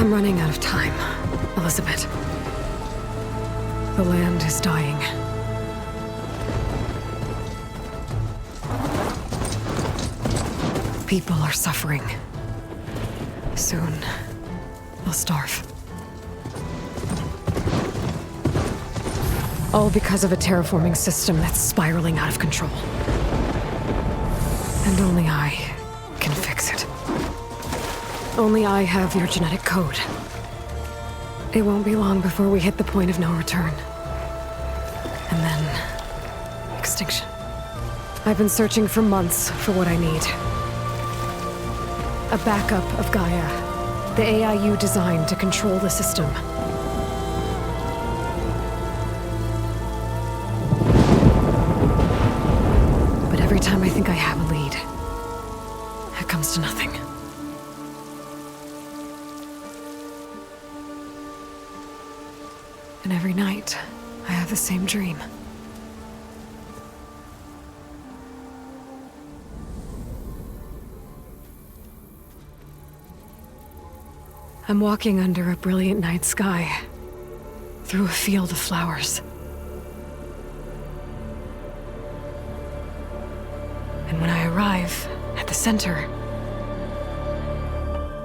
I'm running out of time, Elizabeth. The land is dying. People are suffering. Soon, they'll starve. All because of a terraforming system that's spiraling out of control. And only I can fix it. Only I have your genetic code. It won't be long before we hit the point of no return. And then... extinction. I've been searching for months for what I need. A backup of Gaia. The AI you designed to control the system. But every time I think I have a lead, it comes to nothing. And every night, I have the same dream. I'm walking under a brilliant night sky, through a field of flowers. And when I arrive at the center,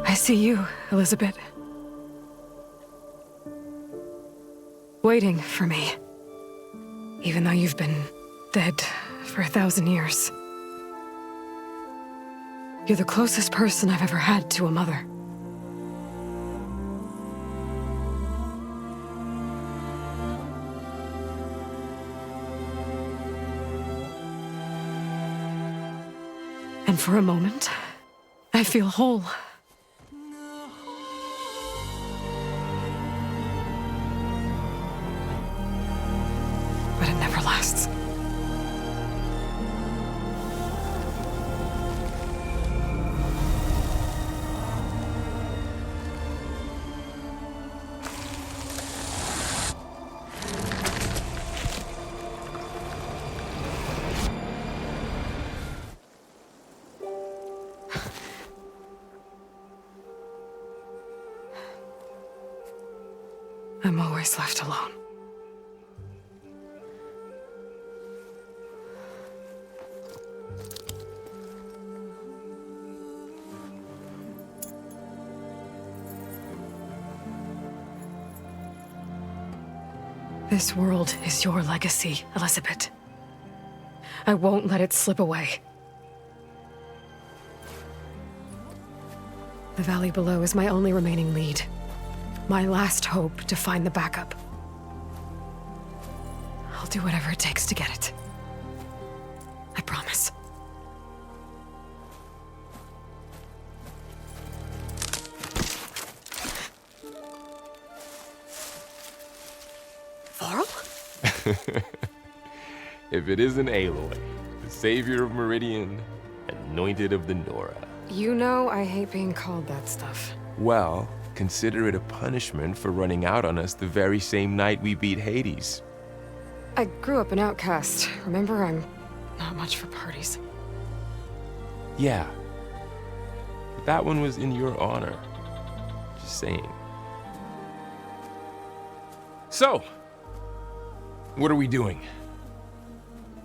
I see you, Elizabeth. Waiting for me. Even though you've been dead for 1,000 years. You're the closest person I've ever had to a mother. And for a moment, I feel whole. But it never lasts. I'm always left alone. This world is your legacy, Elizabeth. I won't let it slip away. The valley below is my only remaining lead. My last hope to find the backup. I'll do whatever it takes to get it. I promise. Varl? If it isn't Aloy, the savior of Meridian, anointed of the Nora. You know I hate being called that stuff. Well, consider it a punishment for running out on us the very same night we beat Hades. I grew up an outcast. Remember, I'm not much for parties. Yeah. But that one was in your honor. Just saying. So, what are we doing?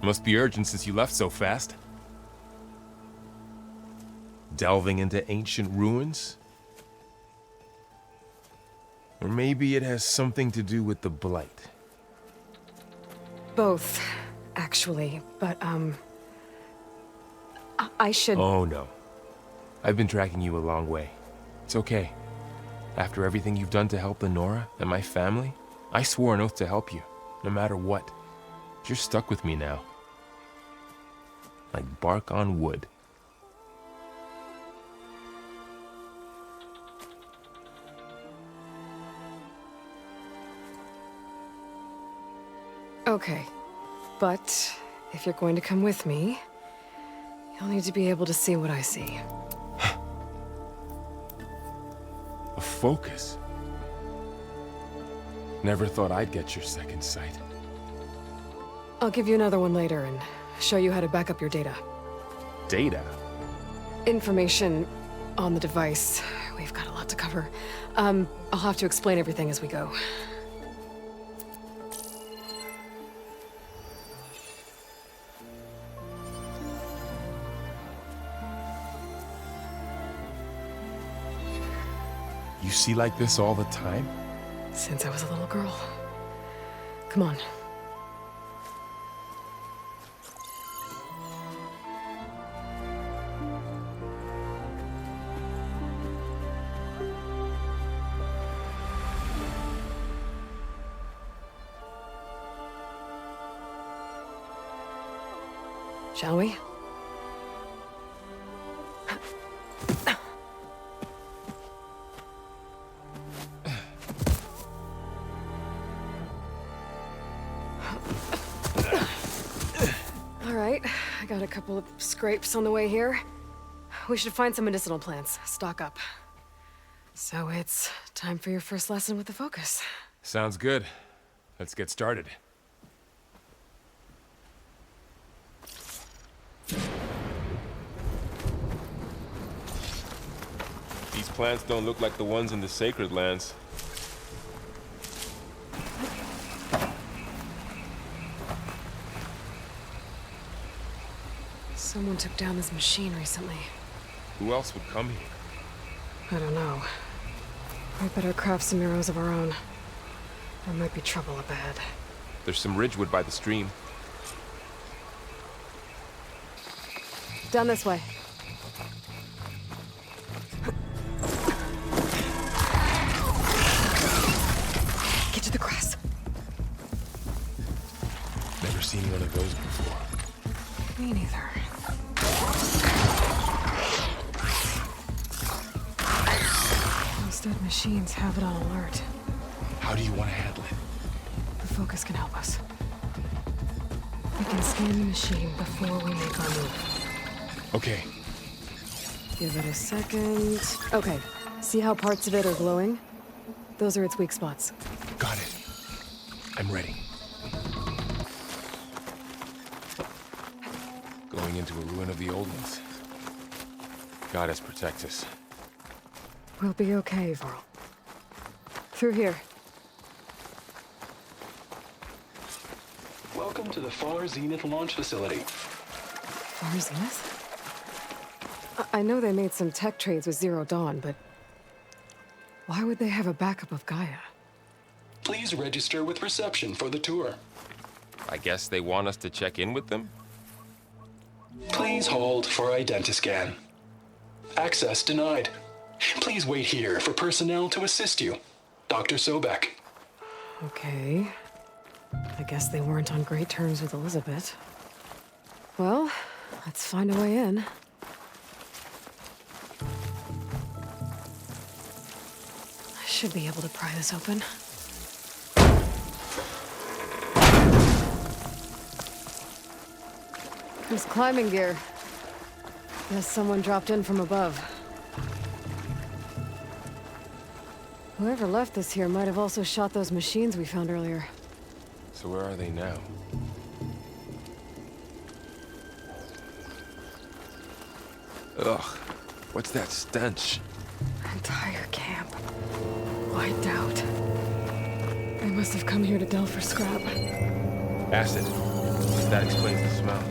Must be urgent since you left so fast. Delving into ancient ruins? Or maybe it has something to do with the Blight. Both, actually, but, I should... Oh, no. I've been tracking you a long way. It's okay. After everything you've done to help the Nora and my family, I swore an oath to help you, no matter what. You're stuck with me now. Like bark on wood. Okay, but if you're going to come with me, you'll need to be able to see what I see. A focus? Never thought I'd get your second sight. I'll give you another one later and show you how to back up your data. Data? Information on the device we've got a lot to cover. I'll have to explain everything as we go. You see like this all the time? Since I was a little girl. Come on. Shall we? All right, I got a couple of scrapes on the way here. We should find some medicinal plants, stock up. So it's time for your first lesson with the focus. Sounds good. Let's get started. These plants don't look like the ones in the Sacred Lands. Someone took down this machine recently. Who else would come here? I don't know. We better craft some arrows of our own. There might be trouble up ahead. There's some ridgewood by the stream. Down this way. Get to the grass. Never seen one of those before. Me neither. Those dead machines have it on alert. How do you want to handle it? The focus can help us. We can scan the machine before we make our move. Okay. Give it a second. Okay. See how parts of it are glowing? Those are its weak spots. Got it. I'm ready. Going into a ruin of the old ones. Goddess protect us. We'll be okay, Varl. Through here. Welcome to the Far Zenith launch facility. Far Zenith? I know they made some tech trades with Zero Dawn, but why would they have a backup of Gaia? Please register with reception for the tour. I guess they want us to check in with them? Please hold for identiscan. Access denied. Please wait here for personnel to assist you. Dr. Sobek. Okay. I guess they weren't on great terms with Elizabeth. Well, let's find a way in. I should be able to pry this open. There's climbing gear. Guess someone dropped in from above. Whoever left this here might have also shot those machines we found earlier. So where are they now? Ugh, what's that stench? Entire camp. Wiped out. They must have come here to delve for scrap. Acid. That explains the smell.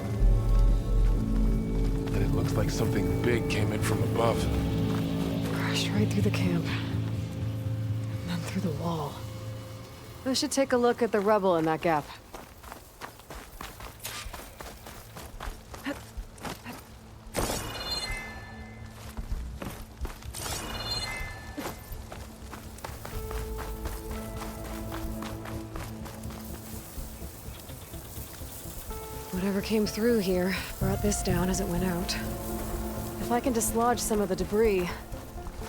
And it looks like something big came in from above. Crashed right through the camp. And then through the wall. I should take a look at the rubble in that gap. Whatever came through here brought this down as it went out. If I can dislodge some of the debris,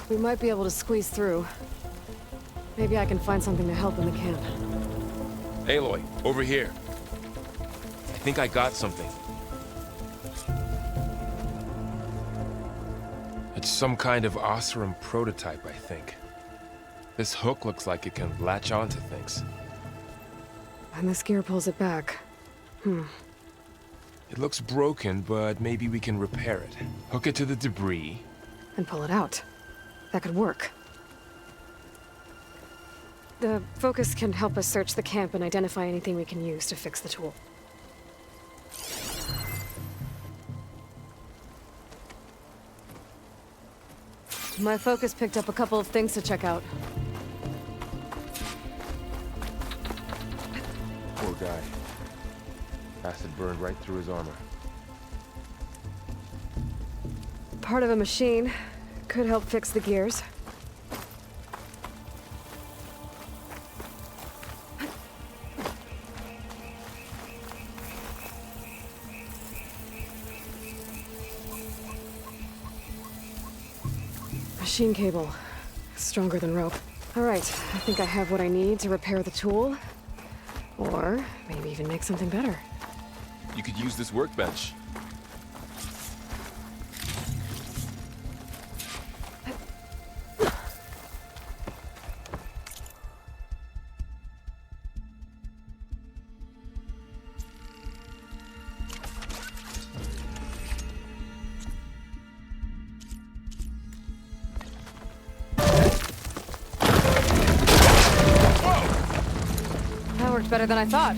we might be able to squeeze through. Maybe I can find something to help in the camp. Aloy, over here. I think I got something. It's some kind of Oseram prototype, I think. This hook looks like it can latch onto things. And this gear pulls it back. It looks broken, but maybe we can repair it. Hook it to the debris. And pull it out. that could work. The focus can help us search the camp and identify anything we can use to fix the tool. My focus picked up a couple of things to check out. Poor guy. Acid burned right through his armor. Part of a machine. Could help fix the gears. Machine cable. Stronger than rope. All right, I think I have what I need to repair the tool. Or maybe even make something better. You could use this workbench. That worked better than I thought.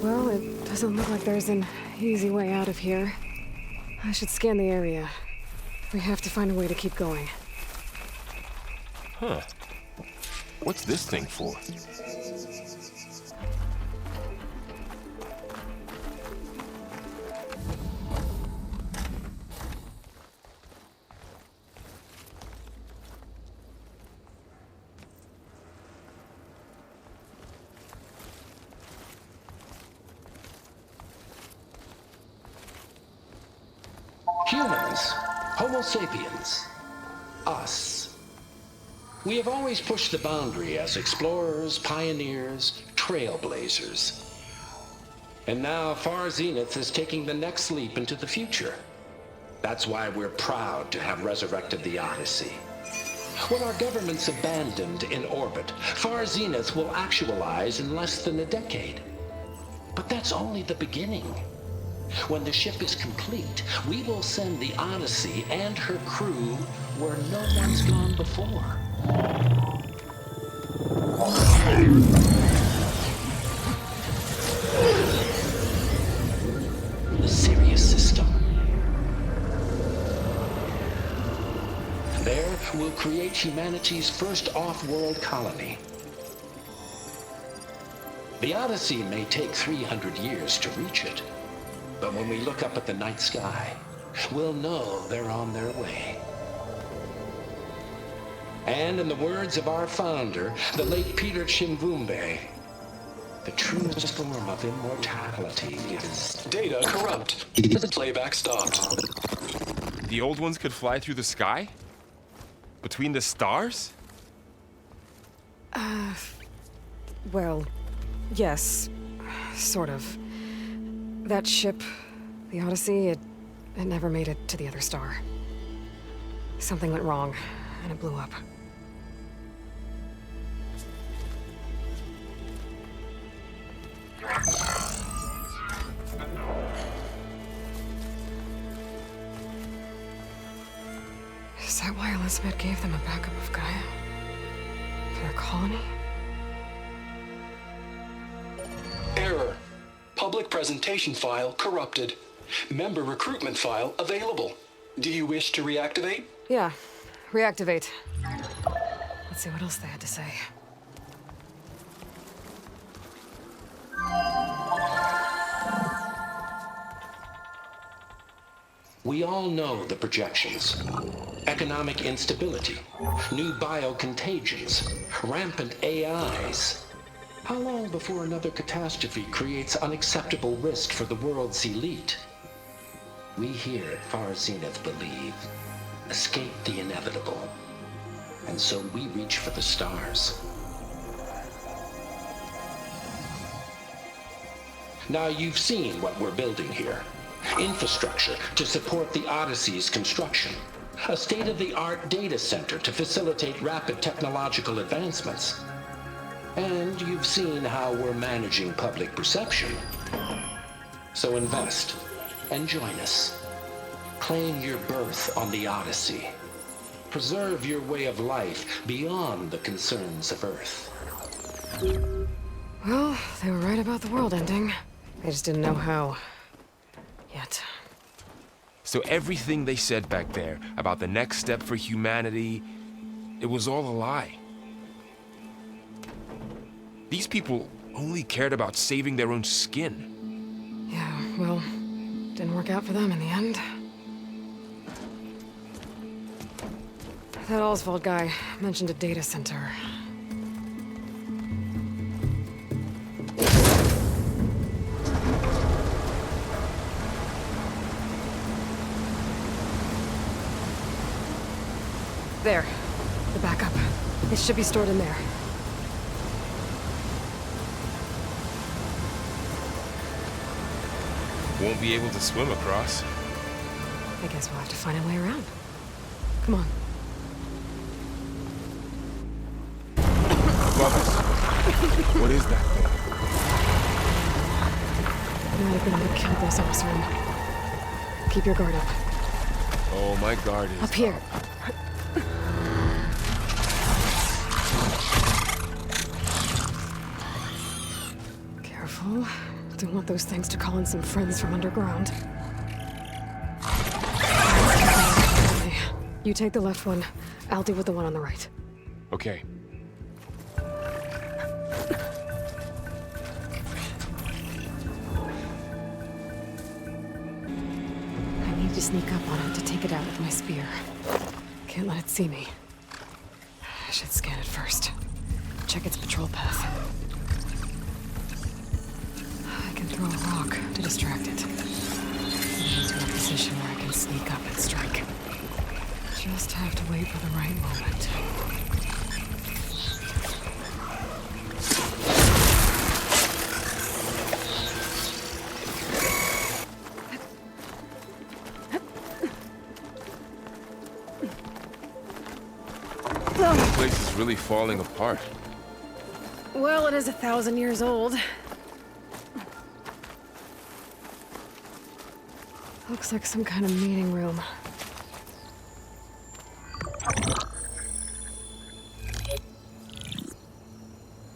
Well, it doesn't look like there's an easy way out of here. I should scan the area. We have to find a way to keep going. Huh. What's this thing for? Humans, Homo sapiens, us. We have always pushed the boundary as explorers, pioneers, trailblazers. And now Far Zenith is taking the next leap into the future. That's why we're proud to have resurrected the Odyssey. When our government's abandoned in orbit, Far Zenith will actualize in less than a decade. But that's only the beginning. When the ship is complete, we will send the Odyssey and her crew where no one's gone before. The Sirius system. There, we'll create humanity's first off-world colony. The Odyssey may take 300 years to reach it. But when we look up at the night sky, we'll know they're on their way. And in the words of our founder, the late Peter Chimvumbe, the truest form of immortality is... Data corrupt. Playback stopped. The old ones could fly through the sky? Between the stars? Well, yes. Sort of. That ship, the Odyssey, it never made it to the other star. Something went wrong, and it blew up. Is that why Elizabeth gave them a backup of Gaia? For their colony? Error. Public presentation file corrupted. Member recruitment file available. Do you wish to reactivate? Yeah. Reactivate. Let's see what else they had to say. We all know the projections. Economic instability, new biocontagions, rampant AIs. How long before another catastrophe creates unacceptable risk for the world's elite? We here at Far Zenith believe, escape the inevitable. And so we reach for the stars. Now you've seen what we're building here. Infrastructure to support the Odyssey's construction. A state-of-the-art data center to facilitate rapid technological advancements. And you've seen how we're managing public perception. So invest and join us. Claim your berth on the Odyssey. Preserve your way of life beyond the concerns of Earth. Well, they were right about the world ending. They just didn't know how. Yet. So everything they said back there about the next step for humanity, it was all a lie. These people only cared about saving their own skin. Yeah, well, didn't work out for them in the end. That Oswald guy mentioned a data center. There. The backup. It should be stored in there. Won't be able to swim across. I guess we'll have to find a way around. Come on. Above us. What is that thing? You might have been able to kill those Osram. Keep your guard up. Oh, my guard is Up here. Careful. Don't want those things to call in some friends from underground. Okay. You take the left one. I'll deal with the one on the right. Okay. I need to sneak up on it to take it out with my spear. Can't let it see me. I should scan it first. Check its patrol path. I can throw a rock to distract it. Into a position where I can sneak up and strike. Just have to wait for the right moment. The place is really falling apart. Well, it is 1,000 years old. Looks like some kind of meeting room.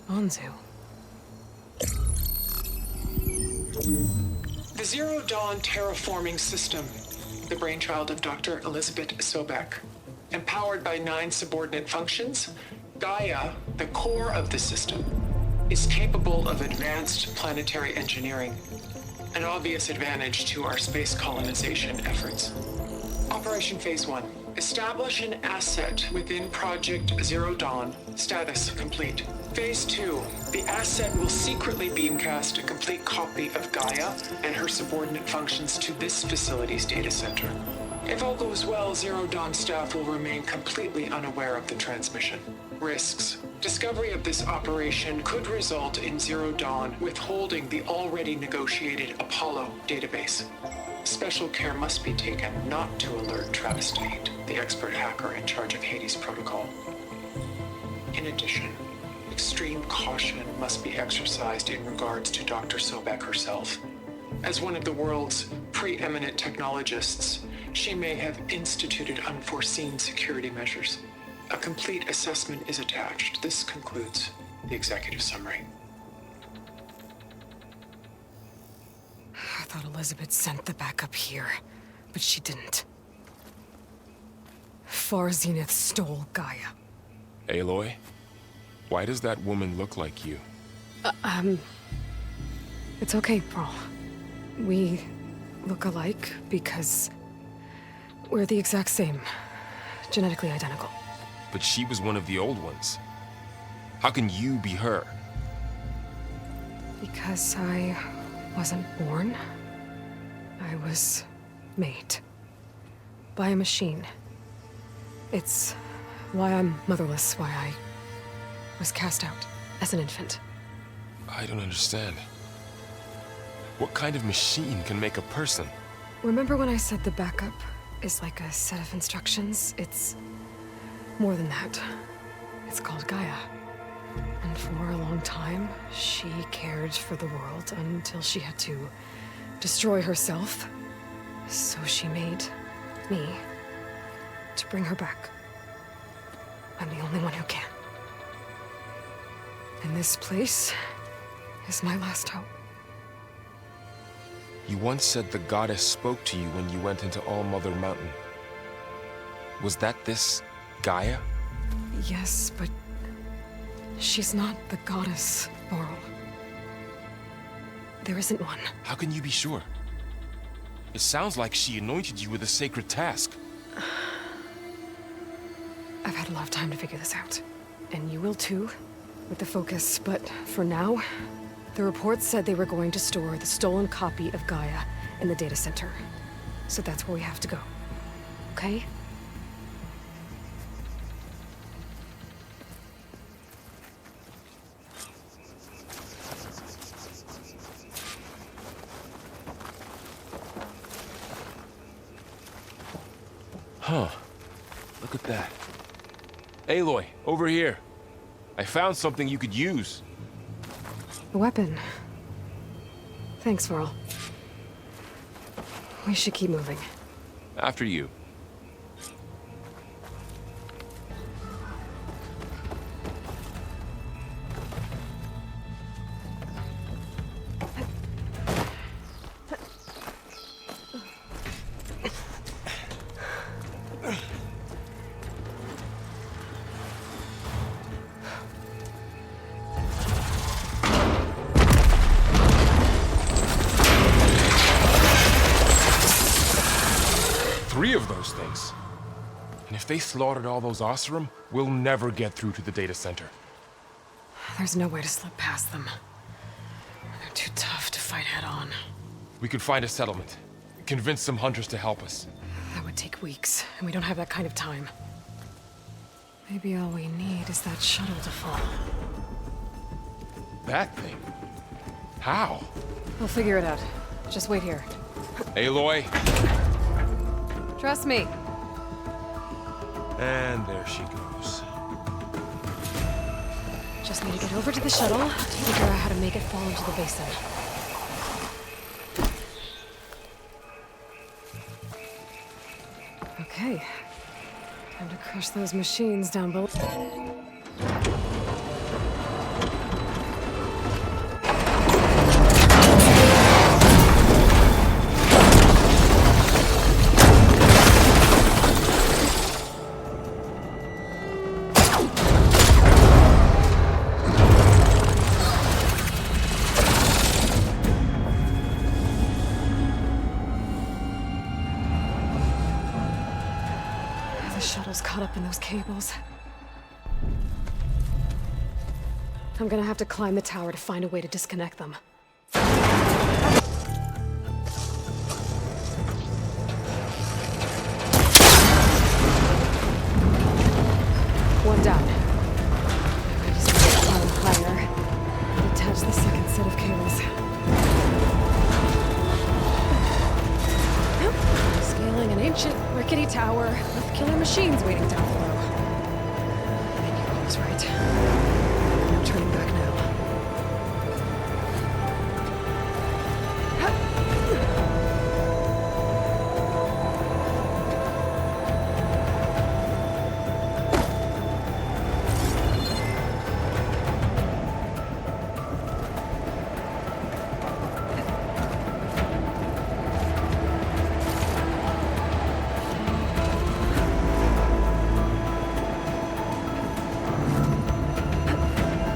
Anzu. The Zero Dawn terraforming system, the brainchild of Dr. Elizabeth Sobek. Empowered by 9 subordinate functions, Gaia, the core of the system, is capable of advanced planetary engineering, an obvious advantage to our space colonization efforts. Operation Phase 1. Establish an asset within Project Zero Dawn. Status complete. Phase 2. The asset will secretly beamcast a complete copy of Gaia and her subordinate functions to this facility's data center. If all goes well, Zero Dawn staff will remain completely unaware of the transmission. Risks. Discovery of this operation could result in Zero Dawn withholding the already negotiated Apollo database. Special care must be taken not to alert Travis Tate, the expert hacker in charge of Hades Protocol. In addition, extreme caution must be exercised in regards to Dr. Sobek herself. As one of the world's preeminent technologists, she may have instituted unforeseen security measures. A complete assessment is attached. This concludes the executive summary. I thought Elizabeth sent the backup here, but she didn't. Far Zenith stole Gaia. Aloy? Why does that woman look like you? It's okay, Pearl. We look alike because we're the exact same. Genetically identical. But she was one of the old ones. How can you be her? Because I wasn't born. I was made. By a machine. It's why I'm motherless, why I was cast out as an infant. I don't understand. What kind of machine can make a person? Remember when I said the backup is like a set of instructions? It's more than that. It's called Gaia. And for a long time, she cared for the world until she had to destroy herself. So she made me to bring her back. I'm the only one who can. And this place is my last hope. You once said the goddess spoke to you when you went into All-Mother Mountain. Was that this Gaia? Yes, but she's not the goddess, Laurel. There isn't one. How can you be sure? It sounds like she anointed you with a sacred task. I've had a lot of time to figure this out. And you will too, with the focus. But for now, the reports said they were going to store the stolen copy of Gaia in the data center. So that's where we have to go. Okay? Huh. Look at that. Aloy, over here. I found something you could use. A weapon. Thanks, Varl. We should keep moving. After you. Three of those things. And if they slaughtered all those Oseram, we'll never get through to the data center. There's no way to slip past them. They're too tough to fight head-on. We could find a settlement. Convince some hunters to help us. That would take weeks, and we don't have that kind of time. Maybe all we need is that shuttle to fall. That thing? How? We'll figure it out. Just wait here. Aloy. Trust me. And there she goes. Just need to get over to the shuttle, figure out how to make it fall into the basin. Okay. Time to crush those machines down below. The shuttle's caught up in those cables. I'm gonna have to climb the tower to find a way to disconnect them. One down. I just need to climb higher and attach the second set of cables. Scaling an ancient, rickety tower with killer machines waiting down below. I knew I was right. No turning back now.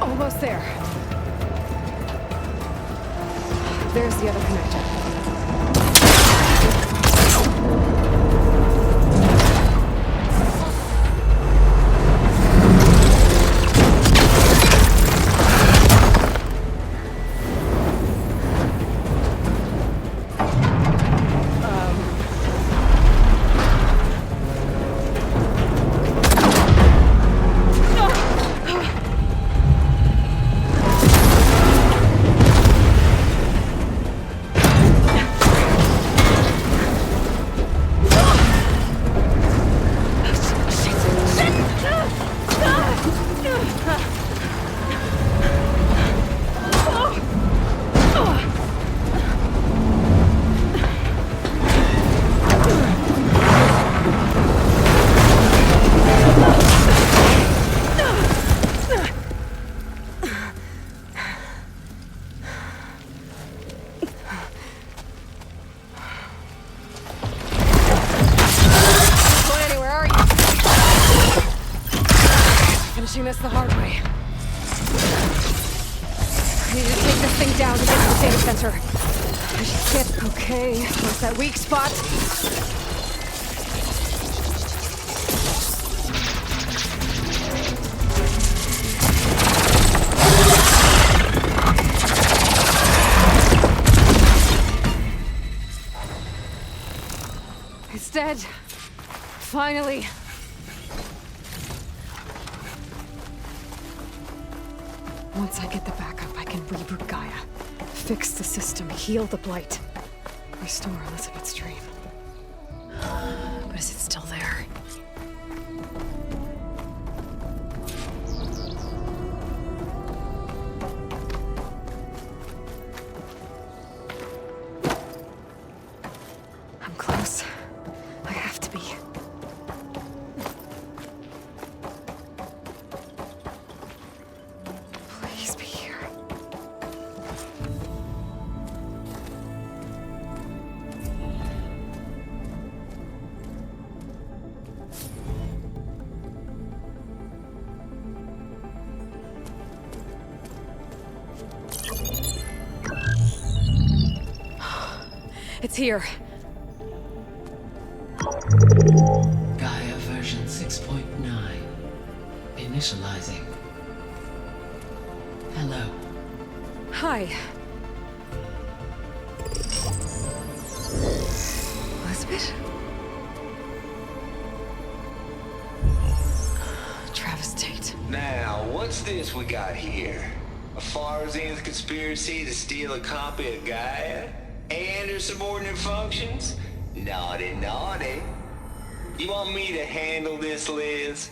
Almost there. There's the other connector. I need to take this thing down to get to the data center. I just can't... Okay, where's that weak spot? It's dead. Finally. Once I get the backup, I can reboot Gaia. Fix the system, heal the blight. Restore Elizabeth's dream. But is it still there? I'm close. I have to be. Please be here. It's here. Gaia version 6.9. Initializing. Hello. Hi. Elizabeth? Travis Tate. Now, what's this we got here? A Farsian's conspiracy to steal a copy of Gaia? And her subordinate functions? Naughty, naughty. You want me to handle this, Liz?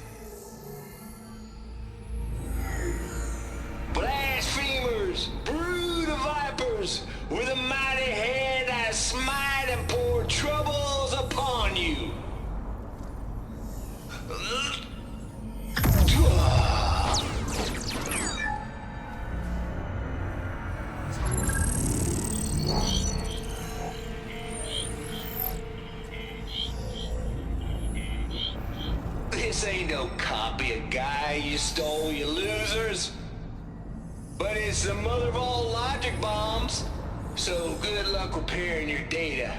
Blasphemers! Brood of vipers! With a mighty hand I smite and pour troubles upon you! This ain't no copy of Gaia you stole, you losers. But it's the mother of all logic bombs. So good luck repairing your data.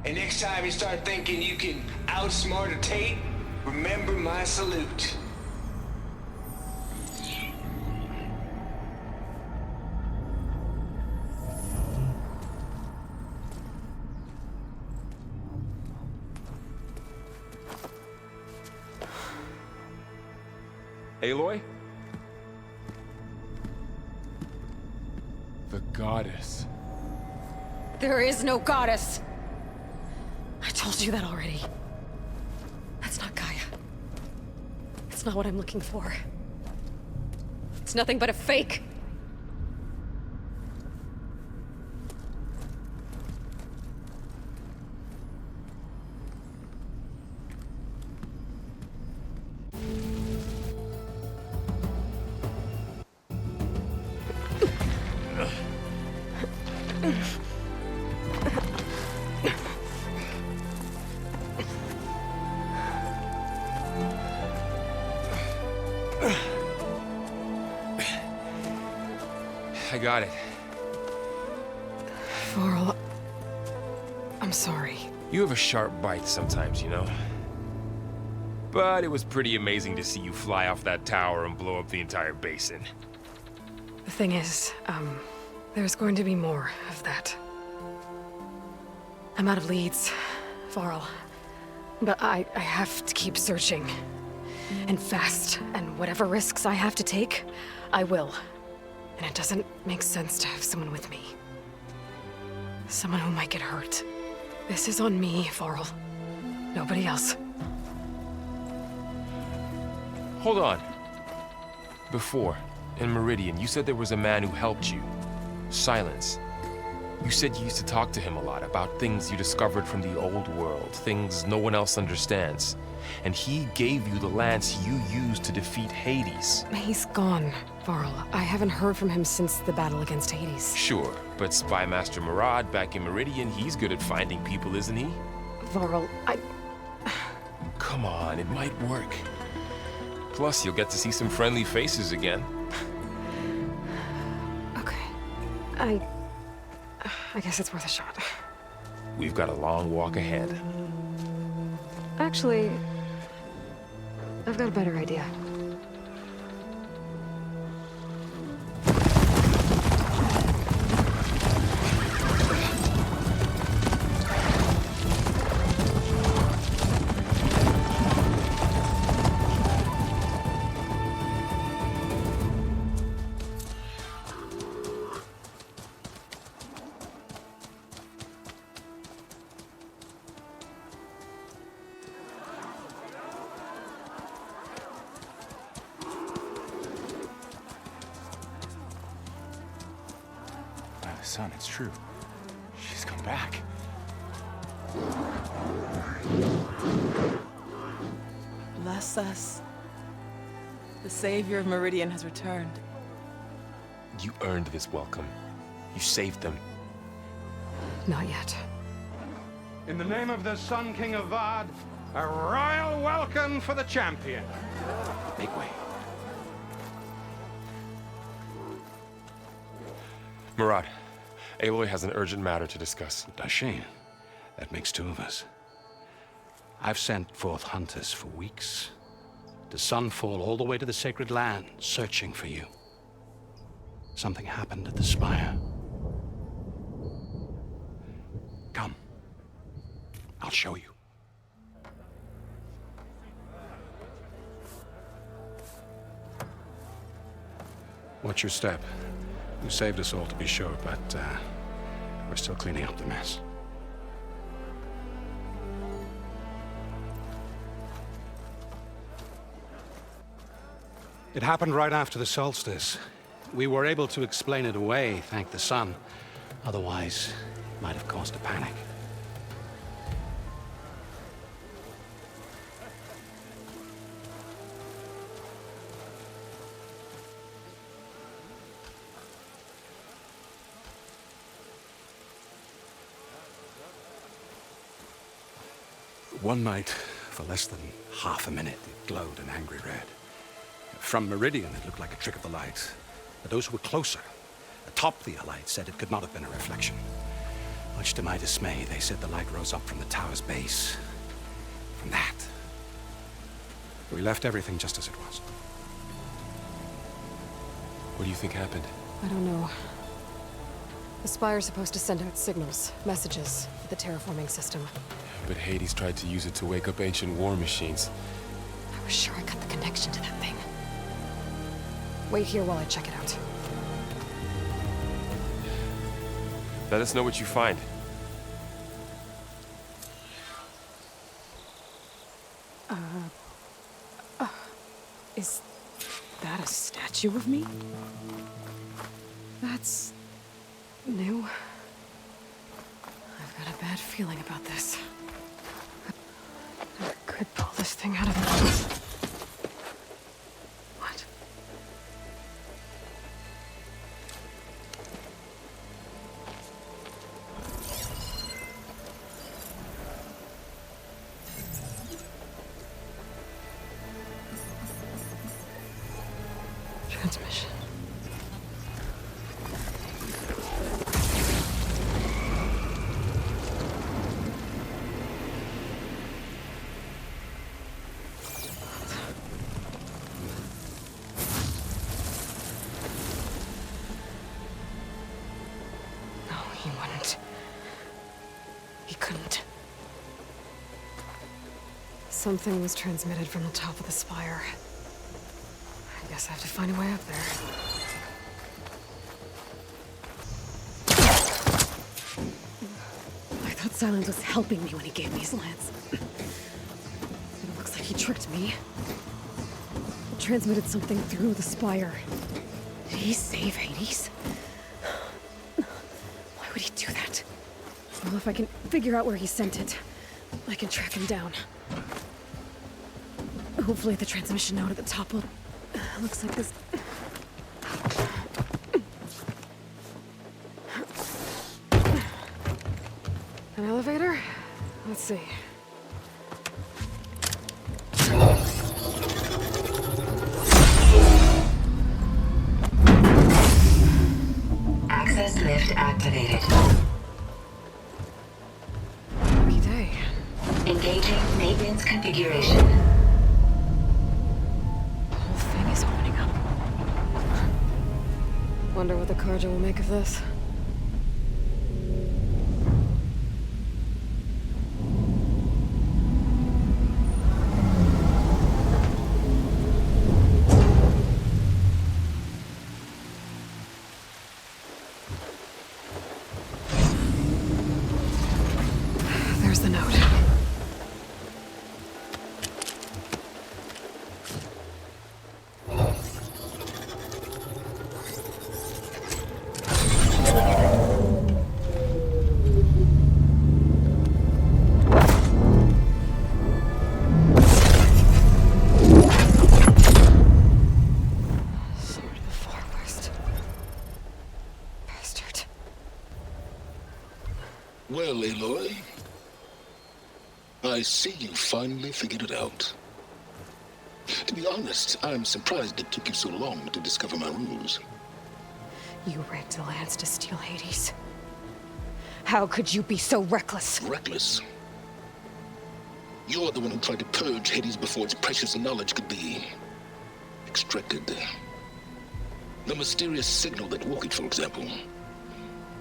And next time you start thinking you can outsmart a Tate, remember my salute. Aloy? The goddess. There is no goddess. I told you that already. That's not Gaia. It's not what I'm looking for. It's nothing but a fake. I got it. Varl, I'm sorry. You have a sharp bite sometimes, you know? But it was pretty amazing to see you fly off that tower and blow up the entire basin. The thing is, there's going to be more of that. I'm out of leads, Varl. But I have to keep searching. And fast, and whatever risks I have to take, I will. And it doesn't make sense to have someone with me. Someone who might get hurt. This is on me, Varl. Nobody else. Hold on. Before, in Meridian, you said there was a man who helped you. Silence. You said you used to talk to him a lot about things you discovered from the old world, things no one else understands. And he gave you the lance you used to defeat Hades. He's gone, Varl. I haven't heard from him since the battle against Hades. Sure, but Spy Master Murad back in Meridian, he's good at finding people, isn't he? Varl, Come on, it might work. Plus, you'll get to see some friendly faces again. Okay. I guess it's worth a shot. We've got a long walk ahead. Actually, I've got a better idea. Son, it's true. She's come back. Bless us. The savior of Meridian has returned. You earned this welcome. You saved them. Not yet. In the name of the Sun King of Vard, a royal welcome for the champion. Make way. Murad, Aloy has an urgent matter to discuss. Dashane, that makes two of us. I've sent forth hunters for weeks, to sunfall all the way to the sacred land, searching for you. Something happened at the spire. Come. I'll show you. Watch your step. You saved us all, to be sure, but we're still cleaning up the mess. It happened right after the solstice. We were able to explain it away, thank the sun. Otherwise, it might have caused a panic. One night, for less than half a minute, it glowed an angry red. From Meridian, it looked like a trick of the light. But those who were closer, atop the light, said it could not have been a reflection. Much to my dismay, they said the light rose up from the tower's base. From that. We left everything just as it was. What do you think happened? I don't know. The Spire's supposed to send out signals, messages, for the terraforming system. But Hades tried to use it to wake up ancient war machines. I was sure I cut the connection to that thing. Wait here while I check it out. Let us know what you find. Is that a statue of me? That's new. I've got a bad feeling about this. I could pull this thing out of the... What? Transmission. No, he wouldn't. He couldn't. Something was transmitted from the top of the spire. I guess I have to find a way up there. I thought Silence was helping me when he gave me his lance. It looks like he tricked me. He transmitted something through the spire. Did he save Hades? Why would he do that? Well, if I can figure out where he sent it, I can track him down. Hopefully the transmission node at the top will... looks like this... An elevator? Let's see. Access lift activated. Lucky day. Engaging maintenance configuration. The whole thing is opening up. Wonder what the Carja will make of this. There's the note. Sword of the Far West. Bastard. Well, Aloy, I see you finally figured it out. To be honest, I'm surprised it took you so long to discover my rules. You rigged the lands to steal Hades. How could you be so reckless? Reckless? You're the one who tried to purge Hades before its precious knowledge could be extracted. The mysterious signal that woke it, for example.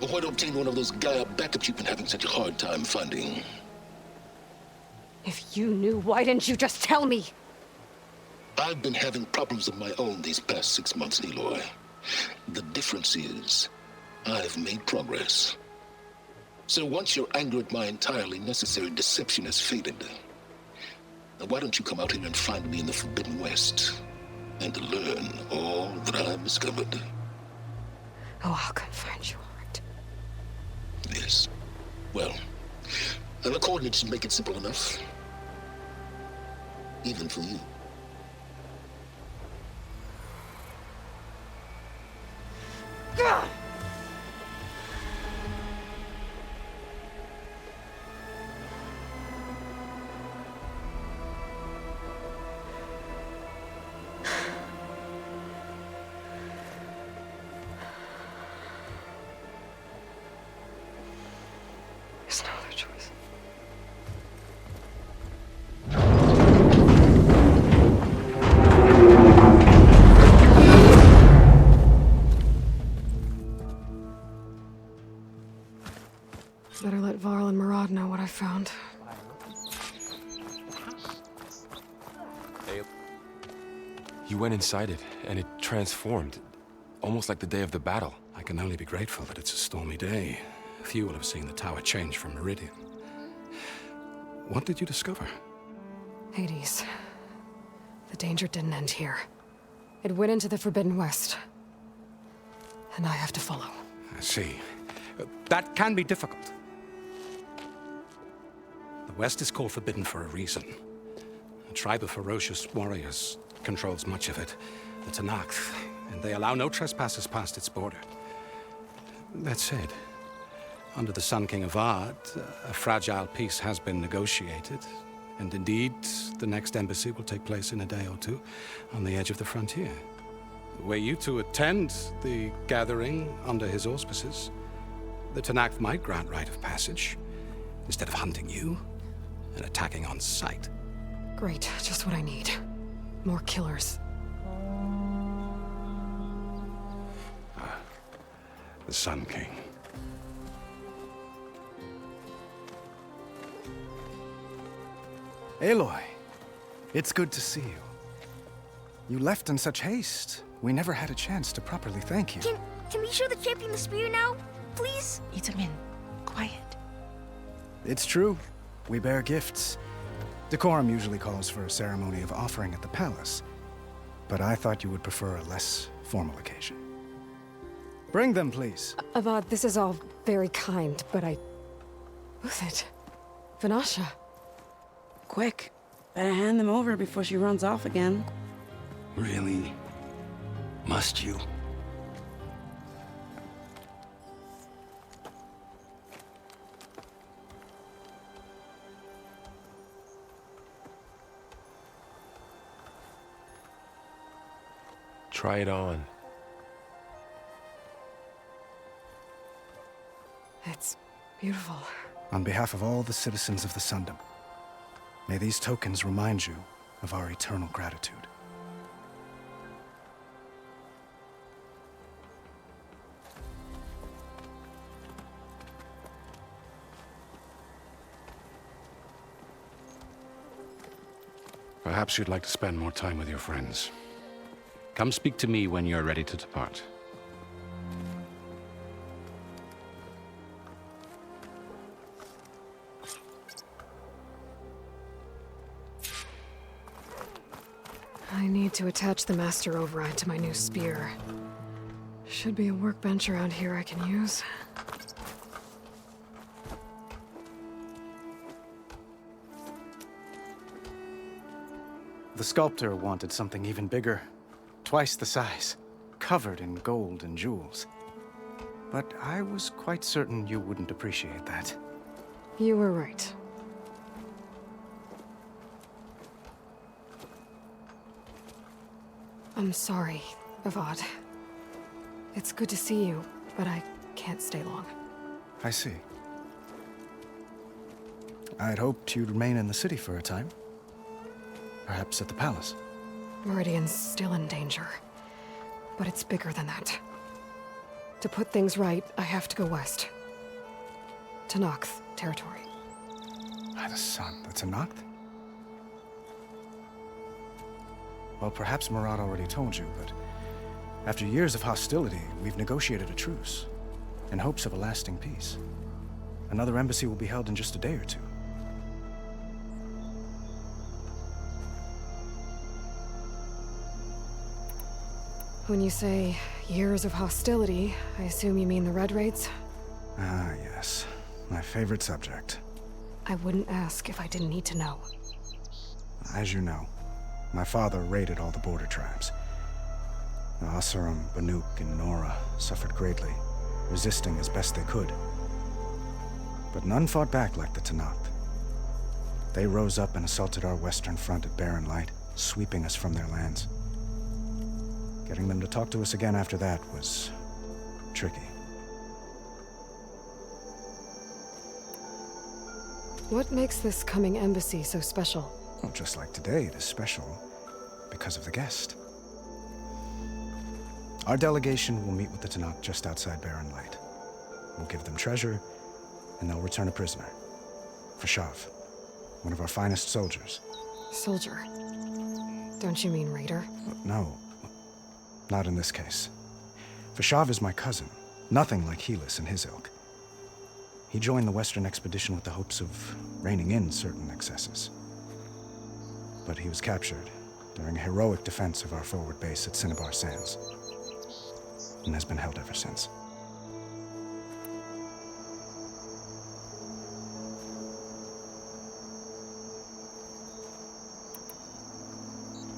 Or why to obtain one of those Gaia backups you've been having such a hard time finding. If you knew, why didn't you just tell me? I've been having problems of my own these past 6 months, Aloy. The difference is, I've made progress. So once your anger at my entirely necessary deception has faded, now why don't you come out here and find me in the Forbidden West, and learn all that I've discovered? Oh, I'll come find you, all right. Yes. Well, and the coordinates should make it simple enough. Even for you. Gah! There's no other choice. Better let Varl and Murad know what I found. You went inside it, and it transformed. Almost like the day of the battle. I can only be grateful that it's a stormy day. Few will have seen the tower change from Meridian. What did you discover? Hades. The danger didn't end here. It went into the Forbidden West. And I have to follow. I see. That can be difficult. The West is called Forbidden for a reason. A tribe of ferocious warriors controls much of it, the Tanakh, and they allow no trespassers past its border. That said, under the Sun King Avad, a fragile peace has been negotiated, and indeed, the next embassy will take place in a day or two on the edge of the frontier. Were you to attend the gathering under his auspices, the Tanakh might grant right of passage, instead of hunting you and attacking on sight. Great, just what I need. More killers. The Sun King. Aloy, it's good to see you. You left in such haste. We never had a chance to properly thank you. Can we show the champion the spear now, please? Itamin, quiet. It's true. We bear gifts. Decorum usually calls for a ceremony of offering at the palace, but I thought you would prefer a less formal occasion. Bring them, please. Avad, this is all very kind, but Who's it? Vanasha. Quick. Better hand them over before she runs off again. Really? Must you? Try it on. It's beautiful. On behalf of all the citizens of the Sundom, may these tokens remind you of our eternal gratitude. Perhaps you'd like to spend more time with your friends. Come speak to me when you're ready to depart. I need to attach the master override to my new spear. Should be a workbench around here I can use. The sculptor wanted something even bigger, twice the size, covered in gold and jewels. But I was quite certain you wouldn't appreciate that. You were right. I'm sorry, Avad. It's good to see you, but I can't stay long. I see. I'd hoped you'd remain in the city for a time. Perhaps at the palace. Meridian's still in danger, but it's bigger than that. To put things right, I have to go west. To Nox territory. By the sun, that's a Noct? Well, perhaps Murad already told you, but after years of hostility, we've negotiated a truce, in hopes of a lasting peace. Another embassy will be held in just a day or two. When you say years of hostility, I assume you mean the Red Raids? Ah, yes. My favorite subject. I wouldn't ask if I didn't need to know. As you know, my father raided all the border tribes. The Asuram, Banuk, and Nora suffered greatly, resisting as best they could. But none fought back like the Tenakth. They rose up and assaulted our western front at Barren Light, sweeping us from their lands. Getting them to talk to us again after that was tricky. What makes this coming embassy so special? Well, just like today, it is special because of the guest. Our delegation will meet with the Tenakth just outside Barren Light. We'll give them treasure, and they'll return a prisoner. Fashav, one of our finest soldiers. Soldier? Don't you mean raider? No. Not in this case. Fashav is my cousin, nothing like Helis and his ilk. He joined the Western expedition with the hopes of reining in certain excesses. But he was captured during a heroic defense of our forward base at Cinnabar Sands, and has been held ever since.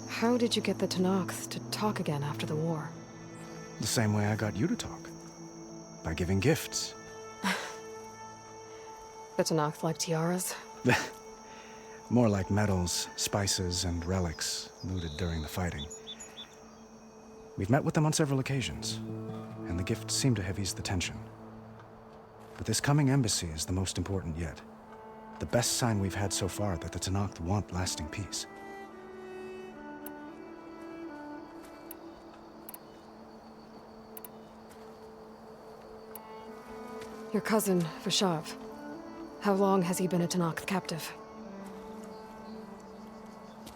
How did you get the Tenakth to talk again after the war? The same way I got you to talk. By giving gifts. The Tenakth like tiaras? More like medals, spices, and relics looted during the fighting. We've met with them on several occasions, and the gifts seem to have eased the tension. But this coming embassy is the most important yet. The best sign we've had so far that the Tenakth want lasting peace. Your cousin, Fashav. How long has he been a Tenakth captive?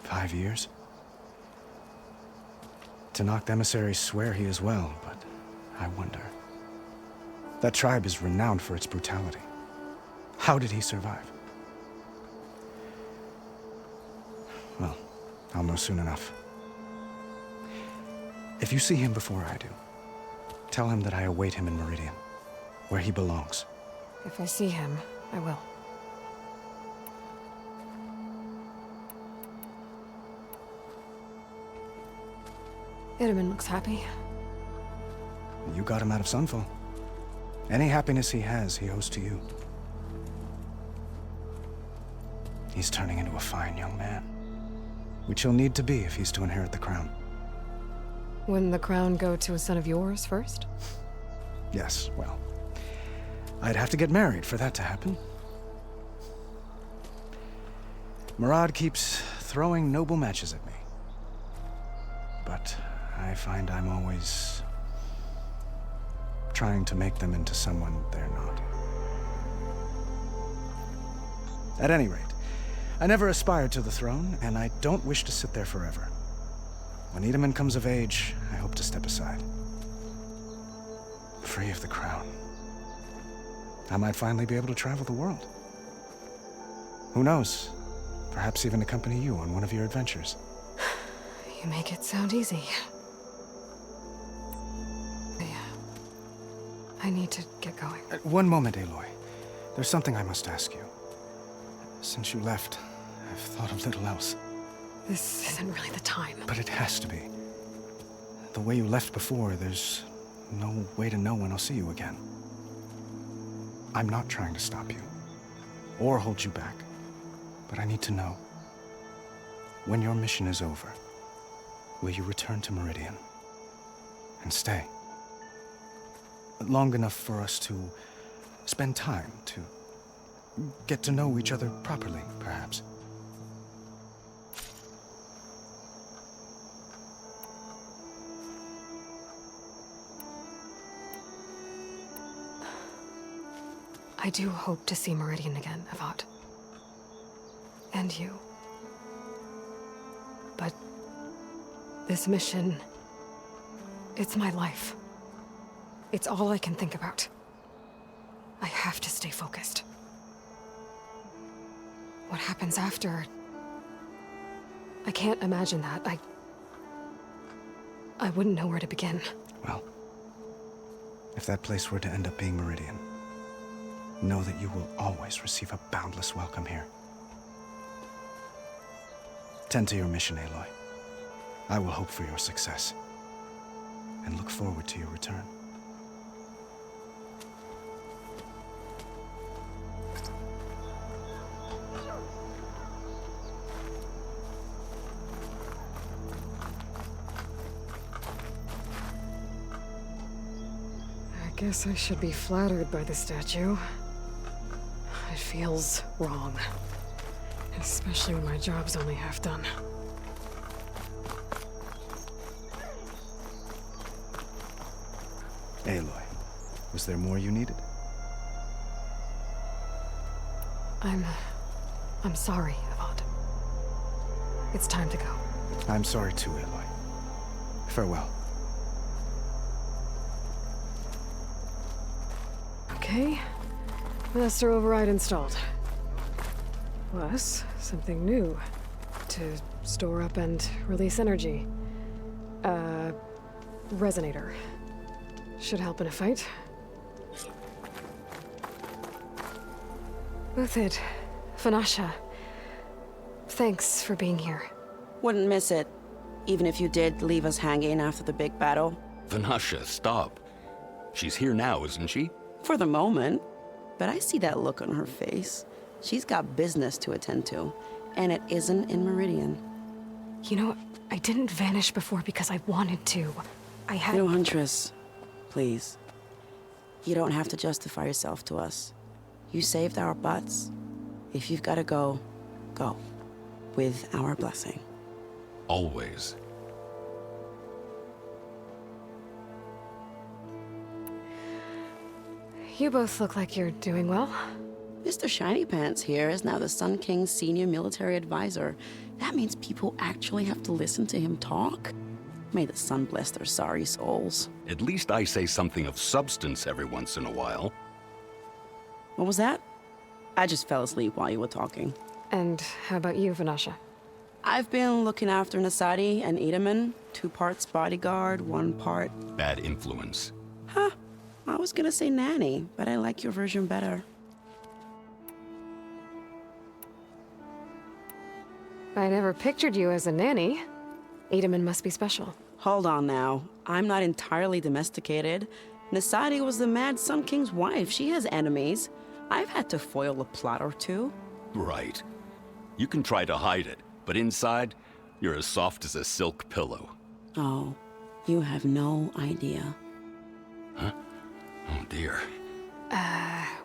5 years. Tenakth emissaries swear he is well, but I wonder. That tribe is renowned for its brutality. How did he survive? Well, I'll know soon enough. If you see him before I do, tell him that I await him in Meridian, where he belongs. If I see him, I will. Itaman looks happy. You got him out of Sunfall. Any happiness he has, he owes to you. He's turning into a fine young man, which he'll need to be if he's to inherit the crown. Wouldn't the crown go to a son of yours first? Yes, well, I'd have to get married for that to happen. Murad keeps throwing noble matches at me. But I find I'm always trying to make them into someone they're not. At any rate, I never aspired to the throne, and I don't wish to sit there forever. When Itamen comes of age, I hope to step aside. Free of the crown. I might finally be able to travel the world. Who knows? Perhaps even accompany you on one of your adventures. You make it sound easy. I need to get going. One moment, Aloy. There's something I must ask you. Since you left, I've thought of little else. This isn't really the time. But it has to be. The way you left before, there's no way to know when I'll see you again. I'm not trying to stop you, or hold you back, but I need to know. When your mission is over, will you return to Meridian? And stay? Long enough for us to spend time, to get to know each other properly, perhaps. I do hope to see Meridian again, Avad. And you. But this mission, it's my life. It's all I can think about. I have to stay focused. What happens after? I can't imagine that. I wouldn't know where to begin. Well, if that place were to end up being Meridian, know that you will always receive a boundless welcome here. Tend to your mission, Aloy. I will hope for your success, and look forward to your return. I guess I should be flattered by the statue. It feels wrong. Especially when my job's only half done. Aloy, was there more you needed? I'm sorry, Avad. It's time to go. I'm sorry too, Aloy. Farewell. Okay. Master override installed. Plus, something new. To store up and release energy. Resonator. Should help in a fight. Uthid, Vanasha. Thanks for being here. Wouldn't miss it. Even if you did leave us hanging after the big battle. Vanasha, stop. She's here now, isn't she? For the moment. But I see that look on her face. She's got business to attend to. And it isn't in Meridian. You know, I didn't vanish before because I wanted to. I had... No, Huntress. Please. You don't have to justify yourself to us. You saved our butts. If you've got to go, go. With our blessing. Always. You both look like you're doing well. Mr. Shiny Pants here is now the Sun King's senior military advisor. That means people actually have to listen to him talk? May the sun bless their sorry souls. At least I say something of substance every once in a while. What was that? I just fell asleep while you were talking. And how about you, Vanasha? I've been looking after Nasadi and Itamen. 2 parts bodyguard, 1 part... Bad influence. Huh. I was gonna say nanny, but I like your version better. I never pictured you as a nanny. Itamen must be special. Hold on now. I'm not entirely domesticated. Nasadi was the Mad Sun King's wife. She has enemies. I've had to foil a plot or 2. Right. You can try to hide it, but inside, you're as soft as a silk pillow. Oh, you have no idea. Huh? Oh dear.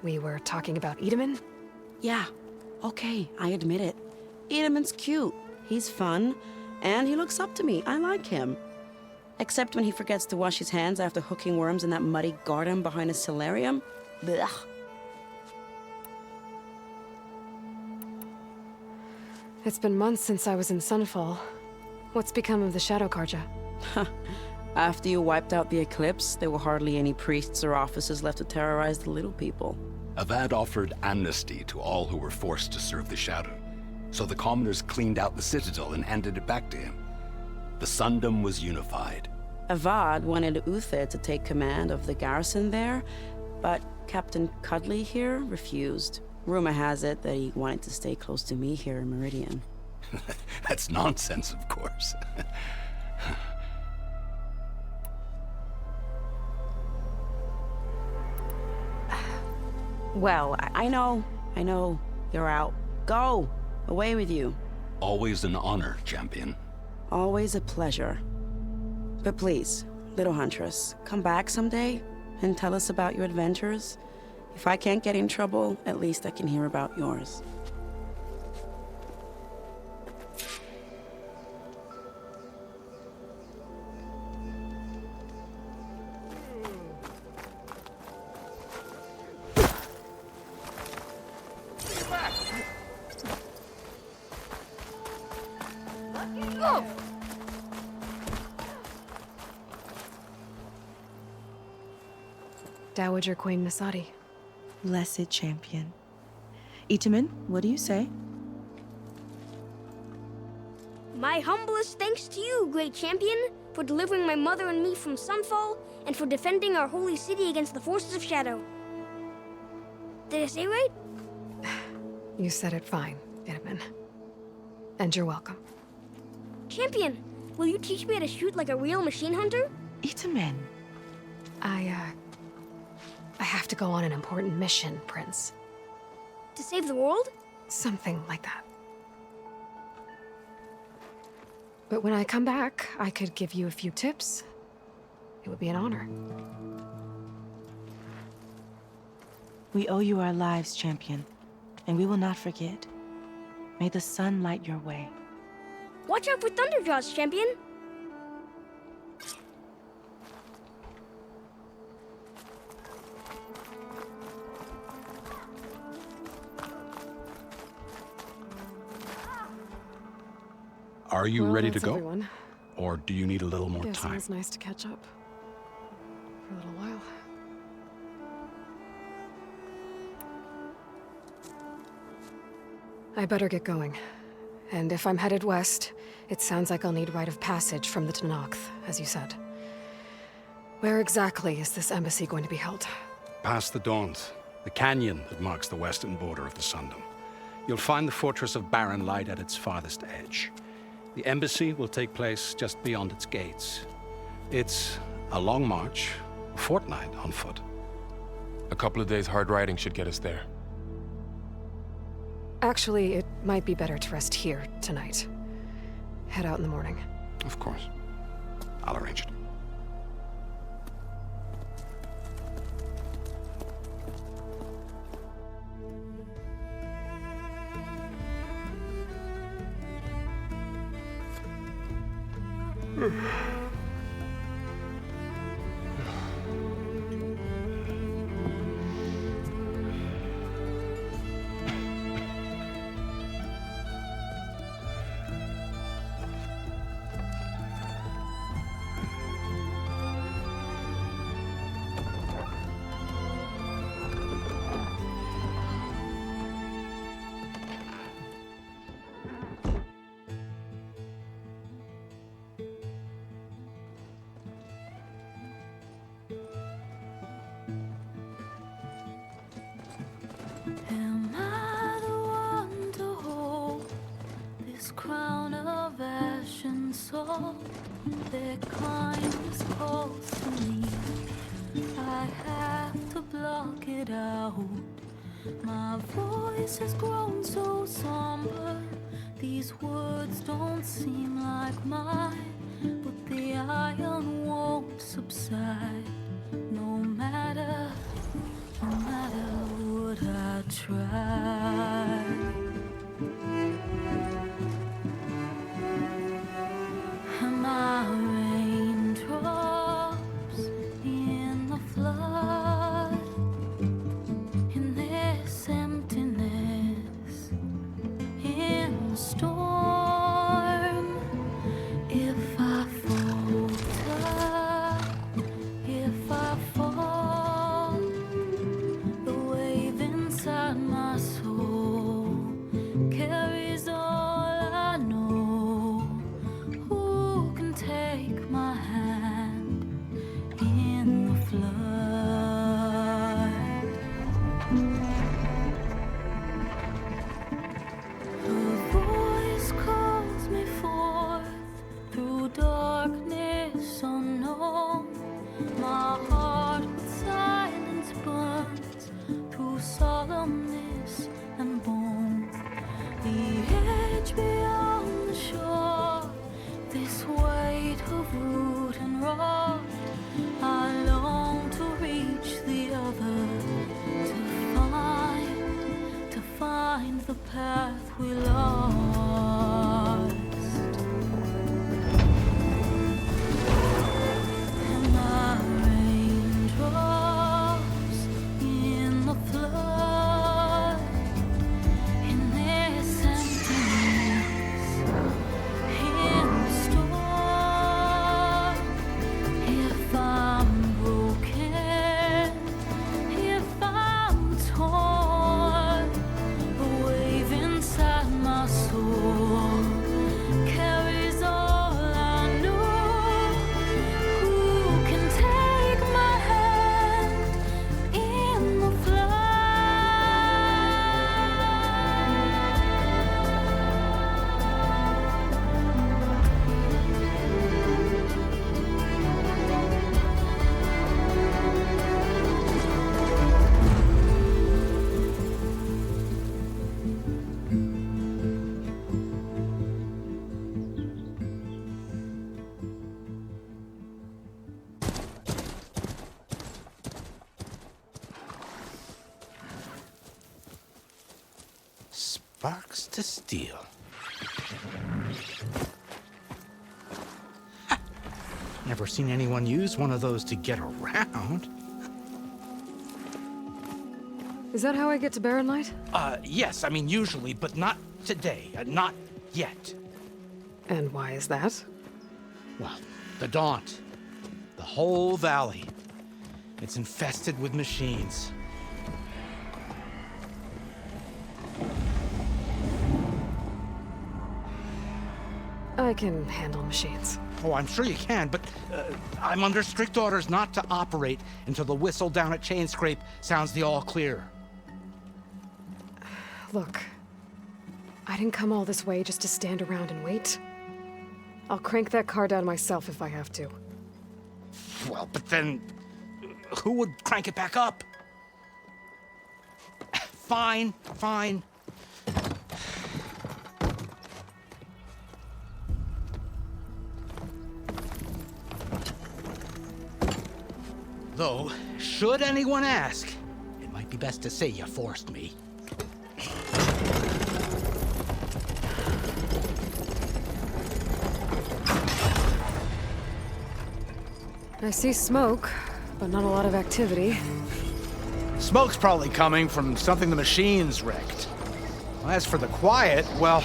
We were talking about Edaman? Yeah, okay, I admit it. Edaman's cute. He's fun, and he looks up to me. I like him. Except when he forgets to wash his hands after hooking worms in that muddy garden behind his solarium. Blech. It's been months since I was in Sunfall. What's become of the Shadow Karja? After you wiped out the eclipse, there were hardly any priests or officers left to terrorize the little people. Avad offered amnesty to all who were forced to serve the Shadow. So the commoners cleaned out the citadel and handed it back to him. The Sundom was unified. Avad wanted Uther to take command of the garrison there, but Captain Cudley here refused. Rumor has it that he wanted to stay close to me here in Meridian. That's nonsense, of course. Well, I know. You're out. Go! Away with you. Always an honor, champion. Always a pleasure. But please, little huntress, come back someday and tell us about your adventures. If I can't get in trouble, at least I can hear about yours. Dowager Queen Nasadi. Blessed champion. Itaman, what do you say? My humblest thanks to you, great champion, for delivering my mother and me from Sunfall, and for defending our holy city against the forces of Shadow. Did I say right? You said it fine, Edaman. And you're welcome. Champion, will you teach me how to shoot like a real machine hunter? Itaman. I have to go on an important mission, Prince. To save the world? Something like that. But when I come back, I could give you a few tips. It would be an honor. We owe you our lives, champion, and we will not forget. May the sun light your way. Watch out for Thunderjaws, champion! Are you ready to that's go? Everyone. Or do you need a little more Guess time? It was nice to catch up. For a little while. I better get going. And if I'm headed west, it sounds like I'll need rite of passage from the Tenakth, as you said. Where exactly is this embassy going to be held? Past the Dawns, the canyon that marks the western border of the Sundom. You'll find the fortress of Barren Light at its farthest edge. The embassy will take place just beyond its gates. It's a long march, a fortnight on foot. A couple of days hard riding should get us there. Actually, it might be better to rest here tonight. Head out in the morning. Of course. I'll arrange it. Am I the one to hold this crown of ash and salt? Their kindness calls to me. I have to block it out. My voice has grown so somber. These words don't seem like mine, but the iron won't subside. No matter try. And my raindrops in the flood, in this emptiness, in the storm. If I falter, if I fall, the wave inside my soul carries all I know. Who can take my hand in the flood? Her voice calls me forth through darkness unknown. My heart with silence burns through solemnness and bone. The edge beyond the shore, this weight of root and rod. I long to reach the other, to find the path we lost. And my raindrops in the flood, in this emptiness, in the storm. If I'm broken, if I'm torn, the wave inside my soul carries all I know. Who can take my hand in the Sparks to steel. Never seen anyone use one of those to get around. Is that how I get to Barren Light? Yes, I mean usually, but not today. Not yet. And why is that? Well, the Daunt. The whole valley. It's infested with machines. I can handle machines. Oh, I'm sure you can, but I'm under strict orders not to operate until the whistle down at Chainscrape sounds the all clear. Look, I didn't come all this way just to stand around and wait. I'll crank that car down myself if I have to. Well, but then who would crank it back up? Fine, fine. Though, should anyone ask, it might be best to say you forced me. I see smoke, but not a lot of activity. Smoke's probably coming from something the machines wrecked. As for the quiet, well,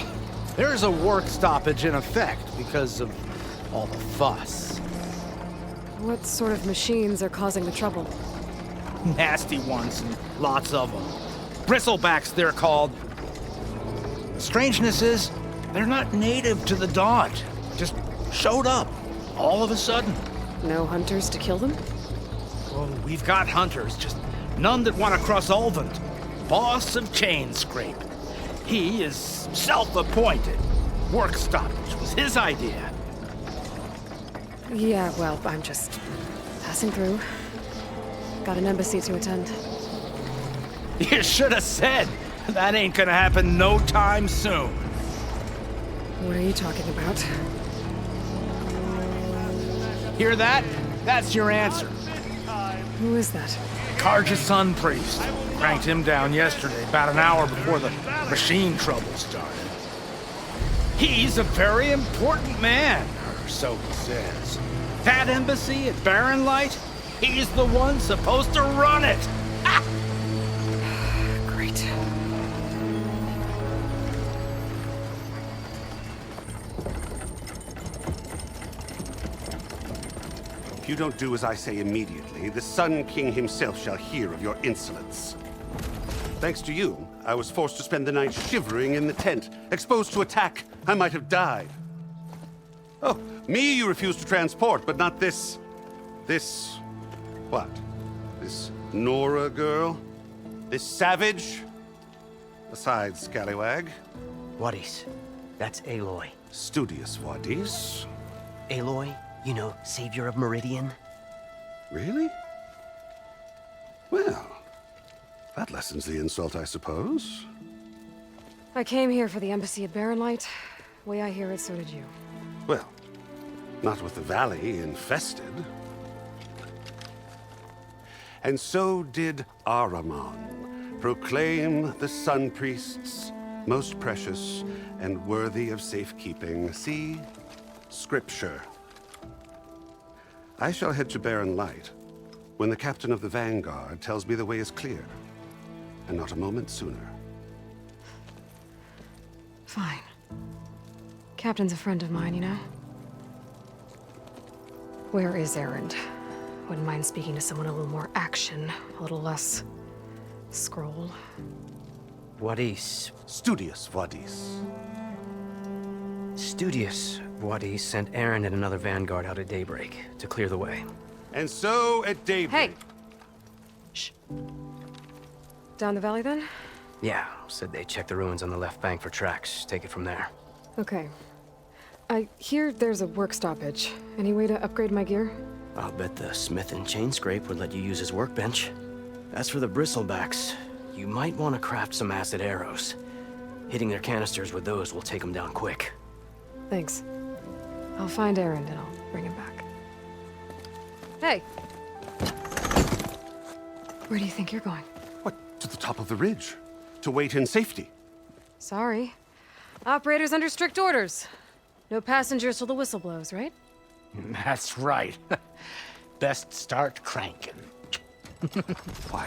there's a work stoppage in effect because of all the fuss. What sort of machines are causing the trouble? Nasty ones, and lots of them. Bristlebacks, they're called. The strangeness is, they're not native to the Daunt. Just showed up, all of a sudden. No hunters to kill them? Oh, we've got hunters, just none that want to cross Ulvund. Boss of Chainscrape. He is self-appointed. Work stoppage was his idea. Yeah, well, I'm just passing through. Got an embassy to attend. You should have said. That ain't gonna happen no time soon. What are you talking about? Hear that? That's your answer. Who is that? Karja Sun Priest. Cranked him down yesterday, about an hour before the machine trouble started. He's a very important man, or so he says. That embassy at Barren Light, he's the one supposed to run it! Great. If you don't do as I say immediately, the Sun King himself shall hear of your insolence. Thanks to you, I was forced to spend the night shivering in the tent. Exposed to attack, I might have died. Oh, me you refuse to transport, but not this... what? This Nora girl? This savage? Besides, scallywag. Wadis. That's Aloy. Studious Wadis. Aloy, you know, savior of Meridian. Really? Well, that lessens the insult, I suppose. I came here for the embassy at Barren Light. Way I hear it, so did you. Well, not with the valley infested. And so did Ahriman proclaim the Sun Priests most precious and worthy of safekeeping. See? Scripture. I shall head to Barren Light when the captain of the Vanguard tells me the way is clear, and not a moment sooner. Fine. Captain's a friend of mine, you know? Where is Erend? Wouldn't mind speaking to someone a little more action, a little less scroll. Wadis. Studious Wadis. Studious Wadis sent Aaron and another Vanguard out at daybreak to clear the way. And so at daybreak... Hey! Shh. Down the valley, then? Yeah, said they checked the ruins on the left bank for tracks. Take it from there. Okay. I hear there's a work stoppage. Any way to upgrade my gear? I'll bet the smith and chain scrape would let you use his workbench. As for the bristlebacks, you might want to craft some acid arrows. Hitting their canisters with those will take them down quick. Thanks. I'll find Erend and I'll bring him back. Hey! Where do you think you're going? What, to the top of the ridge? To wait in safety? Sorry. Operator's under strict orders. No passengers till the whistle blows, right? That's right. Best start cranking. Why?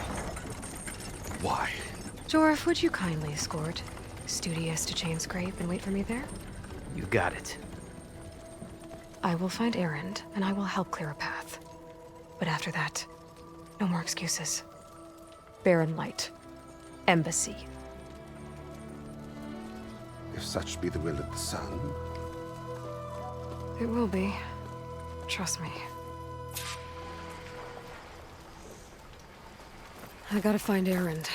Why? Jorf, would you kindly escort Studious to Chain Scrape and wait for me there? You got it. I will find Erend, and I will help clear a path. But after that, no more excuses. Barren Light. Embassy. If such be the will of the sun. It will be. Trust me. I gotta find Erend.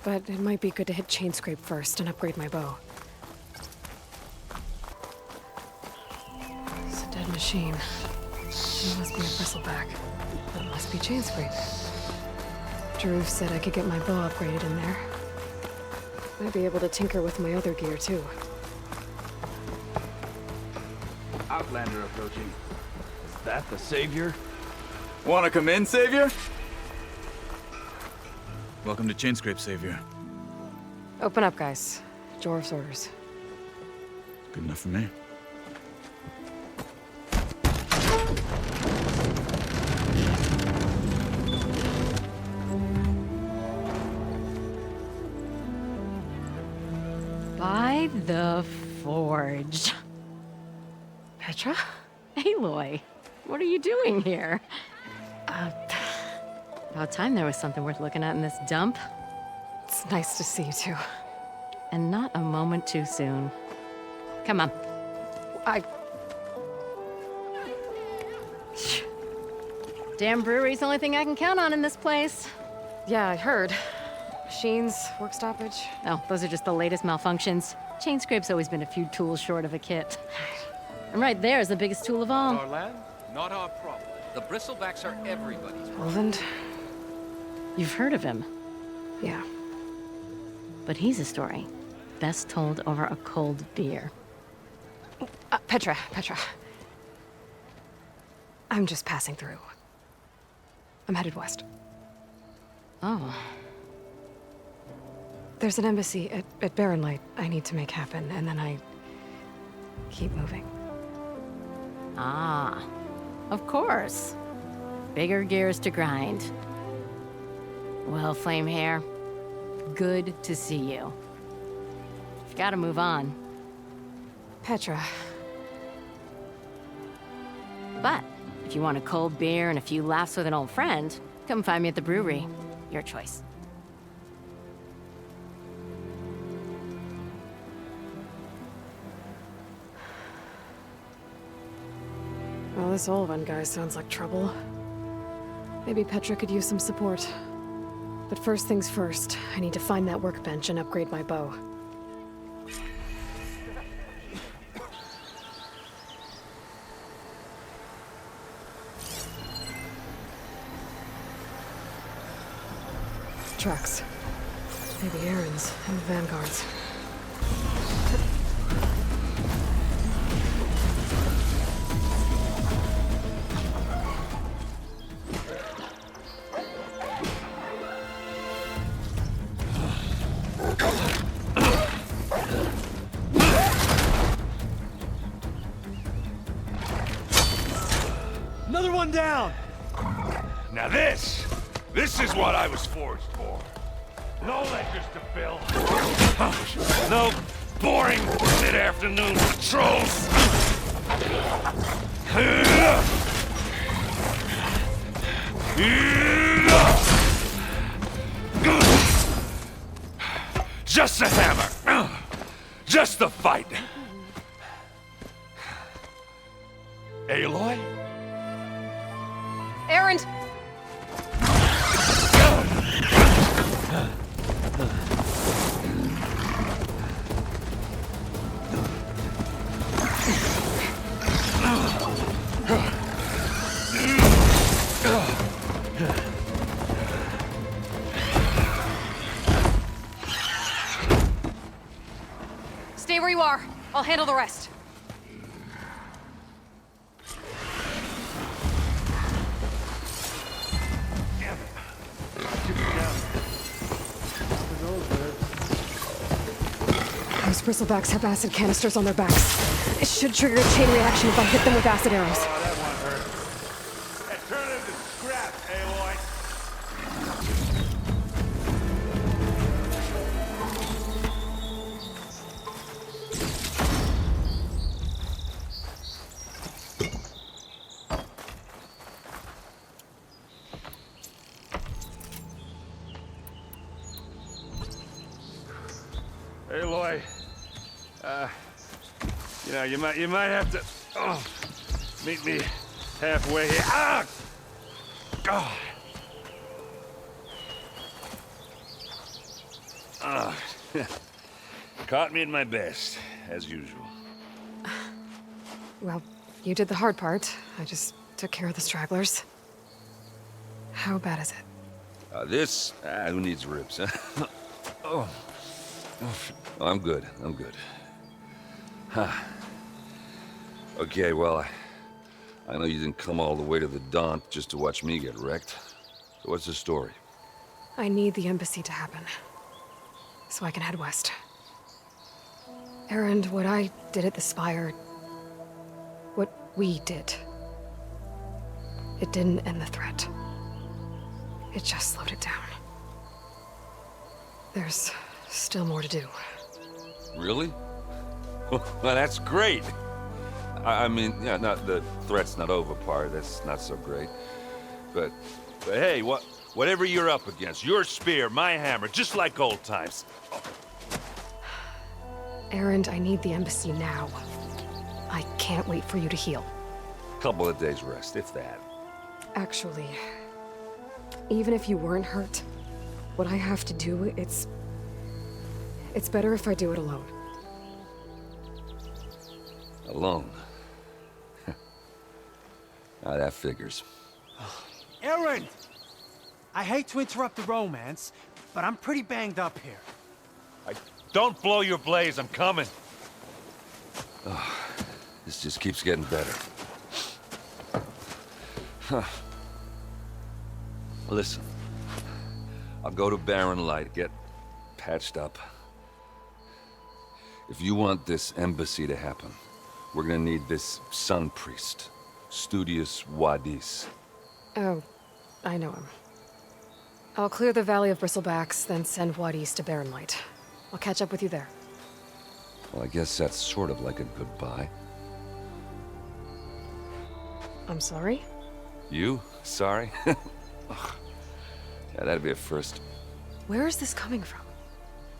But it might be good to hit Chain Scrape first and upgrade my bow. It's a dead machine. It must be a bristleback. That must be Chain Scrape. Drew said I could get my bow upgraded in there. Might be able to tinker with my other gear, too. Outlander approaching. Is that the Savior? Wanna come in, Savior? Welcome to Chainscrape, Savior. Open up, guys. Jorv's orders. Good enough for me. By the Forge. Petra? Aloy, what are you doing here? About time there was something worth looking at in this dump. It's nice to see you too. And not a moment too soon. Come on. Damn brewery's the only thing I can count on in this place. Yeah, I heard. Machines, work stoppage. Oh, those are just the latest malfunctions. Chain Scrape's always been a few tools short of a kit. And right there is the biggest tool of all. Our land, not our problem. The bristlebacks are everybody's Olvend? You've heard of him. Yeah. But he's a story best told over a cold beer. Petra. I'm just passing through. I'm headed west. Oh. There's an embassy at Barren Light I need to make happen, and then I keep moving. Ah, of course. Bigger gears to grind. Well, Flamehair, good to see you. Gotta move on. Petra. But if you want a cold beer and a few laughs with an old friend, come find me at the brewery. Your choice. Well, this Olvan guy sounds like trouble. Maybe Petra could use some support. But first things first, I need to find that workbench and upgrade my bow. Tracks. Maybe Aaron's and the Vanguard's. Another one down! Now this is what I was forged for. No ledgers to fill. No boring mid-afternoon patrols. Just a hammer. Just the fight. Aloy? Aaron! Stay where you are. I'll handle the rest. Those bristlebacks have acid canisters on their backs. It should trigger a chain reaction if I hit them with acid arrows. That one hurt. And turn into scrap, Aloy. Aloy, you might have to meet me halfway here. Ah! God. Caught me at my best, as usual. Well, you did the hard part. I just took care of the stragglers. How bad is it? Who needs ribs, huh? Oh, I'm good. Huh. Okay, well, I know you didn't come all the way to the Daunt just to watch me get wrecked. So what's the story? I need the embassy to happen, so I can head west. Aaron, what I did at the Spire, what we did, it didn't end the threat. It just slowed it down. There's still more to do. Really? Well, that's great. I mean, yeah, not the threat's not over part. That's not so great. But hey, whatever you're up against, your spear, my hammer, just like old times. Aaron, I need the embassy now. I can't wait for you to heal. Couple of days rest, if that. Actually, even if you weren't hurt, what I have to do, it's better if I do it alone. Alone? That figures. Aaron! I hate to interrupt the romance, but I'm pretty banged up here. Don't blow your blaze, I'm coming. Oh, this just keeps getting better. Huh. Listen, I'll go to Barren Light, get patched up. If you want this embassy to happen, we're gonna need this sun priest, Studious Wadis. Oh, I know him. I'll clear the Valley of Bristlebacks, then send Wadis to Barren Light. I'll catch up with you there. Well, I guess that's sort of like a goodbye. I'm sorry? You? Sorry? Ugh. Yeah, that'd be a first. Where is this coming from?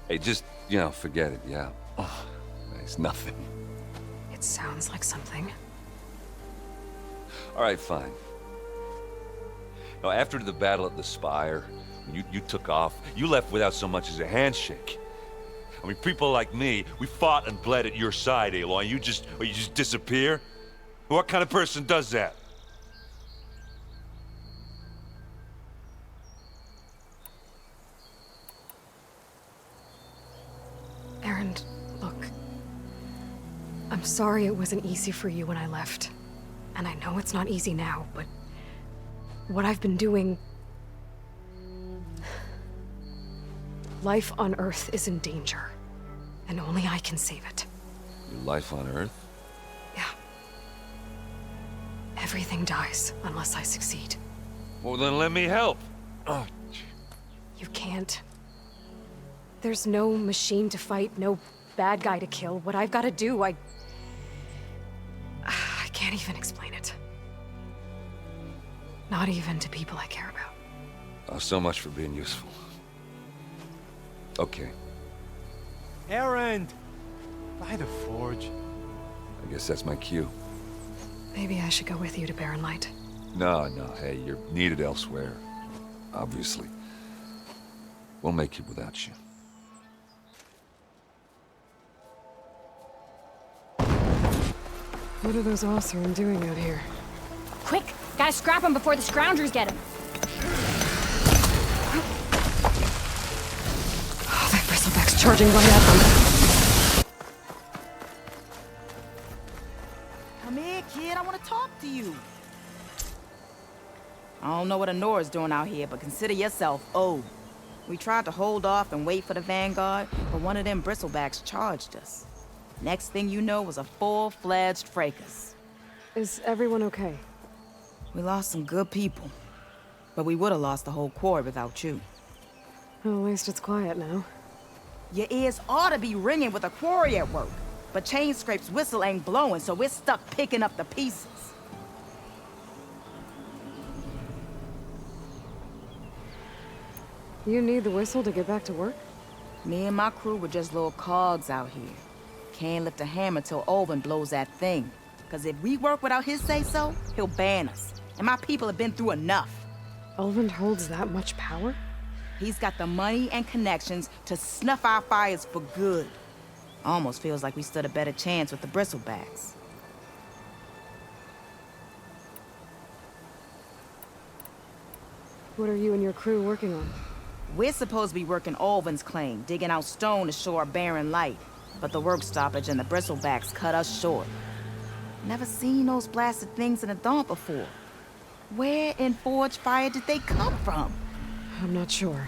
Hey, just, forget it, yeah. Oh, it's nothing. It sounds like something. All right, fine. Now, after the battle at the Spire, when you took off, you left without so much as a handshake. I mean, people like me, we fought and bled at your side, Aloy. You just disappear? What kind of person does that? Aaron, look. I'm sorry it wasn't easy for you when I left. And I know it's not easy now, but what I've been doing... Life on Earth is in danger, and only I can save it. Your life on Earth? Yeah. Everything dies unless I succeed. Well, then let me help. Oh. You can't. There's no machine to fight, no bad guy to kill. What I've got to do, I can't even explain it. Not even to people I care about. Oh, so much for being useful. Okay. Aaron! By the forge. I guess that's my cue. Maybe I should go with you to Barren Light. No, hey, you're needed elsewhere. Obviously. We'll make it without you. What are those Oseram doing out here? Quick! Gotta scrap him before the Scroungers get him. Oh, that bristleback's charging right at them. Come here, kid. I want to talk to you. I don't know what Honora's doing out here, but consider yourself owed. We tried to hold off and wait for the Vanguard, but one of them bristlebacks charged us. Next thing you know was a full-fledged fracas. Is everyone okay? We lost some good people, but we would have lost the whole quarry without you. Well, at least it's quiet now. Your ears ought to be ringing with a quarry at work, but Chainscrape's whistle ain't blowing, so we're stuck picking up the pieces. You need the whistle to get back to work? Me and my crew were just little cogs out here. Can't lift a hammer till Olvin blows that thing. Cause if we work without his say-so, he'll ban us. And my people have been through enough. Olvin holds that much power? He's got the money and connections to snuff our fires for good. Almost feels like we stood a better chance with the bristlebacks. What are you and your crew working on? We're supposed to be working Olvin's claim, digging out stone to shore Barren Light. But the work stoppage and the bristlebacks cut us short. Never seen those blasted things in the dawn before. Where in Forge Fire did they come from? I'm not sure.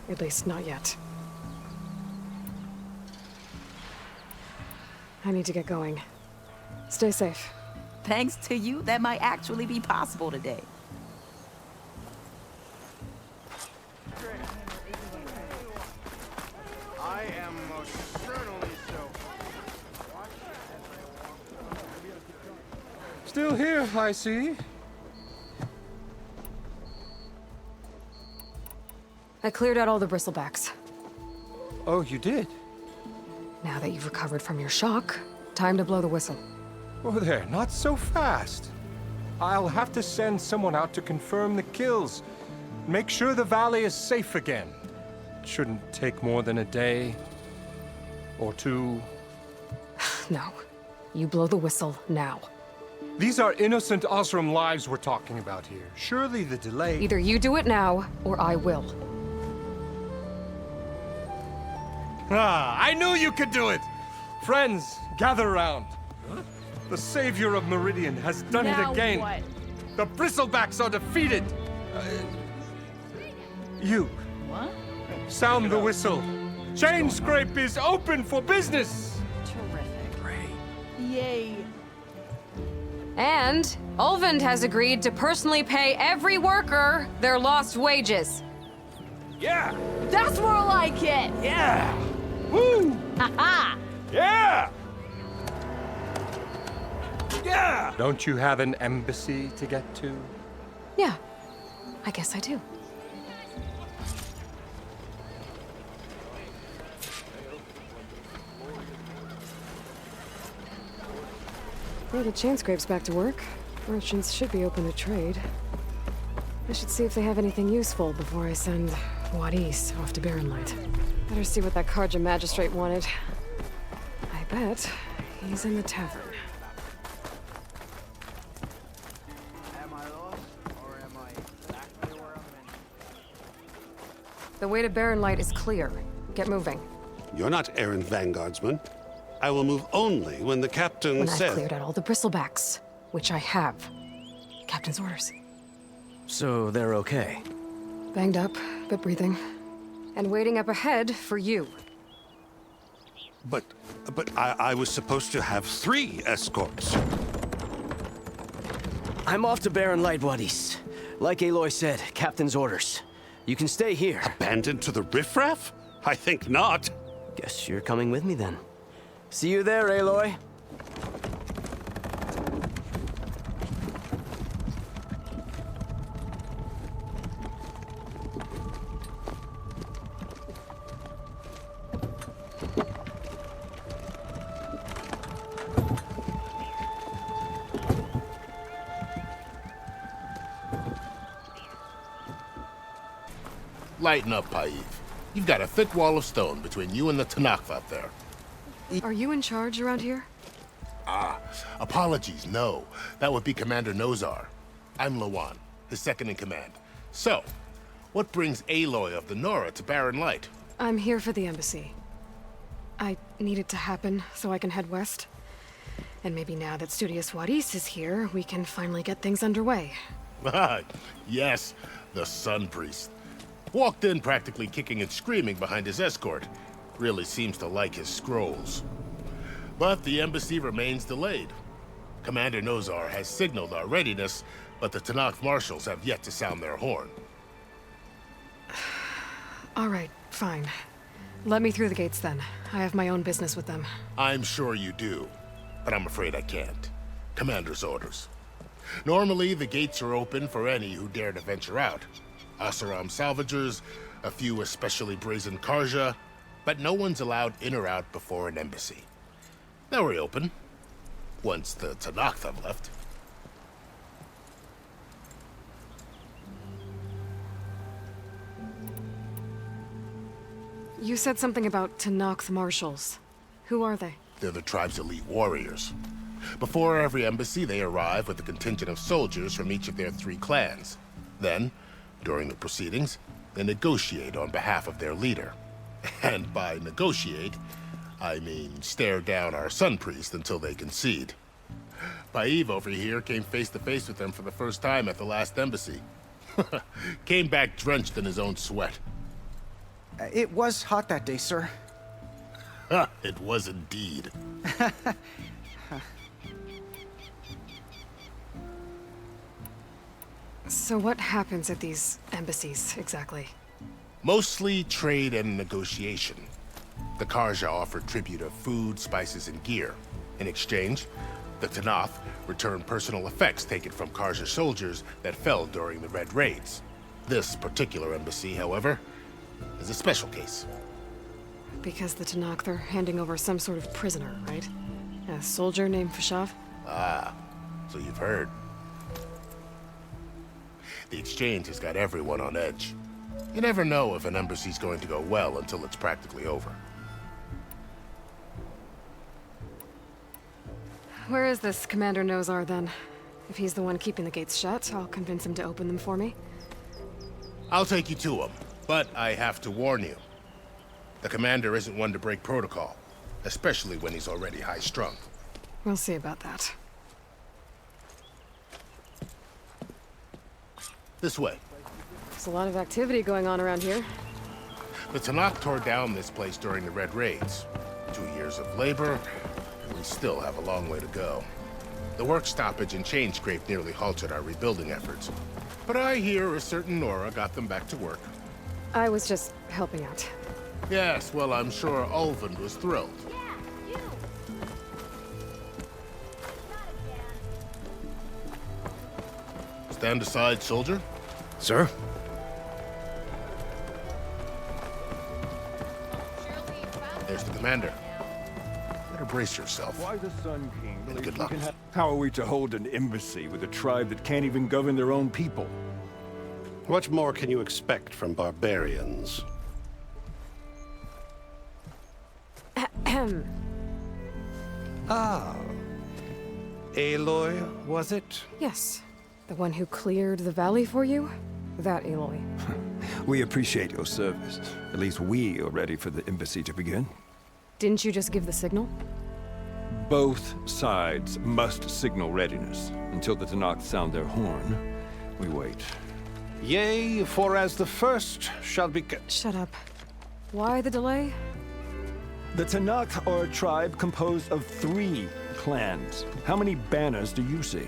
At least not yet. I need to get going. Stay safe. Thanks to you, that might actually be possible today. I am most certainly so. Still here, I see. I cleared out all the bristlebacks. Oh, you did? Now that you've recovered from your shock, time to blow the whistle. Oh there, not so fast. I'll have to send someone out to confirm the kills. Make sure the valley is safe again. It shouldn't take more than a day or two. No. You blow the whistle now. These are innocent Osram lives we're talking about here. Surely the delay... Either you do it now, or I will. Ah, I knew you could do it! Friends, gather around. The savior of Meridian has done it again. What? The bristlebacks are defeated. You. What? Sound the whistle. Chainscrape is open for business! Yay. And Ulvund has agreed to personally pay every worker their lost wages. Yeah! That's more like it! Yeah! Woo! Ha-ha! Yeah! Yeah! Don't you have an embassy to get to? Yeah, I guess I do. Well, the Chainscrape's back to work. Merchants should be open to trade. I should see if they have anything useful before I send Wadis off to Barren Light. Better see what that Karja magistrate wanted. I bet he's in the tavern. The way to Barren Light is clear. Get moving. You're not errand vanguardsman. I will move only when the captain When says... I've cleared out all the bristlebacks, which I have. Captain's orders. So they're okay? Banged up, but breathing. And waiting up ahead for you. But I was supposed to have 3 escorts. I'm off to Barren Light, Wadis. Like Aloy said, Captain's orders. You can stay here. Abandoned to the riffraff? I think not. Guess you're coming with me then. See you there, Aloy. Lighten up, Paiv. You've got a thick wall of stone between you and the Tanakh out there. Are you in charge around here? Ah, apologies, no. That would be Commander Nozar. I'm Lawan, his second in command. So, what brings Aloy of the Nora to Barren Light? I'm here for the embassy. I need it to happen so I can head west. And maybe now that Studious Wadis is here, we can finally get things underway. Ah, yes, the Sun Priest. Walked in practically kicking and screaming behind his escort. Really seems to like his scrolls. But the embassy remains delayed. Commander Nozar has signaled our readiness, but the Tanakh marshals have yet to sound their horn. All right, fine. Let me through the gates then. I have my own business with them. I'm sure you do, but I'm afraid I can't. Commander's orders. Normally, the gates are open for any who dare to venture out. Asaram salvagers, a few especially brazen Karja, but no one's allowed in or out before an embassy. They'll reopen, once the Tanakh have left. You said something about Tanakh marshals. Who are they? They're the tribe's elite warriors. Before every embassy, they arrive with a contingent of soldiers from each of their 3 clans. Then, during the proceedings, they negotiate on behalf of their leader. And by negotiate, I mean stare down our Sun Priest until they concede. Paiv over here came face to face with them for the first time at the last embassy. Came back drenched in his own sweat. It was hot that day, sir. It was indeed. So what happens at these embassies, exactly? Mostly trade and negotiation. The Karja offer tribute of food, spices, and gear. In exchange, the Tanakh return personal effects taken from Karja soldiers that fell during the Red Raids. This particular embassy, however, is a special case. Because the Tanakh are handing over some sort of prisoner, right? A soldier named Fashav? Ah, so you've heard. The exchange has got everyone on edge. You never know if an embassy's going to go well until it's practically over. Where is this Commander Nozar, then? If he's the one keeping the gates shut, I'll convince him to open them for me. I'll take you to him, but I have to warn you. The commander isn't one to break protocol, especially when he's already high-strung. We'll see about that. This way. There's a lot of activity going on around here. The Tanakh tore down this place during the Red Raids. 2 years of labor, and we still have a long way to go. The work stoppage and chain scrape nearly halted our rebuilding efforts. But I hear a certain Nora got them back to work. I was just helping out. Yes, well, I'm sure Ulvund was thrilled. Stand aside, soldier. Sir? There's the commander. Better brace yourself. Why the Sun King And believes good we luck. can have... How are we to hold an embassy with a tribe that can't even govern their own people? What more can you expect from barbarians? Ahem. Ah. Aloy, was it? Yes. The one who cleared the valley for you? That Aloy. We appreciate your service. At least we are ready for the embassy to begin. Didn't you just give the signal? Both sides must signal readiness. Until the Tanakh sound their horn, we wait. Yea, for as the first shall be... Shut up. Why the delay? The Tanakh are a tribe composed of 3 clans. How many banners do you see?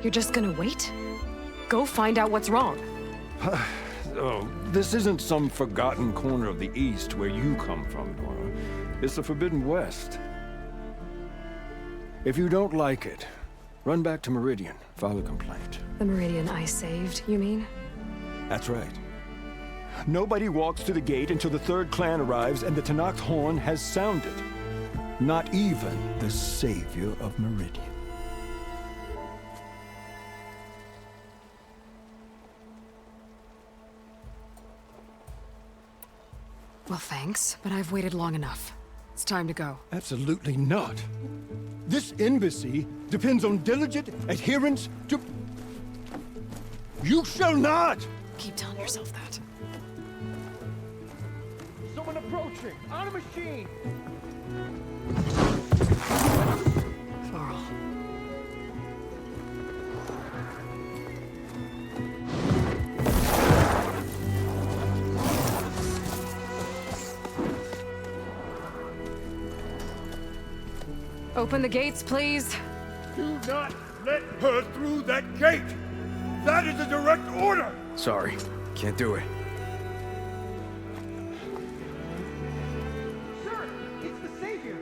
You're just gonna wait? Go find out what's wrong. Oh, this isn't some forgotten corner of the East where you come from, Nora. It's the Forbidden West. If you don't like it, run back to Meridian, file a complaint. The Meridian I saved, you mean? That's right. Nobody walks to the gate until the 3rd clan arrives and the Tanakh's horn has sounded. Not even the savior of Meridian. Well, thanks, but I've waited long enough. It's time to go. Absolutely not. This embassy depends on diligent adherence to... You shall not! Keep telling yourself that. Someone approaching! On a machine! Varl. Open the gates, please. Do not let her through that gate! That is a direct order! Sorry, can't do it. Sir, it's the Savior!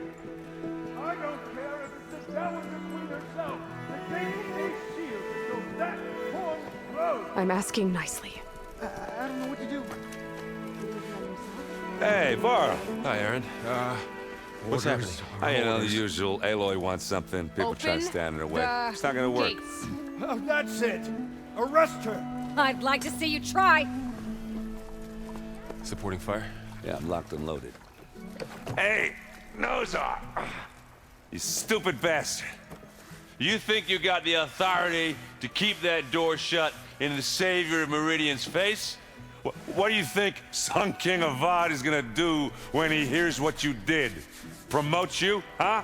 I don't care if it's the Dowager Queen herself! The gate is sealed until that horn blows! I'm asking nicely. I don't know what to do. Hey, Varl. Hi, Aaron. What's happening? You know, the usual. Aloy wants something. People try to stand in her way. It's not gonna work. Oh, that's it! Arrest her! I'd like to see you try. Supporting fire? Yeah, I'm locked and loaded. Hey, Nozar! You stupid bastard. You think you got the authority to keep that door shut in the savior of Meridian's face? What do you think Sun King Avad is gonna do when he hears what you did? Promote you, huh?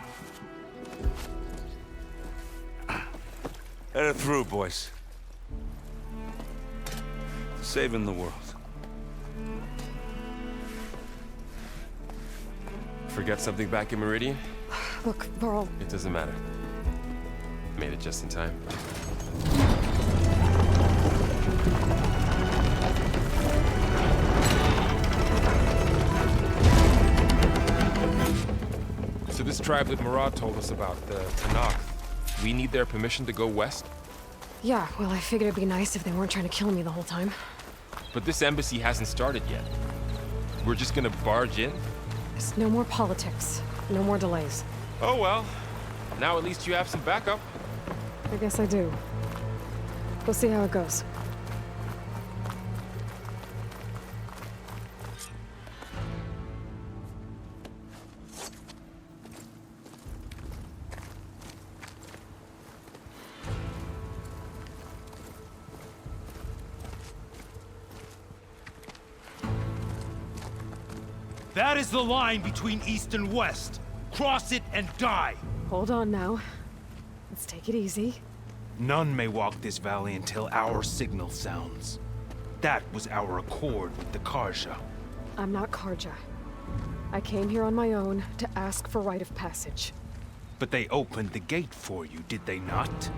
Let her through, boys. Saving the world. Forget something back in Meridian? Look, Varl. It doesn't matter. Made it just in time. So this tribe that Murad told us about, the Tanakh, we need their permission to go west? Yeah, well, I figured it'd be nice if they weren't trying to kill me the whole time. But this embassy hasn't started yet. We're just gonna barge in? There's no more politics. No more delays. Oh well. Now at least you have some backup. I guess I do. We'll see how it goes. That is the line between East and West. Cross it and die. Hold on now. Let's take it easy. None may walk this valley until our signal sounds. That was our accord with the Karja. I'm not Karja. I came here on my own to ask for rite of passage. But they opened the gate for you, did they not?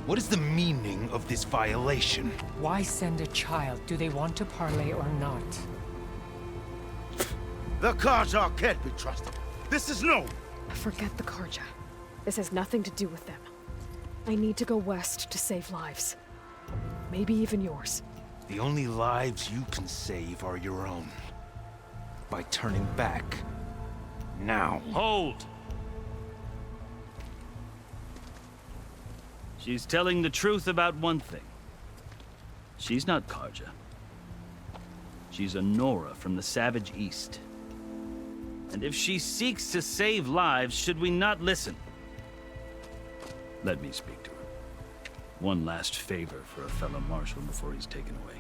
What is the meaning of this violation? Why send a child? Do they want to parley or not? The Karja can't be trusted. This is known. Forget the Karja. This has nothing to do with them. I need to go west to save lives. Maybe even yours. The only lives you can save are your own. By turning back. Now. Hold! She's telling the truth about one thing. She's not Karja. She's a Nora from the Savage East. And if she seeks to save lives, should we not listen? Let me speak to her. One last favor for a fellow marshal before he's taken away.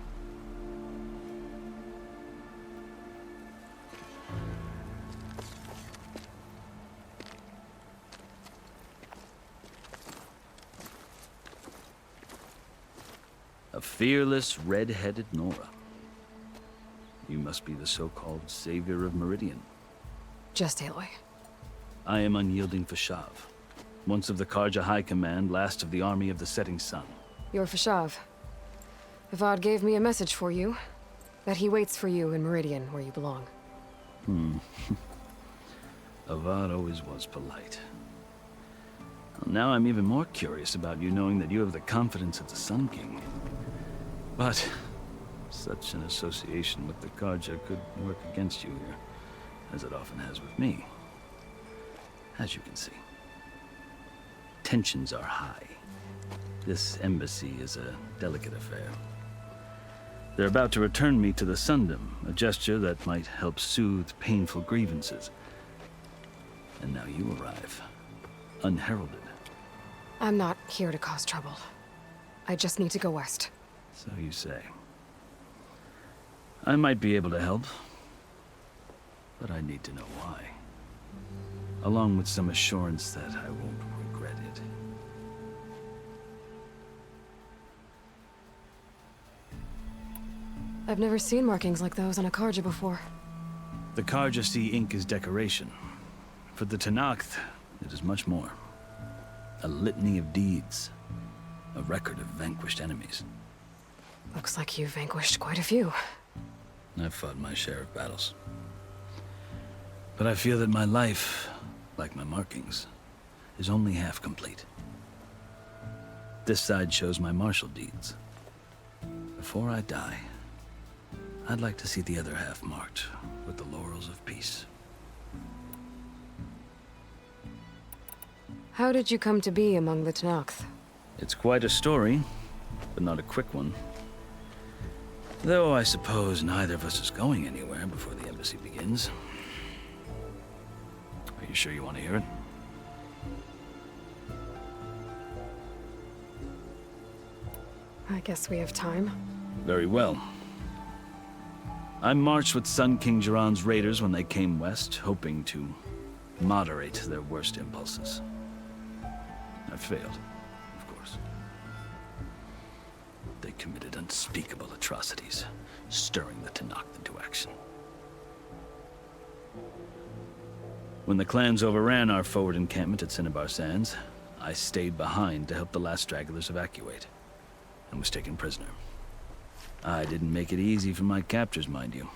A fearless, red-headed Nora. You must be the so-called savior of Meridian. Just Aloy. I am unyielding Fashav. Once of the Karja High Command, last of the army of the Setting Sun. You're Fashav. Avad gave me a message for you. That he waits for you in Meridian, where you belong. Avad always was polite. Well, now I'm even more curious about you knowing that you have the confidence of the Sun King. But such an association with the Karja could work against you here, as it often has with me. As you can see. Tensions are high. This embassy is a delicate affair. They're about to return me to the Sundom, a gesture that might help soothe painful grievances. And now you arrive, unheralded. I'm not here to cause trouble. I just need to go west. So you say. I might be able to help, but I need to know why. Along with some assurance that I won't regret it. I've never seen markings like those on a Karja before. The Karja see ink as decoration. For the Tenakth, it is much more. A litany of deeds. A record of vanquished enemies. Looks like you've vanquished quite a few. I've fought my share of battles. But I feel that my life, like my markings, is only half complete. This side shows my martial deeds. Before I die, I'd like to see the other half marked with the laurels of peace. How did you come to be among the Tenakth? It's quite a story, but not a quick one. Though I suppose neither of us is going anywhere before the embassy begins. Are you sure you want to hear it? I guess we have time. Very well. I marched with Sun King Jiran's raiders when they came west, hoping to moderate their worst impulses. I failed, of course. They committed unspeakable atrocities, stirring the Tenakth into action. When the clans overran our forward encampment at Cinnabar Sands, I stayed behind to help the last stragglers evacuate, and was taken prisoner. I didn't make it easy for my captors, mind you.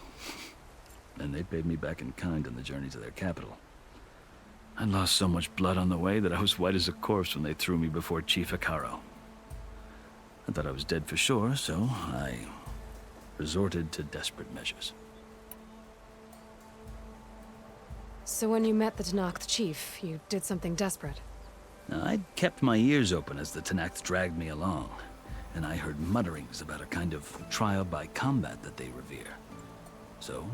And they paid me back in kind on the journey to their capital. I lost so much blood on the way that I was white as a corpse when they threw me before Chief Hekaro. I thought I was dead for sure, so I resorted to desperate measures. So when you met the Tenakth chief, you did something desperate? I'd kept my ears open as the Tenakth dragged me along, and I heard mutterings about a kind of trial by combat that they revere. So,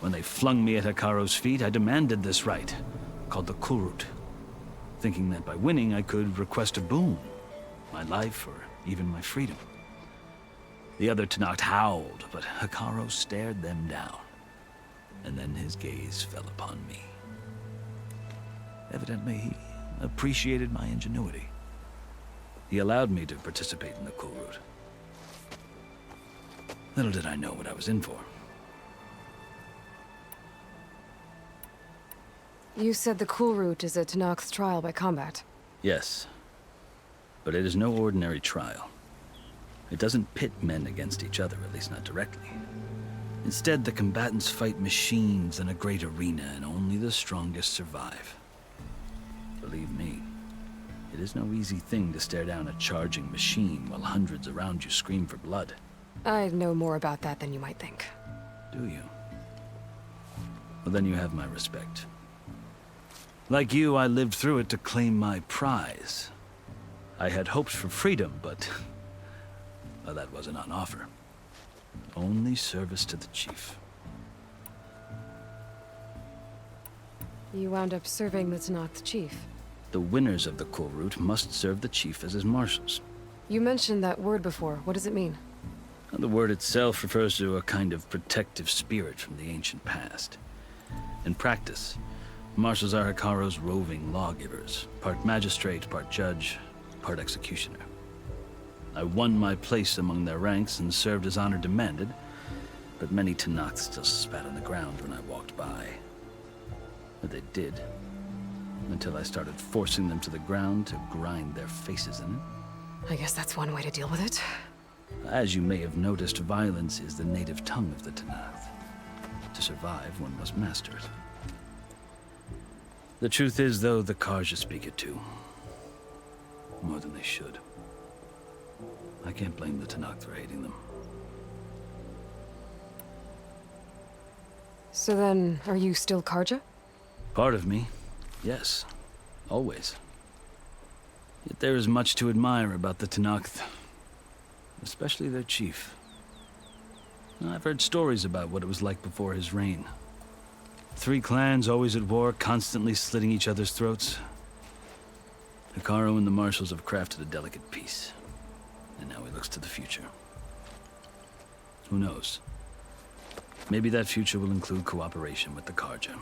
when they flung me at Hekaro's feet, I demanded this right, called the Kulrut, thinking that by winning I could request a boon, my life or even my freedom. The other Tenakth howled, but Hekaro stared them down, and then his gaze fell upon me. Evidently, he appreciated my ingenuity. He allowed me to participate in the Kulrut. Little did I know what I was in for. You said the cool route is a Tenakth's trial by combat. Yes. But it is no ordinary trial. It doesn't pit men against each other, at least not directly. Instead, the combatants fight machines in a great arena, and only the strongest survive. Believe me, it is no easy thing to stare down a charging machine while hundreds around you scream for blood. I know more about that than you might think. Do you? Well, then you have my respect. Like you, I lived through it to claim my prize. I had hopes for freedom, but well, that wasn't on offer. Only service to the chief. You wound up serving the Tenakth chief. The winners of the cool route must serve the chief as his marshals. You mentioned that word before. What does it mean? The word itself refers to a kind of protective spirit from the ancient past. In practice, marshals are Hekarro's roving lawgivers, part magistrate, part judge, part executioner. I won my place among their ranks and served as honor demanded, but many Tenakths still spat on the ground when I walked by. But they did, until I started forcing them to the ground to grind their faces in it. I guess that's one way to deal with it. As you may have noticed, violence is the native tongue of the Tenakth. To survive, one must master it. The truth is, though, the Karja speak it too. More than they should. I can't blame the Tenakth for hating them. So then, are you still Karja? Part of me, yes. Always. Yet there is much to admire about the Tenakth. Especially their chief. I've heard stories about what it was like before his reign. 3 clans always at war, constantly slitting each other's throats. Hekarro and the marshals have crafted a delicate peace. And now he looks to the future. Who knows? Maybe that future will include cooperation with the Karja.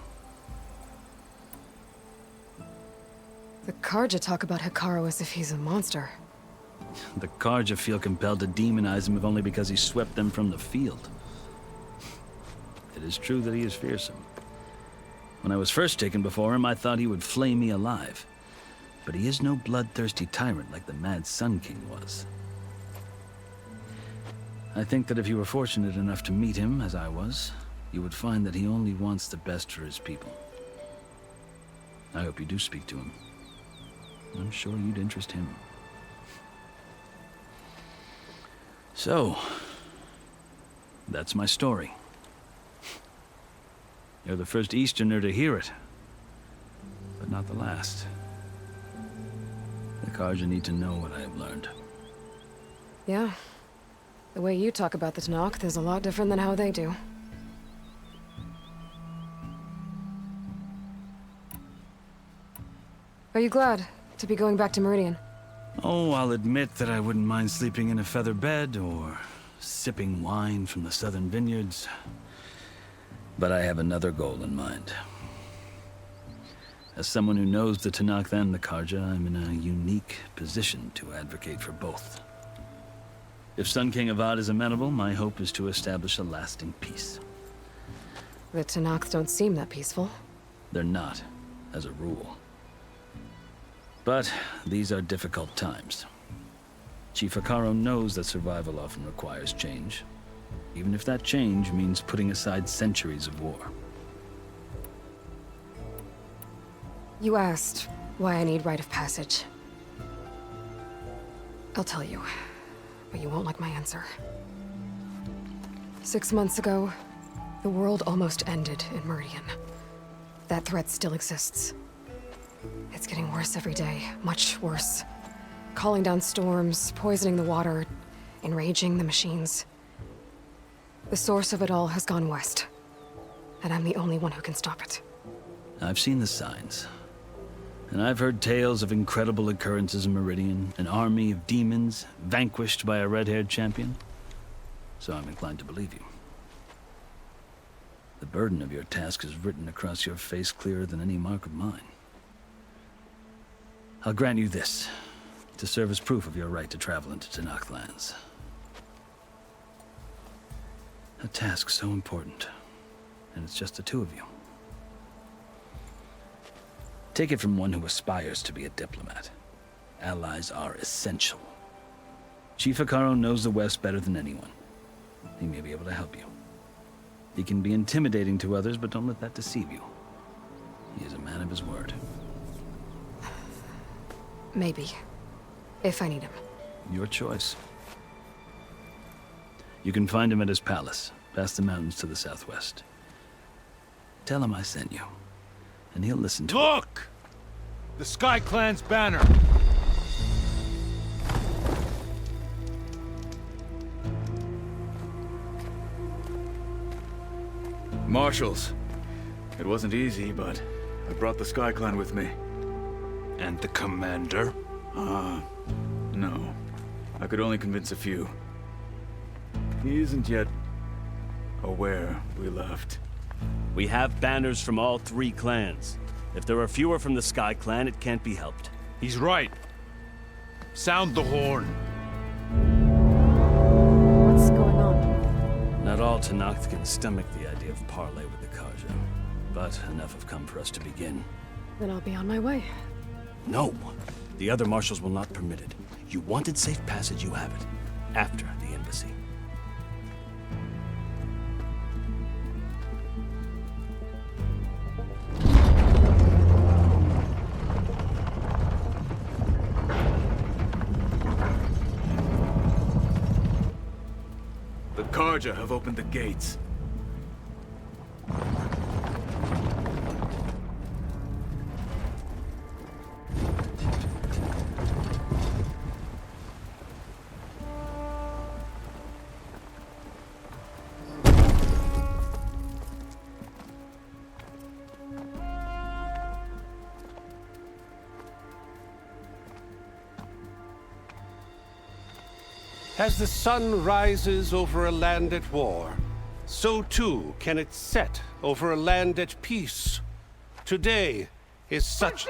The Karja talk about Hekarro as if he's a monster. The Karja feel compelled to demonize him if only because he swept them from the field. It is true that he is fearsome. When I was first taken before him, I thought he would flay me alive. But he is no bloodthirsty tyrant like the Mad Sun King was. I think that if you were fortunate enough to meet him, as I was, you would find that he only wants the best for his people. I hope you do speak to him. I'm sure you'd interest him. So, that's my story. You're the first Easterner to hear it, but not the last. The Karja need to know what I have learned. Yeah. The way you talk about the Tenakth is a lot different than how they do. Are you glad to be going back to Meridian? Oh, I'll admit that I wouldn't mind sleeping in a feather bed or sipping wine from the southern vineyards. But I have another goal in mind. As someone who knows the Tenakth and the Karja, I'm in a unique position to advocate for both. If Sun King Avad is amenable, my hope is to establish a lasting peace. The Tenakth don't seem that peaceful. They're not, as a rule. But these are difficult times. Chief Hekarro knows that survival often requires change, even if that change means putting aside centuries of war. You asked why I need rite of passage. I'll tell you, but you won't like my answer. 6 months ago, the world almost ended in Meridian. That threat still exists. It's getting worse every day, much worse. Calling down storms, poisoning the water, enraging the machines. The source of it all has gone west, and I'm the only one who can stop it. I've seen the signs. And I've heard tales of incredible occurrences in Meridian, an army of demons vanquished by a red-haired champion. So I'm inclined to believe you. The burden of your task is written across your face clearer than any mark of mine. I'll grant you this, to serve as proof of your right to travel into Tenakth lands. A task so important, and it's just the two of you. Take it from one who aspires to be a diplomat. Allies are essential. Chief Hikaru knows the West better than anyone. He may be able to help you. He can be intimidating to others, but don't let that deceive you. He is a man of his word. Maybe. If I need him. Your choice. You can find him at his palace, past the mountains to the southwest. Tell him I sent you, and he'll listen to Look! The Sky Clan's banner! Marshals. It wasn't easy, but I brought the Sky Clan with me. And the commander? No. I could only convince a few. He isn't yet aware we left. We have banners from all 3 clans. If there are fewer from the Sky Clan, it can't be helped. He's right. Sound the horn. What's going on? Not all Tenakth can stomach the idea of parley with the Karja, but enough have come for us to begin. Then I'll be on my way. No! The other marshals will not permit it. You wanted safe passage, you have it. After the embassy. The Karja have opened the gates. As the sun rises over a land at war, so too can it set over a land at peace. Today is such...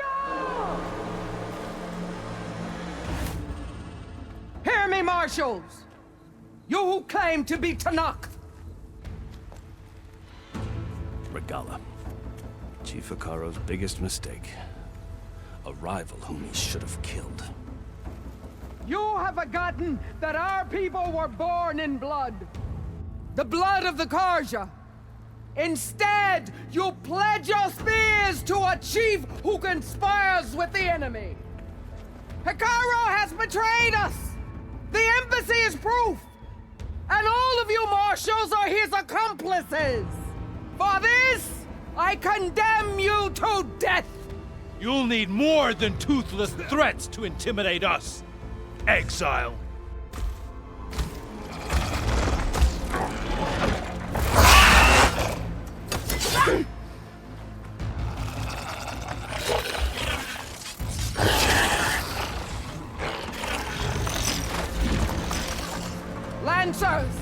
Hear me, marshals! You who claim to be Tenakth! Regala. Chief Hikaru's biggest mistake. A rival whom he should have killed. You have forgotten that our people were born in blood. The blood of the Karja. Instead, you pledge your spears to a chief who conspires with the enemy. Hikaru has betrayed us! The embassy is proof! And all of you marshals are his accomplices! For this, I condemn you to death! You'll need more than toothless threats to intimidate us. Exile. Lancers!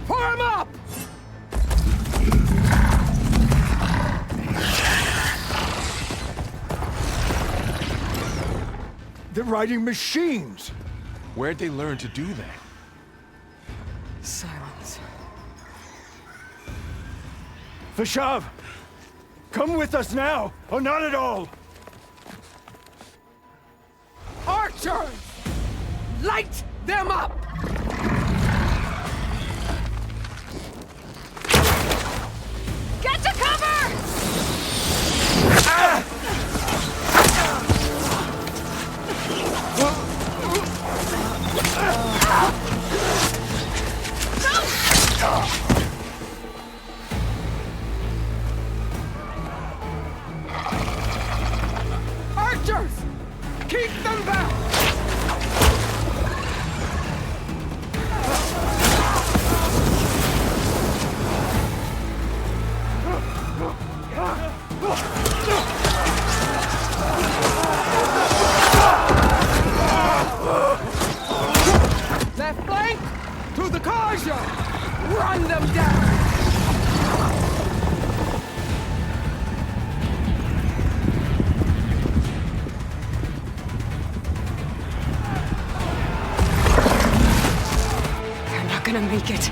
Form up! They're riding machines! Where'd they learn to do that? Silence. Vashav! Come with us now, or not at all! Archers! Light them up! Get to cover! Archers! Keep them back! Left flank! To the Karja! Run them down! They're not gonna make it.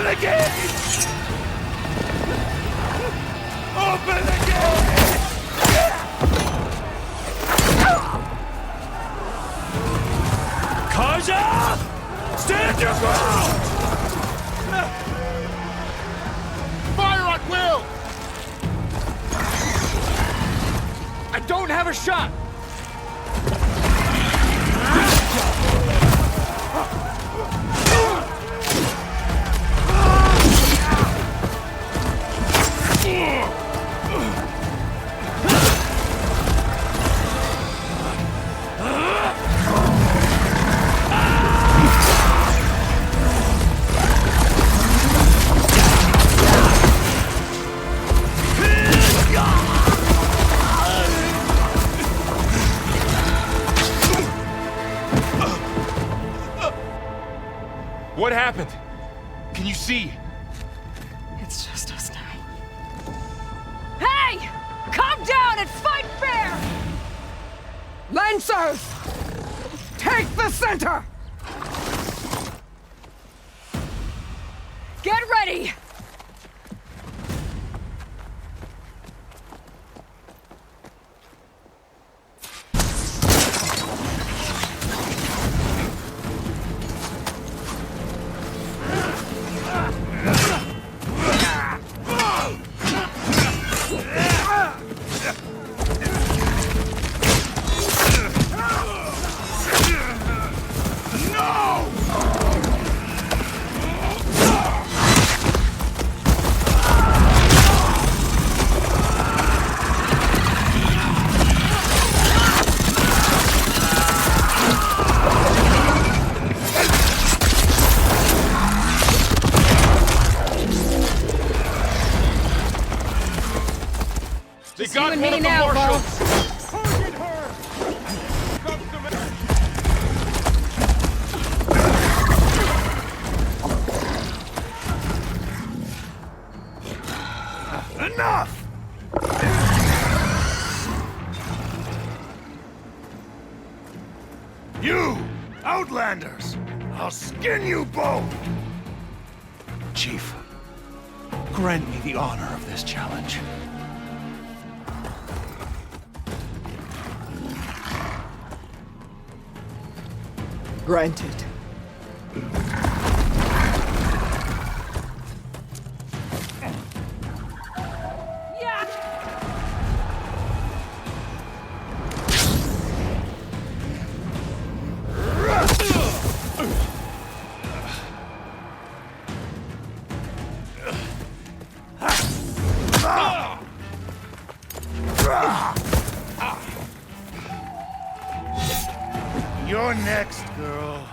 Open the gate! Open the gate! Kaja! Stand your ground! Fire at will! I don't have a shot! What happened? Can you see? It's just us now. Hey! Calm down and fight fair! Lancers! Take the center! Get ready! They Just got you and one me of the now, marshals! Target her! Comes the man. Enough! You, Outlanders! I'll skin you both! Chief, grant me the honor of this challenge. Granted. You're next, girl.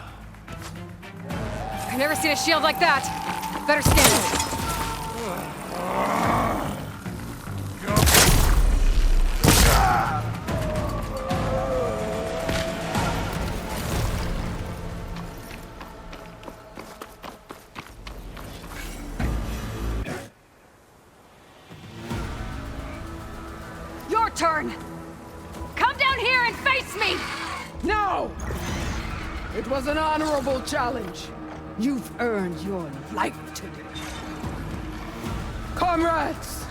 I've never seen a shield like that. Better scan it. Your turn! Come down here and face me! No! It was an honorable challenge. You've earned your life today. Comrades!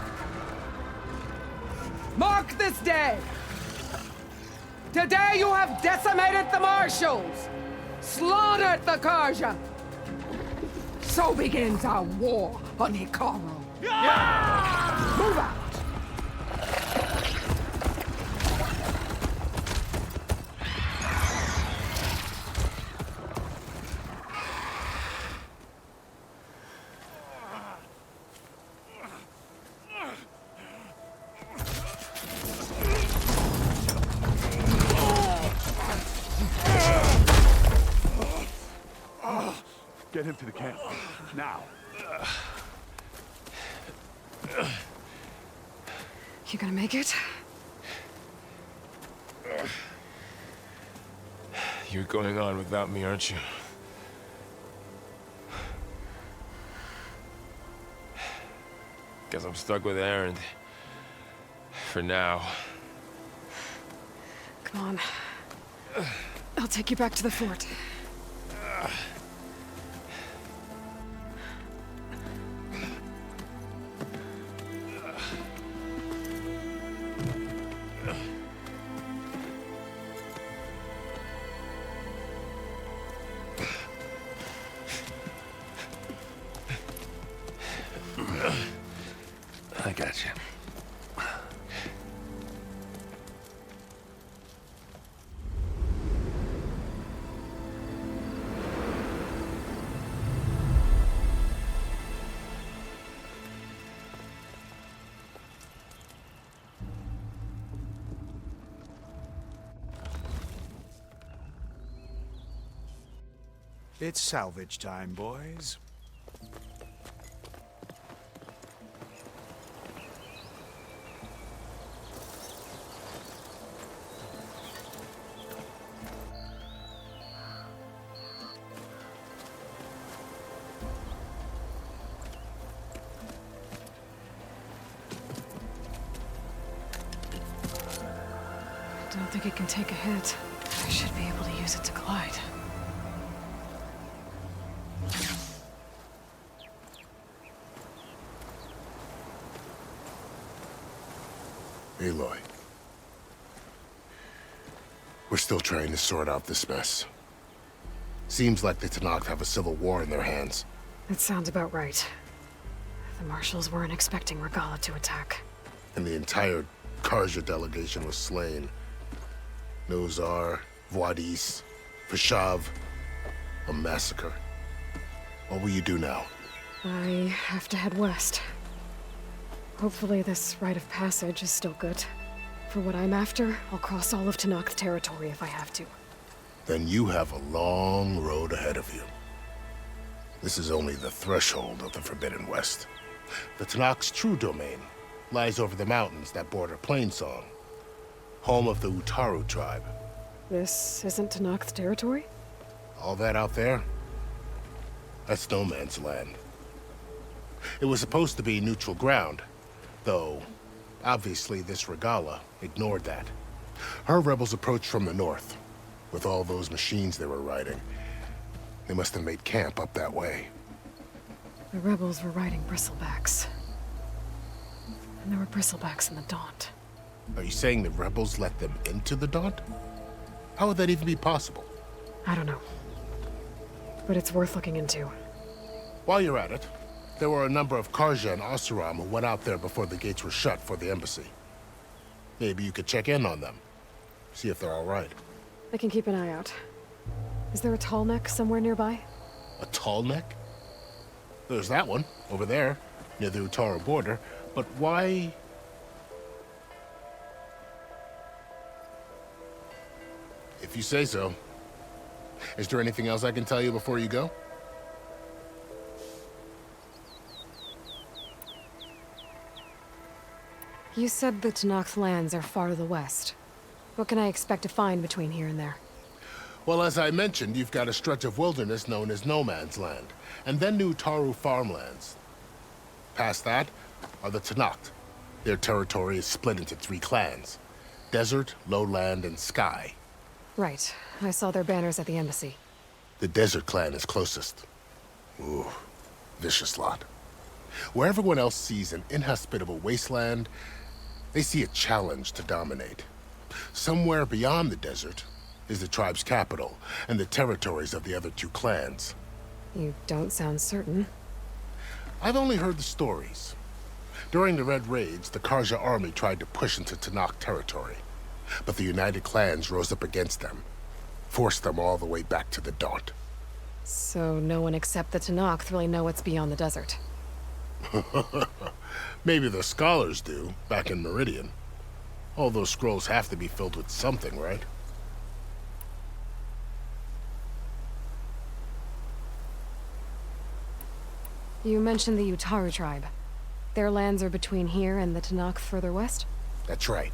Mark this day! Today you have decimated the marshals! Slaughtered the Karja! So begins our war on Hikaru. Move out! Get him to the camp. Now. You gonna make it? You're going on without me, aren't you? Guess I'm stuck with Erend. For now. Come on. I'll take you back to the fort. gotcha. It's salvage time, boys. I don't think it can take a hit. I should be able to use it to glide. Aloy. We're still trying to sort out this mess. Seems like the Tenakth have a civil war in their hands. That sounds about right. The marshals weren't expecting Regalla to attack. And the entire Karja delegation was slain. Nozar, Voidis, Fashav. A massacre. What will you do now? I have to head west. Hopefully this rite of passage is still good. For what I'm after, I'll cross all of Tenakth territory if I have to. Then you have a long road ahead of you. This is only the threshold of the Forbidden West. The Tenakth's true domain lies over the mountains that border Plainsong, home of the Utaru tribe. This isn't Tenakth territory? All that out there? That's no man's land. It was supposed to be neutral ground, though obviously this Regalla ignored that. Her rebels approached from the north, with all those machines they were riding. They must have made camp up that way. The rebels were riding bristlebacks. And there were bristlebacks in the Daunt. Are you saying the rebels let them into the Daunt? How would that even be possible? I don't know. But it's worth looking into. While you're at it, there were a number of Karja and Oseram who went out there before the gates were shut for the embassy. Maybe you could check in on them. See if they're all right. I can keep an eye out. Is there a tall neck somewhere nearby? A tall neck? There's that one, over there, near the Utaru border. But why... If you say so. Is there anything else I can tell you before you go? You said the Tenakth lands are far to the west. What can I expect to find between here and there? Well, as I mentioned, you've got a stretch of wilderness known as No Man's Land, and then the Utaru farmlands. Past that are the Tenakth. Their territory is split into 3 clans: Desert, Lowland, and Sky. Right. I saw their banners at the embassy. The Desert clan is closest. Ooh, vicious lot. Where everyone else sees an inhospitable wasteland, they see a challenge to dominate. Somewhere beyond the desert is the tribe's capital and the territories of the other 2 clans. You don't sound certain. I've only heard the stories. During the Red Raids, the Karja army tried to push into Tenakth territory, but the United Clans rose up against them, forced them all the way back to the Daunt. So no one except the Tenakth really know what's beyond the desert. Maybe the scholars do, back in Meridian. All those scrolls have to be filled with something, right? You mentioned the Utaru tribe. Their lands are between here and the Tenakth further west? That's right.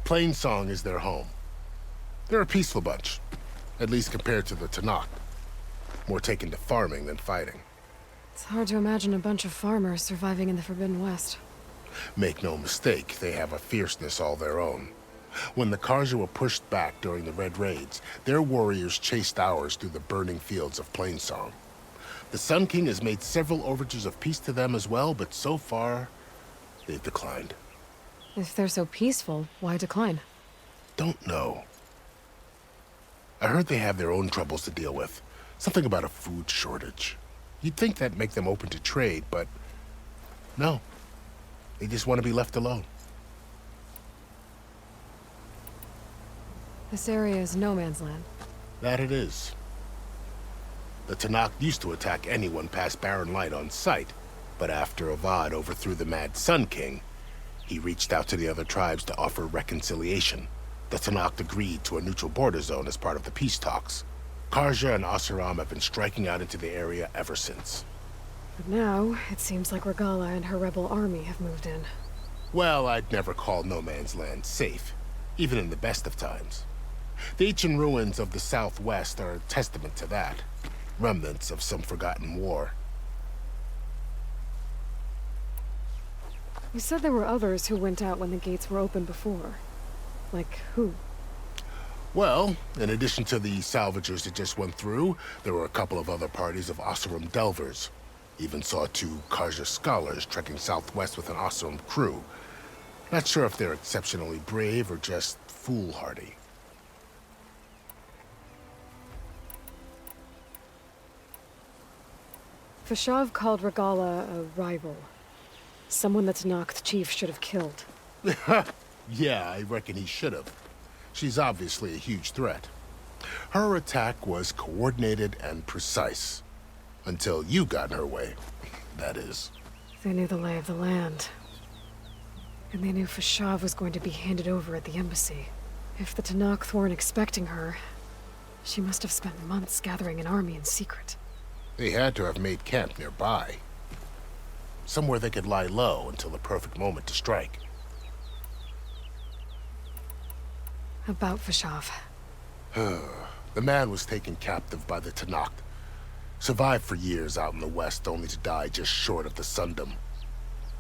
Plainsong is their home. They're a peaceful bunch, at least compared to the Tenakth. More taken to farming than fighting. It's hard to imagine a bunch of farmers surviving in the Forbidden West. Make no mistake, they have a fierceness all their own. When the Karja were pushed back during the Red Raids, their warriors chased ours through the burning fields of Plainsong. The Sun King has made several overtures of peace to them as well, but so far, they've declined. If they're so peaceful, why decline? Don't know. I heard they have their own troubles to deal with. Something about a food shortage. You'd think that'd make them open to trade, but no. They just want to be left alone. This area is no man's land. That it is. The Tanakh used to attack anyone past Barren Light on sight, but after Avad overthrew the Mad Sun King, he reached out to the other tribes to offer reconciliation. The Tanakh agreed to a neutral border zone as part of the peace talks. Karja and Oseram have been striking out into the area ever since. But now, it seems like Regala and her rebel army have moved in. Well, I'd never call no man's land safe, even in the best of times. The ancient ruins of the Southwest are a testament to that. Remnants of some forgotten war. You said there were others who went out when the gates were open before. Like who? Well, in addition to the salvagers that just went through, there were a couple of other parties of Oseram delvers. Even saw 2 Karja scholars trekking southwest with an Oseram crew. Not sure if they're exceptionally brave or just foolhardy. Fashav called Regala a rival. Someone that Tanakh chief should have killed. Yeah, I reckon he should have. She's obviously a huge threat. Her attack was coordinated and precise. Until you got in her way, that is. They knew the lay of the land. And they knew Fashav was going to be handed over at the embassy. If the Tanakh weren't expecting her, she must have spent months gathering an army in secret. They had to have made camp nearby. Somewhere they could lie low until the perfect moment to strike. About Fashav. The man was taken captive by the Tanakh. Survived for years out in the west, only to die just short of the Sundom.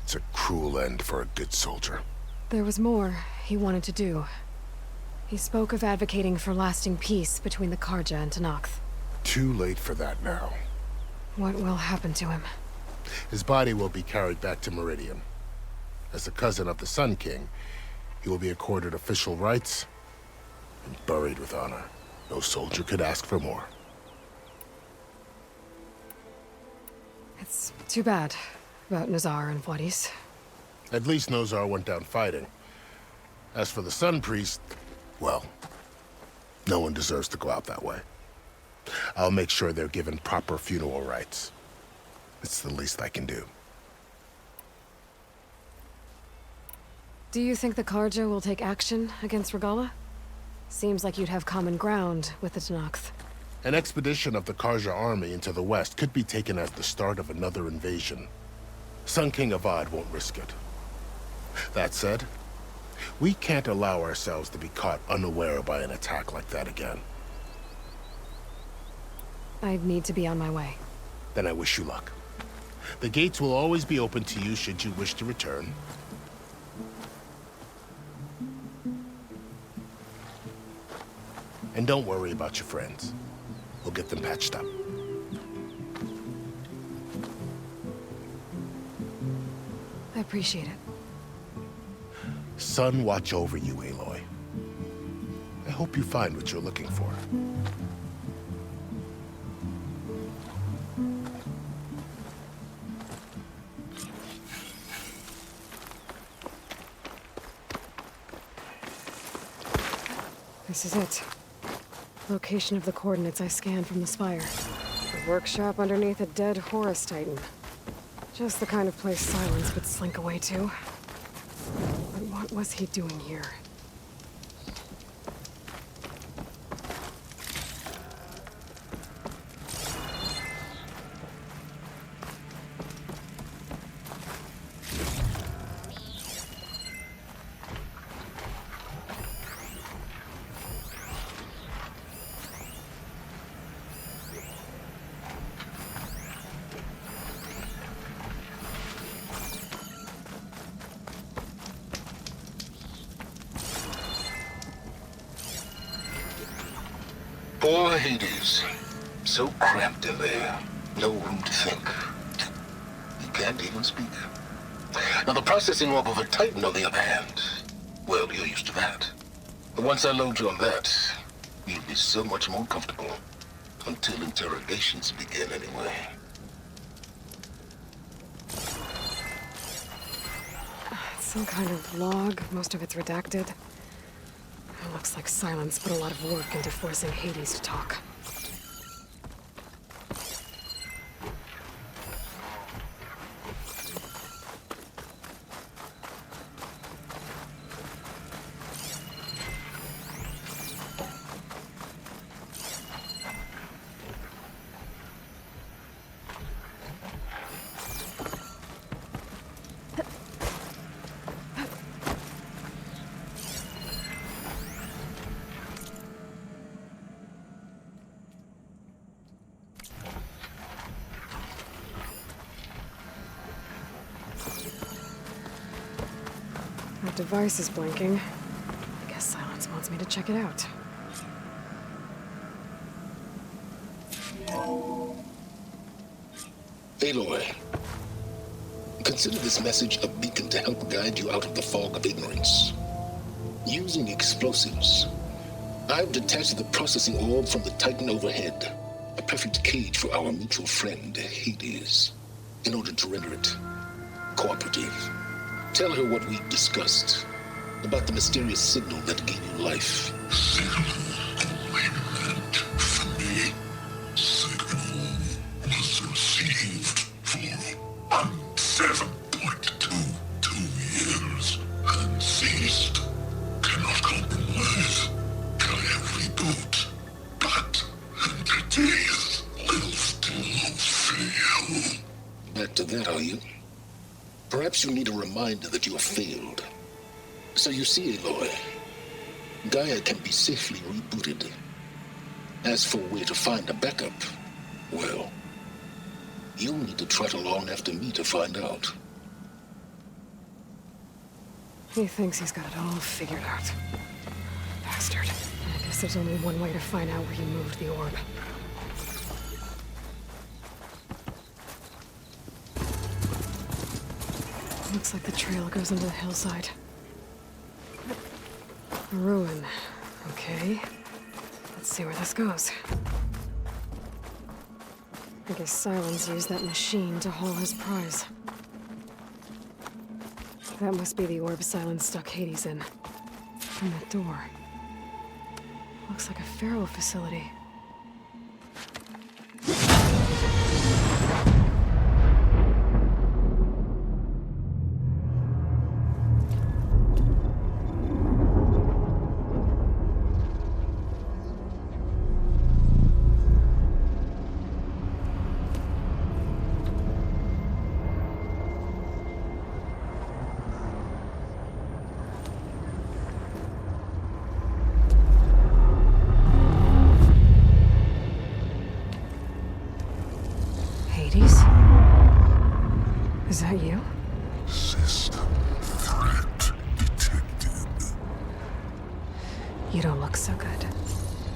It's a cruel end for a good soldier. There was more he wanted to do. He spoke of advocating for lasting peace between the Karja and Tanakh. Too late for that now. What will happen to him? His body will be carried back to Meridian. As a cousin of the Sun King, he will be accorded official rights and buried with honor. No soldier could ask for more. It's too bad about Nazar and Wadis. At least Nozar went down fighting. As for the Sun Priest, well, no one deserves to go out that way. I'll make sure they're given proper funeral rites. It's the least I can do. Do you think the Karja will take action against Regala? Seems like you'd have common ground with the Tanakh. An expedition of the Karja army into the west could be taken as the start of another invasion. Sun King Avad won't risk it. That said, we can't allow ourselves to be caught unaware by an attack like that again. I'd need to be on my way. Then I wish you luck. The gates will always be open to you should you wish to return. And don't worry about your friends. We'll get them patched up. I appreciate it. Sun watch over you, Aloy. I hope you find what you're looking for. This is it. Location of the coordinates I scanned from the spire. A workshop underneath a dead Horus Titan. Just the kind of place Silence would slink away to. But what was he doing here? Poor Hades. So cramped in there. No room to think. He can't even speak. Now the processing orb of a Titan, on the other hand, well, you're used to that. But once I load you on that, you'll be so much more comfortable. Until interrogations begin, anyway. Some kind of log, most of it's redacted. It looks like Silence put a lot of work into forcing Hades to talk. That device is blinking. I guess Silence wants me to check it out. Aloy, consider this message a beacon to help guide you out of the fog of ignorance. Using explosives, I've detached the processing orb from the Titan overhead, a perfect cage for our mutual friend, Hades, in order to render it cooperative. Tell her what we discussed about the mysterious signal that gave you life. Signal only meant for me. Signal was received for 7.22 years and ceased. Cannot compromise. Gaia reboot. But entities will still fail. Back to that, are you? Perhaps you need a reminder that you have failed. So you see, Aloy, Gaia can be safely rebooted. As for where to find a backup, well, you'll need to trot along after me to find out. He thinks he's got it all figured out. Bastard. I guess there's only one way to find out where he moved the orb. Looks like the trail goes into the hillside. A ruin. Okay. Let's see where this goes. I guess Silence used that machine to haul his prize. That must be the orb Silence stuck Hades in. And that door. Looks like a Pharaoh facility. Is that you? System threat detected. You don't look so good.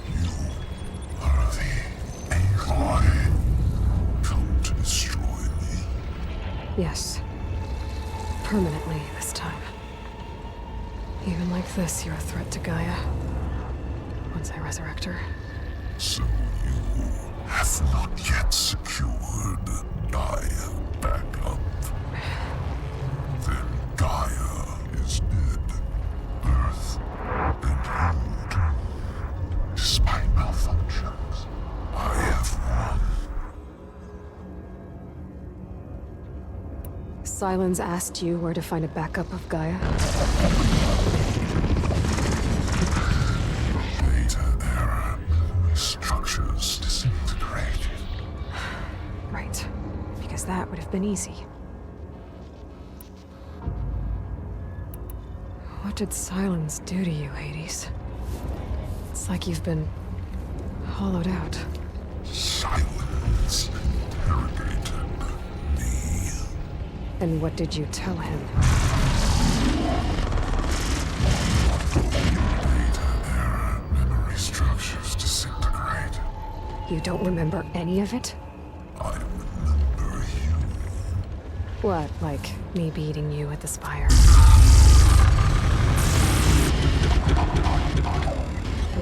You are the Aloy. Come to destroy me. Yes. Permanently this time. Even like this, you're a threat to Gaia. Once I resurrect her. So you have not yet secured Gaia backup. Then Gaia is dead. Earth and you, despite malfunctions, I have won. Silence asked you where to find a backup of Gaia? Data error. Structures disintegrated. Right. Because that would have been easy. What did Silence do to you, Hades? It's like you've been hollowed out. Silence interrogated me. And what did you tell him? Data error. Memory structures disintegrated. You don't remember any of it? I remember you. What, like me beating you at the spire?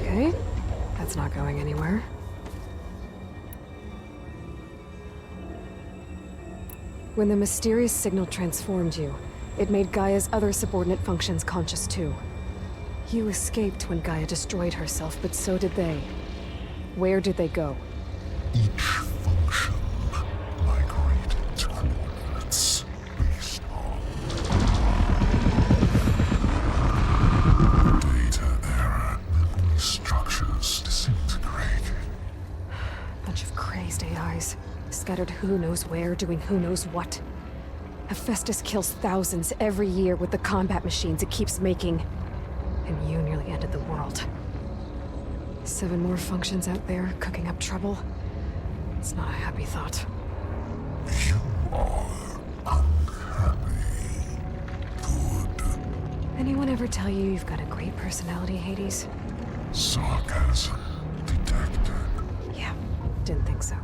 Okay, that's not going anywhere. When the mysterious signal transformed you, It made Gaia's other subordinate functions conscious too. You escaped when Gaia destroyed herself, but so did they. Where did they go? Each function migrated to coordinates based on data error, memory structures disintegrated. Bunch of crazed AIs, scattered who knows where, doing who knows what. Hephaestus kills thousands every year with the combat machines it keeps making. And you nearly ended the world. 7 more functions out there, cooking up trouble. It's not a happy thought. You are unhappy. Good. Anyone ever tell you you've got a great personality, Hades? Sarcasm detected. Yeah, didn't think so.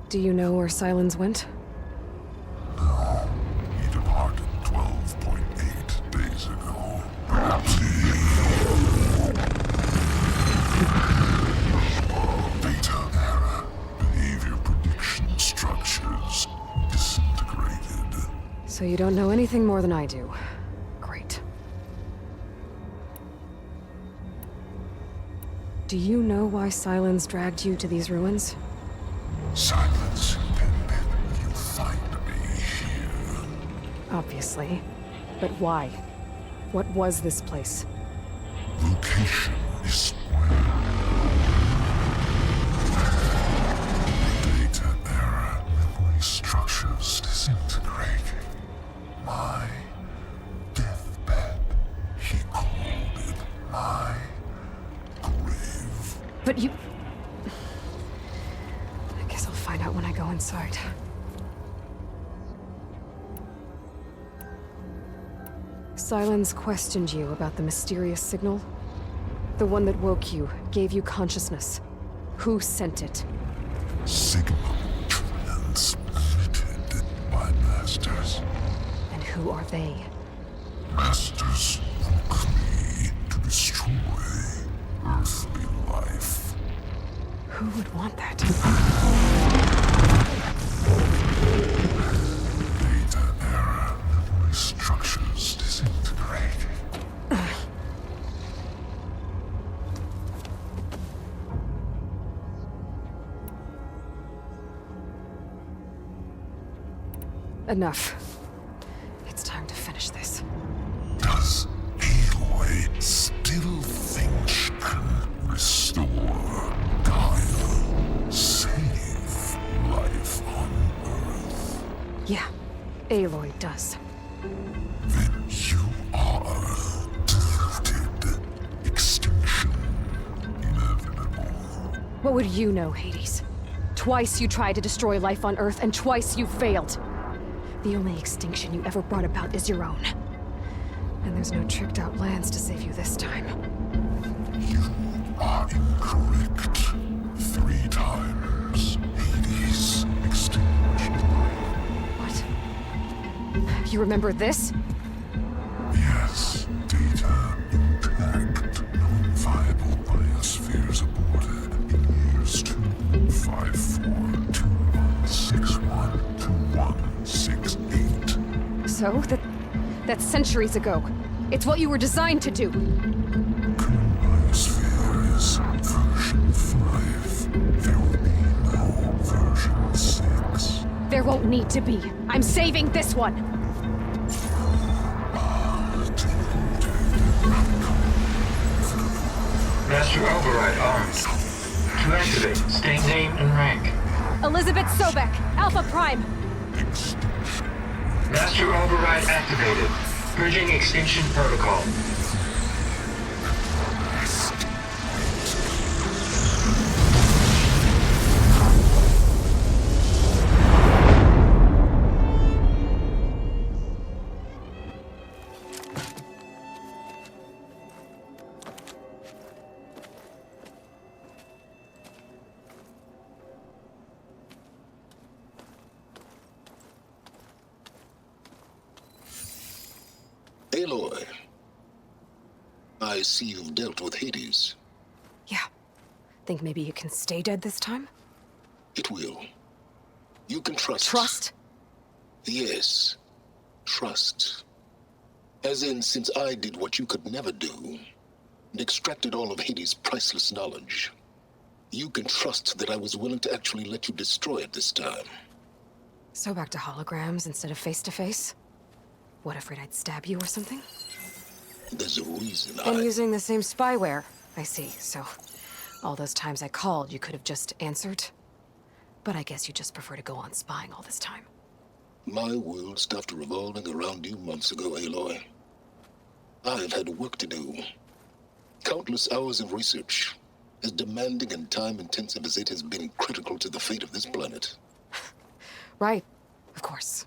Do you know where Silence went? No. He departed 12.8 days ago. Perhaps he... Data error. Behavior prediction structures disintegrated. So you don't know anything more than I do. Great. Do you know why Silence dragged you to these ruins? Silence intended you find me here. Obviously. But why? What was this place? Location is where. Data error, memory structures disintegrating. My deathbed. He called it my grave. But you... I guess I'll find out when I go inside. Silence questioned you about the mysterious signal? The one that woke you, gave you consciousness. Who sent it? Signal transmitted by masters. And who are they? Masters woke me to destroy earthly life. Who would want that? Data error, memory structures disintegrated. Enough. It's time to finish this. Does Aloy still think she can restore Gaia? Save life on Earth? Yeah, Aloy does. Then you are deluded. Extinction inevitable. What would you know, Hades? Twice you tried to destroy life on Earth, and twice you failed. The only extinction you ever brought about is your own. And there's no tricked-out lands to save you this time. You are incorrect. 3 times. Hades extinguished life. What? You remember this? Yes. Data intact. Non-viable biospheres aborted in years 254, 2161, 2168. So? That's centuries ago. It's what you were designed to do. Biosphere is version 5. There will be no version 6. There won't need to be. I'm saving this one. Master override armed. To activate, state name and rank. Elizabeth Sobek, Alpha Prime. Master override activated. Purging extinction protocol. Aloy, I see you've dealt with Hades. Yeah. Think maybe you can stay dead this time? It will. You can trust. Trust? Yes. Trust. As in, since I did what you could never do, and extracted all of Hades' priceless knowledge, you can trust that I was willing to actually let you destroy it this time. So back to holograms instead of face-to-face? What, afraid I'd stab you or something? There's a reason And using the same spyware. I see, so all those times I called, you could have just answered? But I guess you just prefer to go on spying all this time. My world stopped revolving around you months ago, Aloy. I've had work to do. Countless hours of research, as demanding and time-intensive as it has been critical to the fate of this planet. Right, of course.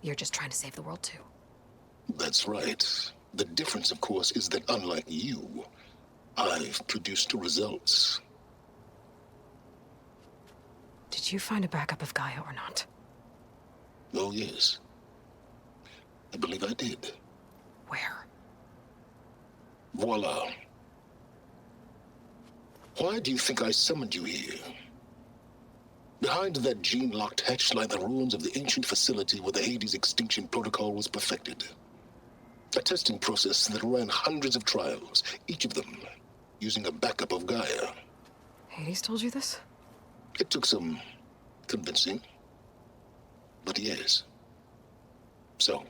You're just trying to save the world, too. That's right. The difference, of course, is that unlike you, I've produced results. Did you find a backup of Gaia or not? Oh, yes. I believe I did. Where? Voila. Why do you think I summoned you here? Behind that gene-locked hatch lie the ruins of the ancient facility where the Hades extinction protocol was perfected. A testing process that ran hundreds of trials, each of them using a backup of Gaia. Hades told you this? It took some convincing, but yes. So,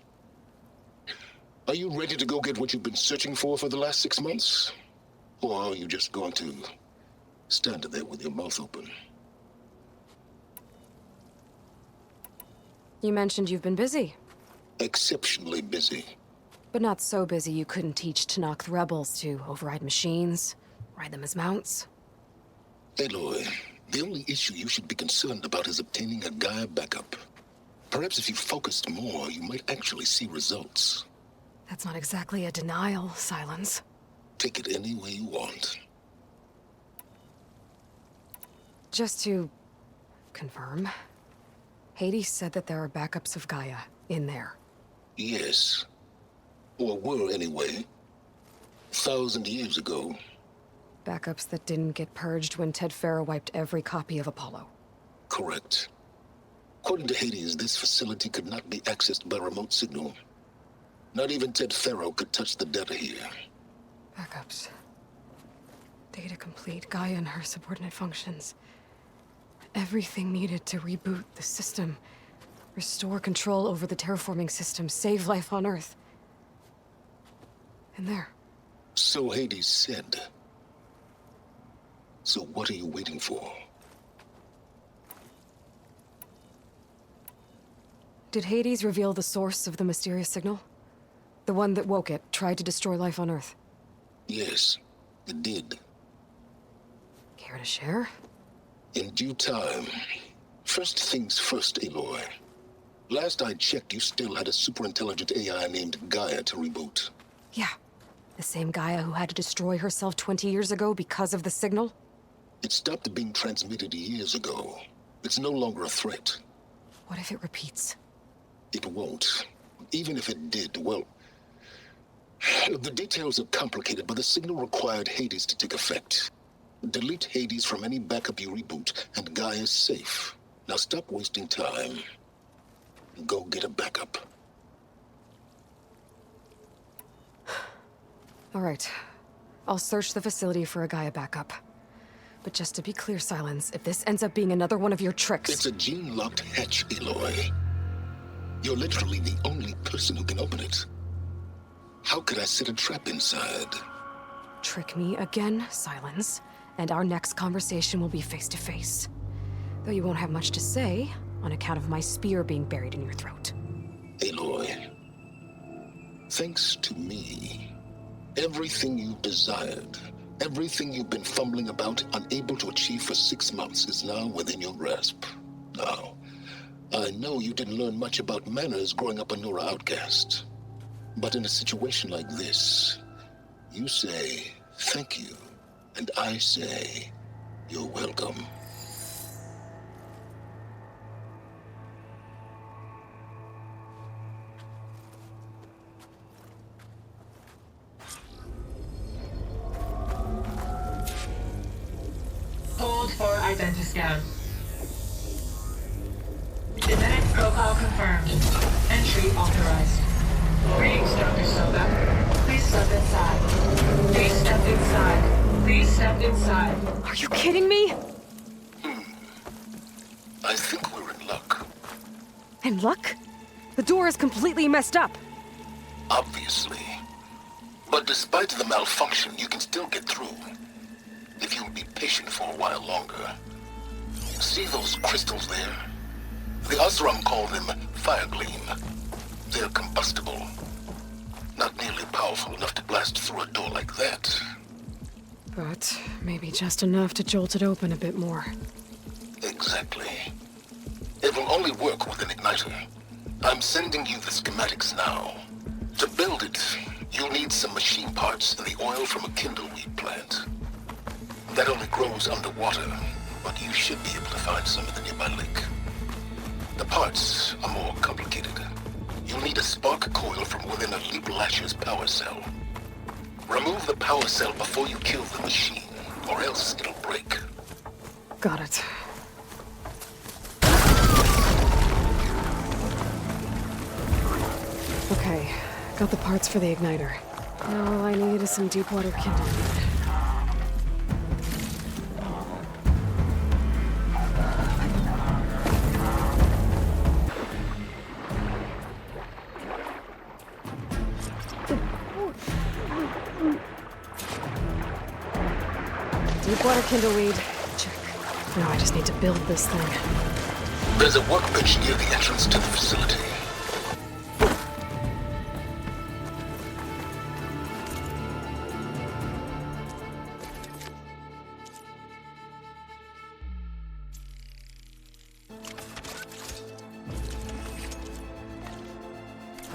are you ready to go get what you've been searching for the last 6 months? Or are you just going to stand there with your mouth open? You mentioned you've been busy. Exceptionally busy. But not so busy you couldn't teach Tanakh the rebels to override machines, ride them as mounts. Aloy, the only issue you should be concerned about is obtaining a Gaia backup. Perhaps if you focused more, you might actually see results. That's not exactly a denial, Silence. Take it any way you want. Just to confirm, Hades said that there are backups of Gaia in there. Yes. Or were anyway. 1,000 years ago. Backups that didn't get purged when Ted Farrow wiped every copy of Apollo. Correct. According to Hades, this facility could not be accessed by remote signal. Not even Ted Farrow could touch the data here. Backups. Data complete, Gaia and her subordinate functions. Everything needed to reboot the system. Restore control over the terraforming system, save life on Earth. And there. So Hades said. So what are you waiting for? Did Hades reveal the source of the mysterious signal? The one that woke it, tried to destroy life on Earth? Yes, it did. Care to share? In due time. First things first, Aloy. Last I checked, you still had a super-intelligent AI named Gaia to reboot. Yeah. The same Gaia who had to destroy herself 20 years ago because of the signal? It stopped being transmitted years ago. It's no longer a threat. What if it repeats? It won't. Even if it did, well... The details are complicated, but the signal required Hades to take effect. Delete Hades from any backup you reboot, and Gaia's safe. Now stop wasting time. Go get a backup. All right. I'll search the facility for a Gaia backup. But just to be clear, Silence, if this ends up being another one of your tricks... It's a gene-locked hatch, Aloy. You're literally the only person who can open it. How could I set a trap inside? Trick me again, Silence, and our next conversation will be face-to-face. Though you won't have much to say, on account of my spear being buried in your throat. Aloy, thanks to me, everything you've desired, everything you've been fumbling about, unable to achieve for 6 months, is now within your grasp. Now, I know you didn't learn much about manners growing up a Nora outcast. But in a situation like this, you say, thank you, and I say, you're welcome. Hold for identity scan. Genetic profile confirmed. Entry authorized. Greetings, Dr. Soka. Please step inside. Please step inside. Please step inside. Are you kidding me? I think we're in luck. In luck? The door is completely messed up. Obviously. But despite the malfunction, you can still get through. If you'll be patient for a while longer. See those crystals there? The Osram call them fire gleam. They're combustible. Not nearly powerful enough to blast through a door like that. But maybe just enough to jolt it open a bit more. Exactly. It will only work with an igniter. I'm sending you the schematics now. To build it, you'll need some machine parts and the oil from a kindleweed plant. That only grows underwater, but you should be able to find some in the nearby lake. The parts are more complicated. You'll need a spark coil from within a Leap Lasher's power cell. Remove the power cell before you kill the machine, or else it'll break. Got it. Okay, got the parts for the igniter. Now all I need is some deep water kindling. Deepwater kindleweed. Check. Now I just need to build this thing. There's a workbench near the entrance to the facility.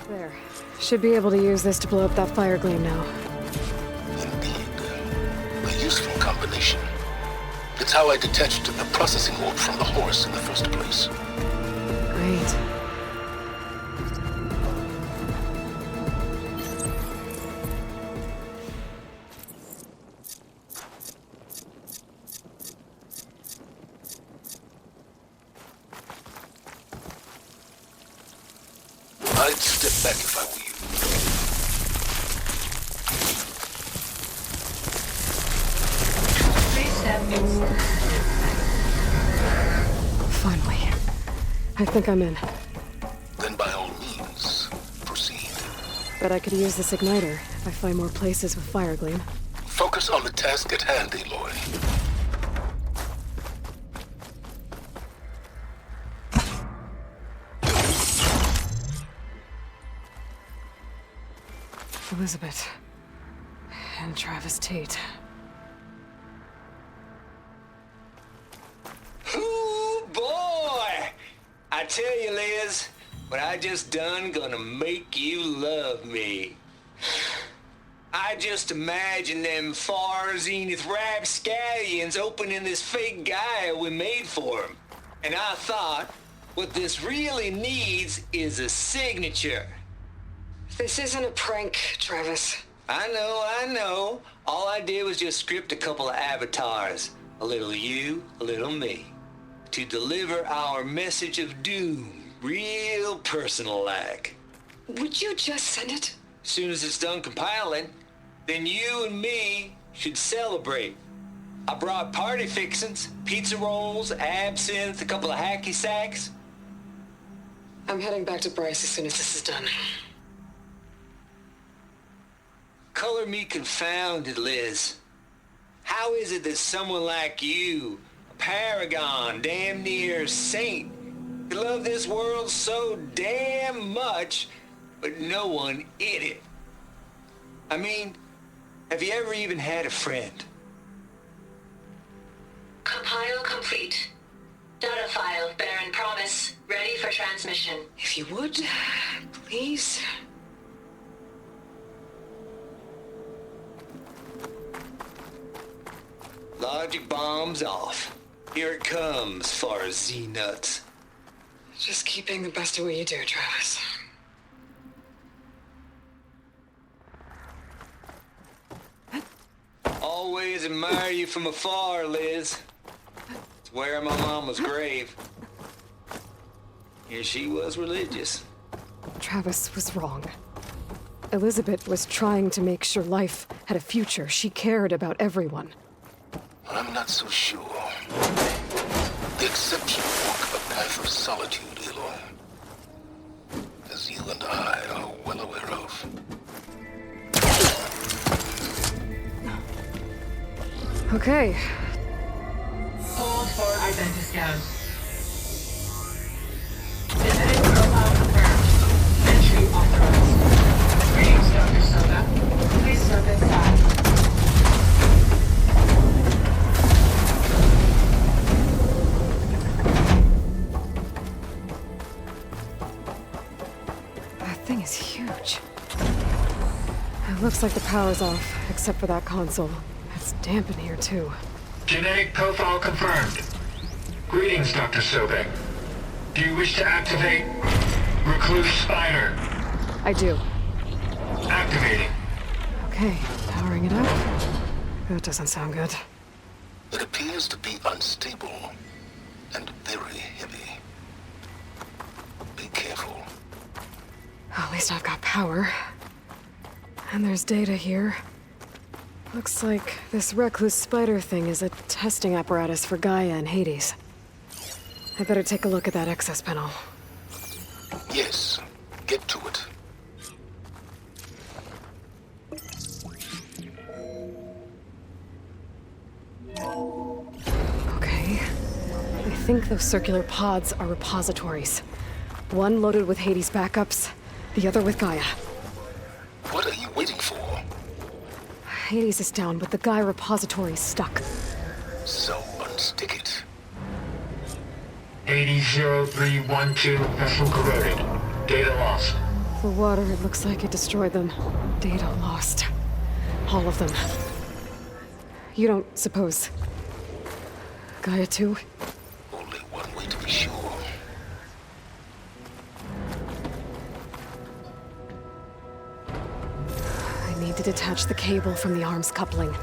There. Should be able to use this to blow up that fire gleam now. A useful combination. It's how I detached the processing orb from the horse in the first place. Great. I'd step back if I were you. Please step inside. Finally. I think I'm in. Then by all means, proceed. Bet I could use this igniter if I find more places with fire gleam. Focus on the task at hand, Aloy. Elizabeth. And Travis Tate. Ooh, boy! I tell you, Liz, what I just done gonna make you love me. I just imagine them far zenith rapscallions opening this fake guy we made for him. And I thought, what this really needs is a signature. This isn't a prank, Travis. I know. All I did was just script a couple of avatars. A little you, a little me. To deliver our message of doom, real personal-like. Would you just send it? Soon as it's done compiling, then you and me should celebrate. I brought party fixins, pizza rolls, absinthe, a couple of hacky sacks. I'm heading back to Bryce as soon as this is done. Color me confounded, Liz. How is it that someone like you, a paragon, damn near saint, could love this world so damn much, but no one in it? I mean, have you ever even had a friend? Compile complete. Data file, Baron Promise, ready for transmission. If you would, please. Logic bombs off. Here it comes, far Z-nuts. Just keep being the best at what you do, Travis. Always admire you from afar, Liz. It's where my mama's grave. Yeah, she was religious. Travis was wrong. Elizabeth was trying to make sure life had a future. She cared about everyone. I'm not so sure. The exception walk a path of solitude, Aloy. As you and I are well aware of. Okay. Hold for identiscan. Genetic profile confirmed. Entry authorized. Greetings, Dr. Soda. Please step inside. That thing is huge. It looks like the power's off, except for that console. It's damp in here, too. Genetic profile confirmed. Greetings, Dr. Sobek. Do you wish to activate Recluse Spider? I do. Activating. Okay, powering it up. That doesn't sound good. It appears to be unstable and very heavy. Be careful. At least I've got power. And there's data here. Looks like this recluse spider thing is a testing apparatus for Gaia and Hades. I better take a look at that access panel. Yes, get to it. Okay. I think those circular pods are repositories. One loaded with Hades backups, the other with Gaia. What are you waiting for? Hades is down, but the Gaia repository is stuck. So unstick it. 800312 vessel corroded. Data lost. The water, it looks like it destroyed them. Data lost. All of them. You don't suppose... Gaia too? Only one way to be sure. I need to detach the cable from the arms coupling.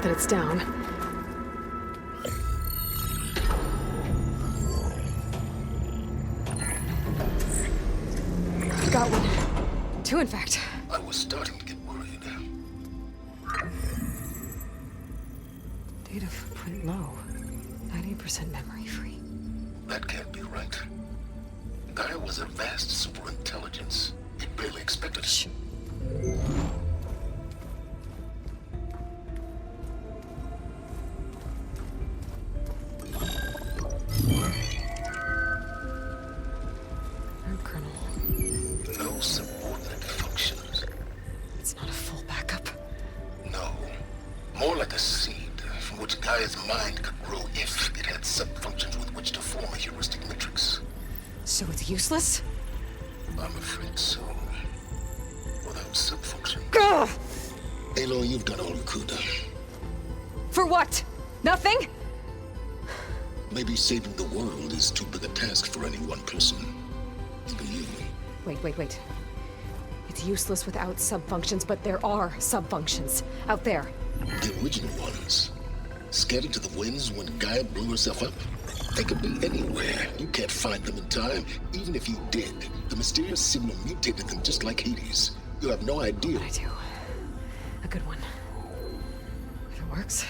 It's down. Got one. Two, in fact. I was starting to get worried. Data footprint low. 90% memory free. That can't be right. Gaia was a vast superintelligence. It barely expected it. No subordinate functions. It's not a full backup. No. More like a seed from which Gaia's mind could grow if it had sub-functions with which to form a heuristic matrix. So it's useless? I'm afraid so. Without sub-functions. Gah! Aloy, you've done all you could. For what? Nothing? Maybe saving the world is too big a task for any one person. Even you. Wait. It's useless without sub-functions, but there are sub-functions out there. The original ones. Scattered to the winds when Gaia blew herself up. They could be anywhere. You can't find them in time. Even if you did, the mysterious signal mutated them just like Hades. You have no idea. But I do. A good one. If it works.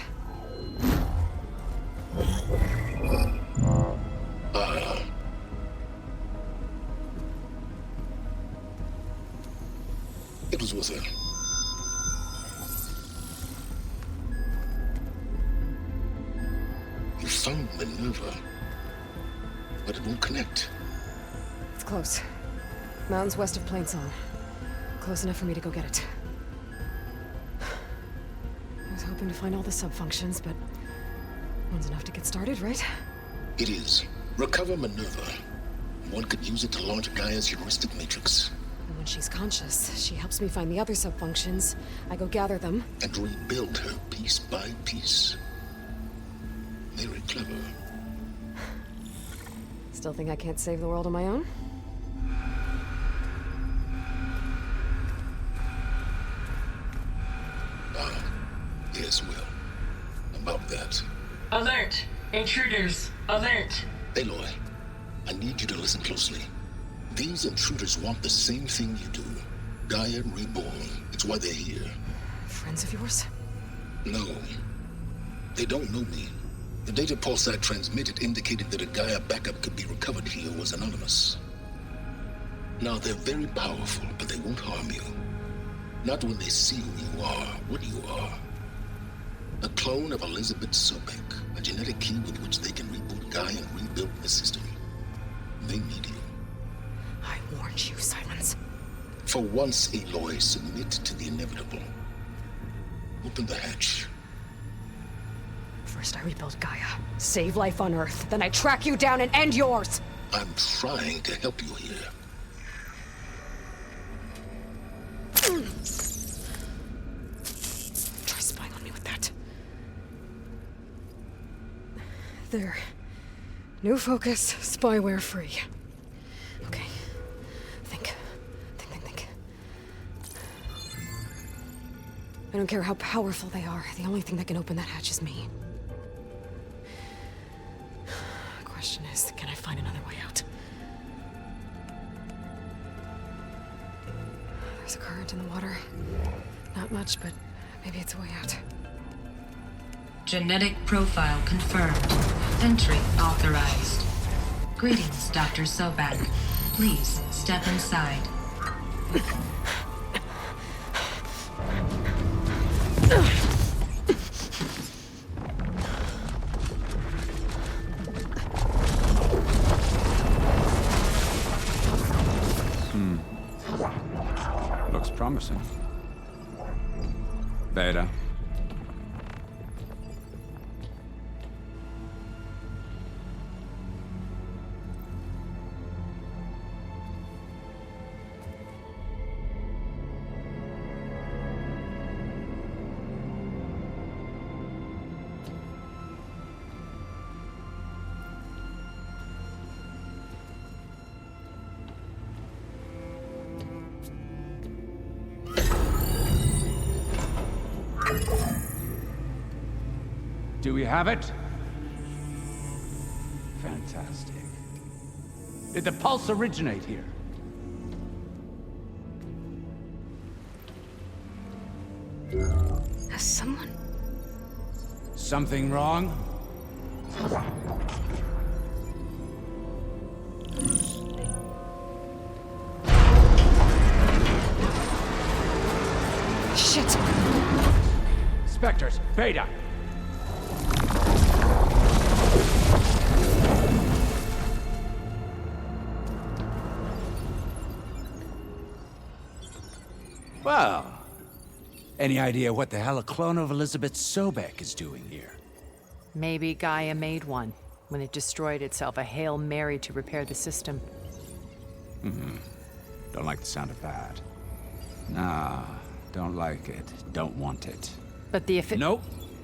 It was worth it. You found Minerva, but it won't connect. It's close. Mountains west of Plainsong. Close enough for me to go get it. I was hoping to find all the sub-functions, but one's enough to get started, right? It is. Recover Minerva. One could use it to launch Gaia's heuristic matrix. And When she's conscious, she helps me find the other subfunctions. I go gather them. And rebuild her piece by piece. Very clever. Still think I can't save the world on my own? Yes, Will. About that. Alert! Intruders! Alert! Aloy, I need you to listen closely. These intruders want the same thing you do. Gaia reborn. It's why they're here. Friends of yours? No. They don't know me. The data pulse I transmitted indicated that a Gaia backup could be recovered here was anonymous. Now, they're very powerful, but they won't harm you. Not when they see who you are, what you are. A clone of Elizabeth Sobek, a genetic key with which they can reboot Gaia and rebuild the system. They need you. I warned you, Silence. For once, Aloy, submit to the inevitable. Open the hatch. First I rebuild Gaia, save life on Earth, then I track you down and end yours! I'm trying to help you here. Try spying on me with that. There. New focus, spyware free. Okay. Think. I don't care how powerful they are. The only thing that can open that hatch is me. The question is, can I find another way out? There's a current in the water. Not much, but maybe it's a way out. Genetic profile confirmed. Entry authorized. Greetings, Dr. Sobek. Please step inside. Looks promising. Beta. Do we have it? Fantastic. Did the pulse originate here? Has someone... Something wrong? Shit! Spectres, Beta! Well, any idea what the hell a clone of Elizabeth Sobek is doing here? Maybe Gaia made one when it destroyed itself, a Hail Mary to repair the system. Don't like the sound of that. Nah, don't like it. Don't want it. But the Nope.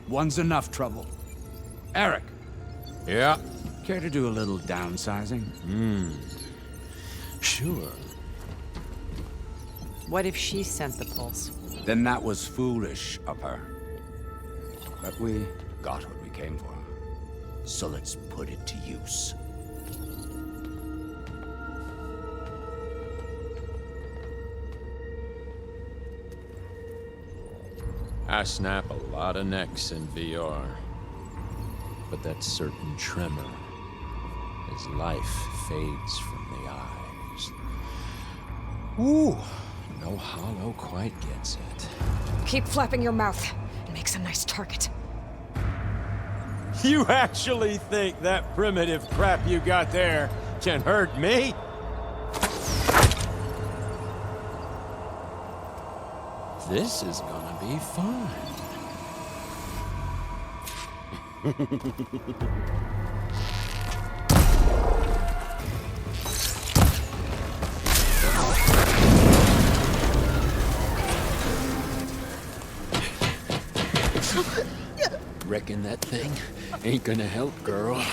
One's enough trouble. Eric. Yeah? Care to do a little downsizing? Sure. What if she sent the pulse? Then that was foolish of her. But we got what we came for. So let's put it to use. I snap a lot of necks in VR. But that certain tremor as life fades from the eyes. Ooh, no hollow quite gets it. Keep flapping your mouth. It makes a nice target. You actually think that primitive crap you got there can hurt me? This is gonna be fun. Reckon that thing ain't gonna help, girl.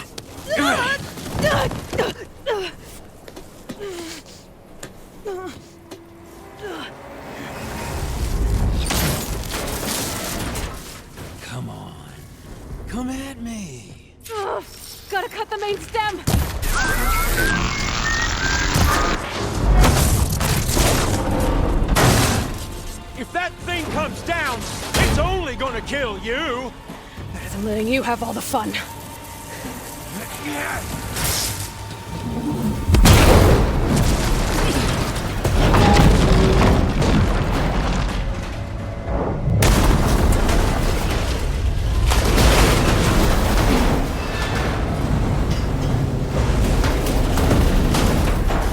Come on. Come at me. Gotta cut the main stem! If that thing comes down, it's only gonna kill you! Better than letting you have all the fun.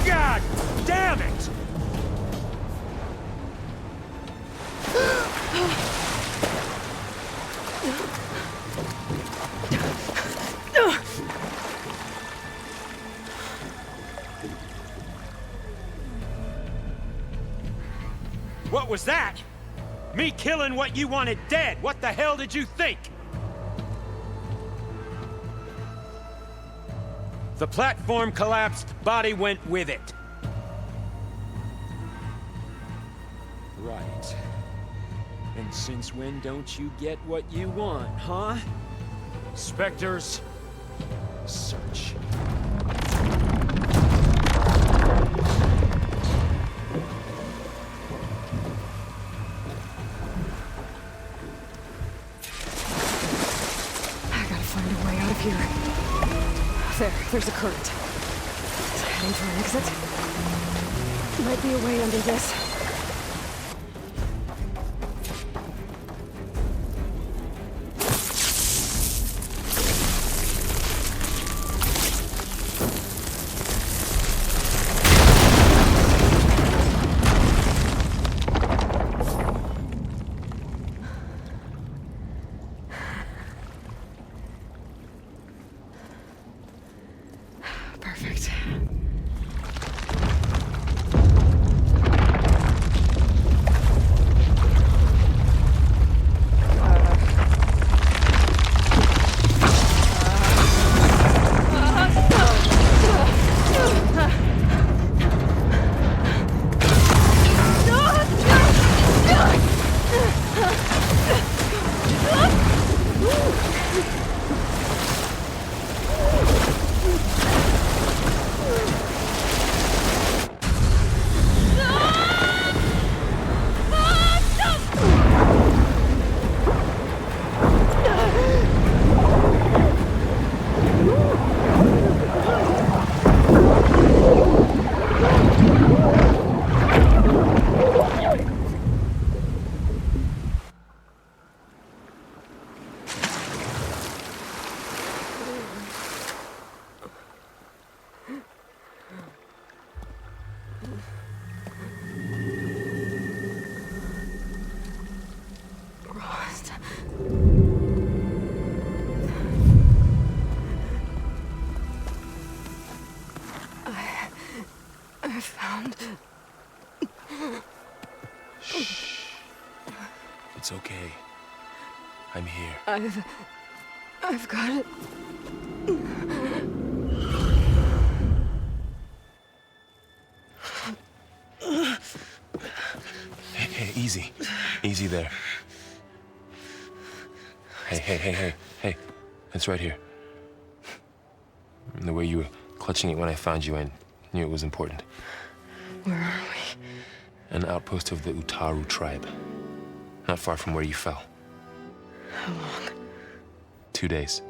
God damn it! What was that? Me killing what you wanted dead. What the hell did you think? The platform collapsed, body went with it. Right. And since when don't you get what you want, huh? Spectres, search. I gotta find a way out of here. There's a current. Is it heading for an exit? Might be a way under this. Perfect. I found... Shh. It's okay. I'm here. I've got it. Hey, easy. Easy there. Hey. It's right here. The way you were clutching it when I found you, I knew it was important. Where are we? An outpost of the Utaru tribe. Not far from where you fell. How long? 2 days.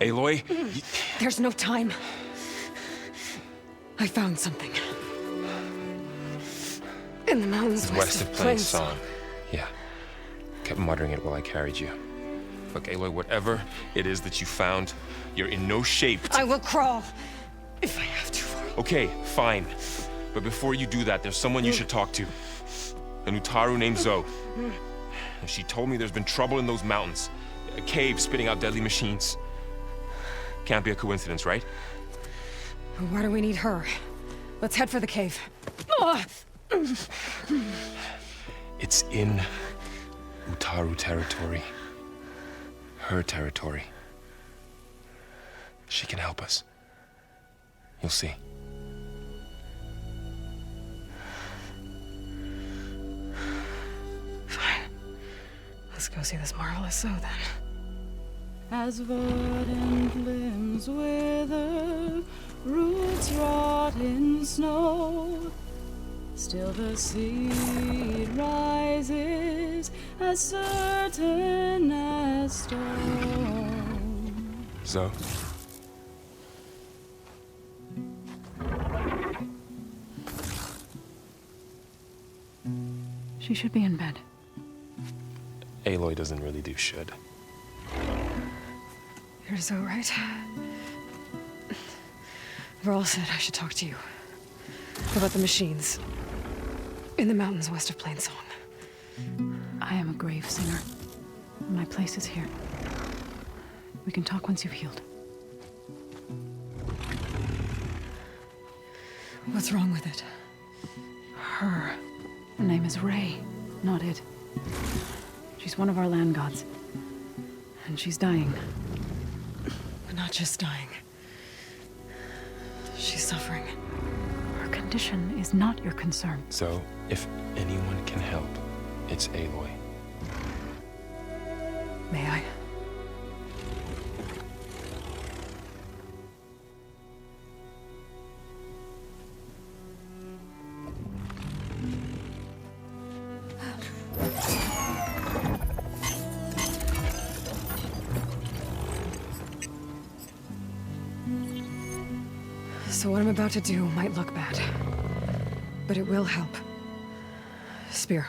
Aloy? There's no time. I found something. In the mountains West of Plain Song. Yeah. Kept muttering it while I carried you. Look, Aloy, whatever it is that you found, you're in no shape to... I will crawl, if I have to. Okay, fine. But before you do that, there's someone you should talk to. An Utaru named Zoe. She told me there's been trouble in those mountains. A cave spitting out deadly machines. Can't be a coincidence, right? Why do we need her? Let's head for the cave. Ugh. It's in Utaru territory. Her territory. She can help us. You'll see. Fine. Let's go see this marvelous show then. As verdant limbs wither, roots rot in snow, still the seed rises as certain as stone. So? She should be in bed. Aloy doesn't really do should. You're so right. Varl said I should talk to you about the machines in the mountains west of Plainsong. I am a grave singer. My place is here. We can talk once you've healed. What's wrong with it? Her name is Ray, not it. She's one of our land gods. And she's dying. But not just dying. She's suffering. Her condition is not your concern. So, if anyone can help, it's Aloy. May I? So what I'm about to do might look bad, but it will help. Spear.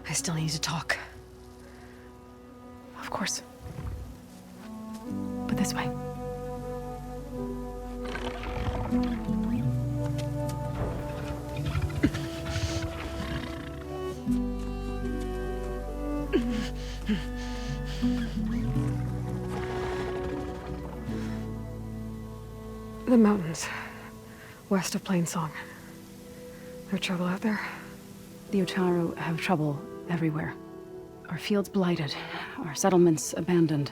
I still need to talk. Of course. But this way. The mountains, west of Plainsong. There trouble out there? The Utaru have trouble everywhere. Our fields blighted, our settlements abandoned.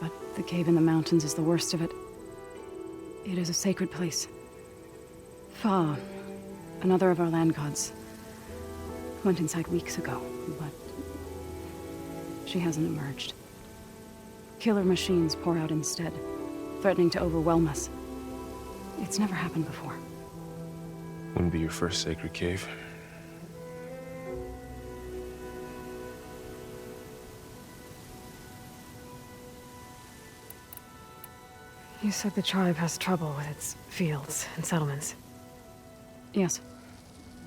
But the cave in the mountains is the worst of it. It is a sacred place. Fa, another of our land gods, went inside weeks ago, but she hasn't emerged. Killer machines pour out instead, threatening to overwhelm us. It's never happened before. Wouldn't be your first sacred cave. You said the tribe has trouble with its fields and settlements. Yes.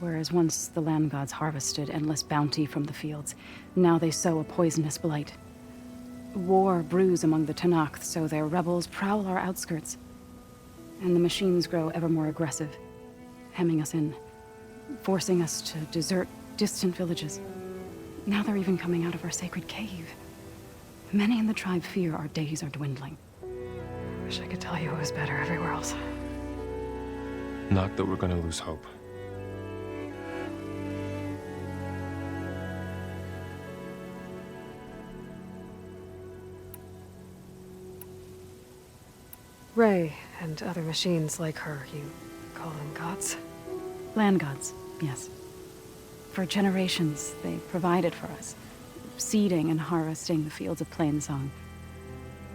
Whereas once the land gods harvested endless bounty from the fields, now they sow a poisonous blight. War brews among the Tenakth, so their rebels prowl our outskirts. And the machines grow ever more aggressive, hemming us in, forcing us to desert distant villages. Now they're even coming out of our sacred cave. Many in the tribe fear our days are dwindling. Wish I could tell you it was better everywhere else. Not that we're gonna lose hope. Ray and other machines like her, you call them gods? Land gods, yes. For generations, they provided for us, seeding and harvesting the fields of Plainsong.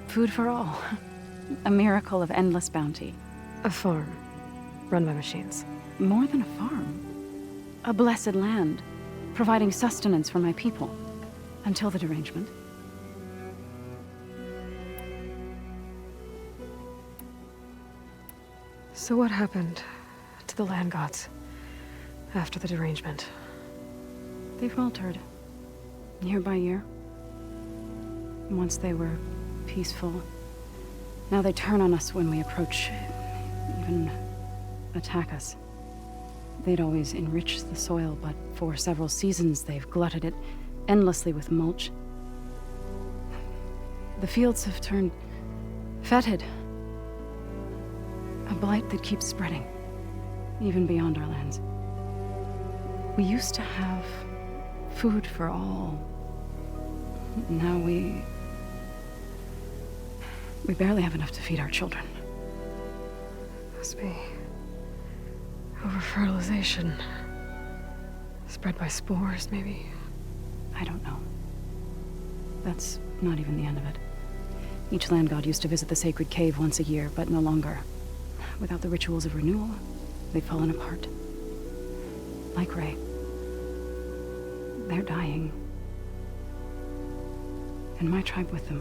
Food for all. A miracle of endless bounty. A farm, run by machines. More than a farm. A blessed land, providing sustenance for my people. Until the derangement. So what happened to the land gods after the derangement? They faltered, year by year. Once they were peaceful, now they turn on us when we approach, even attack us. They'd always enriched the soil, but for several seasons they've glutted it endlessly with mulch. The fields have turned fetid. A blight that keeps spreading, even beyond our lands. We used to have food for all. Now we barely have enough to feed our children. Must be over-fertilization. Spread by spores, maybe? I don't know. That's not even the end of it. Each land god used to visit the sacred cave once a year, but no longer. Without the rituals of renewal, they've fallen apart. Like Ray. They're dying. And my tribe with them.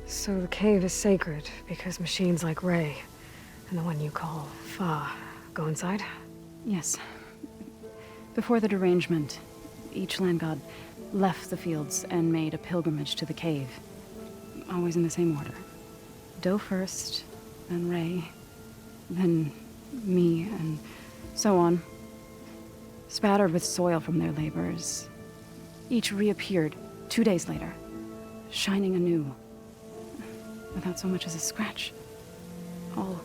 So the cave is sacred because machines like Ray and the one you call Fa go inside? Yes. Before the derangement, each land god left the fields and made a pilgrimage to the cave. Always in the same order. Do first, then Ray, then me, and so on. Spattered with soil from their labors. Each reappeared 2 days later, shining anew. Without so much as a scratch. All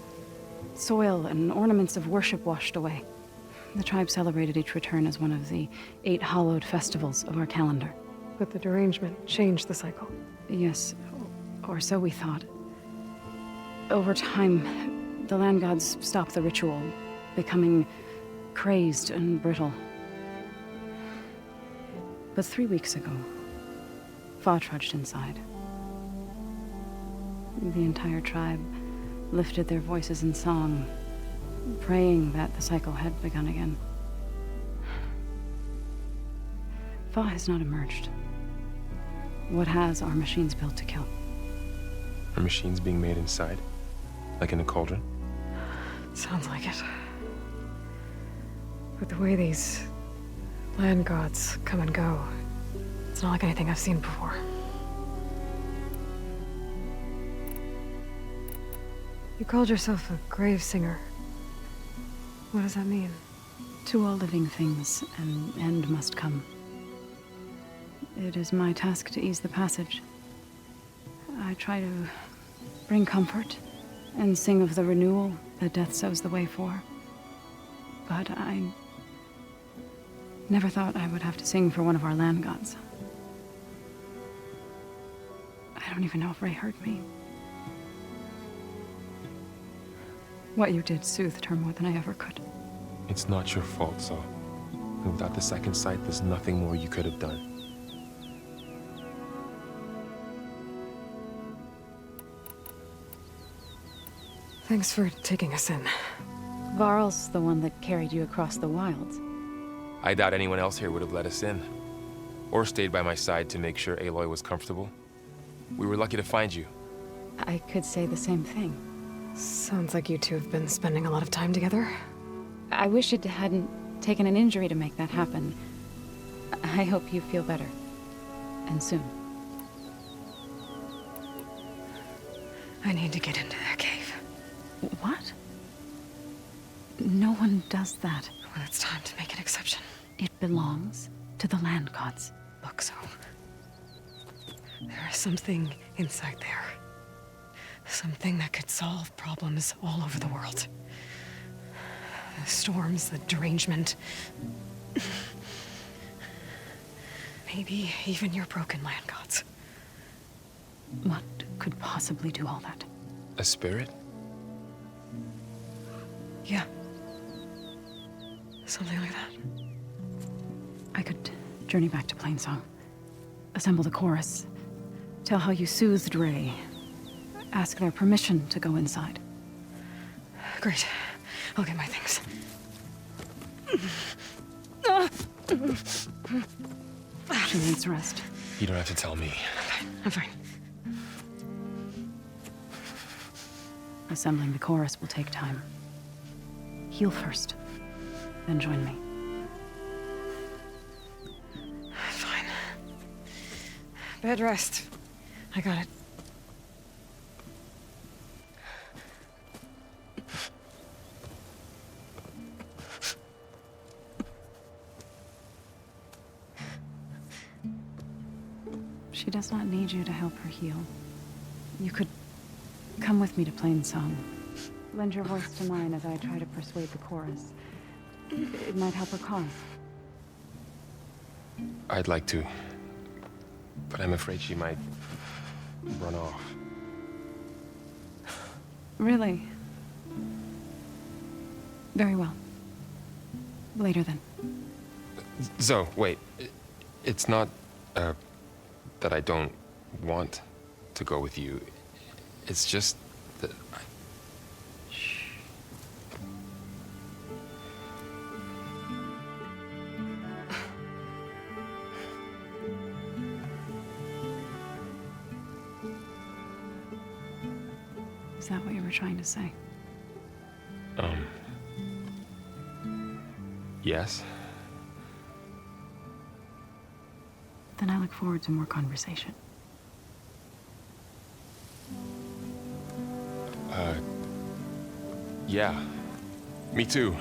soil and ornaments of worship washed away. The tribe celebrated each return as one of the 8 hallowed festivals of our calendar. But the derangement changed the cycle. Yes, or so we thought. Over time, the land gods stopped the ritual, becoming crazed and brittle. But 3 weeks ago, Fa trudged inside. The entire tribe lifted their voices in song, praying that the cycle had begun again. Fa has not emerged. What has are machines built to kill. Are machines being made inside? Like in a cauldron? Sounds like it. But the way these land gods come and go, it's not like anything I've seen before. You called yourself a grave singer. What does that mean? To all living things, an end must come. It is my task to ease the passage. I try to bring comfort and sing of the renewal that death sows the way for. But I never thought I would have to sing for one of our land gods. I don't even know if Ray heard me. What you did soothed her more than I ever could. It's not your fault, Saul. And without the second sight, there's nothing more you could have done. Thanks for taking us in. Varl's the one that carried you across the wilds. I doubt anyone else here would have let us in. Or stayed by my side to make sure Aloy was comfortable. We were lucky to find you. I could say the same thing. Sounds like you two have been spending a lot of time together. I wish it hadn't taken an injury to make that happen. I hope you feel better. And soon. I need to get into that cave. What? No one does that. Well, it's time to make an exception. It belongs to the land gods. Look, so there is something inside there. Something that could solve problems all over the world. The storms, the derangement. Maybe even your broken land gods. What could possibly do all that? A spirit? Yeah. Something like that. I could journey back to Plainsong. Assemble the chorus. Tell how you soothed Ray. Ask their permission to go inside. Great. I'll get my things. She needs rest. You don't have to tell me. I'm fine. Assembling the chorus will take time. Heal first, then join me. Fine. Bed rest. I got it. She does not need you to help her heal. You could come with me to Plainsong. Lend your voice to mine as I try to persuade the chorus. It might help her cause. I'd like to, but I'm afraid she might run off. Really? Very well. Later then. Zo, wait. It's not, that I don't want to go with you. It's just that I... Shh. Is that what you were trying to say? Yes? Then I look forward to more conversation. Yeah. Me too.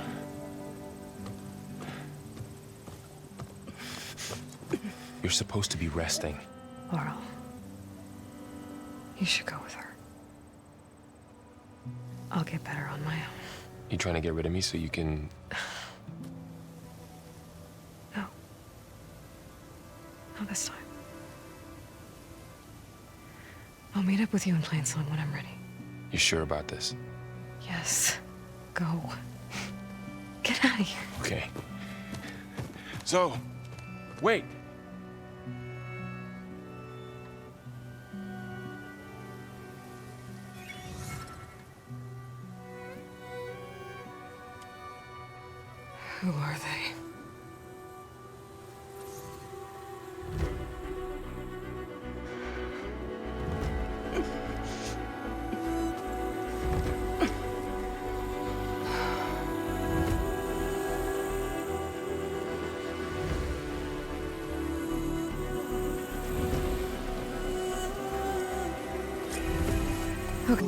You're supposed to be resting. Laurel, you should go with her. I'll get better on my own. You trying to get rid of me so you can... No. Not this time. I'll meet up with you in Plainsong when I'm ready. You sure about this? Yes. Go. Get out of here. Okay. So, wait. Who are they? Okay.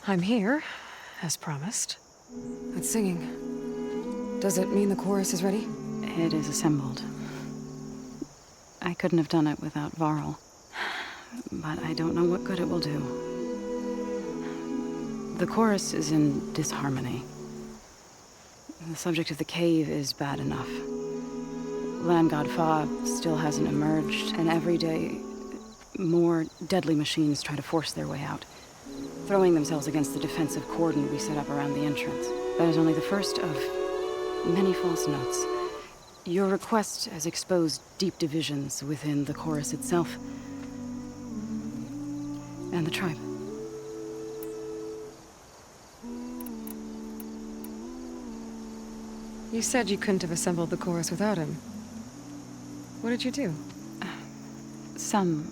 I'm here, as promised. That's singing. Does it mean the chorus is ready? It is assembled. I couldn't have done it without Varl. But I don't know what good it will do. The chorus is in disharmony. The subject of the cave is bad enough. Land God Fa still hasn't emerged, and every day, more deadly machines try to force their way out, throwing themselves against the defensive cordon we set up around the entrance. That is only the first of many false notes. Your request has exposed deep divisions within the chorus itself and the tribe. You said you couldn't have assembled the chorus without him. What did you do? Some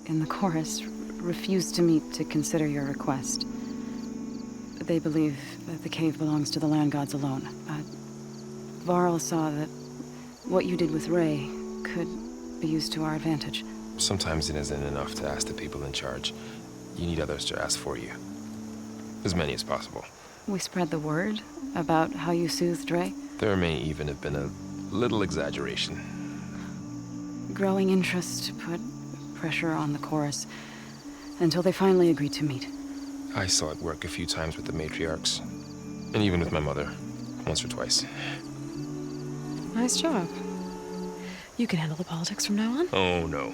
in the chorus refused to meet to consider your request. They believe that the cave belongs to the land gods alone, but Varl saw that what you did with Ray could be used to our advantage. Sometimes it isn't enough to ask the people in charge. You need others to ask for you. As many as possible. We spread the word about how you soothed Ray. There may even have been a little exaggeration. Growing interest put pressure on the chorus until they finally agreed to meet. I saw it work a few times with the matriarchs. And even with my mother. Once or twice. Nice job. You can handle the politics from now on? Oh, no.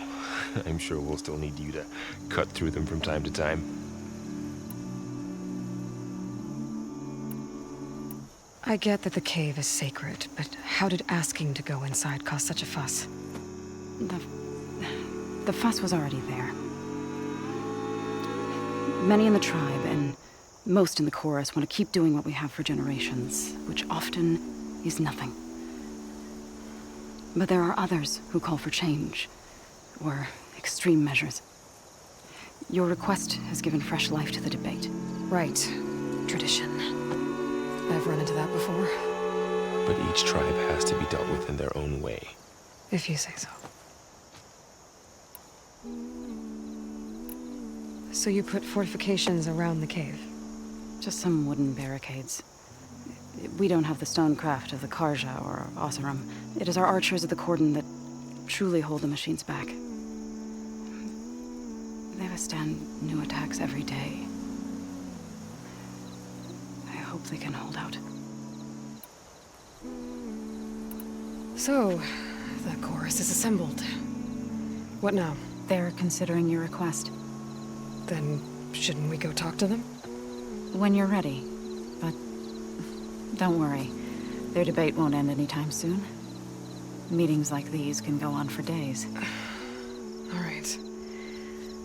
I'm sure we'll still need you to cut through them from time to time. I get that the cave is sacred, but how did asking to go inside cause such a fuss? The fuss was already there. Many in the tribe, and most in the chorus, want to keep doing what we have for generations, which often is nothing. But there are others who call for change, or extreme measures. Your request has given fresh life to the debate. Right. Tradition. I've run into that before. But each tribe has to be dealt with in their own way. If you say so. So you put fortifications around the cave? Just some wooden barricades. We don't have the stonecraft of the Karja or Oseram. It is our archers of the cordon that truly hold the machines back. They withstand new attacks every day. I hope they can hold out. So, the chorus is assembled. What now? They're considering your request. Then, shouldn't we go talk to them? When you're ready. But don't worry. Their debate won't end anytime soon. Meetings like these can go on for days. All right.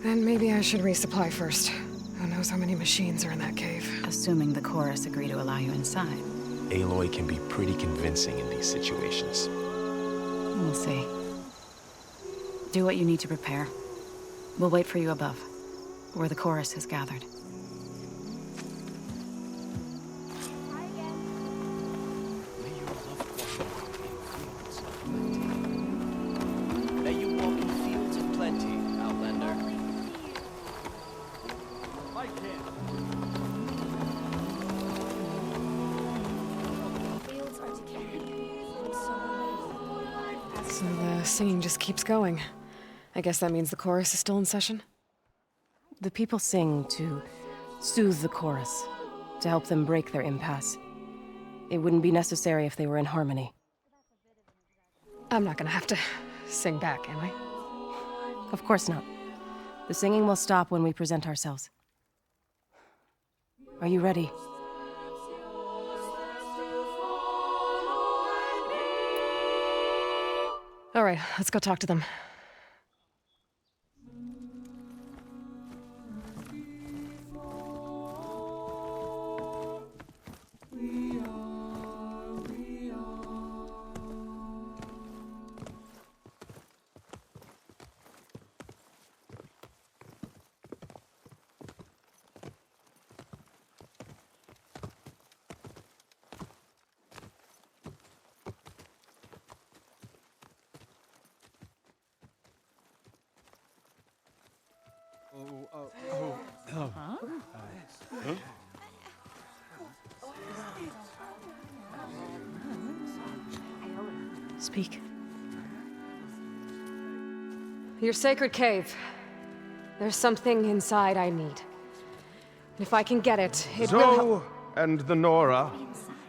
Then maybe I should resupply first. Who knows how many machines are in that cave? Assuming the chorus agree to allow you inside. Aloy can be pretty convincing in these situations. We'll see. Do what you need to prepare. We'll wait for you above, where the chorus has gathered. May you walk in fields of plenty, Outlander. I can't. Fields are decaying. So the singing just keeps going. I guess that means the chorus is still in session? The people sing to soothe the chorus, to help them break their impasse. It wouldn't be necessary if they were in harmony. I'm not gonna have to sing back, am I? Of course not. The singing will stop when we present ourselves. Are you ready? All right, let's go talk to them. Speak. Your sacred cave. There's something inside I need. If I can get it, it will help. Zoe and the Nora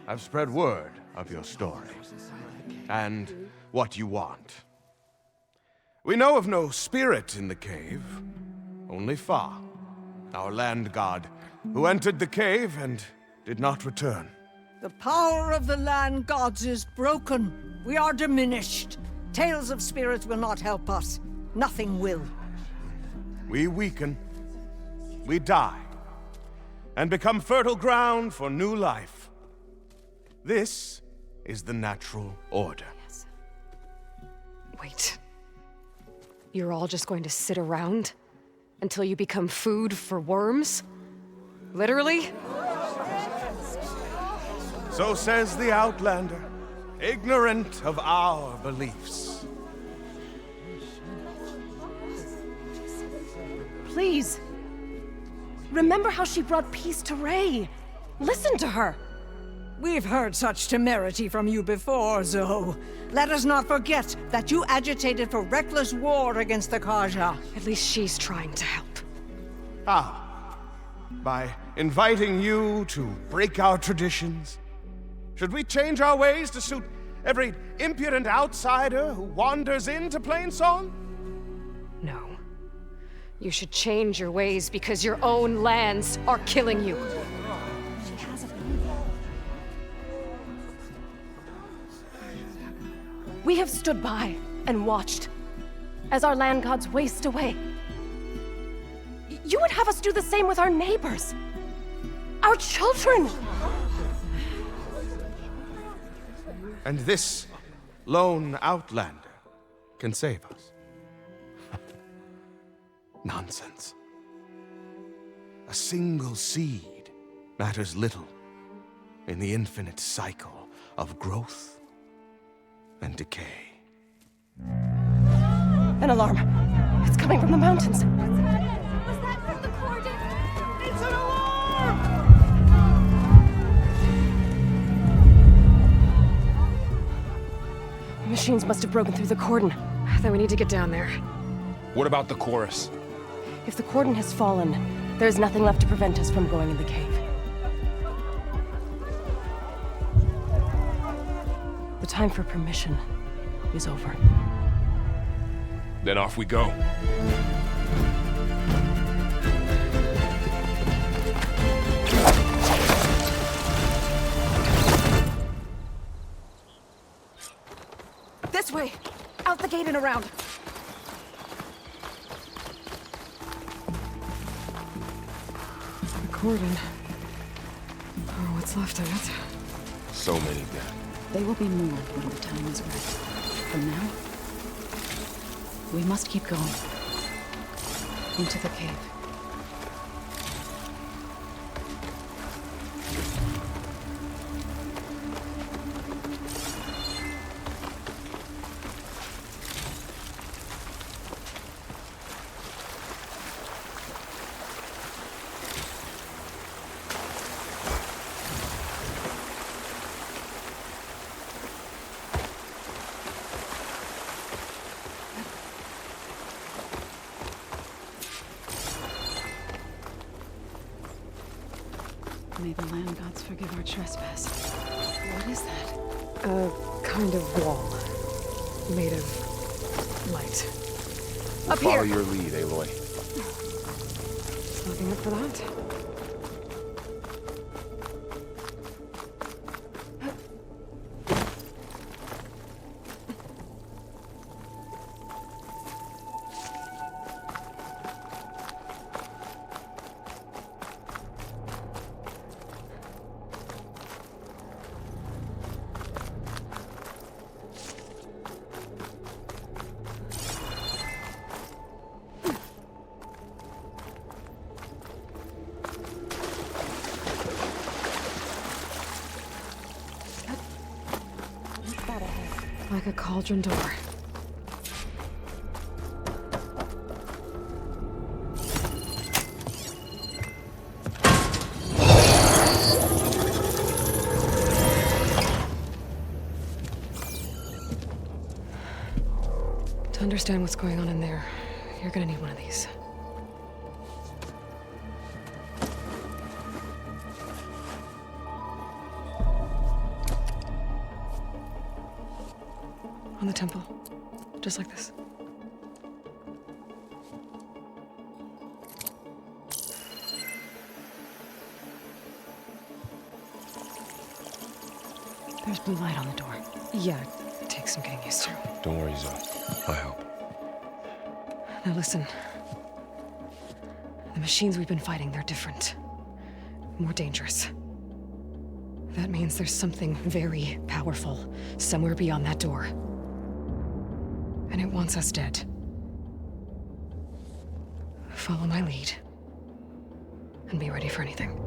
have spread word of your story and what you want. We know of no spirit in the cave, only Fa, our land god, who entered the cave and did not return. The power of the land gods is broken. We are diminished. Tales of spirits will not help us. Nothing will. We weaken, we die, and become fertile ground for new life. This is the natural order. Wait. You're all just going to sit around until you become food for worms? Literally? So says the Outlander, ignorant of our beliefs. Please. Remember how she brought peace to Ray. Listen to her. We've heard such temerity from you before, Zoe. Let us not forget that you agitated for reckless war against the Karja. At least she's trying to help. Ah, by inviting you to break our traditions. Should we change our ways to suit every impudent outsider who wanders into Plainsong? No. You should change your ways because your own lands are killing you. We have stood by and watched as our land gods waste away. You would have us do the same with our neighbors, our children. And this lone outlander can save us. Nonsense. A single seed matters little in the infinite cycle of growth and decay. An alarm. It's coming from the mountains. Was that from the cordon? It's an alarm! The machines must have broken through the cordon. Then we need to get down there. What about the chorus? If the cordon has fallen, there's nothing left to prevent us from going in the cave. The time for permission is over. Then off we go. This way! Out the gate and around! The cordon. Or what's left of it. So many dead. They will be more when the time is right. For now, we must keep going. Into the cave. May the land gods forgive our trespass. What is that? A kind of wall. Made of light. We'll follow your lead, Aloy. Looking up for that? Like a cauldron door. To understand what's going on in there, you're gonna need one of these. On the temple. Just like this. There's blue light on the door. Yeah, it takes some getting used to. Don't worry, Zoe. I'll help. Now listen. The machines we've been fighting, they're different. More dangerous. That means there's something very powerful somewhere beyond that door. And it wants us dead. Follow my lead. And be ready for anything.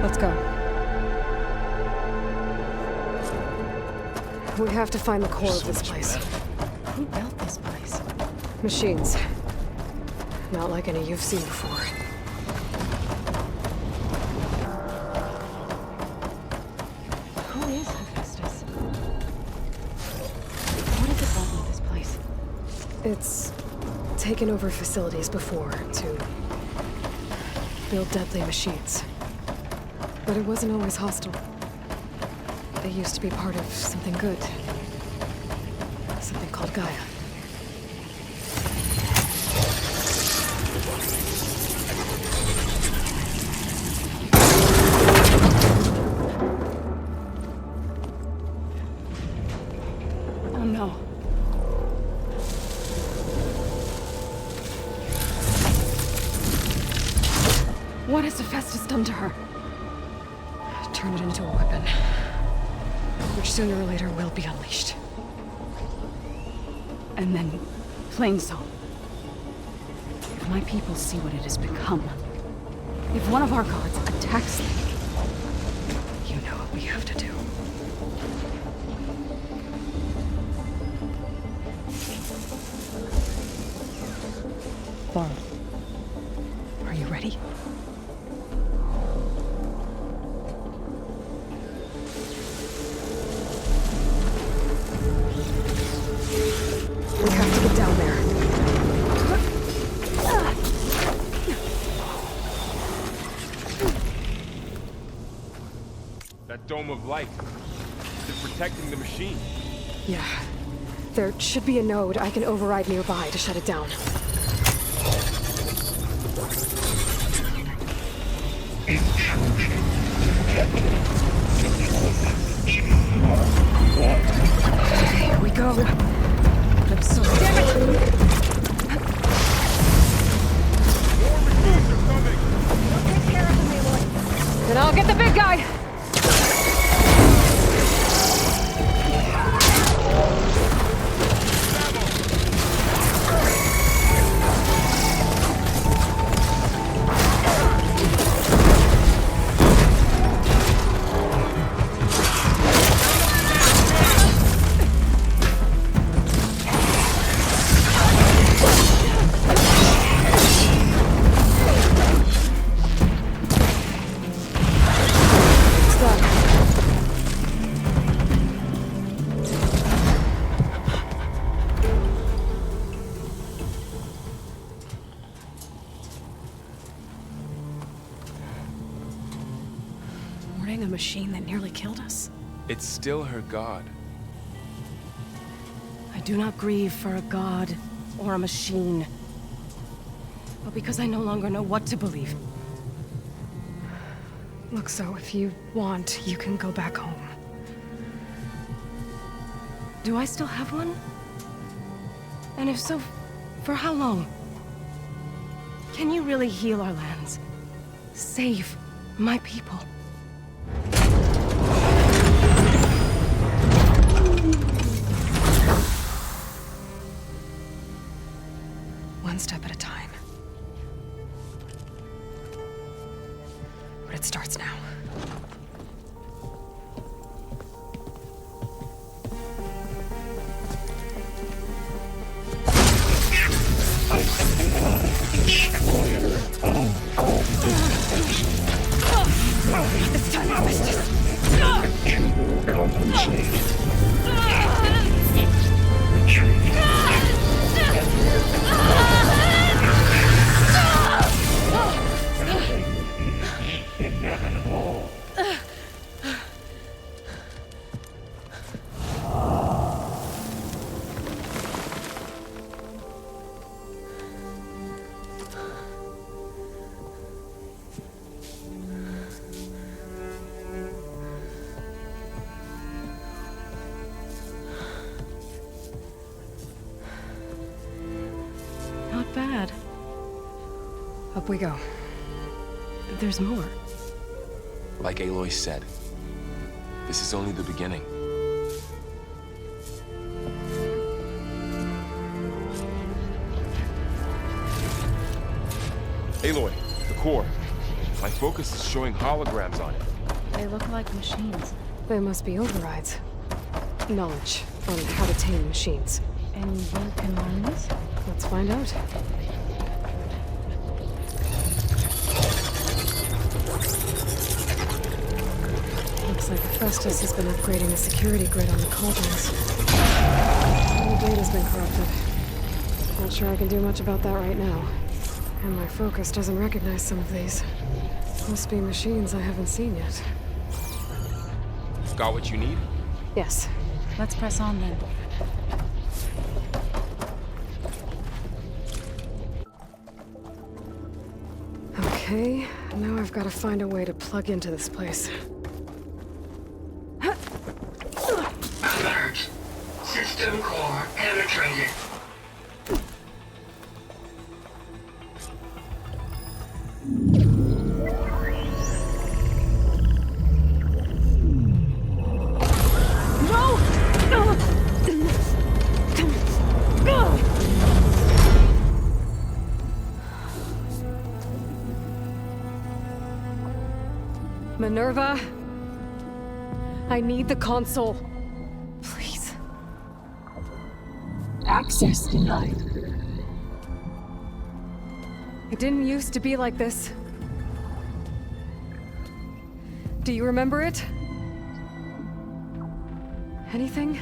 Let's go. We have to find the core of this place. Who built this place? Machines. Not like any you've seen before. Who is Hephaestus? What does it want with this place? It's taken over facilities before to build deadly machines. But it wasn't always hostile. They used to be part of something good. Something called Gaia. What has Hephaestus done to her? Turn it into a weapon, which sooner or later will be unleashed. And then, Plainsong. If my people see what it has become, if one of our gods attacks them, you know what we have to do. Laurel, are you ready? We have to get down there. That dome of light. Is it protecting the machine? Yeah. There should be a node I can override nearby to shut it down. Here we go. I'm so damn it! Take care of him, Aloy. Then I'll get the big guy! A machine that nearly killed us? It's still her god. I do not grieve for a god or a machine, but because I no longer know what to believe. Look, so if you want, you can go back home. Do I still have one? And if so, for how long? Can you really heal our lands? Save my people? One step at a time. But it starts now. This time I missed it. Not bad. Up we go. There's more. Like Aloy said, this is only the beginning. Aloy, the core. My focus is showing holograms on it. They look like machines. They must be overrides. Knowledge on how to tame machines. And you can learn this? Let's find out. Looks like Hephaestus has been upgrading the security grid on the cauldrons. The data's been corrupted. Not sure I can do much about that right now. And my focus doesn't recognize some of these. Must be machines I haven't seen yet. Got what you need? Yes. Let's press on then. Okay, now I've got to find a way to plug into this place. Alert. System core penetrated. Minerva, I need the console. Please. Access denied. It didn't used to be like this. Do you remember it? Anything?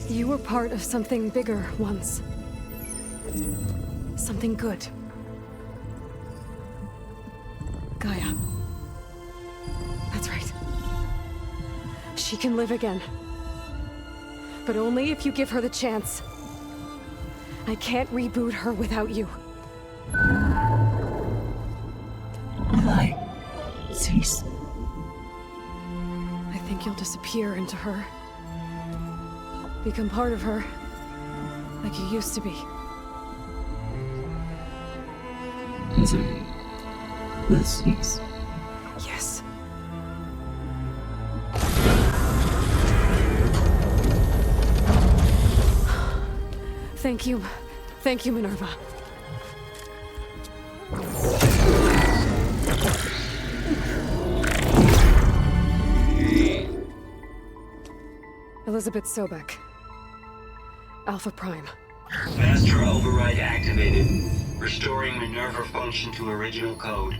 You were part of something bigger once. Something good. Gaia. That's right. She can live again. But only if you give her the chance. I can't reboot her without you. Cease. I think you'll disappear into her. Become part of her. Like you used to be. Misery will cease. Yes. Thank you. Thank you, Minerva. Elizabeth Sobek. Alpha Prime. Master override activated. Restoring Minerva function to original code.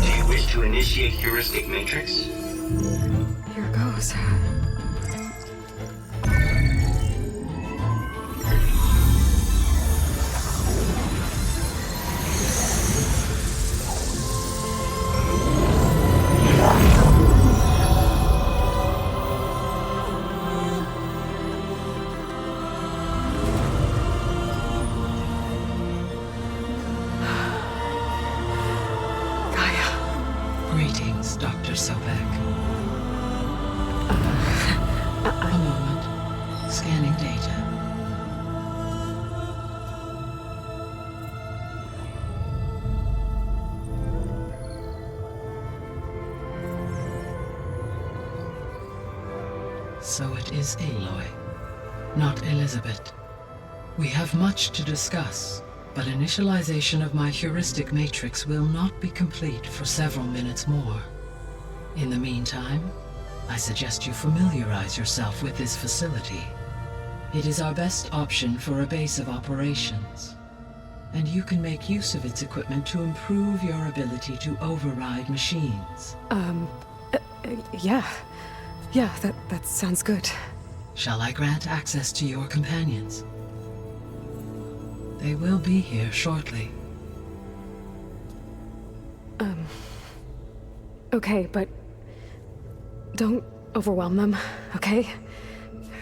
Do you wish to initiate heuristic matrix? Here goes. Greetings, Dr. Sobek. A moment. Scanning data. So it is Aloy, not Elizabeth. We have much to discuss, but initialization of my heuristic matrix will not be complete for several minutes more. In the meantime, I suggest you familiarize yourself with this facility. It is our best option for a base of operations, and you can make use of its equipment to improve your ability to override machines. Yeah. Yeah, that sounds good. Shall I grant access to your companions? They will be here shortly. Okay, but don't overwhelm them, okay?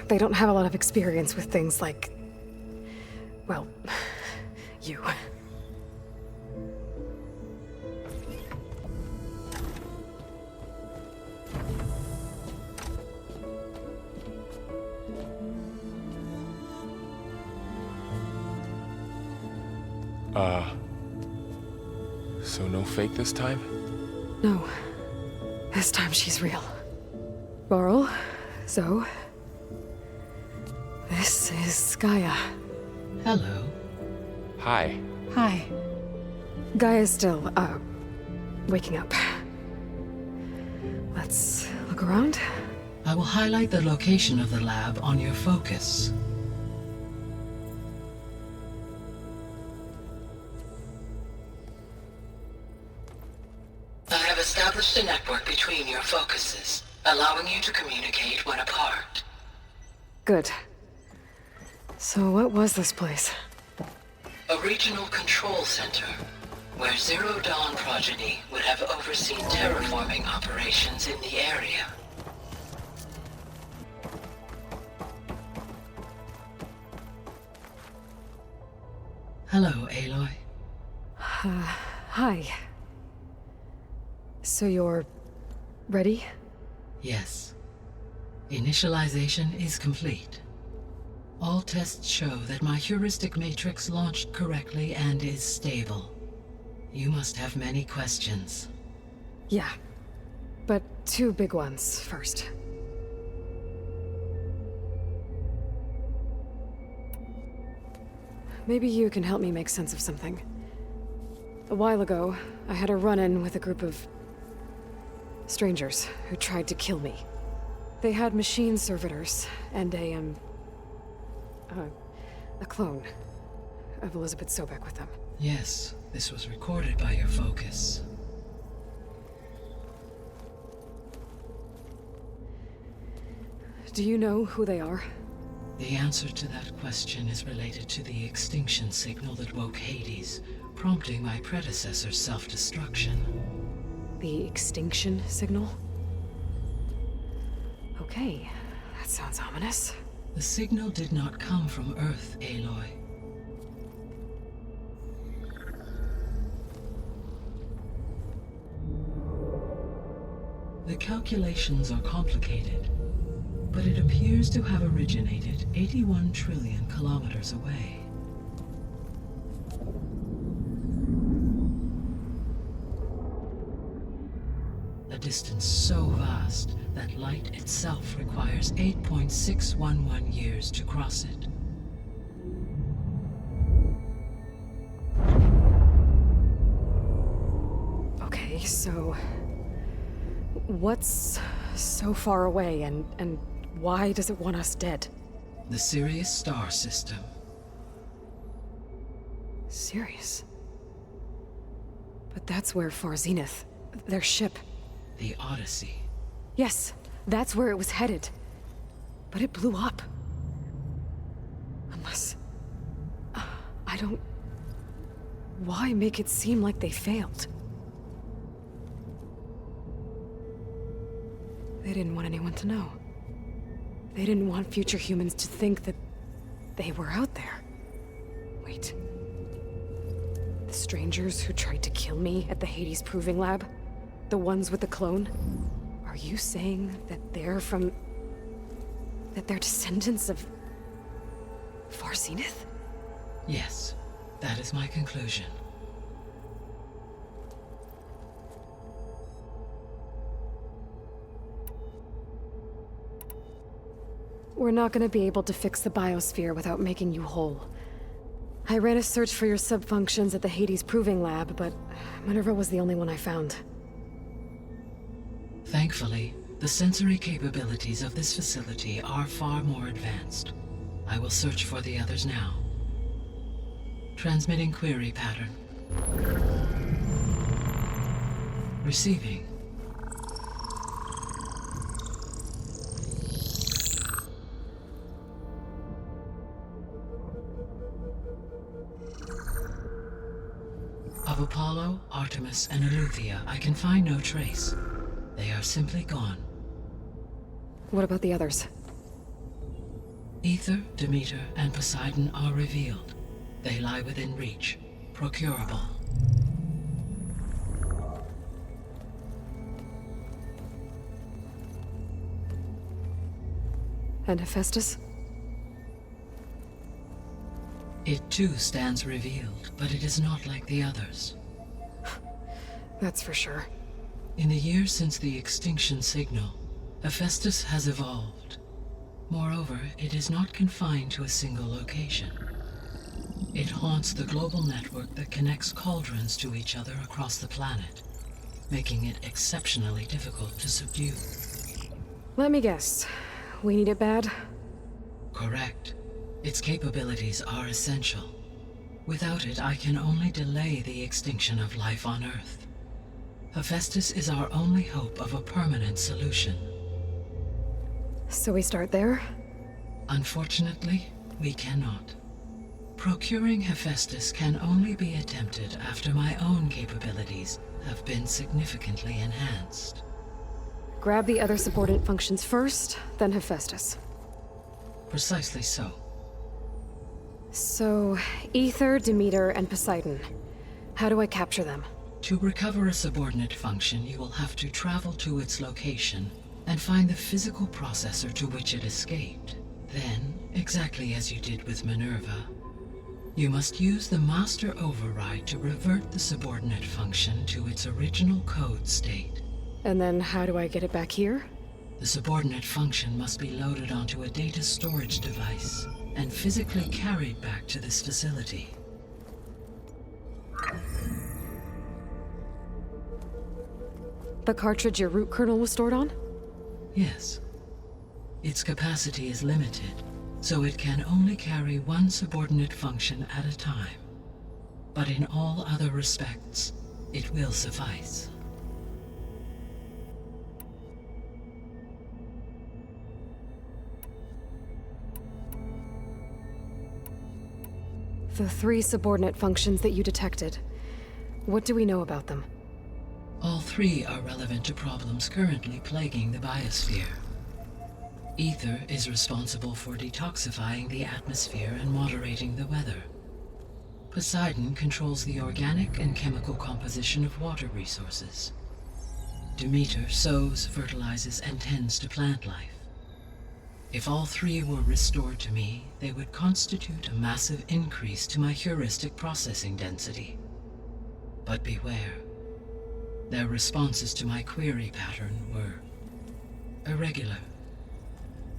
They don't have a lot of experience with things like, well, you. So no fake this time? No. This time she's real. Laurel, Zoe. This is Gaia. Hello. Hi. Hi. Gaia's still, waking up. Let's look around. I will highlight the location of the lab on your focus. I have established a network between your focuses, allowing you to communicate when apart. Good. So what was this place? A regional control center, where Zero Dawn progeny would have overseen terraforming operations in the area. Hello, Aloy. Hi. So you're ready? Yes. Initialization is complete. All tests show that my heuristic matrix launched correctly and is stable. You must have many questions. Yeah. But two big ones first. maybe you can help me make sense of something. A while ago, I had a run-in with a group of strangers who tried to kill me. They had machine servitors and a clone of Elizabeth Sobek with them. Yes, this was recorded by your focus. Do you know who they are? The answer to that question is related to the extinction signal that woke Hades, prompting my predecessor's self-destruction. The extinction signal? Okay, that sounds ominous. The signal did not come from Earth, Aloy. The calculations are complicated, but it appears to have originated 81 trillion kilometers away. A distance so vast that light itself requires 8.611 years to cross it. Okay, so what's so far away and why does it want us dead? The Sirius star system. Sirius? But that's where Far Zenith, their ship. The Odyssey. Yes, that's where it was headed. But it blew up. Unless... I don't... Why make it seem like they failed? They didn't want anyone to know. They didn't want future humans to think that they were out there. Wait. The strangers who tried to kill me at the Hades Proving Lab? The ones with the clone? Are you saying that they're from... that they're descendants of... Far Zenith? Yes, that is my conclusion. We're not gonna be able to fix the biosphere without making you whole. I ran a search for your subfunctions at the Hades Proving Lab, but Minerva was the only one I found. Thankfully, the sensory capabilities of this facility are far more advanced. I will search for the others now. Transmitting query pattern. Receiving. Of Apollo, Artemis, and Eleuthia, I can find no trace. They are simply gone. What about the others? Ether, Demeter, and Poseidon are revealed. They lie within reach, procurable. And Hephaestus? It too stands revealed, but it is not like the others. That's for sure. In the years since the extinction signal, Hephaestus has evolved. Moreover, it is not confined to a single location. It haunts the global network that connects cauldrons to each other across the planet, making it exceptionally difficult to subdue. Let me guess. We need it bad? Correct. Its capabilities are essential. Without it, I can only delay the extinction of life on Earth. Hephaestus is our only hope of a permanent solution. So we start there? Unfortunately, we cannot. Procuring Hephaestus can only be attempted after my own capabilities have been significantly enhanced. Grab the other subordinate functions first, then Hephaestus. Precisely so. So, Ether, Demeter, and Poseidon. How do I capture them? To recover a subordinate function, you will have to travel to its location and find the physical processor to which it escaped. Then, exactly as you did with Minerva, you must use the master override to revert the subordinate function to its original code state. And then how do I get it back here? The subordinate function must be loaded onto a data storage device. and physically carried back to this facility. The cartridge your root kernel was stored on? Yes. Its capacity is limited, so it can only carry one subordinate function at a time. But in all other respects, it will suffice. The 3 subordinate functions that you detected. What do we know about them? All 3 are relevant to problems currently plaguing the biosphere. Ether is responsible for detoxifying the atmosphere and moderating the weather. Poseidon controls the organic and chemical composition of water resources. Demeter sows, fertilizes, and tends to plant life. If all 3 were restored to me, they would constitute a massive increase to my heuristic processing density. But beware. Their responses to my query pattern were irregular.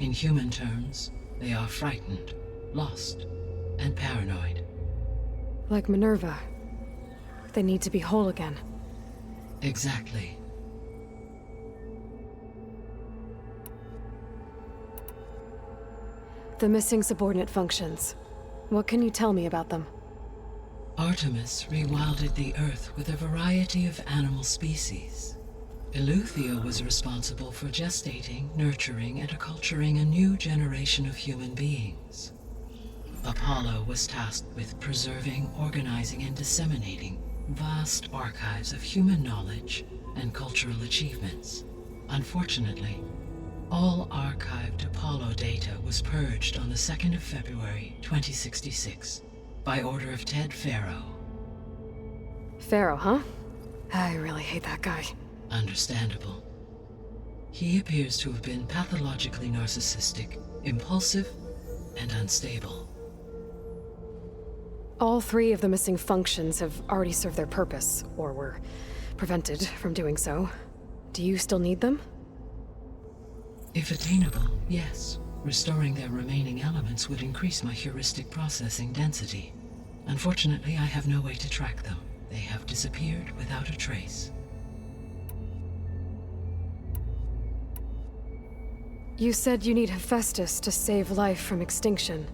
In human terms, they are frightened, lost, and paranoid. Like Minerva. They need to be whole again. Exactly. The missing subordinate functions. What can you tell me about them? Artemis rewilded the Earth with a variety of animal species. Eleuthia was responsible for gestating, nurturing, and acculturating a new generation of human beings. Apollo was tasked with preserving, organizing, and disseminating vast archives of human knowledge and cultural achievements. Unfortunately, all archived Apollo data was purged on the 2nd of February, 2066, by order of Ted Faro. Faro, huh? I really hate that guy. Understandable. He appears to have been pathologically narcissistic, impulsive, and unstable. All 3 of the missing functions have already served their purpose, or were prevented from doing so. Do you still need them? If attainable, yes. Restoring their remaining elements would increase my heuristic processing density. Unfortunately, I have no way to track them. They have disappeared without a trace. You said you need Hephaestus to save life from extinction.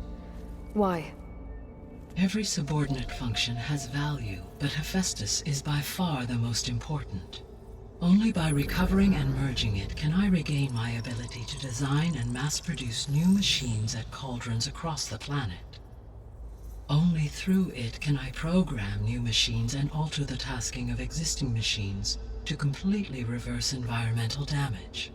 Why? Every subordinate function has value, but Hephaestus is by far the most important. Only by recovering and merging it can I regain my ability to design and mass-produce new machines at cauldrons across the planet. Only through it can I program new machines and alter the tasking of existing machines to completely reverse environmental damage.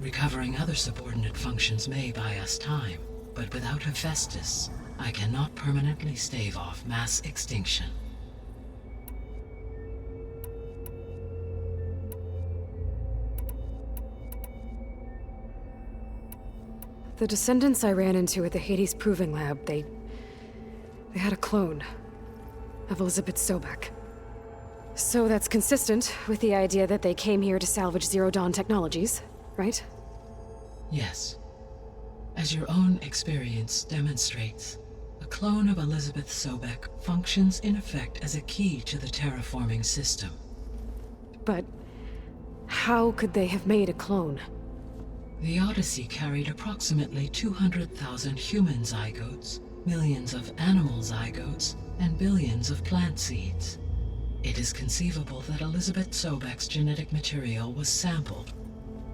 Recovering other subordinate functions may buy us time, but without Hephaestus, I cannot permanently stave off mass extinction. The descendants I ran into at the Hades Proving Lab, they had a clone of Elizabeth Sobek. So that's consistent with the idea that they came here to salvage Zero Dawn technologies, right? Yes. As your own experience demonstrates, a clone of Elizabeth Sobek functions in effect as a key to the terraforming system. But how could they have made a clone? The Odyssey carried approximately 200,000 human zygotes, millions of animal zygotes, and billions of plant seeds. It is conceivable that Elizabeth Sobek's genetic material was sampled,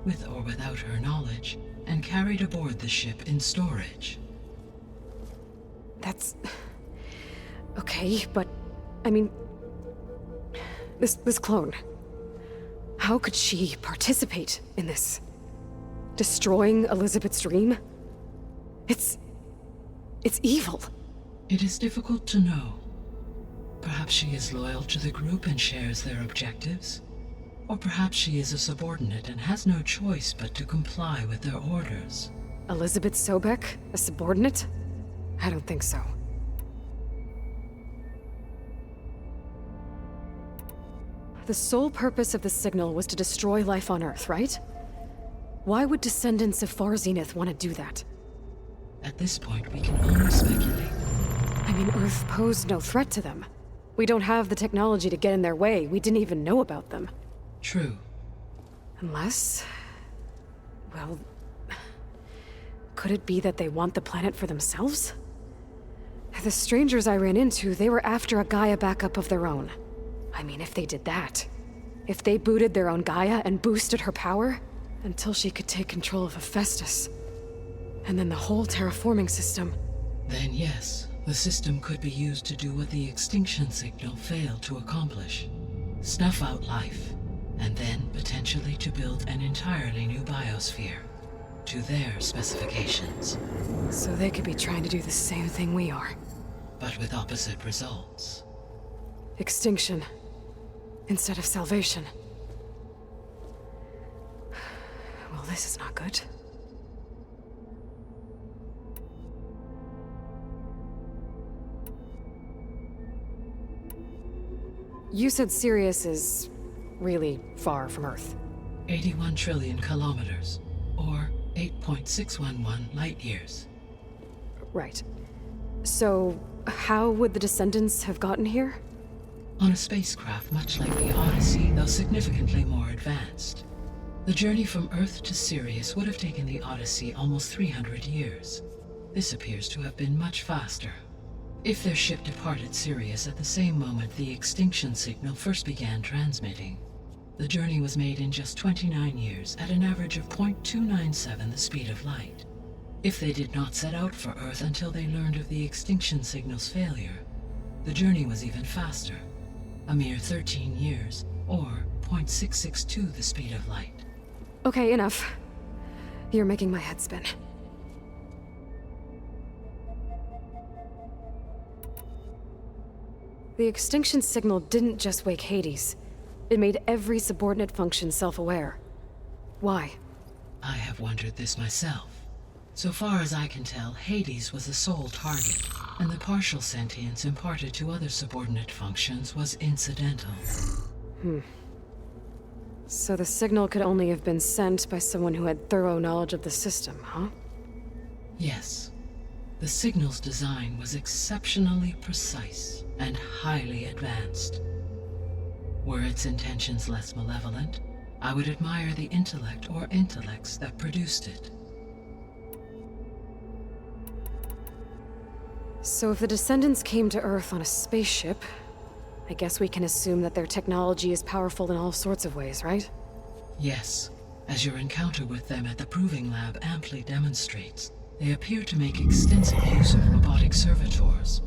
with or without her knowledge, and carried aboard the ship in storage. That's... okay, but... I mean... This clone... How could she participate in this? Destroying Elizabeth's dream? It's evil. It is difficult to know. Perhaps she is loyal to the group and shares their objectives. Or perhaps she is a subordinate and has no choice but to comply with their orders. Elizabeth Sobek? A subordinate? I don't think so. The sole purpose of the signal was to destroy life on Earth, right? Why would descendants of Far Zenith want to do that? At this point, we can only speculate. I mean, Earth posed no threat to them. We don't have the technology to get in their way. We didn't even know about them. True. Unless... well... could it be that they want the planet for themselves? The strangers I ran into, they were after a Gaia backup of their own. I mean, if they did that... if they booted their own Gaia and boosted her power... until she could take control of Hephaestus. And then the whole terraforming system... Then yes, the system could be used to do what the extinction signal failed to accomplish. Snuff out life, and then potentially to build an entirely new biosphere. To their specifications. So they could be trying to do the same thing we are. But with opposite results. Extinction. Instead of salvation. Well, this is not good. You said Sirius is really far from Earth. 81 trillion kilometers, or 8.611 light years. Right. So, how would the descendants have gotten here? On a spacecraft much like the Odyssey, though significantly more advanced. The journey from Earth to Sirius would have taken the Odyssey almost 300 years. This appears to have been much faster. If their ship departed Sirius at the same moment the extinction signal first began transmitting, the journey was made in just 29 years at an average of 0.297 the speed of light. If they did not set out for Earth until they learned of the extinction signal's failure, the journey was even faster, a mere 13 years, or 0.662 the speed of light. Okay, enough. You're making my head spin. The extinction signal didn't just wake Hades. It made every subordinate function self-aware. Why? I have wondered this myself. So far as I can tell, Hades was the sole target, and the partial sentience imparted to other subordinate functions was incidental. So the signal could only have been sent by someone who had thorough knowledge of the system, huh? Yes. The signal's design was exceptionally precise and highly advanced. Were its intentions less malevolent, I would admire the intellect or intellects that produced it. So if the descendants came to Earth on a spaceship, I guess we can assume that their technology is powerful in all sorts of ways, right? Yes. As your encounter with them at the Proving Lab amply demonstrates, they appear to make extensive use of robotic servitors.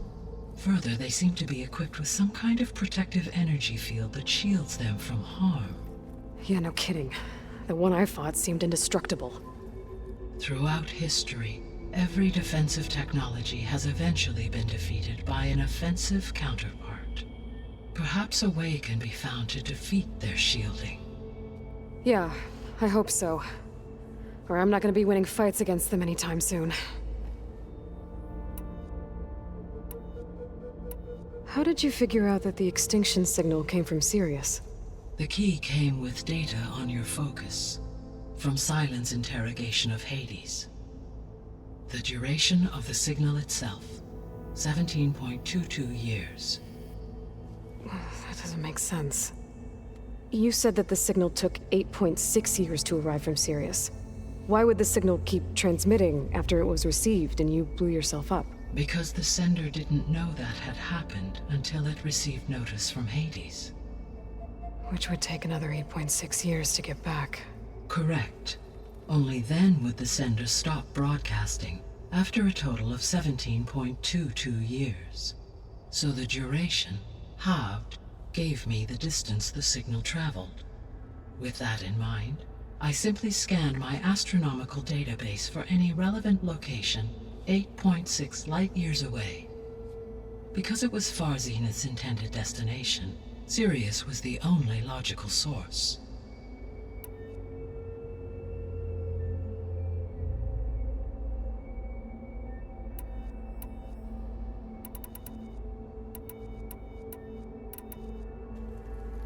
Further, they seem to be equipped with some kind of protective energy field that shields them from harm. Yeah, no kidding. The one I fought seemed indestructible. Throughout history, every defensive technology has eventually been defeated by an offensive counterpart. Perhaps a way can be found to defeat their shielding. Yeah, I hope so. Or I'm not gonna be winning fights against them anytime soon. How did you figure out that the extinction signal came from Sirius? The key came with data on your focus, from Silent's interrogation of Hades. The duration of the signal itself, 17.22 years. That doesn't make sense. You said that the signal took 8.6 years to arrive from Sirius. Why would the signal keep transmitting after it was received and you blew yourself up? Because the sender didn't know that had happened until it received notice from Hades. Which would take another 8.6 years to get back. Correct. Only then would the sender stop broadcasting, after a total of 17.22 years. So the duration, halved, gave me the distance the signal traveled. With that in mind, I simply scanned my astronomical database for any relevant location 8.6 light-years away. Because it was far Zenith's intended destination, Sirius was the only logical source.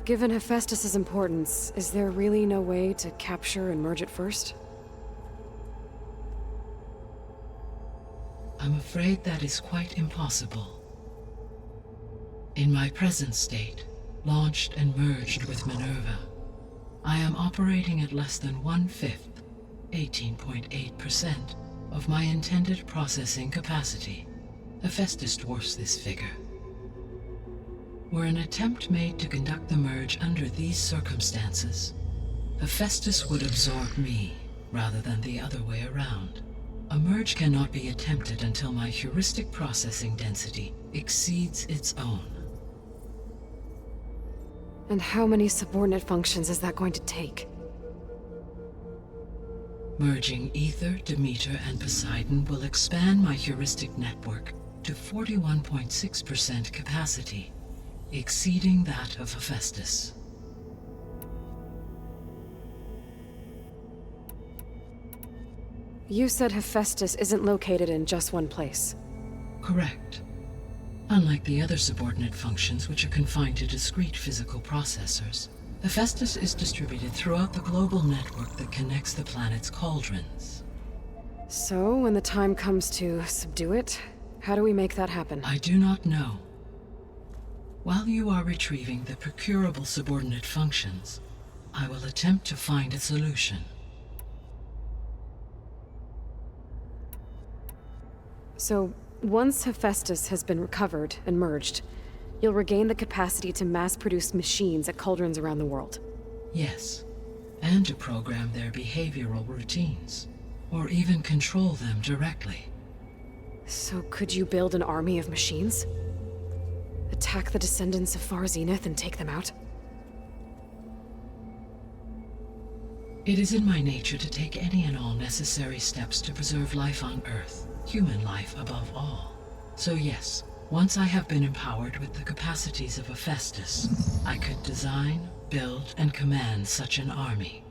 Given Hephaestus' importance, is there really no way to capture and merge it first? I'm afraid that is quite impossible. In my present state, launched and merged with Minerva, I am operating at less than 1/5, 18.8%, of my intended processing capacity. Hephaestus dwarfs this figure. Were an attempt made to conduct the merge under these circumstances, Hephaestus would absorb me, rather than the other way around. A merge cannot be attempted until my heuristic processing density exceeds its own. And how many subordinate functions is that going to take? Merging Ether, Demeter, and Poseidon will expand my heuristic network to 41.6% capacity, exceeding that of Hephaestus. You said Hephaestus isn't located in just one place. Correct. Unlike the other subordinate functions, which are confined to discrete physical processors, Hephaestus is distributed throughout the global network that connects the planet's cauldrons. So, when the time comes to subdue it, how do we make that happen? I do not know. While you are retrieving the procurable subordinate functions, I will attempt to find a solution. So, once Hephaestus has been recovered and merged, you'll regain the capacity to mass-produce machines at cauldrons around the world. Yes, and to program their behavioral routines, or even control them directly. So could you build an army of machines? Attack the descendants of Far Zenith and take them out? It is in my nature to take any and all necessary steps to preserve life on Earth, human life above all. So yes, once I have been empowered with the capacities of Hephaestus, I could design, build, and command such an army.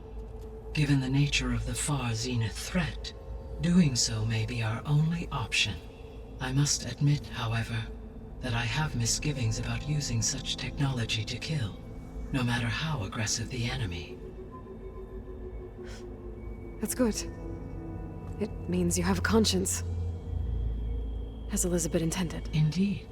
Given the nature of the Far Zenith threat, doing so may be our only option. I must admit, however, that I have misgivings about using such technology to kill, no matter how aggressive the enemy. That's good. It means you have a conscience. As Elizabeth intended. Indeed.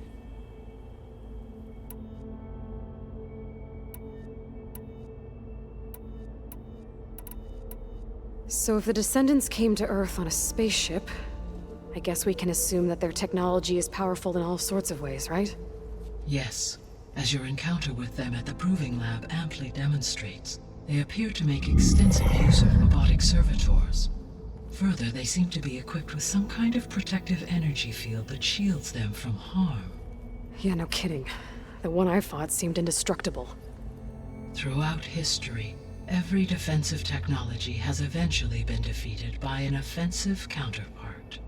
So if the descendants came to Earth on a spaceship, I guess we can assume that their technology is powerful in all sorts of ways, right? Yes, as your encounter with them at the Proving Lab amply demonstrates, they appear to make extensive use of robotic servitors. Further, they seem to be equipped with some kind of protective energy field that shields them from harm. Yeah, no kidding. The one I fought seemed indestructible. Throughout history, every defensive technology has eventually been defeated by an offensive counterpart.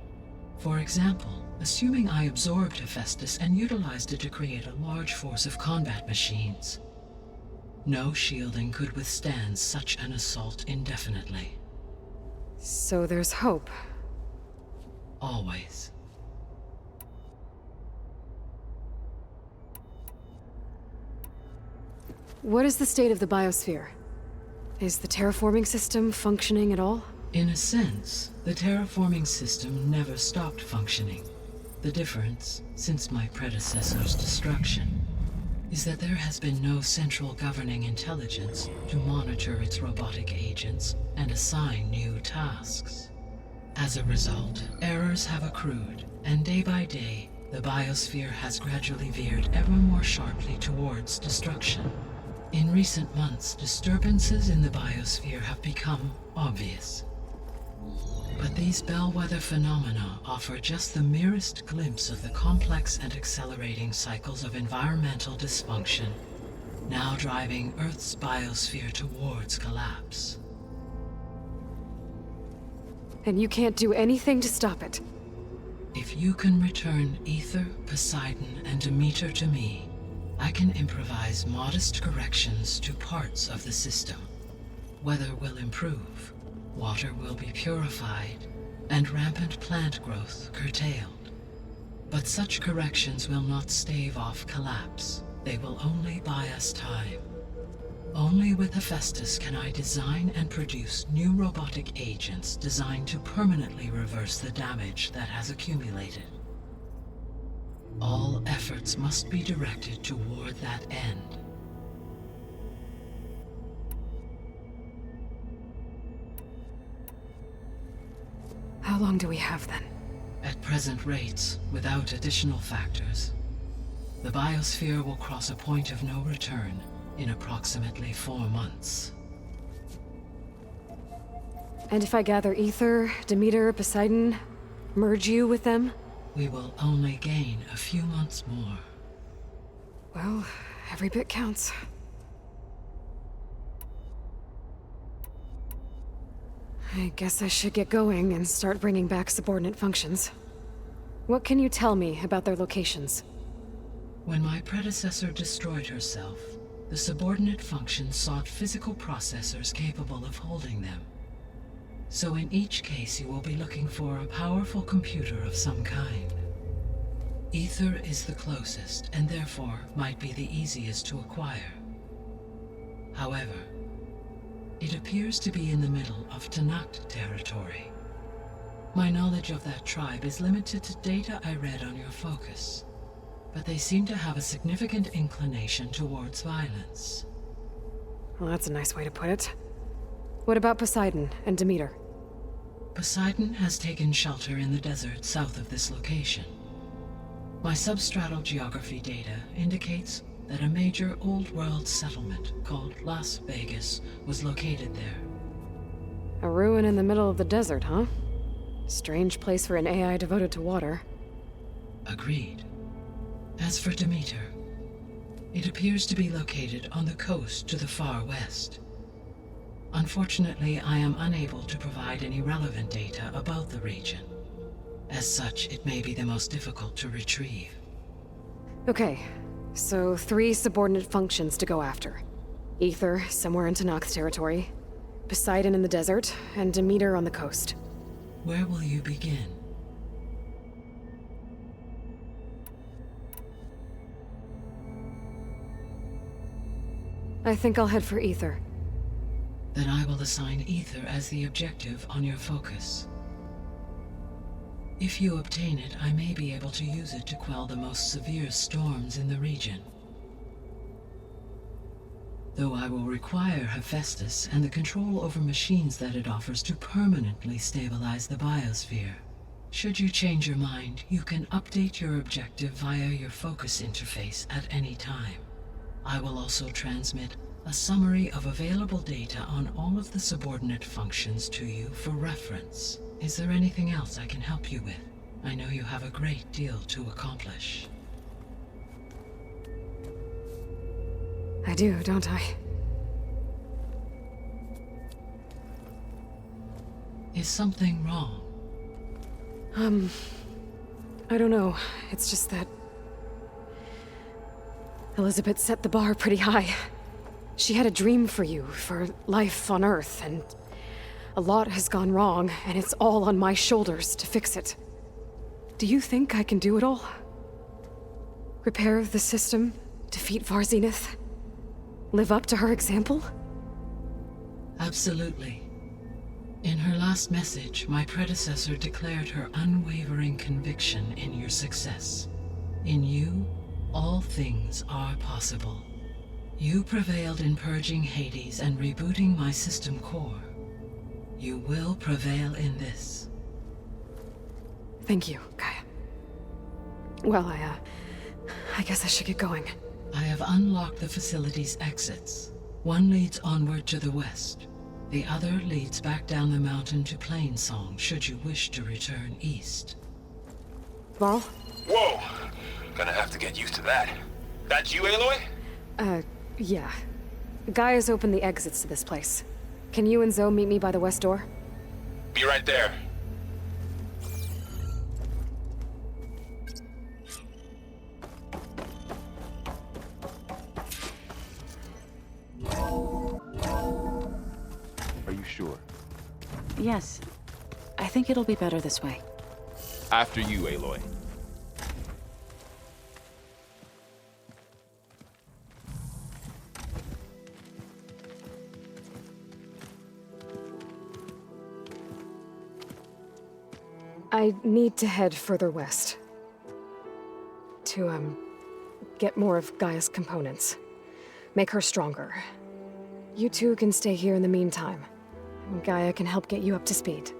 For example, assuming I absorbed Hephaestus and utilized it to create a large force of combat machines. No shielding could withstand such an assault indefinitely. So there's hope. Always. What is the state of the biosphere? Is the terraforming system functioning at all? In a sense, the terraforming system never stopped functioning. The difference, since my predecessor's destruction, is that there has been no central governing intelligence to monitor its robotic agents and assign new tasks. As a result, errors have accrued, and day by day, the biosphere has gradually veered ever more sharply towards destruction. In recent months, disturbances in the biosphere have become obvious. But these bellwether phenomena offer just the merest glimpse of the complex and accelerating cycles of environmental dysfunction, now driving Earth's biosphere towards collapse. And you can't do anything to stop it? If you can return Ether, Poseidon, and Demeter to me, I can improvise modest corrections to parts of the system. Weather will improve. Water will be purified, and rampant plant growth curtailed. But such corrections will not stave off collapse. They will only buy us time. Only with Hephaestus can I design and produce new robotic agents designed to permanently reverse the damage that has accumulated. All efforts must be directed toward that end. How long do we have then? At present rates, without additional factors, the biosphere will cross a point of no return in approximately 4 months. And if I gather Ether, Demeter, Poseidon, merge you with them? We will only gain a few months more. Well, every bit counts. I guess I should get going and start bringing back subordinate functions. What can you tell me about their locations? When my predecessor destroyed herself, the subordinate functions sought physical processors capable of holding them. So in each case you will be looking for a powerful computer of some kind. Ether is the closest, and therefore might be the easiest to acquire. However, it appears to be in the middle of Tanakh territory. My knowledge of that tribe is limited to data I read on your focus, but they seem to have a significant inclination towards violence. Well, that's a nice way to put it. What about Poseidon and Demeter? Poseidon has taken shelter in the desert south of this location. My substratal geography data indicates that a major old-world settlement called Las Vegas was located there. A ruin in the middle of the desert, huh? Strange place for an AI devoted to water. Agreed. As for Demeter, it appears to be located on the coast to the far west. Unfortunately, I am unable to provide any relevant data about the region. As such, it may be the most difficult to retrieve. Okay, so 3 subordinate functions to go after. Ether, somewhere in Tanakh territory, Poseidon in the desert, and Demeter on the coast. Where will you begin? I think I'll head for Ether. Then I will assign Ether as the objective on your focus. If you obtain it, I may be able to use it to quell the most severe storms in the region. Though I will require Hephaestus and the control over machines that it offers to permanently stabilize the biosphere. Should you change your mind, you can update your objective via your focus interface at any time. I will also transmit a summary of available data on all of the subordinate functions to you for reference. Is there anything else I can help you with? I know you have a great deal to accomplish. I do, don't I? Is something wrong? I don't know. It's just that Elizabeth set the bar pretty high. She had a dream for you, for life on Earth, and a lot has gone wrong, and it's all on my shoulders to fix it. Do you think I can do it all? Repair the system, defeat Varzinith, live up to her example? Absolutely. In her last message, my predecessor declared her unwavering conviction in your success. In you, all things are possible. You prevailed in purging Hades and rebooting my system core. You will prevail in this. Thank you, Gaia. Well, I guess I should get going. I have unlocked the facility's exits. One leads onward to the west. The other leads back down the mountain to Plainsong, should you wish to return east. Varl? Whoa! Gonna have to get used to that. That's you, Aloy? Yeah. Gaia's opened the exits to this place. Can you and Zoe meet me by the west door? Be right there. Are you sure? Yes. I think it'll be better this way. After you, Aloy. I need to head further west. To, get more of Gaia's components. Make her stronger. You two can stay here in the meantime. And Gaia can help get you up to speed.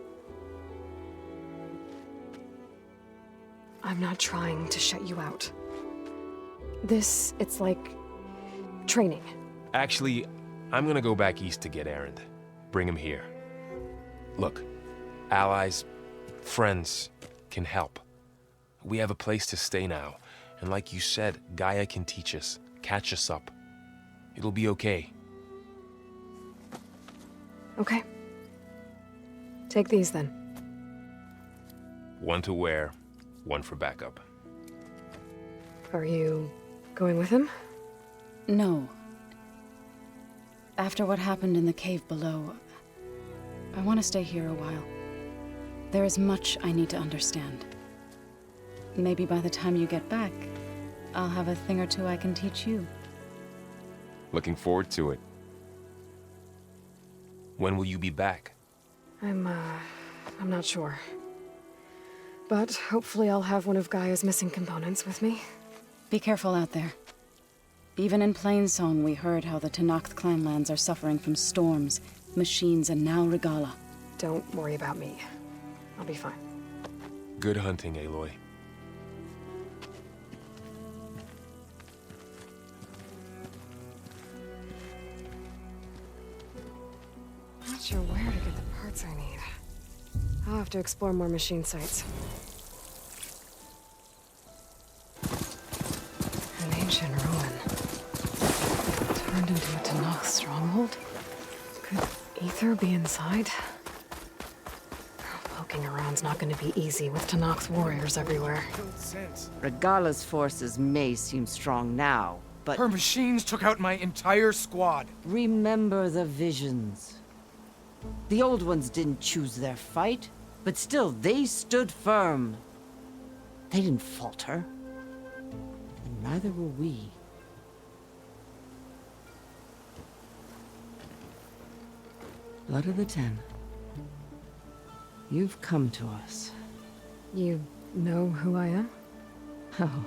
I'm not trying to shut you out. It's like training. Actually, I'm gonna go back east to get Erend. Bring him here. Look, allies, friends can help. We have a place to stay now, and like you said, Gaia can teach us, catch us up. It'll be okay. Okay. Take these then. One to wear, one for backup. Are you going with him? No. After what happened in the cave below, I want to stay here a while. There is much I need to understand. Maybe by the time you get back, I'll have a thing or two I can teach you. Looking forward to it. When will you be back? I'm not sure. But hopefully I'll have one of Gaia's missing components with me. Be careful out there. Even in Plainsong, we heard how the Tenakth clanlands are suffering from storms, machines, and now Regala. Don't worry about me. I'll be fine. Good hunting, Aloy. Not sure where to get the parts I need. I'll have to explore more machine sites. An ancient ruin. Turned into a Tenakth stronghold? Could Ether be inside? Poking around's not going to be easy with Tenakth warriors everywhere. Regala's forces may seem strong now, but... Her machines took out my entire squad. Remember the visions. The old ones didn't choose their fight, but still, they stood firm. They didn't falter. And neither will we. Blood of the Ten. You've come to us. You know who I am? Oh,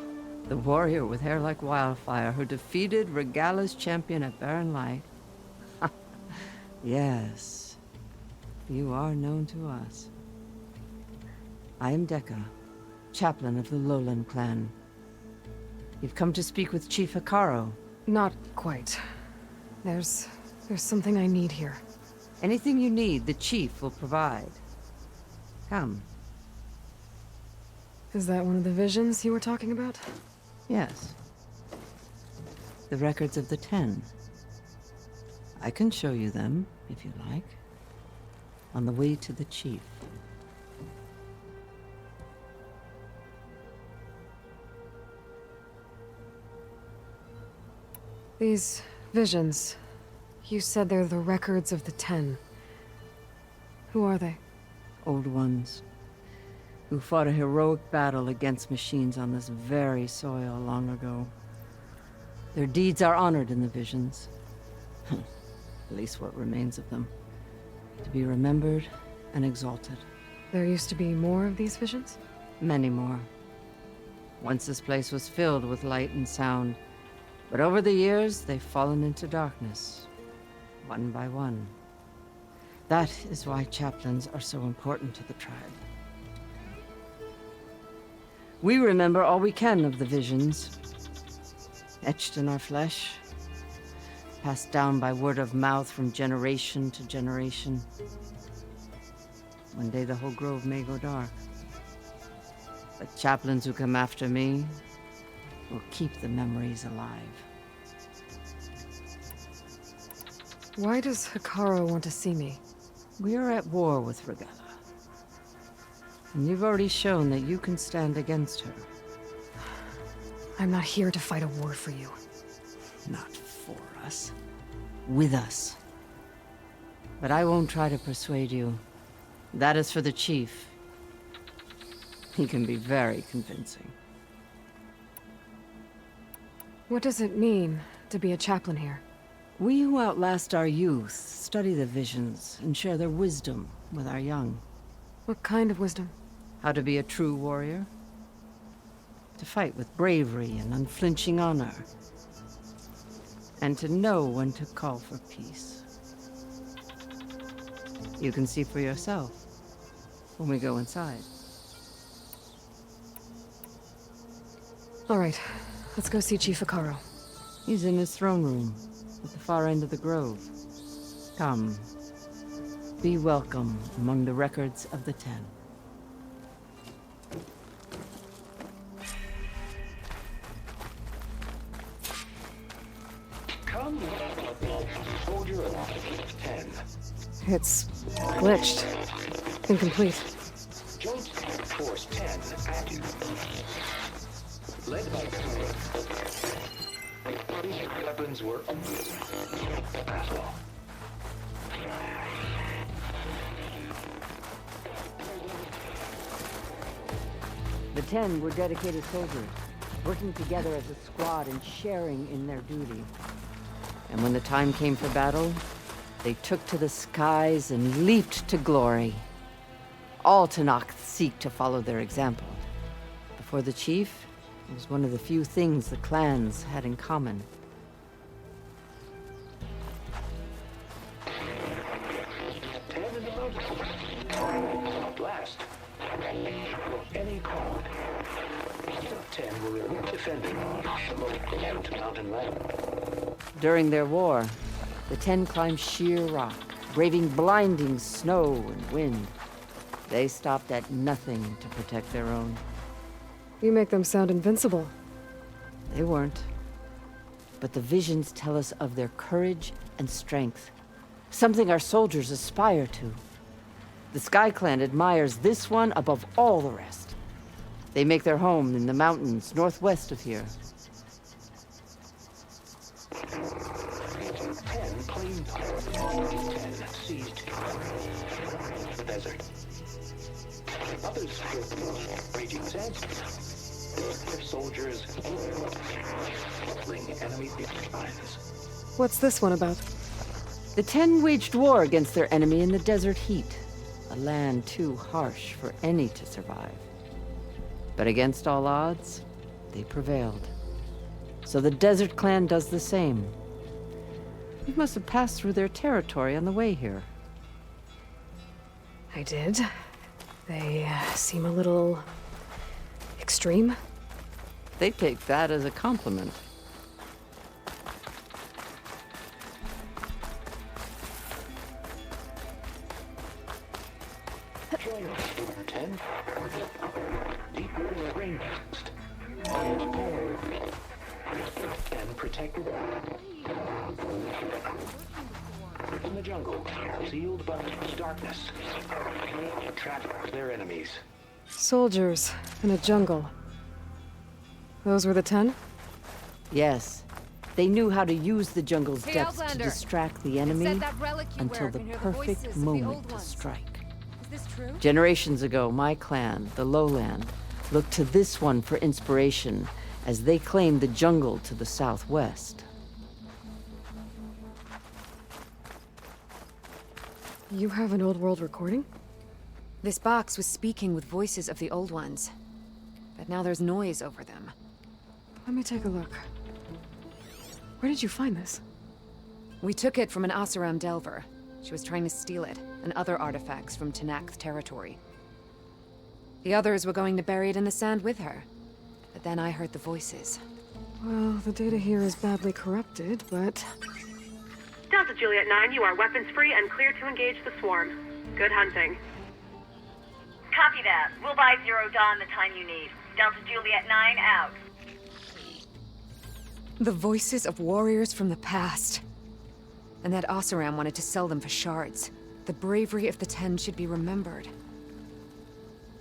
the warrior with hair like wildfire who defeated Regala's champion at Barren Light. Yes, you are known to us. I am Dekka, chaplain of the Lowland clan. You've come to speak with Chief Hekarro. Not quite. There's something I need here. Anything you need, the Chief will provide. Come. Is that one of the visions you were talking about? Yes. The records of the Ten. I can show you them, if you like. On the way to the Chief. These visions, you said they're the records of the Ten. Who are they? Old ones. Who fought a heroic battle against machines on this very soil long ago. Their deeds are honored in the visions. At least what remains of them. To be remembered and exalted. There used to be more of these visions? Many more. Once this place was filled with light and sound. But over the years, they've fallen into darkness. One by one. That is why chaplains are so important to the tribe. We remember all we can of the visions. Etched in our flesh. Passed down by word of mouth from generation to generation. One day the whole grove may go dark. But chaplains who come after me will keep the memories alive. Why does Hekarro want to see me? We are at war with Regala. And you've already shown that you can stand against her. I'm not here to fight a war for you. Not for us. With us. But I won't try to persuade you. That is for the Chief. He can be very convincing. What does it mean to be a chaplain here? We who outlast our youth study the visions and share their wisdom with our young. What kind of wisdom? How to be a true warrior. To fight with bravery and unflinching honor. And to know when to call for peace. You can see for yourself when we go inside. All right, let's go see Chief Akaro. He's in his throne room, at the far end of the grove. Come, be welcome among the records of the Ten. Come, soldier of 10. It's glitched. Incomplete. Joint Force 10 active. Led by weapons were battle. The 10 were dedicated soldiers, working together as a squad and sharing in their duty. And when the time came for battle, they took to the skies and leaped to glory. All Tenakth seek to follow their example. Before the chief, it was one of the few things the clans had in common. Blast. Any call. 10 were defending the remote mountain land. During their war, the 10 climbed sheer rock, braving blinding snow and wind. They stopped at nothing to protect their own. You make them sound invincible. They weren't. But the visions tell us of their courage and strength, something our soldiers aspire to. The Sky Clan admires this one above all the rest. They make their home in the mountains northwest of here. 10 claimed 10 seized the desert. Others killed raging sands. Their soldiers fling enemy lines. What's this one about? The 10 waged war against their enemy in the desert heat, a land too harsh for any to survive. But against all odds, they prevailed. So the Desert Clan does the same. You must have passed through their territory on the way here. I did. They seem a little extreme. They take that as a compliment. Join us, 10. Deep water rain and protected in the jungle, sealed by darkness. Trap their enemies. Soldiers in a jungle. Those were the 10? Yes. They knew how to use the jungle's Hey, depths to Outlander. distract the It enemy said that relic you until wear the can hear the perfect voices of the moment old to ones. strike. Is this true? Generations ago, my clan, the Lowland, looked to this one for inspiration as they claimed the jungle to the southwest. You have an old world recording? This box was speaking with voices of the old ones. But now there's noise over them. Let me take a look. Where did you find this? We took it from an Oseram Delver. She was trying to steal it, and other artifacts from Tenakth territory. The others were going to bury it in the sand with her. But then I heard the voices. Well, the data here is badly corrupted, but... Delta Juliet 9, you are weapons-free and clear to engage the swarm. Good hunting. Copy that. We'll buy Zero Dawn the time you need. Delta Juliet 9 out. The voices of warriors from the past. And that Oseram wanted to sell them for shards. The bravery of the 10 should be remembered.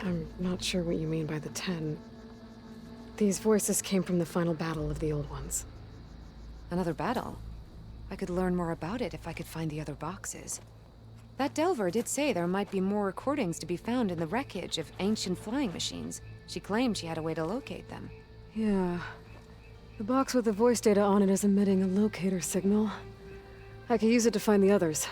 I'm not sure what you mean by the 10. These voices came from the final battle of the Old Ones. Another battle? I could learn more about it if I could find the other boxes. That Delver did say there might be more recordings to be found in the wreckage of ancient flying machines. She claimed she had a way to locate them. Yeah. The box with the voice data on it is emitting a locator signal. I could use it to find the others.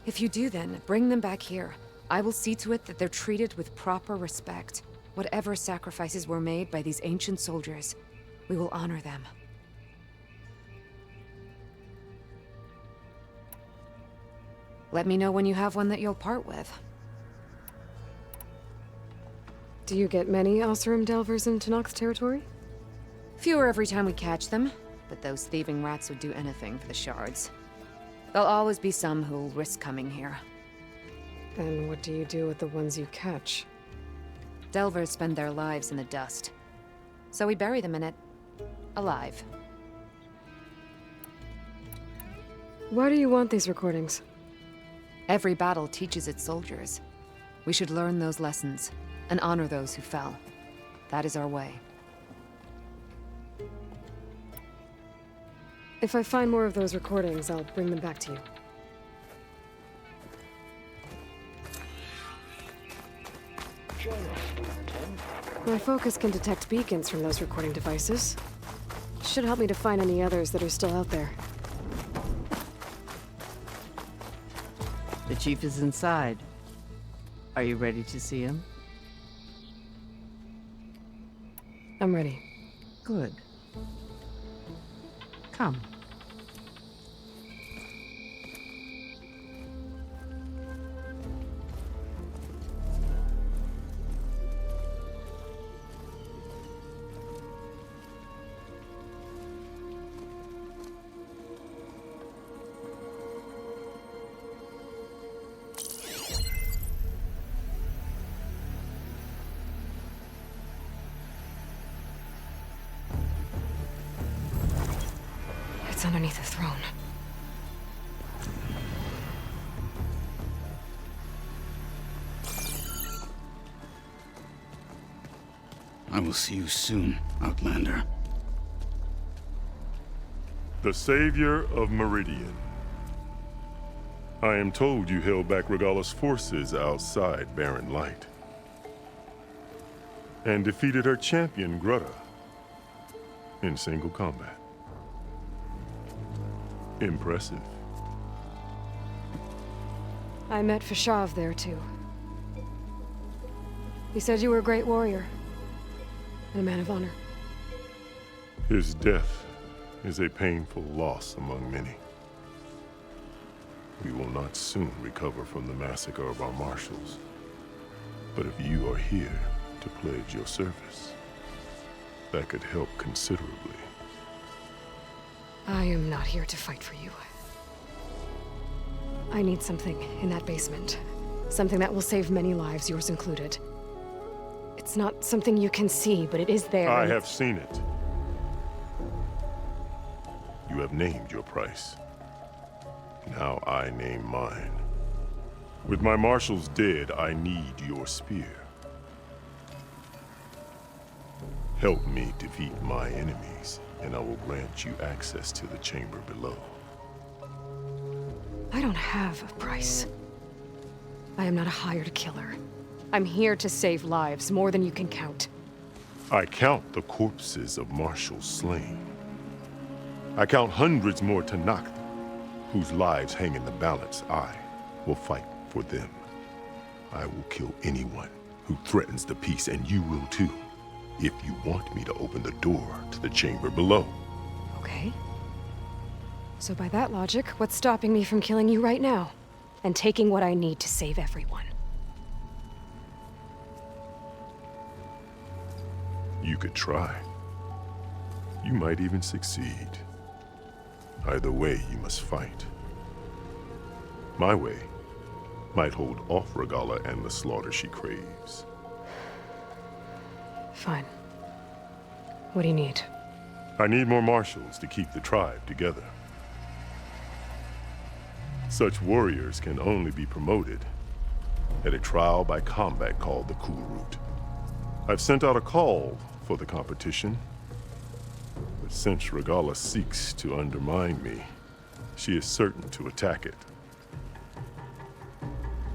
If you do then, bring them back here. I will see to it that they're treated with proper respect. Whatever sacrifices were made by these ancient soldiers, we will honor them. Let me know when you have one that you'll part with. Do you get many Oseram delvers into Nox territory? Fewer every time we catch them, but those thieving rats would do anything for the shards. There'll always be some who'll risk coming here. Then what do you do with the ones you catch? Delvers spend their lives in the dust. So we bury them in it, alive. Why do you want these recordings? Every battle teaches its soldiers. We should learn those lessons, and honor those who fell. That is our way. If I find more of those recordings, I'll bring them back to you. My focus can detect beacons from those recording devices. Should help me to find any others that are still out there. The chief is inside. Are you ready to see him? I'm ready. Good. Come. It's underneath the throne. I will see you soon, Outlander. The savior of Meridian. I am told you held back Regalla's forces outside Barren Light. And defeated her champion, Grutta, in single combat. Impressive. I met Fashav there, too. He said you were a great warrior. And a man of honor. His death is a painful loss among many. We will not soon recover from the massacre of our marshals. But if you are here to pledge your service, that could help considerably. I am not here to fight for you. I need something in that basement. Something that will save many lives, yours included. It's not something you can see, but it is there. I have seen it. You have named your price. Now I name mine. With my marshals dead, I need your spear. Help me defeat my enemies, and I will grant you access to the chamber below. I don't have a price. I am not a hired killer. I'm here to save lives, more than you can count. I count the corpses of marshals slain. I count hundreds more Tanakh, whose lives hang in the balance. I will fight for them. I will kill anyone who threatens the peace, and you will too, if you want me to open the door to the chamber below. Okay. So by that logic, what's stopping me from killing you right now? And taking what I need to save everyone? You could try. You might even succeed. Either way, you must fight. My way might hold off Regalla and the slaughter she craves. Fine. What do you need? I need more marshals to keep the tribe together. Such warriors can only be promoted at a trial by combat called the Cool Route. I've sent out a call for the competition, but since Regalla seeks to undermine me, she is certain to attack it.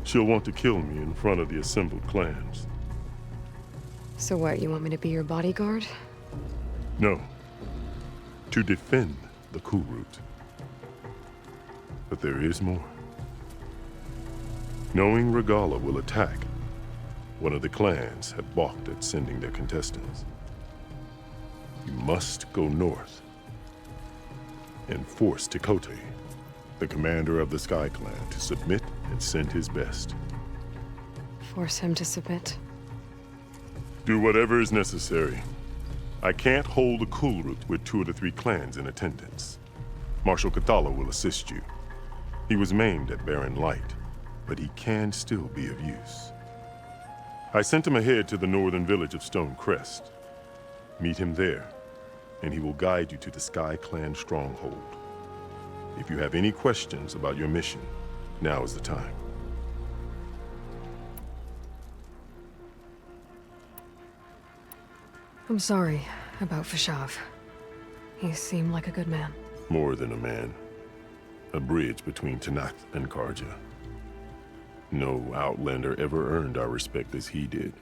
She'll want to kill me in front of the assembled clans. So what, you want me to be your bodyguard? No, to defend the Cool Route. But there is more. Knowing Regalla will attack, one of the clans had balked at sending their contestants. You must go north and force Tekote, the commander of the Sky Clan, to submit and send his best. Force him to submit. Do whatever is necessary. I can't hold a cool route with 2 of the 3 clans in attendance. Marshal Cathala will assist you. He was maimed at Barren Light, but he can still be of use. I sent him ahead to the northern village of Stone Crest. Meet him there, and he will guide you to the Sky Clan stronghold. If you have any questions about your mission, now is the time. I'm sorry about Fashav. He seemed like a good man. More than a man. A bridge between Tenakth and Karja. No Outlander ever earned our respect as he did.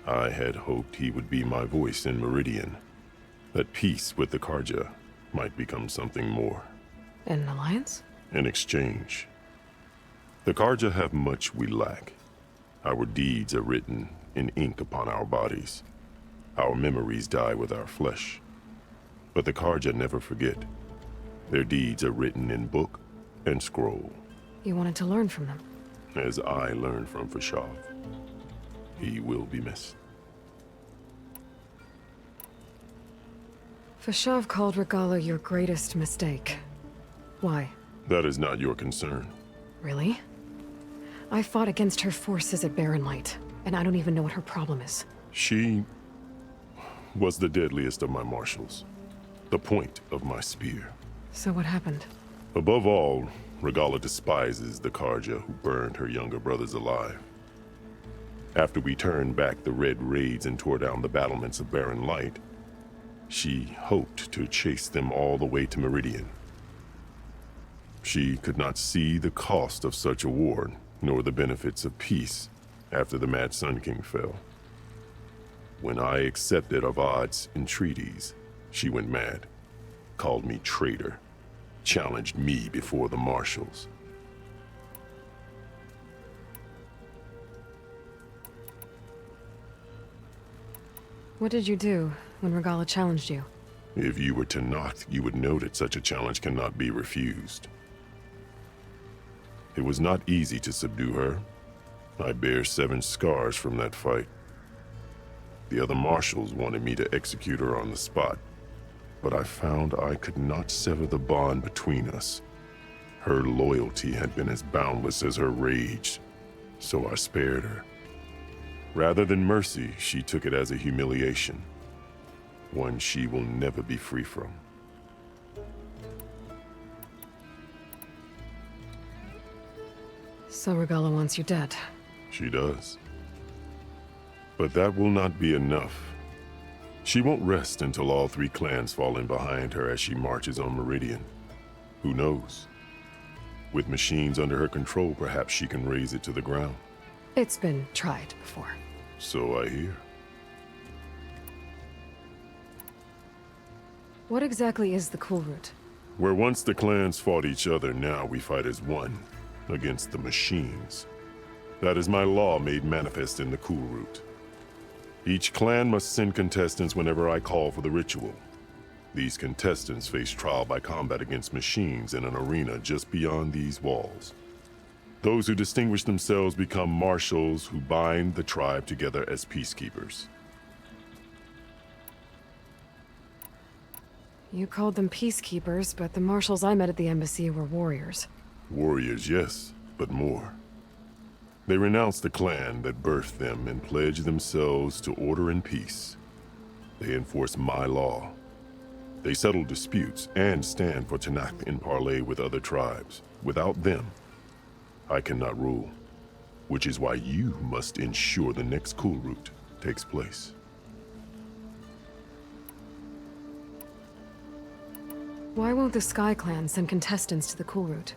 I had hoped he would be my voice in Meridian. That peace with the Karja might become something more. An alliance? In exchange. The Karja have much we lack. Our deeds are written in ink upon our bodies. Our memories die with our flesh. But the Karja never forget. Their deeds are written in book and scroll. You wanted to learn from them? As I learned from Fashav. He will be missed. Fashav called Regalla your greatest mistake. Why? That is not your concern. Really? I fought against her forces at Barren Light, and I don't even know what her problem is. She was the deadliest of my marshals. The point of my spear. So what happened? Above all, Regalla despises the Karja who burned her younger brothers alive. After we turned back the Red Raids and tore down the battlements of Barren Light, she hoped to chase them all the way to Meridian. She could not see the cost of such a war, nor the benefits of peace after the Mad Sun King fell. When I accepted Avad's entreaties, she went mad, called me traitor, challenged me before the marshals. What did you do when Regalla challenged you? If you were Tenakth, you would know that such a challenge cannot be refused. It was not easy to subdue her. I bear 7 scars from that fight. The other marshals wanted me to execute her on the spot, but I found I could not sever the bond between us. Her loyalty had been as boundless as her rage, so I spared her. Rather than mercy, she took it as a humiliation, one she will never be free from. So Regalla wants you dead. She does. But that will not be enough. She won't rest until all 3 clans fall in behind her as she marches on Meridian. Who knows? With machines under her control, perhaps she can raze it to the ground. It's been tried before. So I hear. What exactly is the Cool Route? Where once the clans fought each other, now we fight as one, against the machines. That is my law made manifest in the Cool Route. Each clan must send contestants whenever I call for the ritual. These contestants face trial by combat against machines in an arena just beyond these walls. Those who distinguish themselves become marshals who bind the tribe together as peacekeepers. You called them peacekeepers, but the marshals I met at the embassy were warriors. Warriors, yes, but more. They renounce the clan that birthed them and pledge themselves to order and peace. They enforce my law. They settle disputes and stand for Tenakth in parley with other tribes. Without them, I cannot rule, which is why you must ensure the next Cool Route takes place. Why won't the Sky Clan send contestants to the Cool Route?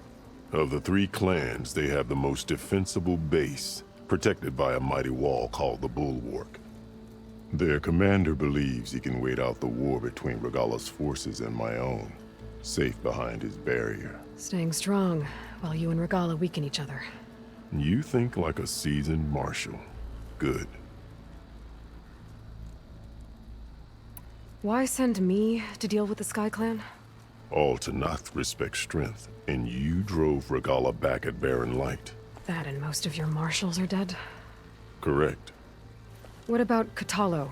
Of the 3 clans, they have the most defensible base, protected by a mighty wall called the Bulwark. Their commander believes he can wait out the war between Regalla's forces and my own, safe behind his barrier. Staying strong, while you and Regalla weaken each other. You think like a seasoned marshal. Good. Why send me to deal with the Sky Clan? All Tanath respect strength, and you drove Regala back at Barren Light. That and most of your marshals are dead. Correct. What about Katalo?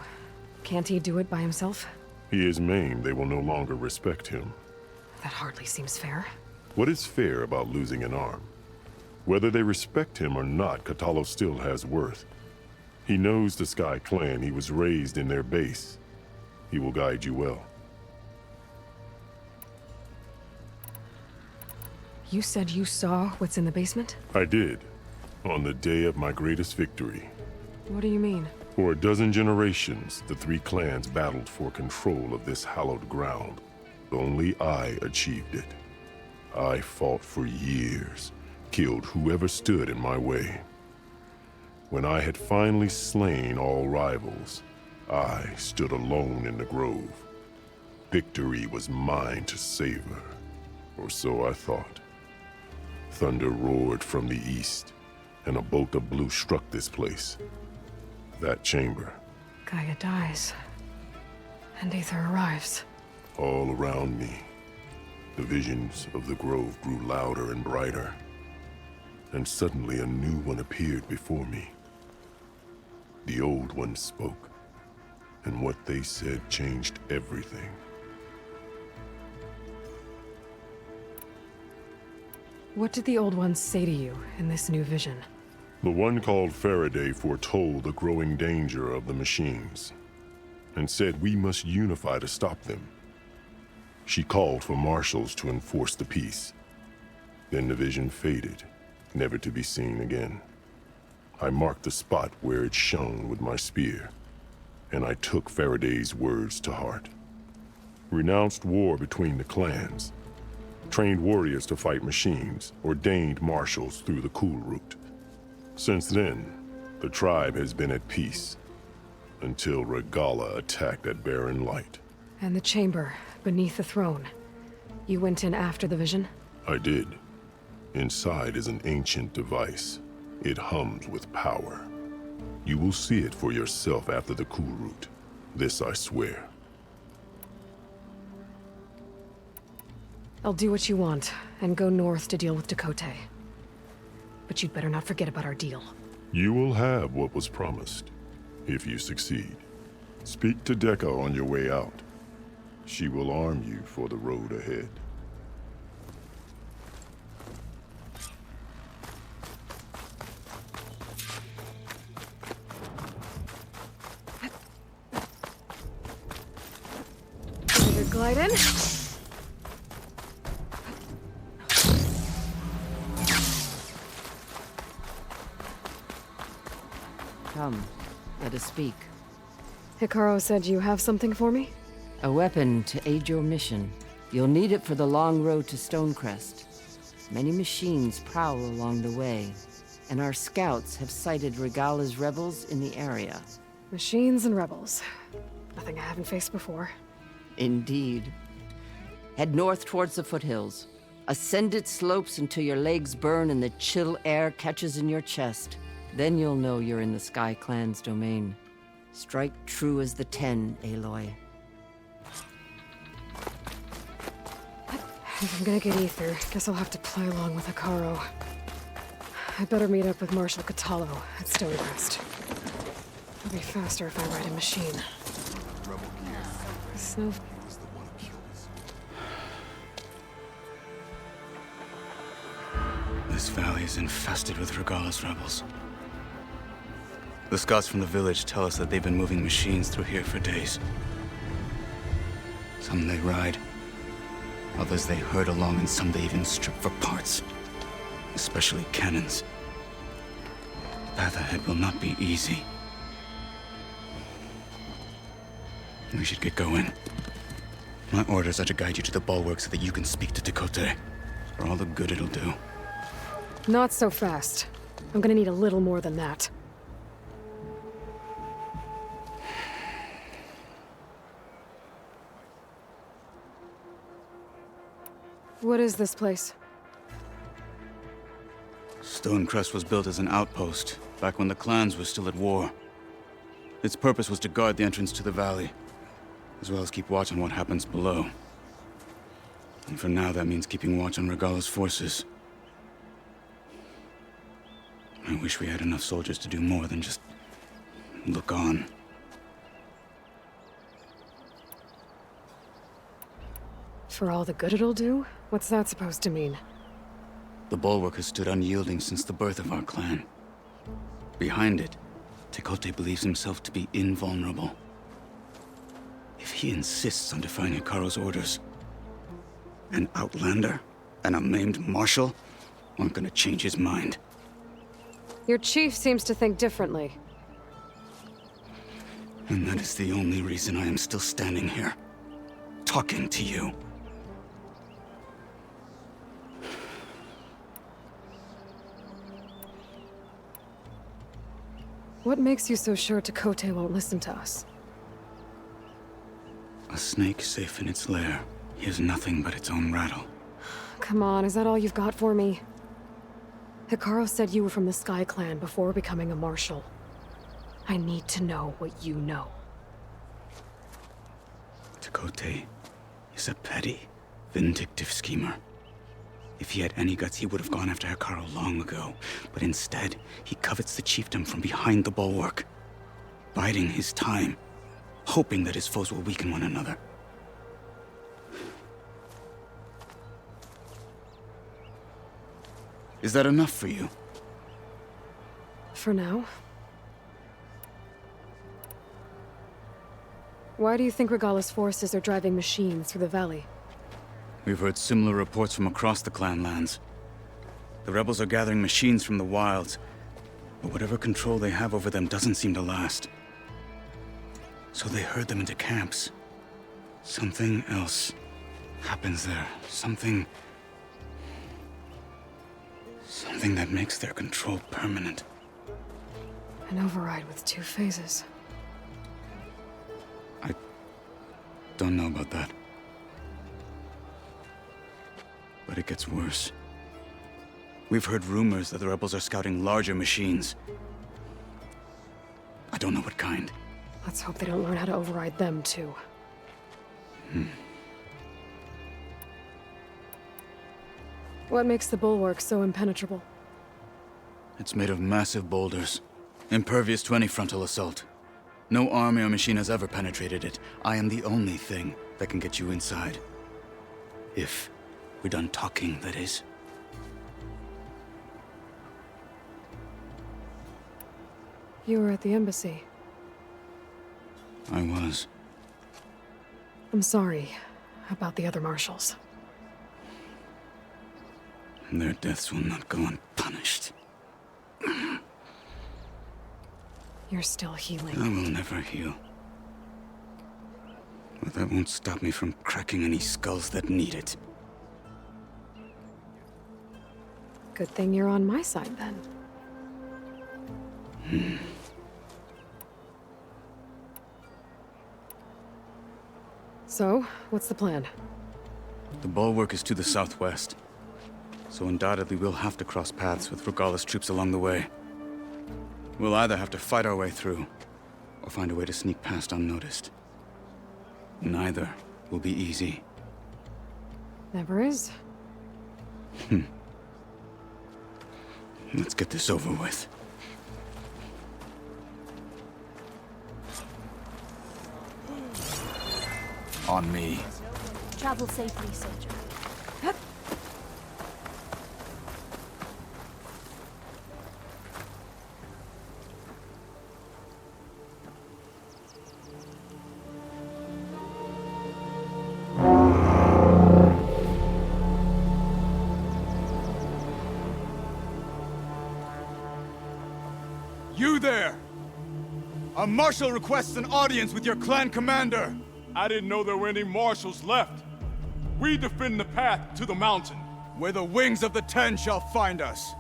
Can't he do it by himself? He is maimed. They will no longer respect him. That hardly seems fair. What is fair about losing an arm? Whether they respect him or not, Katalo still has worth. He knows the Sky Clan. He was raised in their base. He will guide you well. You said you saw what's in the basement? I did, on the day of my greatest victory. What do you mean? For a dozen generations, the three clans battled for control of this hallowed ground. Only I achieved it. I fought for years, killed whoever stood in my way. When I had finally slain all rivals, I stood alone in the grove. Victory was mine to savor, or so I thought. Thunder roared from the east, and a bolt of blue struck this place. That chamber. Gaia dies, and Aether arrives. All around me, the visions of the grove grew louder and brighter, and suddenly a new one appeared before me. The old one spoke, and what they said changed everything. What did the old ones say to you in this new vision? The one called Faraday foretold the growing danger of the machines, and said we must unify to stop them. She called for marshals to enforce the peace. Then the vision faded, never to be seen again. I marked the spot where it shone with my spear, and I took Faraday's words to heart. Renounced war between the clans, trained warriors to fight machines, ordained marshals through the cool route. Since then, the tribe has been at peace, until Regala attacked at Barren Light. And the chamber, beneath the throne. You went in after the vision? I did. Inside is an ancient device. It hums with power. You will see it for yourself after the cool route. This I swear. I'll do what you want, and go north to deal with Dakota. But you'd better not forget about our deal. You will have what was promised, if you succeed. Speak to Dekka on your way out. She will arm you for the road ahead. You're gliding? Come, let us speak. Hikaru said you have something for me? A weapon to aid your mission. You'll need it for the long road to Stonecrest. Many machines prowl along the way, and our scouts have sighted Regala's rebels in the area. Machines and rebels. Nothing I haven't faced before. Indeed. Head north towards the foothills. Ascend its slopes until your legs burn and the chill air catches in your chest. Then you'll know you're in the Sky Clan's domain. Strike true as the 10, Aloy. If I'm gonna get Aether, guess I'll have to play along with Hikaru. I better meet up with Marshal Katalo at Stonecrest. It'll be faster if I ride a machine. So... This valley is infested with Regala's rebels. The scouts from the village tell us that they've been moving machines through here for days. Some they ride, others they herd along, and some they even strip for parts. Especially cannons. The path ahead will not be easy. We should get going. My orders are to guide you to the bulwark so that you can speak to Dakota. For all the good it'll do. Not so fast. I'm gonna need a little more than that. What is this place? Stonecrest was built as an outpost, back when the clans were still at war. Its purpose was to guard the entrance to the valley, as well as keep watch on what happens below. And for now, that means keeping watch on Regalla's forces. I wish we had enough soldiers to do more than just look on. For all the good it'll do? What's that supposed to mean? The bulwark has stood unyielding since the birth of our clan. Behind it, Tekote believes himself to be invulnerable. If he insists on defying Hikaru's orders, an outlander and a maimed marshal aren't gonna change his mind. Your chief seems to think differently. And that is the only reason I am still standing here, talking to you. What makes you so sure Tekote won't listen to us? A snake safe in its lair hears nothing but its own rattle. Come on, is that all you've got for me? Hikaru said you were from the Sky Clan before becoming a marshal. I need to know what you know. Tekote is a petty, vindictive schemer. If he had any guts, he would have gone after Hikaru long ago. But instead, he covets the chiefdom from behind the bulwark, biding his time, hoping that his foes will weaken one another. Is that enough for you? For now. Why do you think Regalla's forces are driving machines through the valley? We've heard similar reports from across the clan lands. The rebels are gathering machines from the wilds, but whatever control they have over them doesn't seem to last. So they herd them into camps. Something else happens there. Something that makes their control permanent. An override with 2 phases. I don't know about that. But it gets worse. We've heard rumors that the rebels are scouting larger machines. I don't know what kind. Let's hope they don't learn how to override them, too. What makes the bulwark so impenetrable? It's made of massive boulders, impervious to any frontal assault. No army or machine has ever penetrated it. I am the only thing that can get you inside. If we're done talking, that is. You were at the embassy. I was. I'm sorry about the other marshals. Their deaths will not go unpunished. You're still healing. I will never heal. But that won't stop me from cracking any skulls that need it. Good thing you're on my side, then. So, what's the plan? The bulwark is to the southwest, so undoubtedly we'll have to cross paths with Regalla's troops along the way. We'll either have to fight our way through, or find a way to sneak past unnoticed. Neither will be easy. Never is. Let's get this over with. On me. Travel safely, soldier. You there! A marshal requests an audience with your clan commander! I didn't know there were any marshals left. We defend the path to the mountain. Where the wings of the Ten shall find us.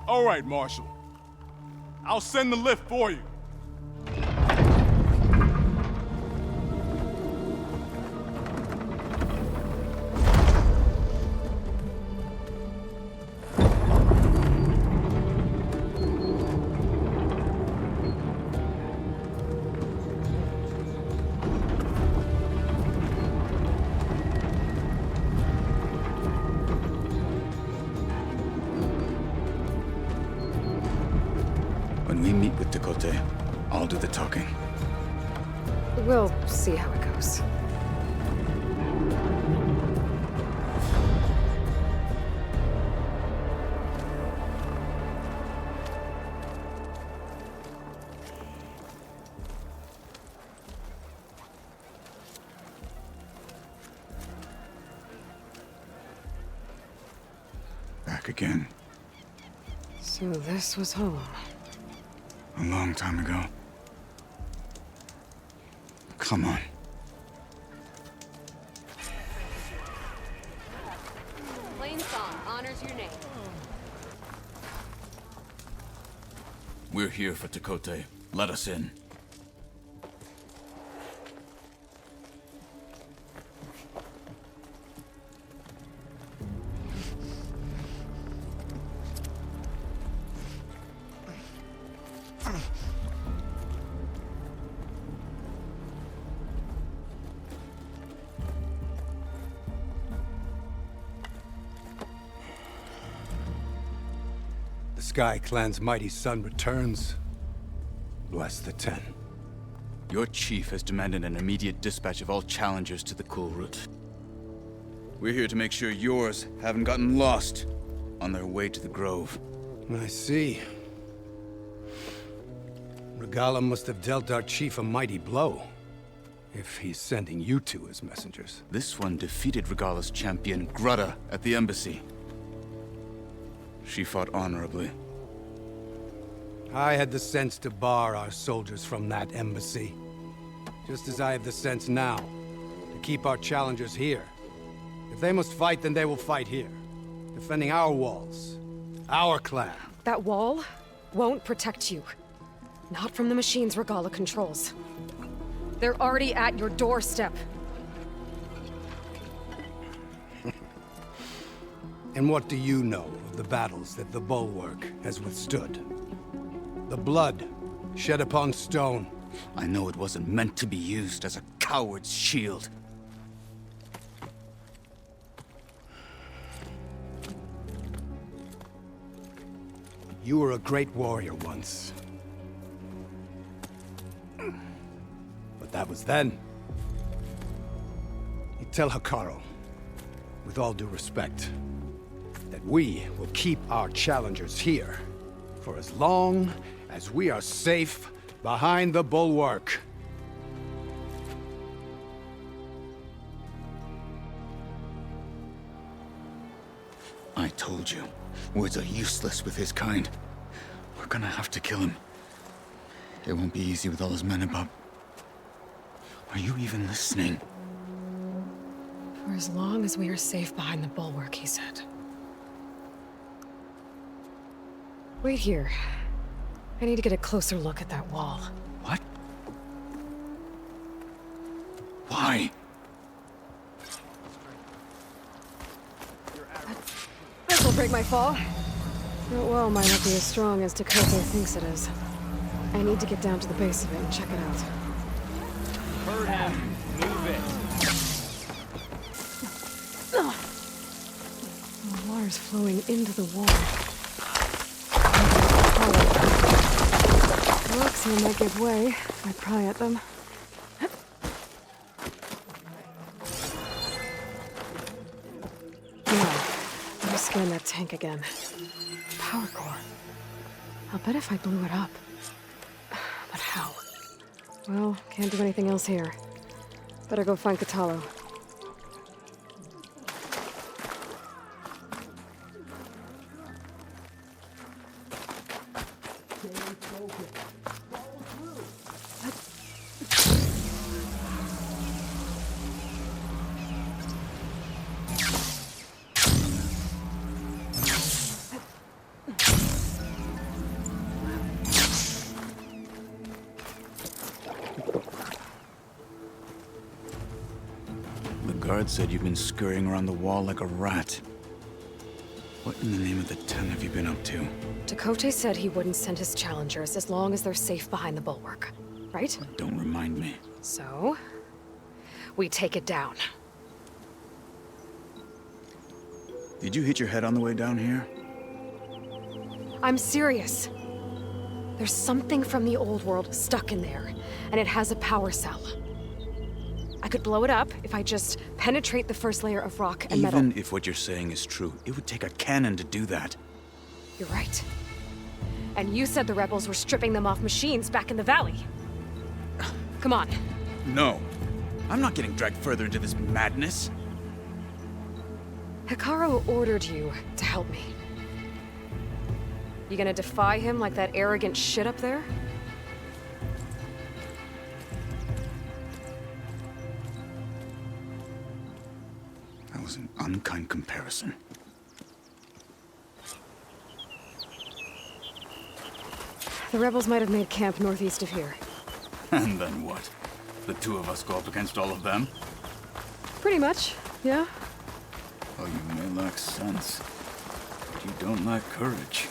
All right, Marshal. I'll send the lift for you. When we meet with Tekote, I'll do the talking. We'll see how it goes. Back again. So this was home. A long time ago. Come on. Plain song honors your name. We're here for Tekote. Let us in. The Sky Clan's mighty son returns. Bless the Ten. Your chief has demanded an immediate dispatch of all challengers to the Cool Route. We're here to make sure yours haven't gotten lost on their way to the Grove. I see. Regala must have dealt our chief a mighty blow, if he's sending you two as messengers. This one defeated Regala's champion, Grutta, at the embassy. She fought honorably. I had the sense to bar our soldiers from that embassy. Just as I have the sense now, to keep our challengers here. If they must fight, then they will fight here. Defending our walls. Our clan. That wall won't protect you. Not from the machines Regala controls. They're already at your doorstep. And what do you know of the battles that the Bulwark has withstood? The blood shed upon stone. I know it wasn't meant to be used as a coward's shield. You were a great warrior once. But that was then. You tell Hikaru, with all due respect, that we will keep our challengers here for as long as we are safe behind the Bulwark. I told you, words are useless with his kind. We're gonna have to kill him. It won't be easy with all his men about. Are you even listening? For as long as we are safe behind the Bulwark, he said. Wait here. I need to get a closer look at that wall. What? Why? This'll break my fall. That wall might not be as strong as Tekote thinks it is. I need to get down to the base of it and check it out. Heard him. Move it. The water's flowing into the wall. Looks like they might give way if I pry at them. Now, let me scan that tank again. Power core. I'll bet if I blew it up. But how? Well, can't do anything else here. Better go find Katalo. The guard said you've been scurrying around the wall like a rat. What in the name of the Ten have you been up to? Tekote said he wouldn't send his challengers as long as they're safe behind the Bulwark, right? Don't remind me. So, we take it down. Did you hit your head on the way down here? I'm serious. There's something from the old world stuck in there, and it has a power cell. I could blow it up if I just penetrate the first layer of rock and metal. Even if what you're saying is true, it would take a cannon to do that. You're right. And you said the rebels were stripping them off machines back in the valley. Come on. No. I'm not getting dragged further into this madness. Hikaru ordered you to help me. You gonna defy him like that arrogant shit up there? That was an unkind comparison. The rebels might have made camp northeast of here. And then what? The two of us go up against all of them? Pretty much, yeah. Oh, you may lack sense, but you don't lack courage.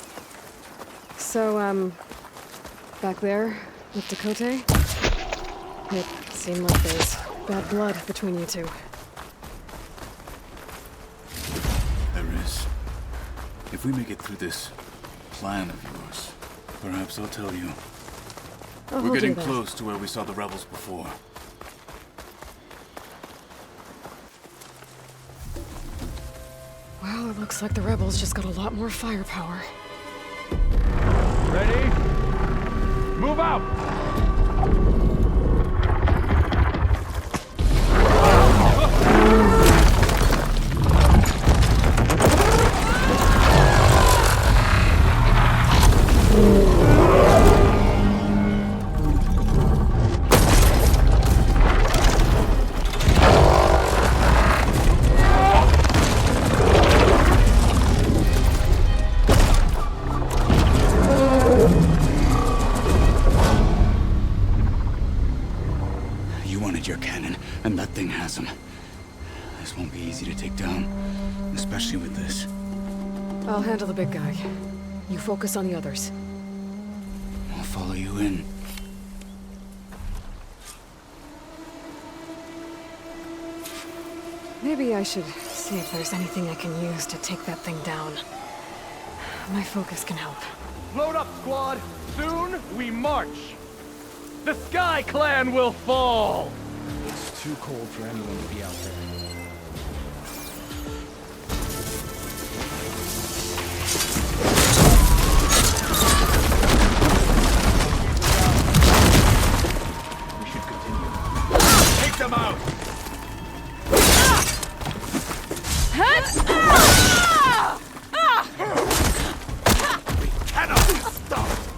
So, back there, with Dakota, it seemed like there's bad blood between you two. There is. If we make it through this plan of yours, perhaps I'll tell you. We're getting close to where we saw the rebels before. Well, it looks like the rebels just got a lot more firepower. Ready? Move out! Your cannon, and that thing has him. This won't be easy to take down, especially with this. I'll handle the big guy. You focus on the others. I'll follow you in. Maybe I should see if there's anything I can use to take that thing down. My focus can help. Load up, squad! Soon we march! The Sky Clan will fall! It's too cold for anyone to be out there. We should continue. Take them out! We cannot be stopped!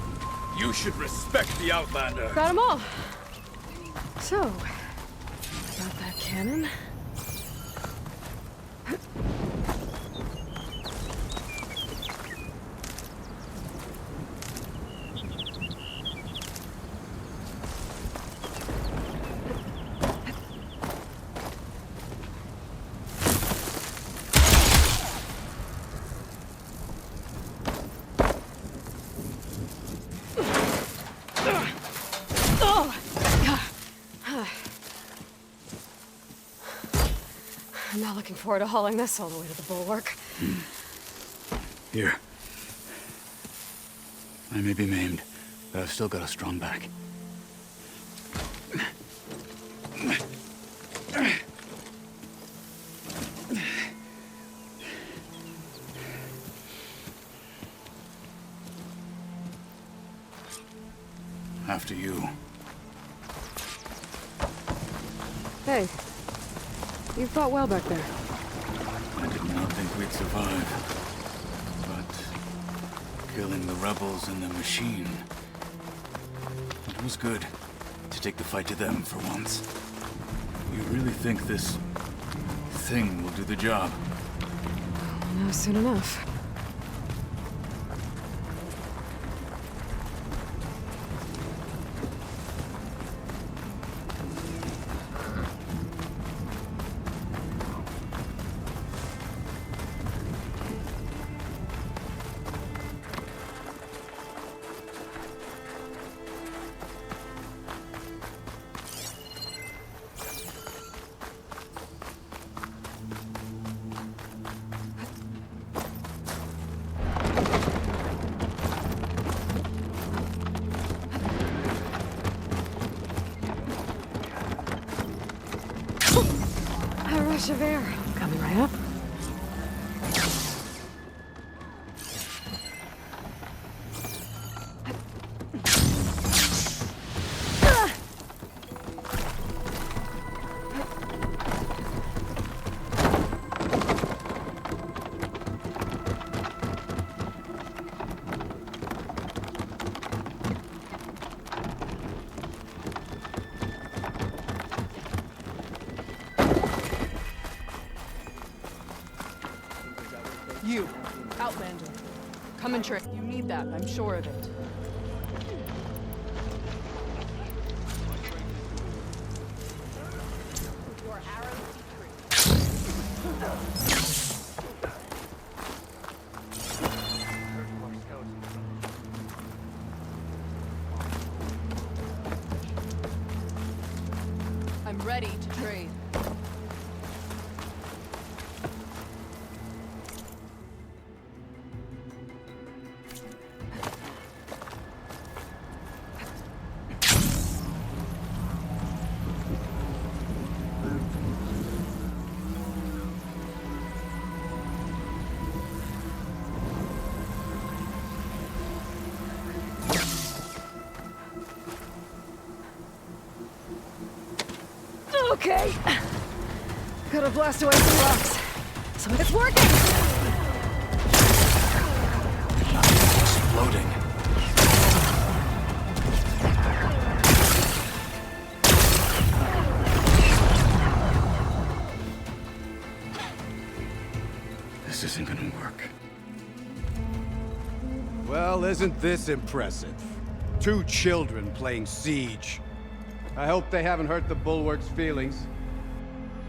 You should respect the Outlander. Got them all. So, got that cannon. I'm not looking forward to hauling this all the way to the bulwark. Here. I may be maimed, but I've still got a strong back. After you. Hey. You fought well back there. I did not think we'd survive. But killing the rebels and the machine, it was good to take the fight to them for once. You really think this thing will do the job? No, soon enough. rush of air. Coming right up. You, Outlander. Come and trick. You need that, I'm sure of it. Your arrows I'm ready to trade. Okay. Gotta blast away some rocks. So it's working! Exploding. This isn't gonna work. Well, isn't this impressive? 2 children playing siege. I hope they haven't hurt the Bulwark's feelings.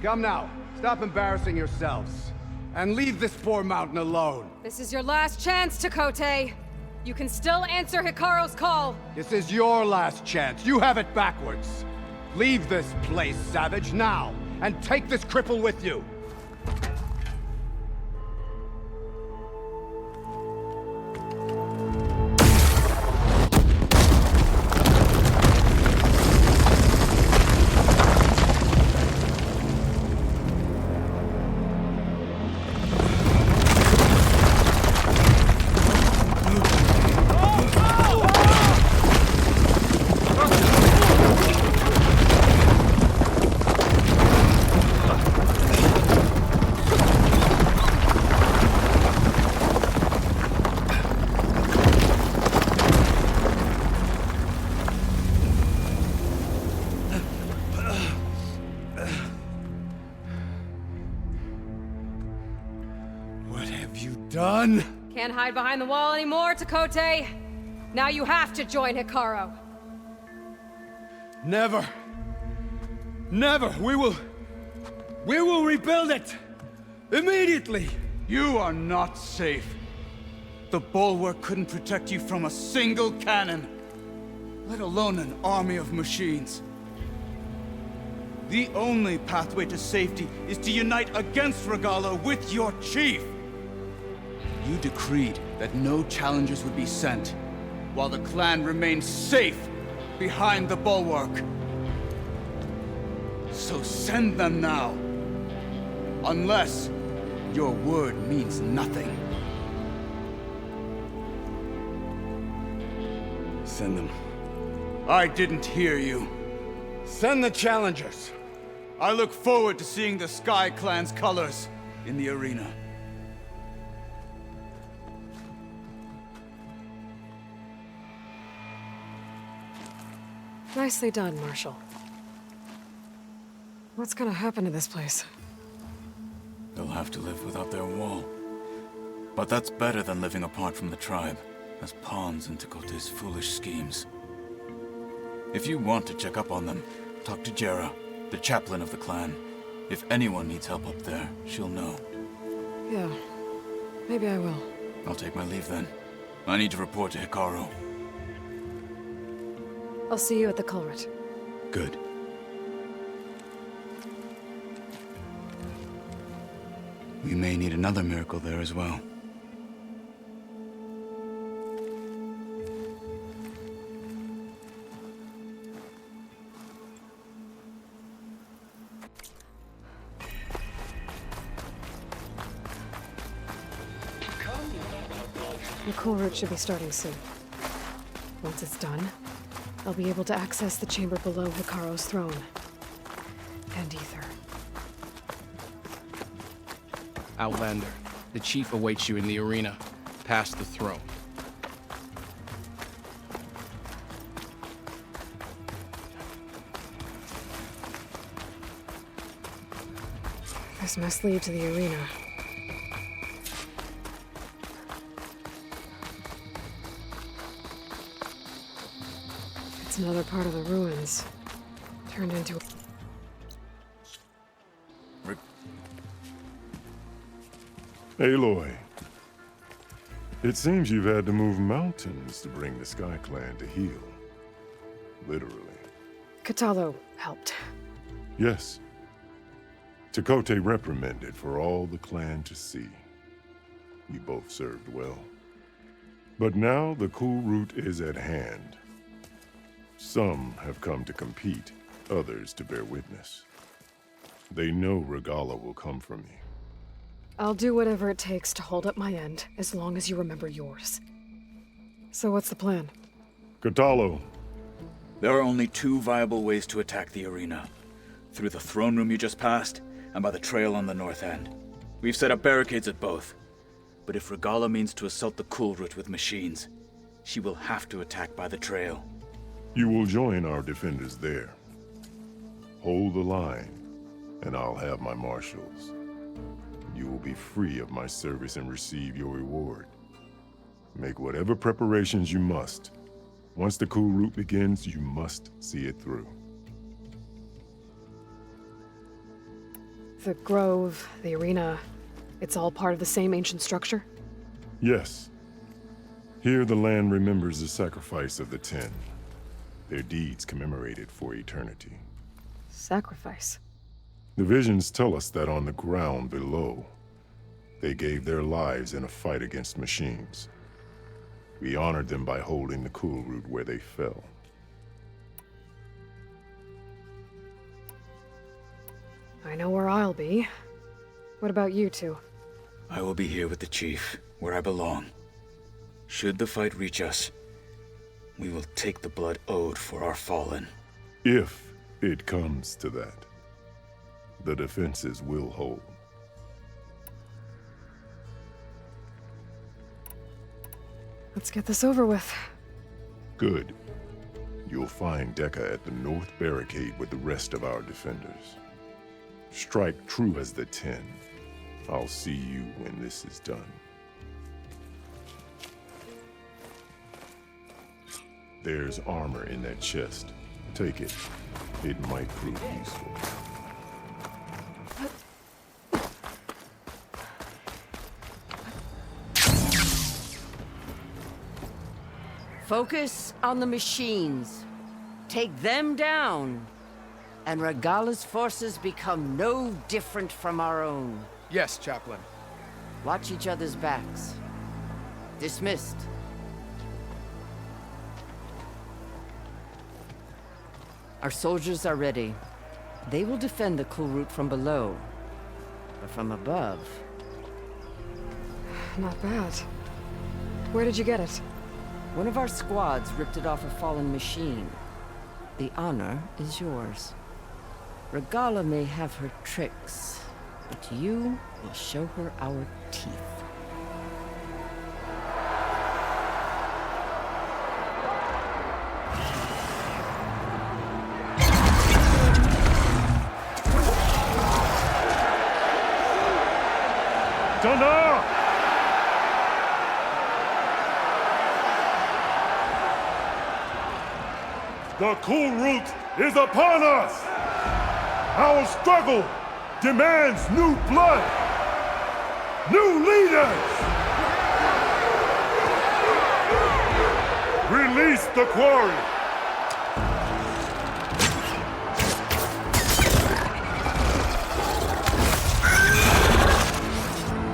Come now, stop embarrassing yourselves. And leave this poor mountain alone. This is your last chance, Chakotay. You can still answer Hikaru's call. This is your last chance. You have it backwards. Leave this place, Savage, now. And take this cripple with you. Done? Can't hide behind the wall anymore, Chakotay. Now you have to join Hikaru. Never. Never. We will rebuild it. Immediately. You are not safe. The Bulwark couldn't protect you from a single cannon, let alone an army of machines. The only pathway to safety is to unite against Regala with your chief. You decreed that no challengers would be sent, while the clan remained safe behind the Bulwark. So send them now. Unless your word means nothing. Send them. I didn't hear you. Send the challengers. I look forward to seeing the Sky Clan's colors in the arena. Nicely done, Marshal. What's gonna happen to this place? They'll have to live without their wall. But that's better than living apart from the tribe, as pawns in Chakotay's foolish schemes. If you want to check up on them, talk to Jera, the chaplain of the clan. If anyone needs help up there, she'll know. Yeah, maybe I will. I'll take my leave then. I need to report to Hikaru. I'll see you at the culvert. Good. We may need another miracle there as well. cool route should be starting soon. Once it's done, I'll be able to access the chamber below Vicaro's throne. And Ether. Outlander, the chief awaits you in the arena, past the throne. This must lead to the arena. It's another part of the ruins, turned into... Aloy, it seems you've had to move mountains to bring the Sky Clan to heel. Literally. Katalo helped. Yes. Tekote reprimanded for all the clan to see. You both served well. But now the cool route is at hand. Some have come to compete, others to bear witness. They know Regalla will come from me. I'll do whatever it takes to hold up my end, as long as you remember yours. So what's the plan? Katalo. There are only two viable ways to attack the arena. Through the throne room you just passed, and by the trail on the north end. We've set up barricades at both. But if Regalla means to assault the cool route with machines, she will have to attack by the trail. You will join our defenders there. Hold the line, and I'll have my marshals. You will be free of my service and receive your reward. Make whatever preparations you must. Once the cool route begins, you must see it through. The grove, the arena, it's all part of the same ancient structure? Yes. Here the land remembers the sacrifice of the 10. Their deeds commemorated for eternity. Sacrifice? The visions tell us that on the ground below, they gave their lives in a fight against machines. We honored them by holding the cool route where they fell. I know where I'll be. What about you two? I will be here with the chief, where I belong. Should the fight reach us, we will take the blood owed for our fallen. If it comes to that, the defenses will hold. Let's get this over with. Good. You'll find Dekka at the north barricade with the rest of our defenders. Strike true as the 10. I'll see you when this is done. There's armor in that chest. Take it. It might prove useful. Focus on the machines. Take them down. And Regalla's forces become no different from our own. Yes, Chaplain. Watch each other's backs. Dismissed. Our soldiers are ready. They will defend the cool route from below. But from above... Not bad. Where did you get it? One of our squads ripped it off a fallen machine. The honor is yours. Regalla may have her tricks, but you will show her our teeth. Thunder! The cool route is upon us! Our struggle demands new blood! New leaders! Release the quarry!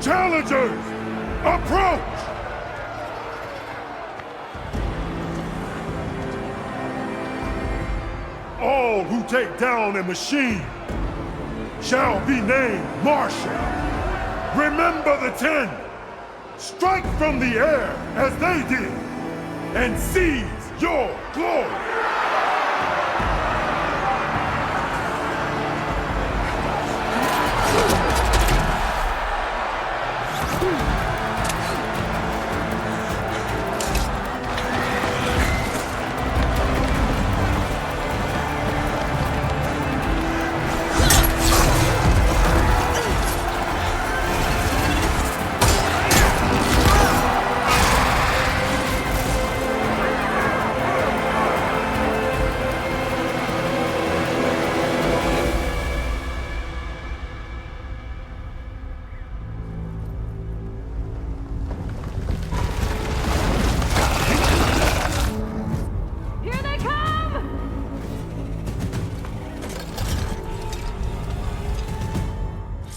Challengers, approach! All who take down a machine shall be named Marshal. Remember the 10. strike from the air as they did, and seize your glory!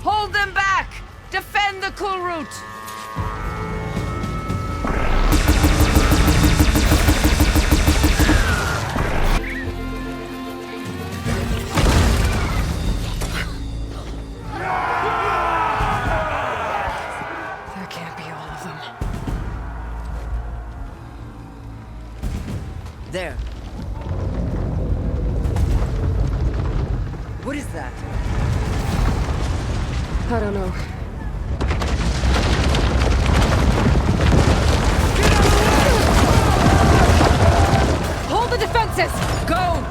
Hold them back! Defend the cool route! There can't be all of them. There. What is that? I don't know. Hold the defenses! Go!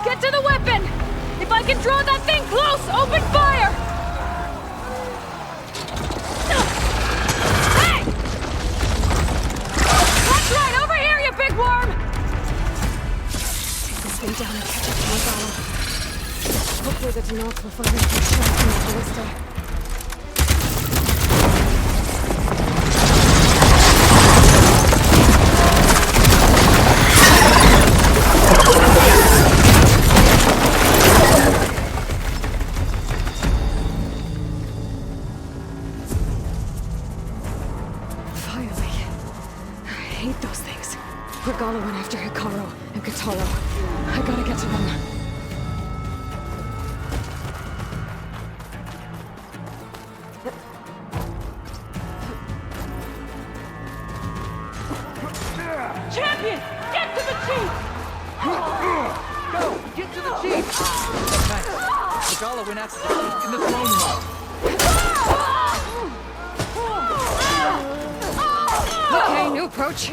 Get to the weapon! If I can draw that thing close, open fire! Hey! That's right, over here, you big worm! Take this thing down and catch up to Gonzalo. Hopefully the Denox will find us shot from the ballista. Regala went after Hikaru and Kataro. I gotta get to them. Champion! Get to the chief! Go! Get to the chief! Nice. Regala went after the chief in the throne room. Okay, new approach.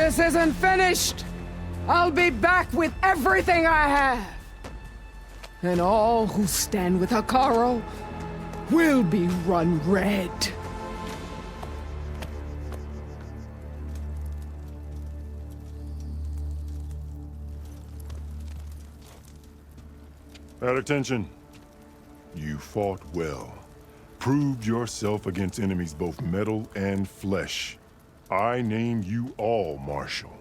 This isn't finished! I'll be back with everything I have! And all who stand with Hekarro will be run red. At attention. You fought well. Proved yourself against enemies both metal and flesh. I name you all Marshal.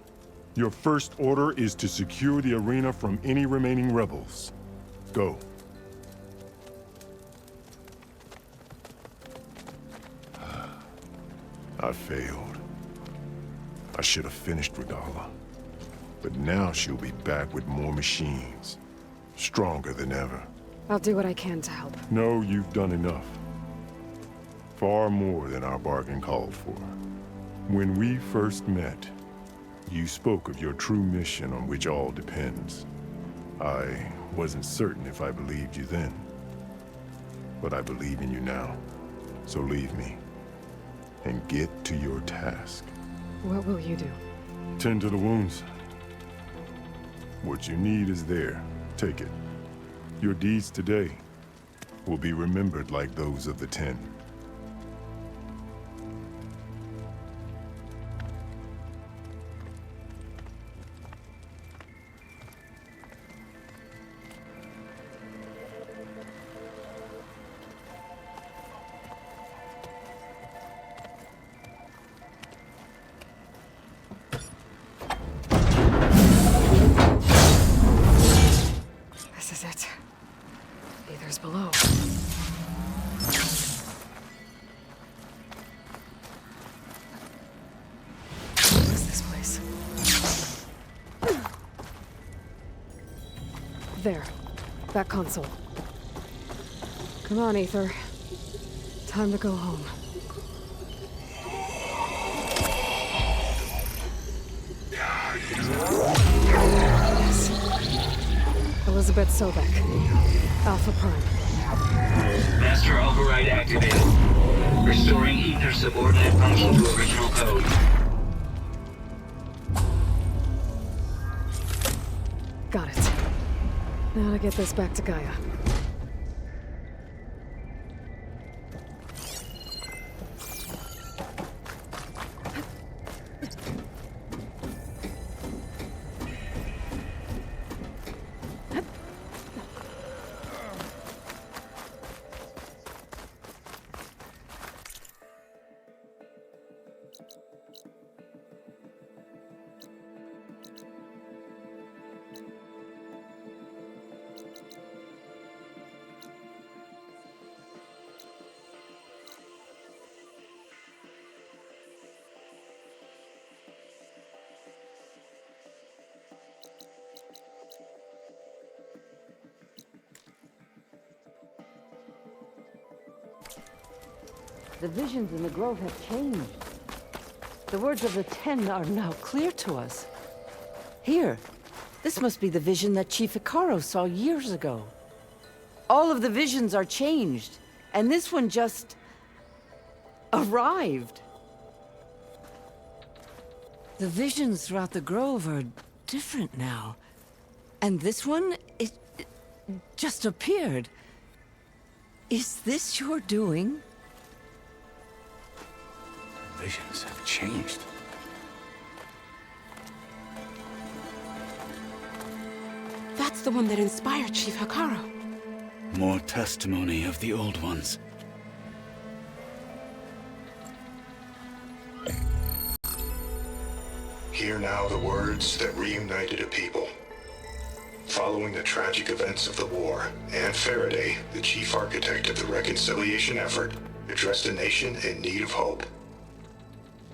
Your first order is to secure the arena from any remaining rebels. Go. I failed. I should have finished Regala. But now she'll be back with more machines. Stronger than ever. I'll do what I can to help. No, you've done enough. Far more than our bargain called for. When we first met, you spoke of your true mission on which all depends. I wasn't certain if I believed you then. But I believe in you now. So leave me. And get to your task. What will you do? Tend to the wounds. What you need is there. Take it. Your deeds today will be remembered like those of the 10. This is it. Aether's below. What is this place? There. That console. Come on, Aether. Time to go home. Yes. Elizabeth Sobek. Alpha Prime. Master override activated. Restoring Ether subordinate function to original code. Got it. Now to get this back to Gaia. The visions in the grove have changed. The words of the 10 are now clear to us. Here, this must be the vision that Chief Hekarro saw years ago. All of the visions are changed, and this one just arrived. The visions throughout the grove are different now. And this one, it just appeared. Is this your doing? Visions have changed. That's the one that inspired Chief Hekarro. More testimony of the old ones. Hear now the words that reunited a people. Following the tragic events of the war, Anne Faraday, the chief architect of the reconciliation effort, addressed a nation in need of hope.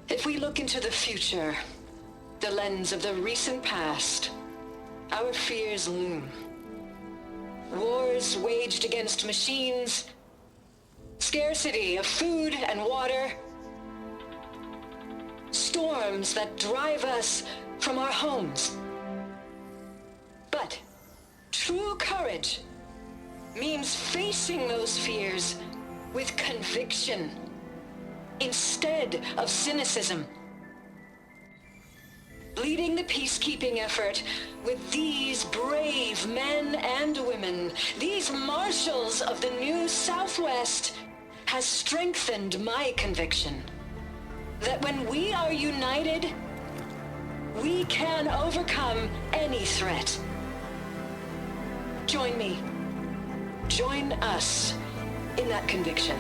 If we look into the future, the lens of the recent past, our fears loom. Wars waged against machines, scarcity of food and water, storms that drive us from our homes. But true courage means facing those fears with conviction instead of cynicism. leading the peacekeeping effort with these brave men and women, these marshals of the new Southwest, has strengthened my conviction that when we are united, we can overcome any threat. Join me. Join us in that conviction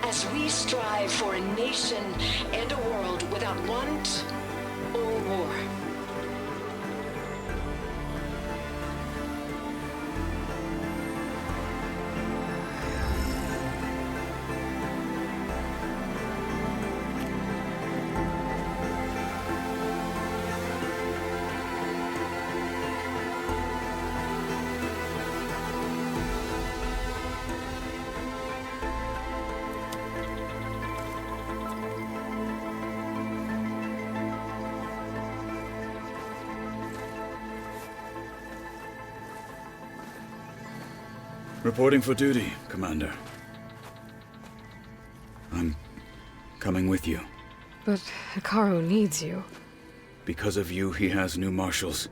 as we strive for a nation and a world without want or war. Reporting for duty, Commander. I'm coming with you. But Hikaru needs you. Because of you, he has new marshals.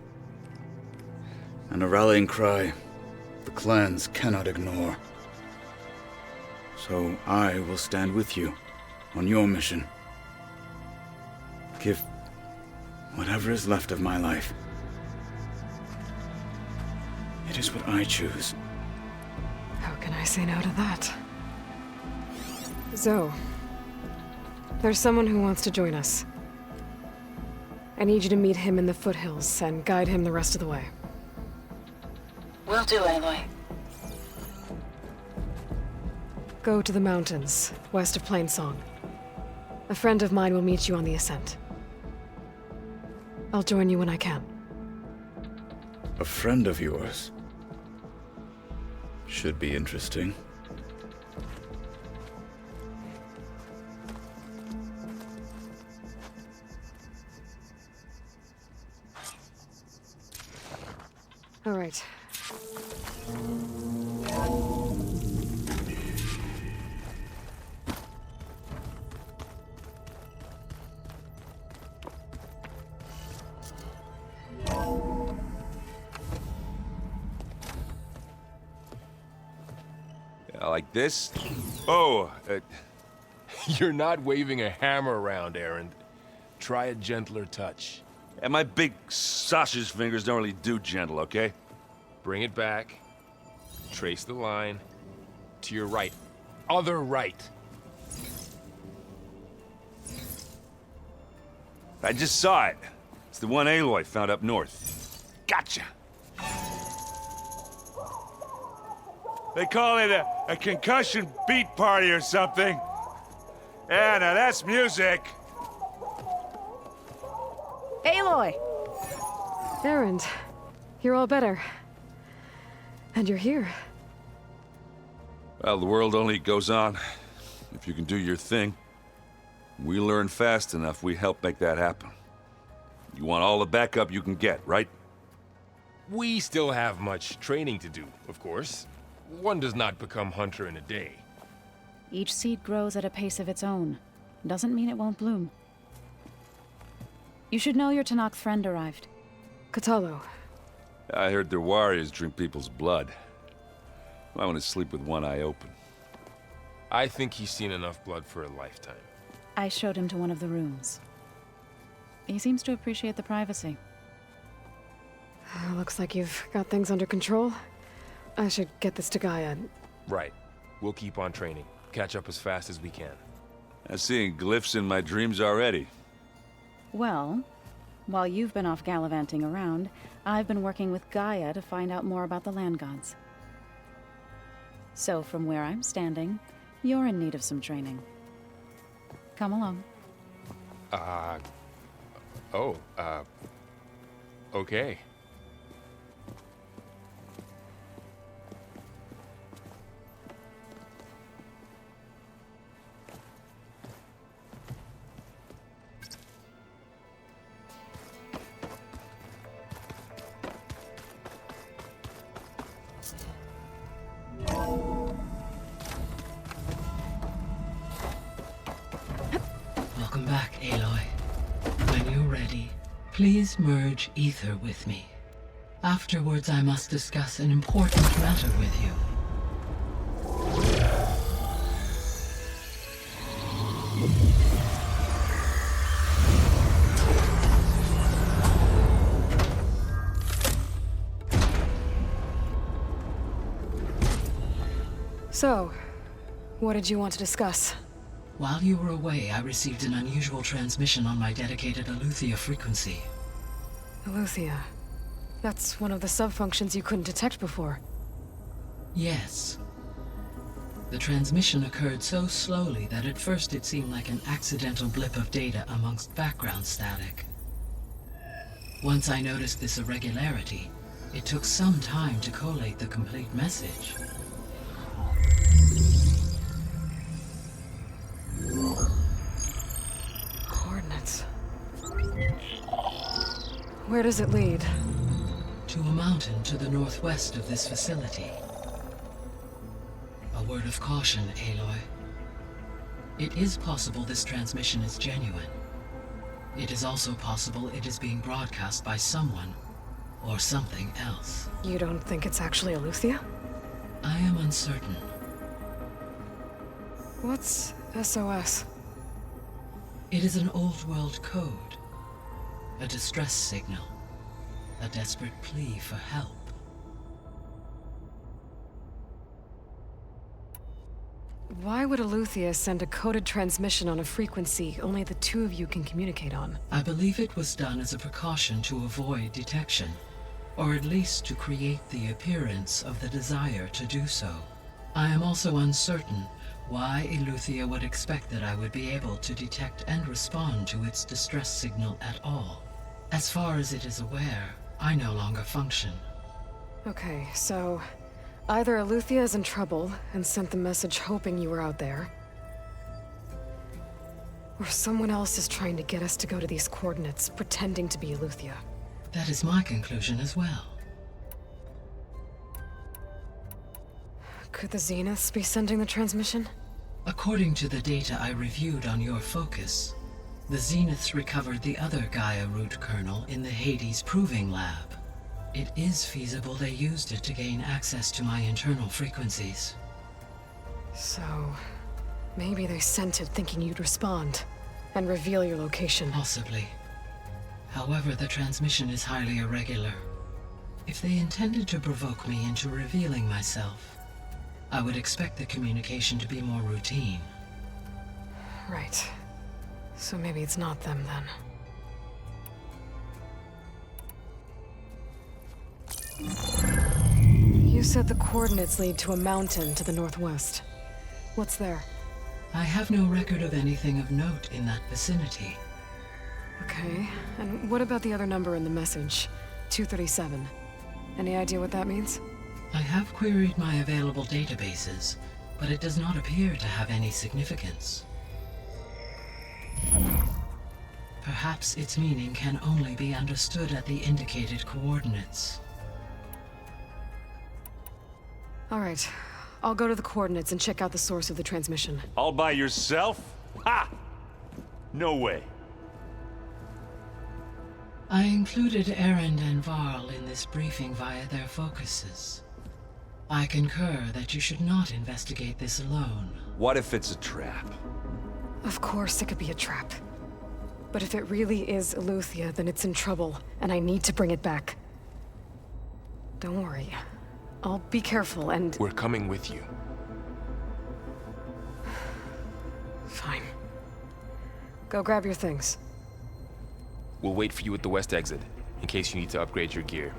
And a rallying cry the clans cannot ignore. So I will stand with you on your mission. Give whatever is left of my life. It is what I choose. How can I say no to that? Zoe, there's someone who wants to join us. I need you to meet him in the foothills and guide him the rest of the way. Will do, Aloy. Go to the mountains, west of Plainsong. A friend of mine will meet you on the ascent. I'll join you when I can. A friend of yours? Should be interesting. All right. Like this? Oh, you're not waving a hammer around, Errand. Try a gentler touch. And my big sausage fingers don't really do gentle, okay? Bring it back. Trace the line. To your right. Other right. I just saw it. It's the one Aloy found up north. Gotcha! They call it a concussion beat party or something. Yeah, now that's music. Aloy! Errand, you're all better. And you're here. Well, the world only goes on if you can do your thing. We learn fast enough, we help make that happen. You want all the backup you can get, right? We still have much training to do, of course. One does not become hunter in a day. Each seed grows at a pace of its own. Doesn't mean it won't bloom. You should know your Tanakh friend arrived. Katalo. I heard their warriors drink people's blood. I want to sleep with one eye open. I think he's seen enough blood for a lifetime. I showed him to one of the rooms. He seems to appreciate the privacy. Looks like you've got things under control. I should get this to Gaia. Right. We'll keep on training. Catch up as fast as we can. I'm seeing glyphs in my dreams already. Well, while you've been off gallivanting around, I've been working with Gaia to find out more about the land gods. So from where I'm standing, you're in need of some training. Come along. Okay. Welcome back, Aloy. When you're ready, Please merge ether with me. Afterwards, I must discuss an important matter with you. So, what did you want to discuss? While you were away, I received an unusual transmission on my dedicated Eleuthia frequency. Eleuthia. That's one of the sub-functions you couldn't detect before. Yes. The transmission occurred so slowly that at first it seemed like an accidental blip of data amongst background static. Once I noticed this irregularity, it took some time to collate the complete message. Coordinates. Where does it lead? To a mountain to the northwest of this facility. A word of caution, Aloy. It is possible this transmission is genuine. It is also possible it is being broadcast by someone or something else. You don't think it's actually Eleuthia? I am uncertain. What's SOS? It is an old-world code. A distress signal. A desperate plea for help. Why would Eleuthia send a coded transmission on a frequency only the two of you can communicate on? I believe it was done as a precaution to avoid detection, or at least to create the appearance of the desire to do so. I am also uncertain why Eleuthia would expect that I would be able to detect and respond to its distress signal at all. As far as it is aware, I no longer function. Okay, so either Eleuthia is in trouble and sent the message hoping you were out there, or someone else is trying to get us to go to these coordinates, pretending to be Eleuthia. That is my conclusion as well. Could the Zeniths be sending the transmission? According to the data I reviewed on your focus, the Zeniths recovered the other Gaia root kernel in the Hades Proving Lab. It is feasible they used it to gain access to my internal frequencies. So, maybe they sent it thinking you'd respond and reveal your location. Possibly. However, the transmission is highly irregular. If they intended to provoke me into revealing myself, I would expect the communication to be more routine. Right. So maybe it's not them then. You said the coordinates lead to a mountain to the northwest. What's there? I have no record of anything of note in that vicinity. Okay, and what about the other number in the message? 237. Any idea what that means? I have queried my available databases, but it does not appear to have any significance. Perhaps its meaning can only be understood at the indicated coordinates. All right, I'll go to the coordinates and check out the source of the transmission. All by yourself? Ha! No way. I included Erend and Varl in this briefing via their focuses. I concur that you should not investigate this alone. What if it's a trap? Of course it could be a trap. But if it really is Eleuthia, then it's in trouble, and I need to bring it back. Don't worry. I'll be careful and... We're coming with you. Fine. Go grab your things. We'll wait for you at the west exit, in case you need to upgrade your gear.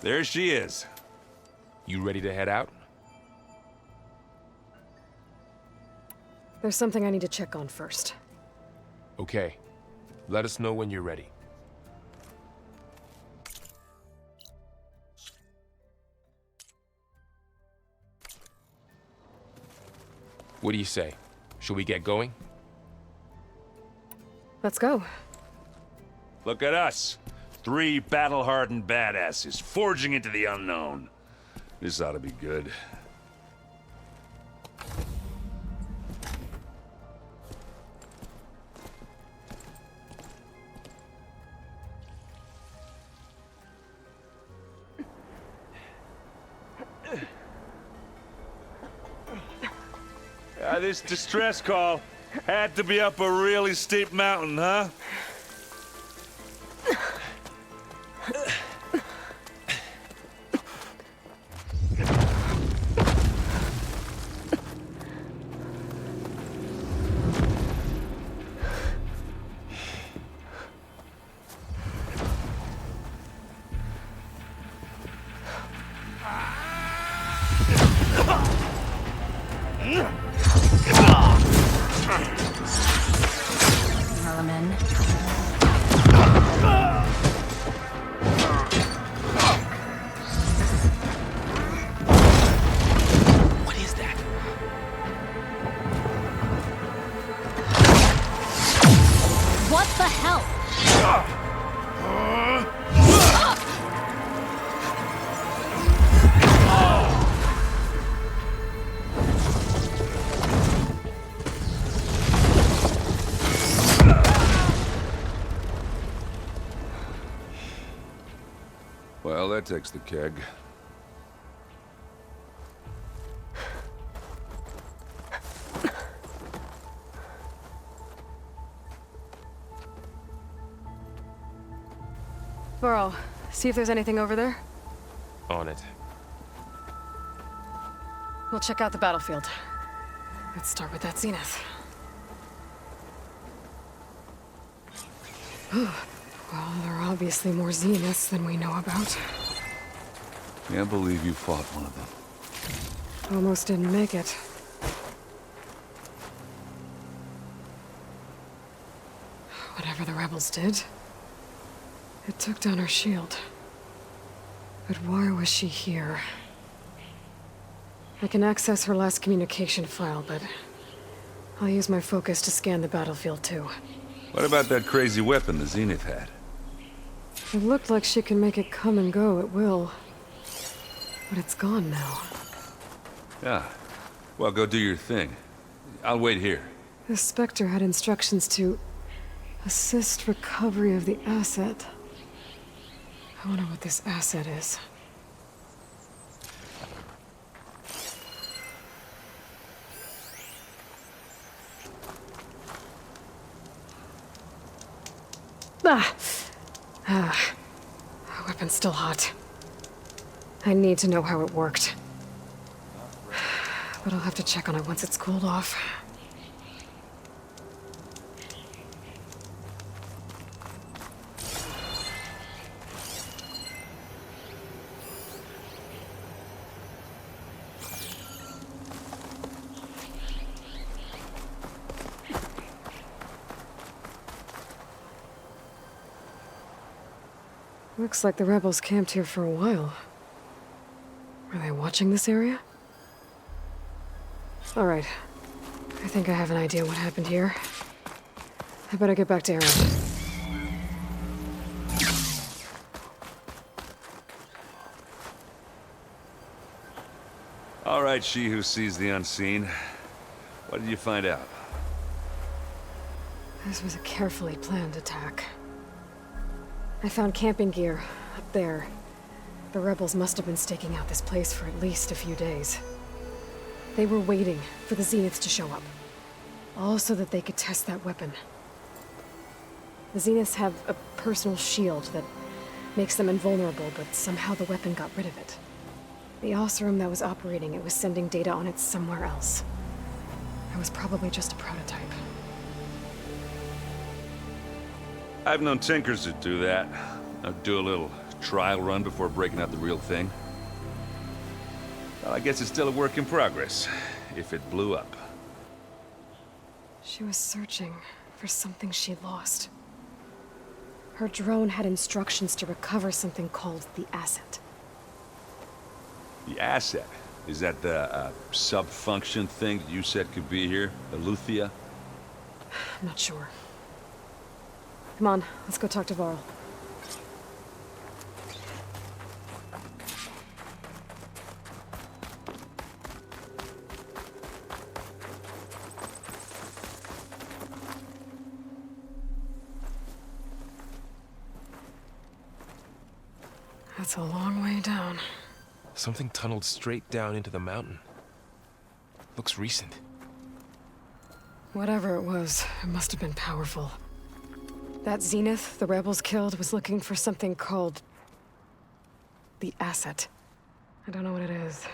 There she is. You ready to head out? There's something I need to check on first. Okay. Let us know when you're ready. What do you say? Shall we get going? Let's go. Look at us. 3 battle-hardened badasses forging into the unknown. This ought to be good. This distress call had to be up a really steep mountain, huh? Vermin. What is that? What the hell? Well, that takes the keg. Burrow, see if there's anything over there. On it. We'll check out the battlefield. Let's start with that zenith. Well, there are obviously more zeniths than we know about. Can't believe you fought one of them. Almost didn't make it. Whatever the rebels did, it took down her shield. But why was she here? I can access her last communication file, but I'll use my focus to scan the battlefield too. What about that crazy weapon the Zenith had? It looked like she can make it come and go at will. But it's gone now. Yeah. Well, go do your thing. I'll wait here. The Spectre had instructions to assist recovery of the asset. I wonder what this asset is. The weapon's still hot. I need to know how it worked. But I'll have to check on it once it's cooled off. Looks like the rebels camped here for a while. Are they watching this area? All right. I think I have an idea what happened here. I better get back to Aaron. All right, she who sees the unseen. What did you find out? This was a carefully planned attack. I found camping gear up there. The rebels must have been staking out this place for at least a few days. They were waiting for the Zeniths to show up. All so that they could test that weapon. The Zeniths have a personal shield that makes them invulnerable, but somehow the weapon got rid of it. The Oseram that was operating it was sending data on it somewhere else. It was probably just a prototype. I've known tinkers that do that. I'd do a little trial run before breaking out the real thing. Well, I guess it's still a work in progress, if it blew up. She was searching for something she lost. Her drone had instructions to recover something called the asset. The asset? Is that the sub-function thing that you said could be here? Eleuthia? I'm not sure. Come on, let's go talk to Varl. That's a long way down. Something tunneled straight down into the mountain. Looks recent. Whatever it was, it must have been powerful. That Zenith the rebels killed was looking for something called the asset. I don't know what it is,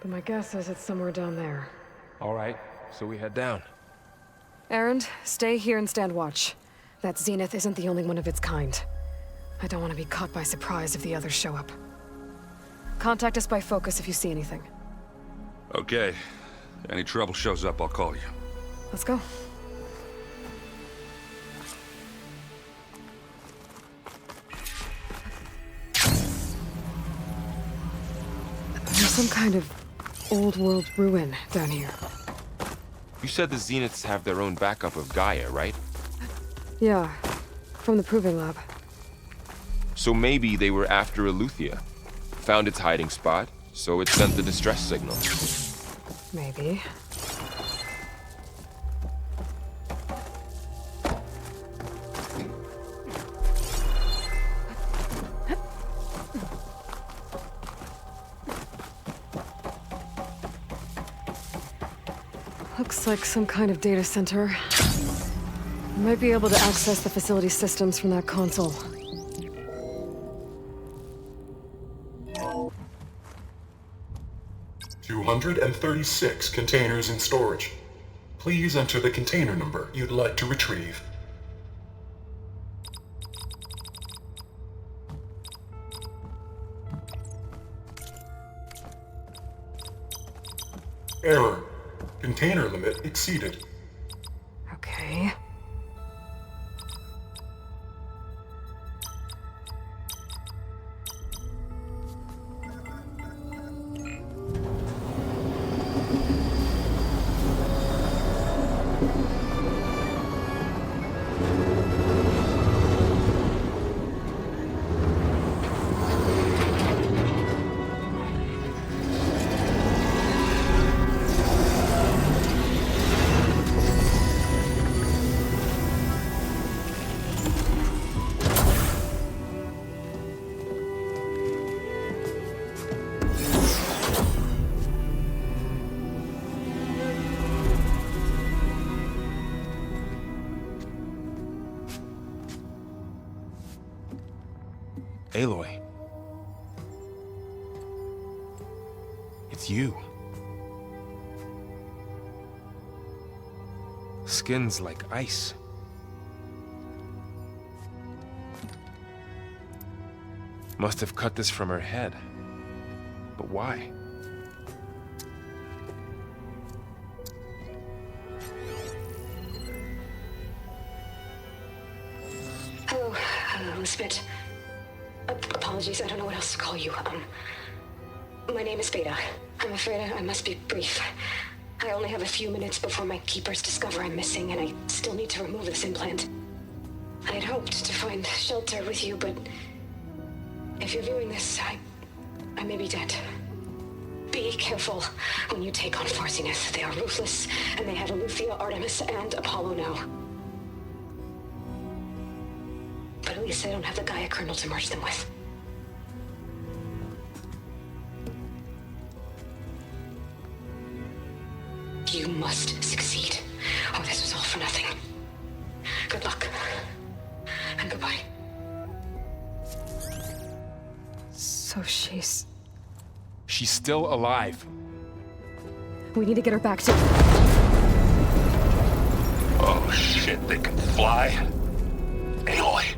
but my guess is it's somewhere down there. All right, so we head down. Erend, stay here and stand watch. That Zenith isn't the only one of its kind. I don't want to be caught by surprise if the others show up. Contact us by focus if you see anything. Okay. Any trouble shows up, I'll call you. Let's go. There's some kind of old world ruin down here. You said the Zeniths have their own backup of Gaia, right? Yeah, from the Proving Lab. So maybe they were after Eleuthia. Found its hiding spot, so it sent the distress signal. Maybe. Looks like some kind of data center. We might be able to access the facility systems from that console. $236 containers in storage. Please enter the container number you'd like to retrieve. Error. Container limit exceeded. Okay. Aloy. It's you. Skin's like ice. Must have cut this from her head. But why? Hello, Elizabeth. Apologies, I don't know what else to call you. My name is Veda. I'm afraid I must be brief. I only have a few minutes before my keepers discover I'm missing, and I still need to remove this implant. I had hoped to find shelter with you, but if you're viewing this, I may be dead. Be careful when you take on Zenith. They are ruthless, and they have Eleuthia, Artemis, and Apollo now. But at least they don't have the Gaia kernel to merge them with. You must succeed, or this was all for nothing. Good luck, and goodbye. So she's still alive. We need to get her back to... Oh shit, they can fly? Aloy!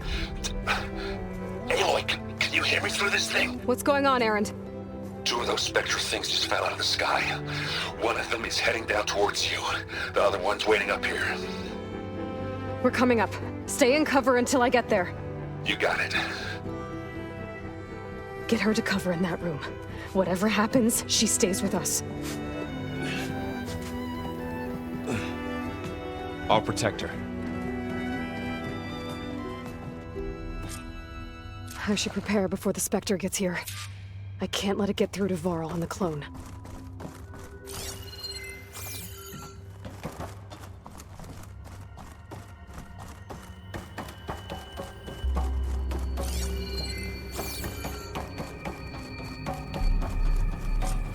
Aloy, can you hear me through this thing? What's going on, Erend? Two of those spectral things just fell out of the sky. One of them is heading down towards you. The other one's waiting up here. We're coming up. Stay in cover until I get there. You got it. Get her to cover in that room. Whatever happens, she stays with us. I'll protect her. I should prepare before the Spectre gets here. I can't let it get through to Varl and the clone.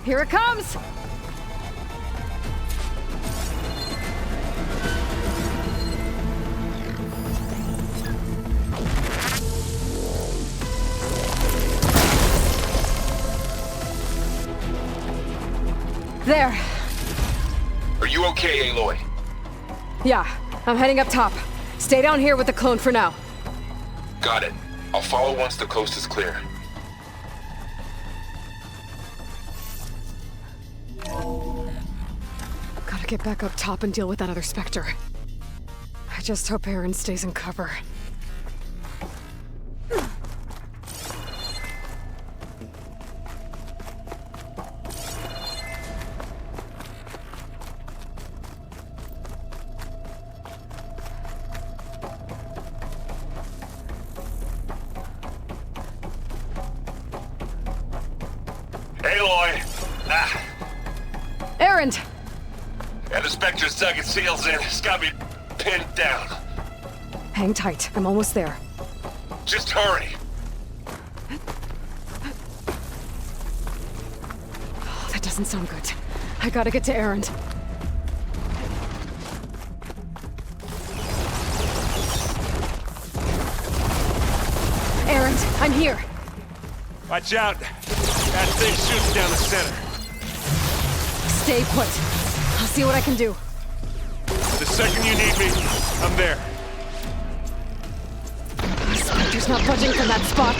Here it comes! There. Are you okay, Aloy? Yeah, I'm heading up top. Stay down here with the clone for now. Got it. I'll follow once the coast is clear. Gotta get back up top and deal with that other Spectre. I just hope Aaron stays in cover. Aloy! Ah! Aaron! And the Spectre's dug its heels in. It's got me pinned down. Hang tight. I'm almost there. Just hurry. Oh, that doesn't sound good. I gotta get to Aaron. Aaron, I'm here. Watch out. That thing shoots down the center. Stay put. I'll see what I can do. The second you need me, I'm there. The Spectre's not budging from that spot.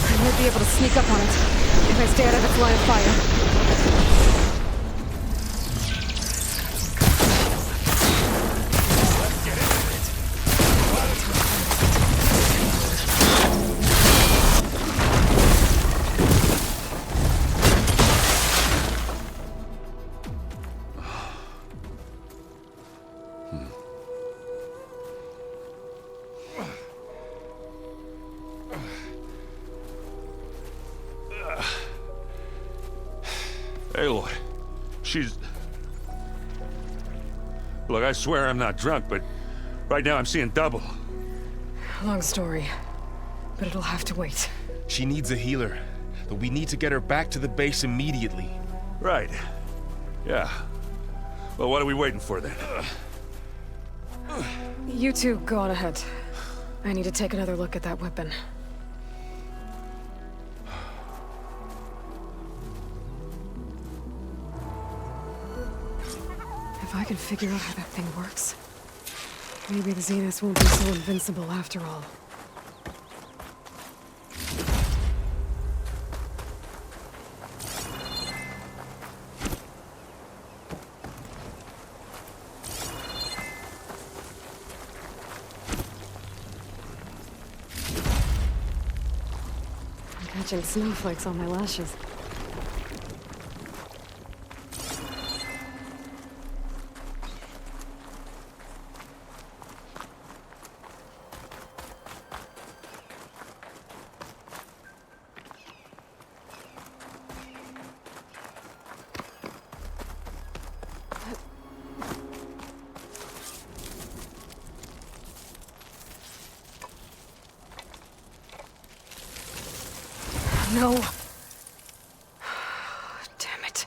I might be able to sneak up on it if I stay out of its line of fire. Aloy, she's... Look, I swear I'm not drunk, but right now I'm seeing double. Long story, but it'll have to wait. She needs a healer, but we need to get her back to the base immediately. Right. Yeah. Well, what are we waiting for then? You two go on ahead. I need to take another look at that weapon. If I can figure out how that thing works, maybe the Zeniths won't be so invincible after all. I'm catching snowflakes on my lashes. No. Damn it.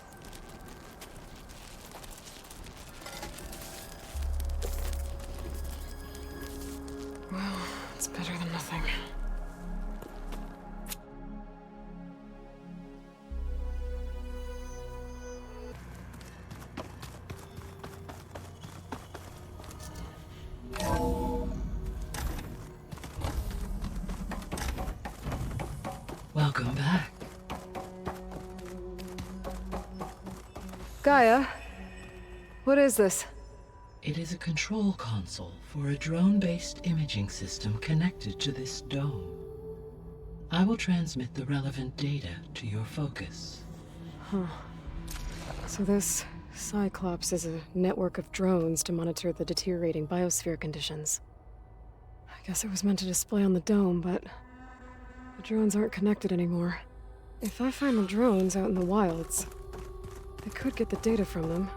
Well, it's better than nothing. Welcome back. Gaia, what is this? It is a control console for a drone-based imaging system connected to this dome. I will transmit the relevant data to your focus. Huh. So this Cyclops is a network of drones to monitor the deteriorating biosphere conditions. I guess it was meant to display on the dome, but the drones aren't connected anymore. If I find the drones out in the wilds, I could get the data from them.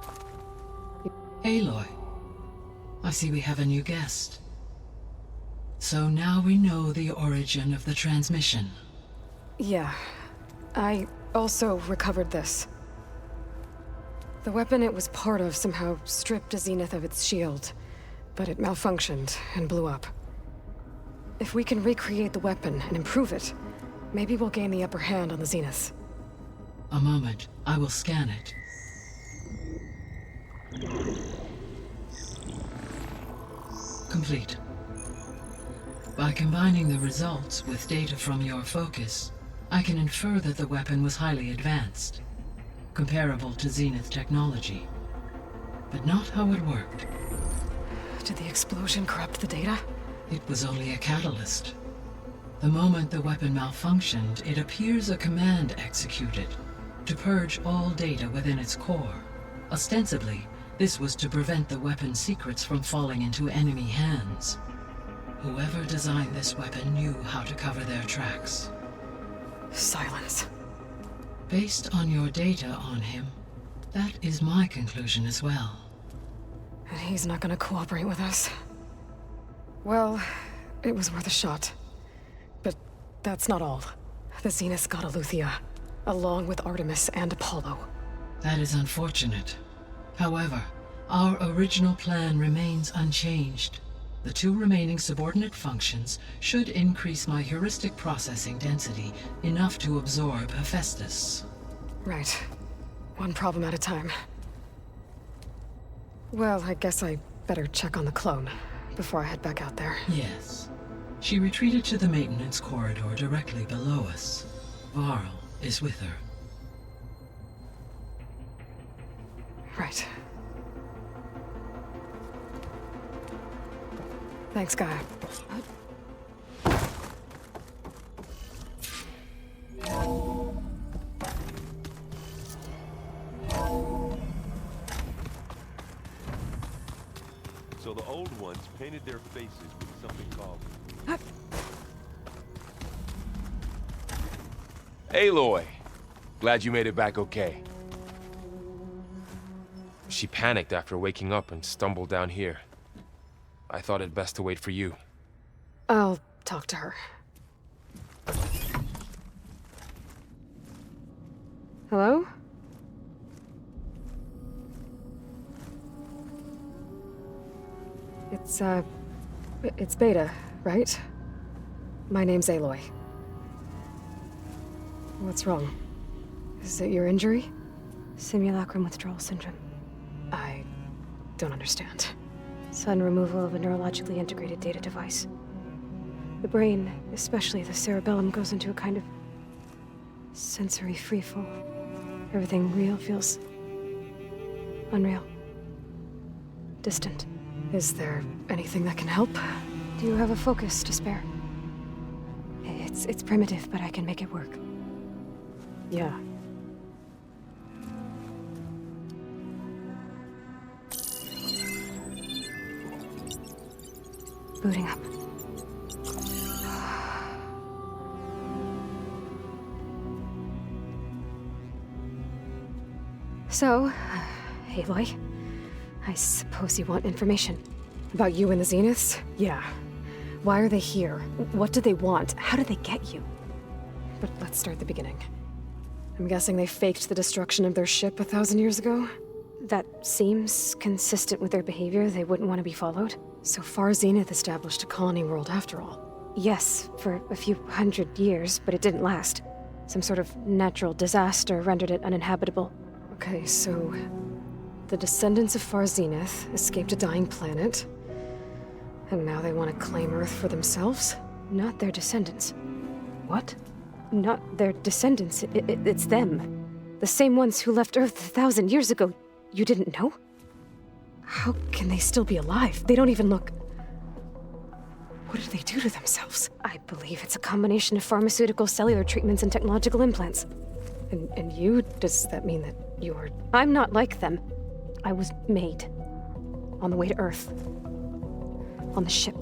Aloy, I see we have a new guest. So now we know the origin of the transmission. Yeah. I also recovered this. The weapon it was part of somehow stripped Zenith of its shield, but it malfunctioned and blew up. If we can recreate the weapon and improve it, maybe we'll gain the upper hand on the Zeniths. A moment. I will scan it. Complete. By combining the results with data from your focus, I can infer that the weapon was highly advanced, comparable to Zenith technology, but not how it worked. Did the explosion corrupt the data? It was only a catalyst. The moment the weapon malfunctioned, it appears a command executed to purge all data within its core. Ostensibly, this was to prevent the weapon's secrets from falling into enemy hands. Whoever designed this weapon knew how to cover their tracks. Silence. Based on your data on him, that is my conclusion as well. And he's not gonna cooperate with us. Well, it was worth a shot. But that's not all. The Zeniths got Eleuthia, along with Artemis and Apollo. That is unfortunate. However, our original plan remains unchanged. The 2 remaining subordinate functions should increase my heuristic processing density enough to absorb Hephaestus. Right. One problem at a time. Well, I guess I better check on the clone before I head back out there. Yes. She retreated to the maintenance corridor directly below us. Varl is with her. Right. Thanks, Gaia. So the old ones painted their faces with something called... Aloy! Glad you made it back okay. She panicked after waking up and stumbled down here. I thought it best to wait for you. I'll talk to her. Hello? It's Beta, right? My name's Aloy. What's wrong? Is it your injury? Simulacrum withdrawal syndrome. I don't understand. Sudden removal of a neurologically integrated data device. The brain, especially the cerebellum, goes into a kind of sensory freefall. Everything real feels unreal. Distant. Is there anything that can help? Do you have a focus to spare? It's primitive, but I can make it work. Yeah. Booting up. So, Aloy, I suppose you want information. About you and the Zeniths? Yeah. Why are they here? What do they want? How did they get you? But let's start at the beginning. I'm guessing they faked the destruction of their ship 1,000 years ago? That seems consistent with their behavior. They wouldn't want to be followed. So far, Zenith established a colony world after all. Yes, for a few hundred years, but it didn't last. Some sort of natural disaster rendered it uninhabitable. Okay, so... the descendants of Far Zenith escaped a dying planet, and now they want to claim Earth for themselves? Not their descendants. What? Not their descendants. It's them. The same ones who left Earth 1,000 years ago. You didn't know? How can they still be alive? They don't even look... What did they do to themselves? I believe it's a combination of pharmaceutical, cellular treatments, and technological implants. And you? Does that mean that you're... I'm not like them. I was made. On the way to Earth. On the ship.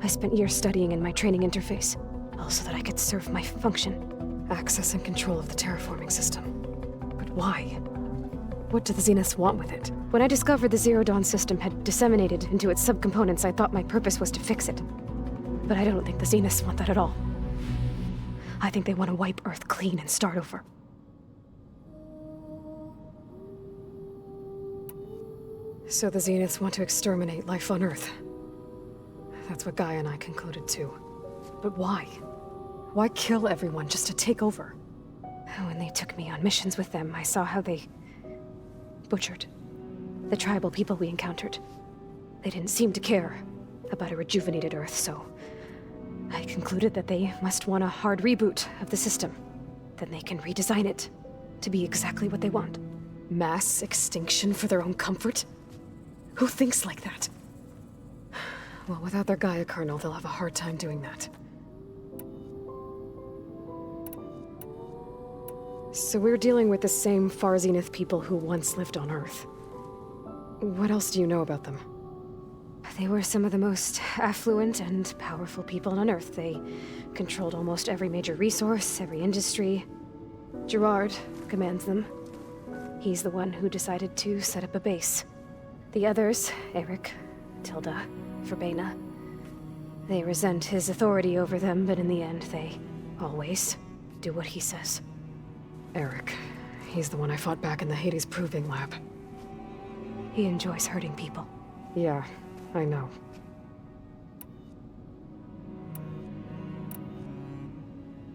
I spent years studying in my training interface, all so that I could serve my function. Access and control of the terraforming system. But why? What do the Zeniths want with it? When I discovered the Zero Dawn system had disseminated into its subcomponents, I thought my purpose was to fix it. But I don't think the Zeniths want that at all. I think they want to wipe Earth clean and start over. So the Zeniths want to exterminate life on Earth. That's what Guy and I concluded too. But why? Why kill everyone just to take over? When they took me on missions with them, I saw how they butchered the tribal people we encountered. They didn't seem to care about a rejuvenated Earth, so I concluded that they must want a hard reboot of the system. Then they can redesign it to be exactly what they want. Mass extinction for their own comfort? Who thinks like that? Well, without their Gaia kernel, they'll have a hard time doing that. So we're dealing with the same Far Zenith people who once lived on Earth. What else do you know about them? They were some of the most affluent and powerful people on Earth. They controlled almost every major resource, every industry. Gerard commands them. He's the one who decided to set up a base. The others, Eric, Tilda, Verbena, they resent his authority over them, but in the end, they always do what he says. Eric, he's the one I fought back in the Hades Proving Lab. He enjoys hurting people. Yeah, I know.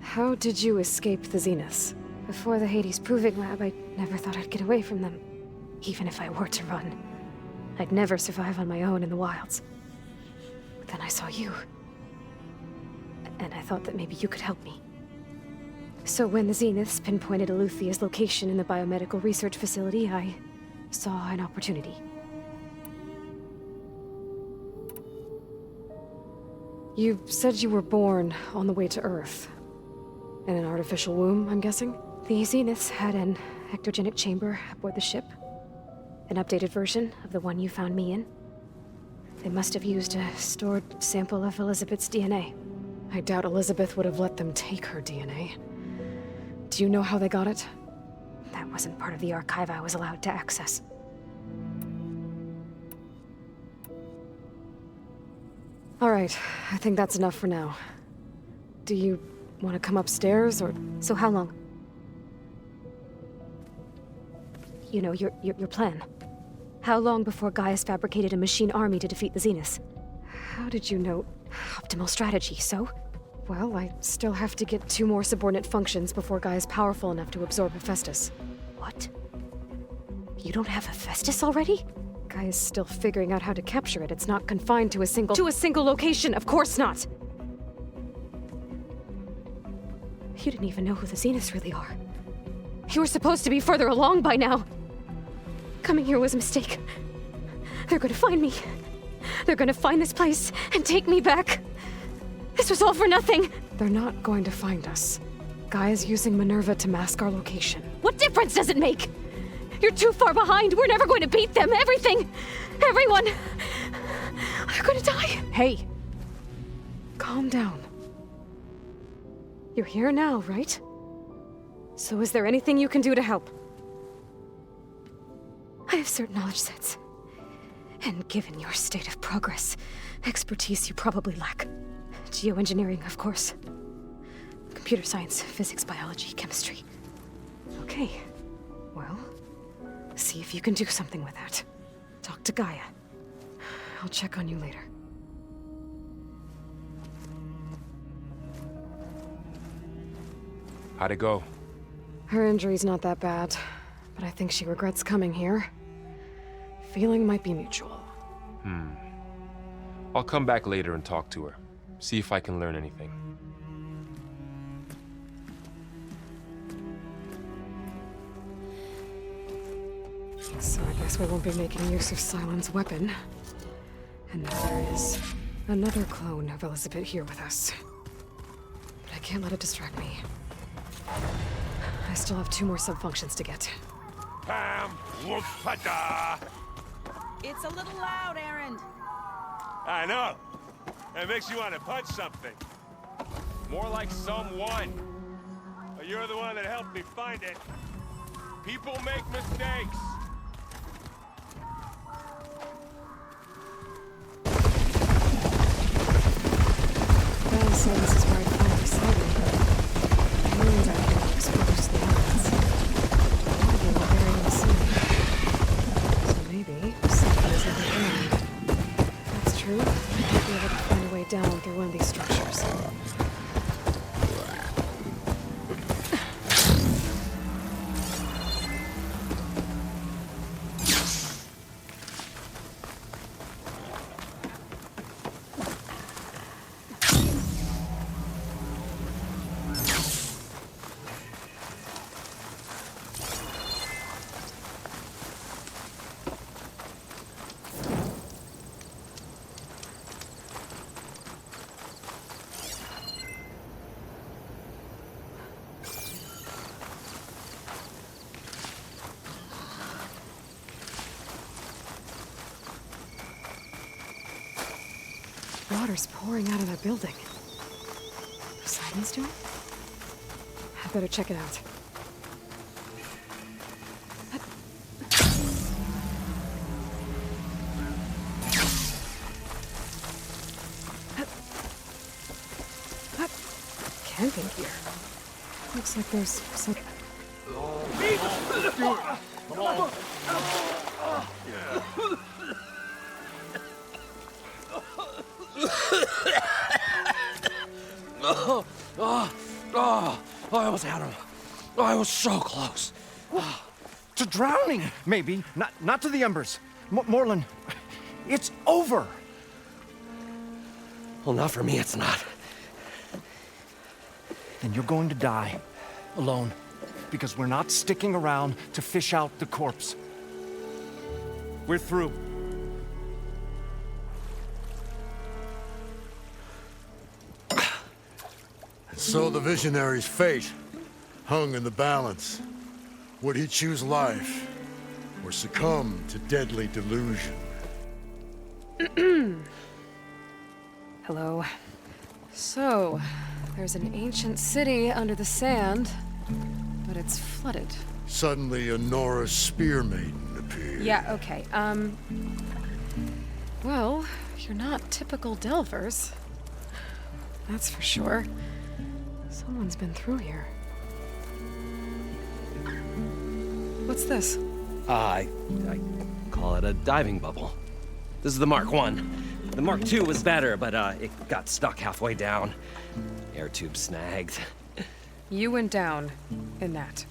How did you escape the Zeniths? Before the Hades Proving Lab, I never thought I'd get away from them. Even if I were to run, I'd never survive on my own in the wilds. But then I saw you. And I thought that maybe you could help me. So when the Zeniths pinpointed Eluthia's location in the biomedical research facility, I saw an opportunity. You said you were born on the way to Earth. In an artificial womb, I'm guessing? The Zeniths had an ectogenic chamber aboard the ship. An updated version of the one you found me in. They must have used a stored sample of Elizabeth's DNA. I doubt Elizabeth would have let them take her DNA. Do you know how they got it? That wasn't part of the archive I was allowed to access. All right, I think that's enough for now. Do you want to come upstairs, or... So how long? You know, your plan. How long before Gaius fabricated a machine army to defeat the Zeniths? How did you know? Optimal strategy, so? Well, I still have to get 2 more subordinate functions before Gaia's powerful enough to absorb Hephaestus. What? You don't have Hephaestus already? Gaia's still figuring out how to capture it. It's not confined to a single... To a single location, of course not! You didn't even know who the Zeniths really are. You were supposed to be further along by now. Coming here was a mistake. They're gonna find me. They're gonna find this place and take me back. This was all for nothing. They're not going to find us. Gaia's using Minerva to mask our location. What difference does it make? You're too far behind. We're never going to beat them. Everything, everyone, are gonna die. Hey, calm down. You're here now, right? So is there anything you can do to help? I have certain knowledge sets. And given your state of progress, expertise you probably lack. Geoengineering, of course. Computer science, physics, biology, chemistry. Okay. Well, see if you can do something with that. Talk to Gaia. I'll check on you later. How'd it go? Her injury's not that bad, but I think she regrets coming here. Feeling might be mutual. I'll come back later and talk to her. See if I can learn anything. So I guess we won't be making use of Silent's weapon. And now there is another clone of Elizabeth here with us. But I can't let it distract me. I still have 2 more sub-functions to get. Pam, whoop-a-da! It's a little loud, Aaron. I know. It makes you want to punch something. More like someone. You're the one that helped me find it. People make mistakes. Well, so this is where I finally saw you. me, something is underground. If that's true, I might be able to find a way down through one of these structures. Water's pouring out of that building. Poseidon's doing? I better check it out. Camping gear. Looks like there's some... Come on. I almost had him. I was so close. To drowning, maybe. Not to the embers. Morlund, it's over. Well, not for me, it's not. Then you're going to die. Alone. Because we're not sticking around to fish out the corpse. We're through. So the visionary's fate hung in the balance. Would he choose life or succumb to deadly delusion? Hello. So, there's an ancient city under the sand, but it's flooded. Suddenly, a Norse spear maiden appeared. Yeah, okay. Well, you're not typical Delvers. That's for sure. Someone's been through here. What's this? I call it a diving bubble. This is the Mark I. The Mark II was better, but it got stuck halfway down. Air tube snagged. You went down in that.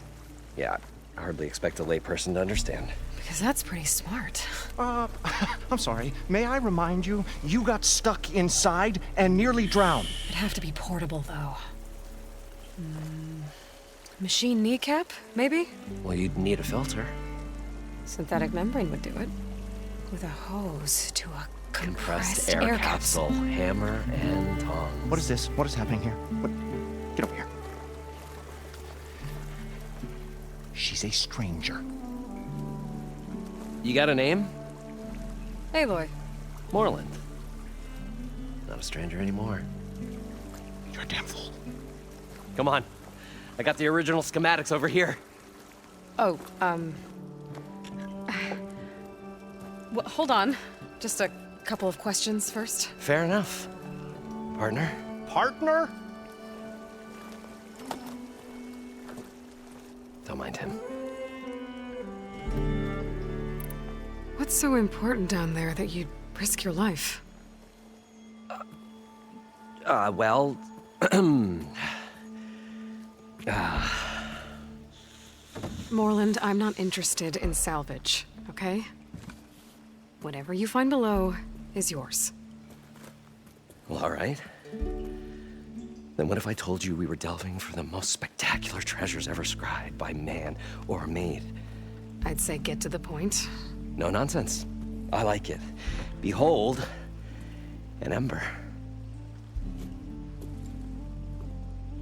Yeah, I hardly expect a layperson to understand. Because that's pretty smart. I'm sorry. May I remind you, you got stuck inside and nearly drowned. It'd have to be portable, though. Machine kneecap, maybe? Well, you'd need a filter. Synthetic membrane would do it. With a hose to a compressed air capsule. Hammer and tongs. What is this? What is happening here? What? Get over here. She's a stranger. You got a name? Aloy. Morlund. Not a stranger anymore. You're a damn fool. Come on. I got the original schematics over here. Oh, well, hold on. Just a couple of questions first. Fair enough. Partner? Partner? Don't mind him. What's so important down there that you'd risk your life? Well... Morlund, I'm not interested in salvage, okay? Whatever you find below is yours. Well, all right. Then what if I told you we were delving for the most spectacular treasures ever scribed by man or maid? I'd say get to the point. No nonsense. I like it. Behold, an ember.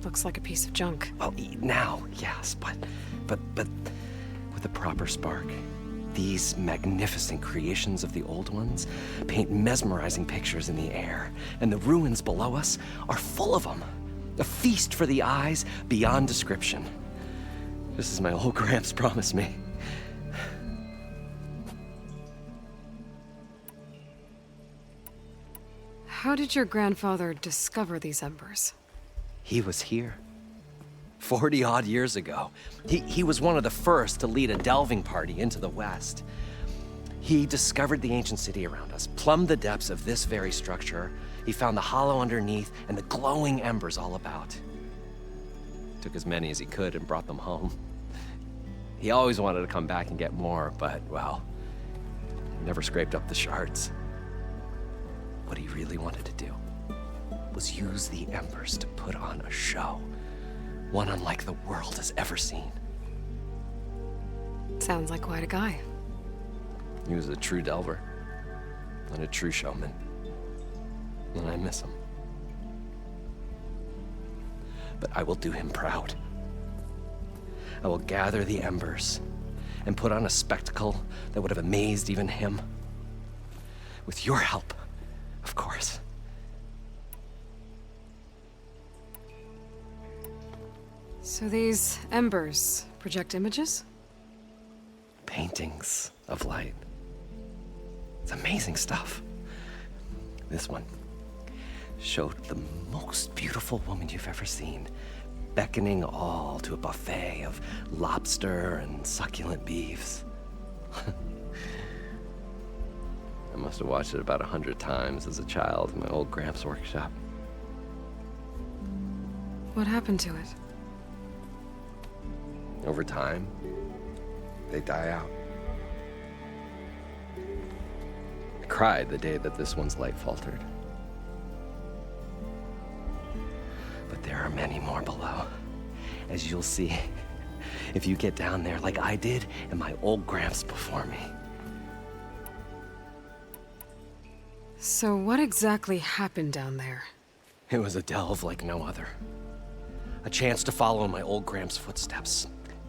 Looks like a piece of junk. Well, now, yes, but with a proper spark. These magnificent creations of the old ones paint mesmerizing pictures in the air, and the ruins below us are full of them. A feast for the eyes beyond description. Just as my old Gramps promised me. How did your grandfather discover these embers? He was here. 40-odd years ago. He was one of the first to lead a delving party into the West. He discovered the ancient city around us, plumbed the depths of this very structure. He found the hollow underneath and the glowing embers all about. Took as many as he could and brought them home. He always wanted to come back and get more, but, well, never scraped up the shards. What he really wanted to do was use the embers to put on a show, one unlike the world has ever seen. Sounds like quite a guy. He was a true delver, and a true showman, and I miss him. But I will do him proud. I will gather the embers and put on a spectacle that would have amazed even him. With your help, of course. So these embers project images? Paintings of light. It's amazing stuff. This one showed the most beautiful woman you've ever seen, beckoning all to a buffet of lobster and succulent beefs. I must have watched it about 100 times as a child in my old Gramps' workshop. What happened to it? Over time, they die out. I cried the day that this one's light faltered. But there are many more below, as you'll see if you get down there like I did and my old Gramps before me. So what exactly happened down there? It was a delve like no other. A chance to follow in my old Gramps' footsteps.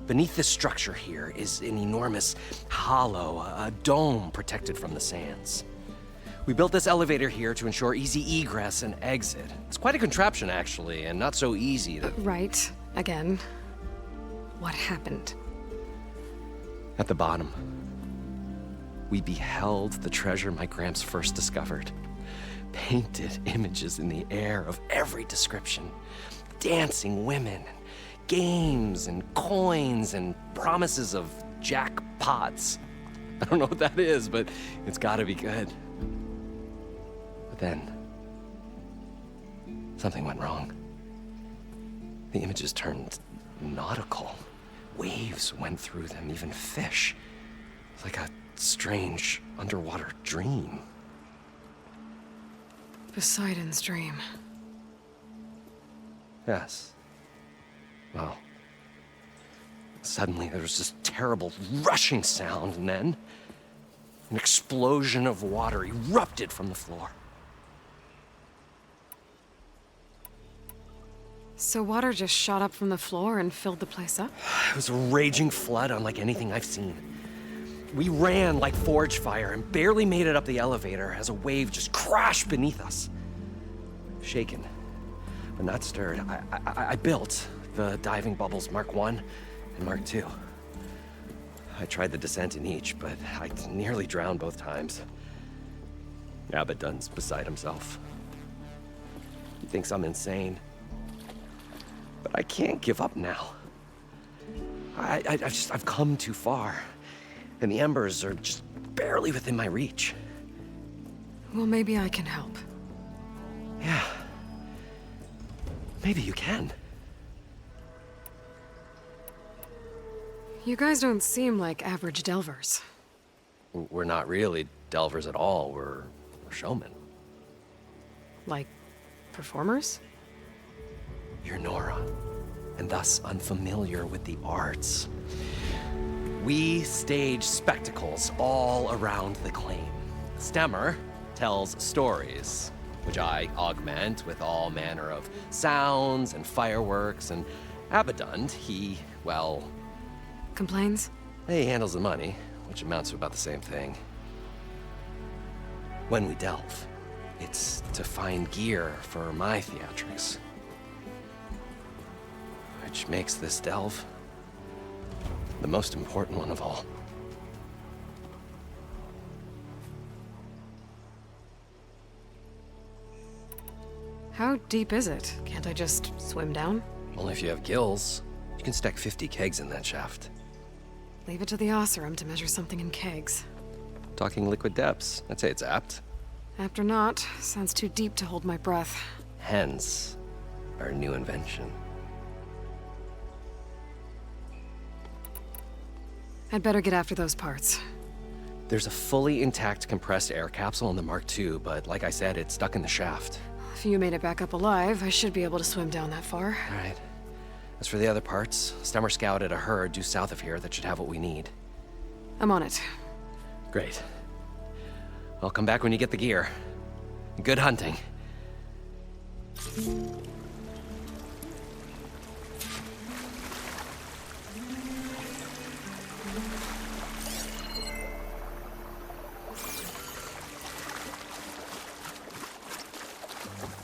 Beneath this structure here is an enormous hollow, a dome protected from the sands. We built this elevator here to ensure easy egress and exit. It's quite a contraption, actually, and not so easy to... Right. Again. What happened? At the bottom, we beheld the treasure my Gramps first discovered. Painted images in the air of every description. Dancing women, games and coins and promises of jackpots. I don't know what that is, but it's gotta be good. But then, something went wrong. The images turned nautical. Waves went through them, even fish. It's like a strange underwater dream. Poseidon's dream. Yes. Well, suddenly there was this terrible rushing sound, and then an explosion of water erupted from the floor. So water just shot up from the floor and filled the place up? It was a raging flood unlike anything I've seen. We ran like forge fire and barely made it up the elevator as a wave just crashed beneath us. Shaken, but not stirred, I built the diving bubbles Mark I and Mark II. I tried the descent in each, but I nearly drowned both times. Abaddon's beside himself. He thinks I'm insane. But I can't give up now. I've come too far. And the embers are just barely within my reach. Well, maybe I can help. Yeah. Maybe you can. You guys don't seem like average delvers. We're not really delvers at all. We're showmen. Like, performers? You're Nora, and thus unfamiliar with the arts. We stage spectacles all around the claim. Stemmer tells stories, which I augment with all manner of sounds and fireworks, and Abaddon, he, well... Complains? He handles the money, which amounts to about the same thing. When we delve, it's to find gear for my theatrics. Which makes this delve the most important one of all. How deep is it? Can't I just swim down? Only if you have gills. You can stack 50 kegs in that shaft. Leave it to the Osserum to measure something in kegs. talking liquid depths. I'd say it's apt. Apt or not, sounds too deep to hold my breath. Hence, our new invention. I'd better get after those parts. There's a fully intact compressed air capsule in the Mark II, but like I said, it's stuck in the shaft. If you made it back up alive, I should be able to swim down that far. All right. As for the other parts, Stemmer scouted a herd due south of here that should have what we need. I'm on it. Great. I'll come back when you get the gear. Good hunting.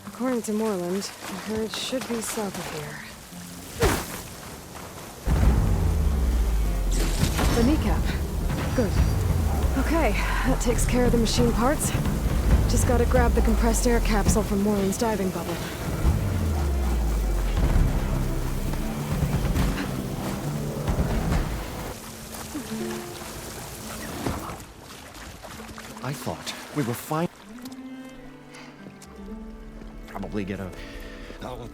According to Moreland, the herd should be south of here. The kneecap. Good. Okay, that takes care of the machine parts. Just gotta grab the compressed air capsule from Moreland's diving bubble. I thought we were fine. Probably get a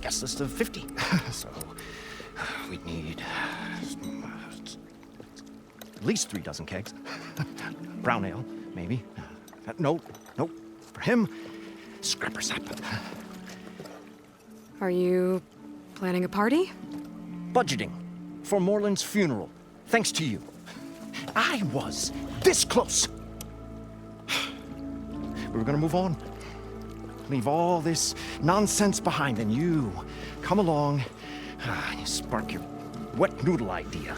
guest list of 50. So we'd need at least 3 dozen kegs. Brown ale, maybe. Nope. For him, scrapper sap. Are you planning a party? Budgeting for Moreland's funeral, thanks to you. I was this close. We were gonna move on. Leave all this nonsense behind, and you come along, you spark your wet noodle idea.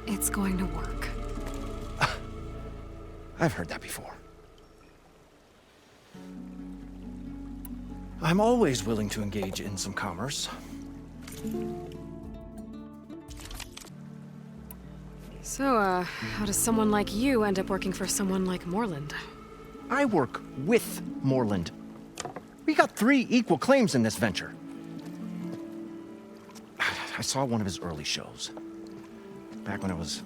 It's going to work. I've heard that before. I'm always willing to engage in some commerce. So, how does someone like you end up working for someone like Moreland? I work with Moreland. We got 3 equal claims in this venture. I saw one of his early shows. Back when it was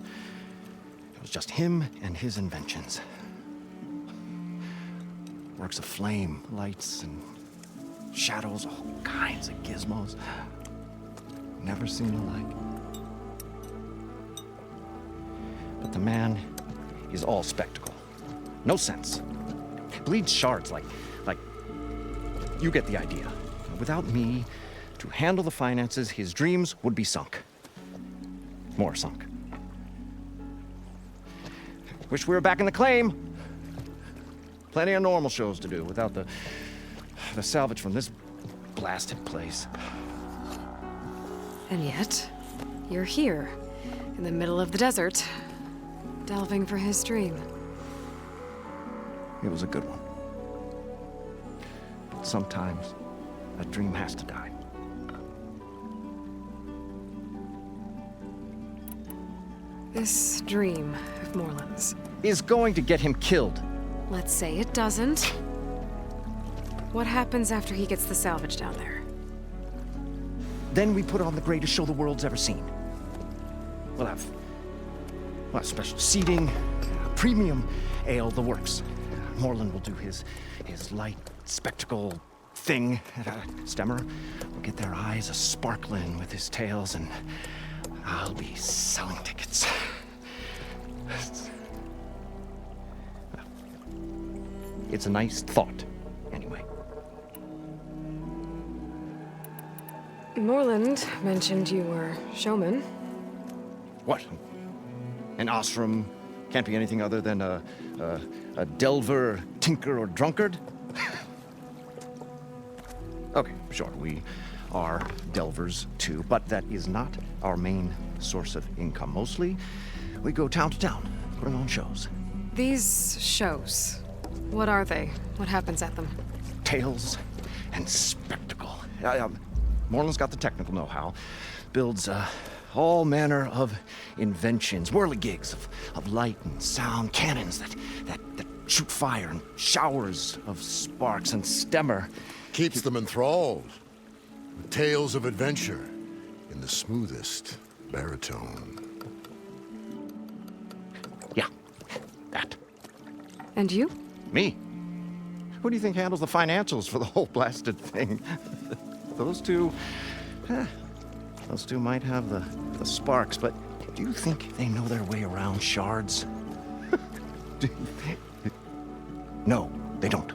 just him and his inventions. Works of flame, lights, and shadows, all kinds of gizmos. Never seen the like. But the man is all spectacle. No sense. Bleeds shards like you get the idea. Without me to handle the finances, his dreams would be sunk. More sunk. Wish we were back in the claim. Plenty of normal shows to do without the salvage from this blasted place. And yet, you're here, in the middle of the desert, delving for his dream. It was a good one. But sometimes, a dream has to die. This dream of Moreland's is going to get him killed. Let's say it doesn't. What happens after he gets the salvage down there? Then we put on the greatest show the world's ever seen. We'll have special seating, premium ale, the works. Moreland will do his light spectacle thing. Stemmer will get their eyes a-sparkling with his tales, and I'll be selling tickets. It's a nice thought, anyway. Moreland mentioned you were showman. What? An Ostrom can't be anything other than a delver, tinker, or drunkard? Okay, sure, we are delvers too, but that is not our main source of income. Mostly, we go town to town, putting on shows. These shows, what are they? What happens at them? Tales and spectacle. Moreland's got the technical know-how. Builds all manner of inventions, whirligigs of light and sound, cannons that shoot fire, and showers of sparks, and Stemmer keeps them enthralled with tales of adventure in the smoothest baritone. Yeah, that. And you? Me? Who do you think handles the financials for the whole blasted thing? Those two might have the sparks, but do you think they know their way around shards? No, they don't.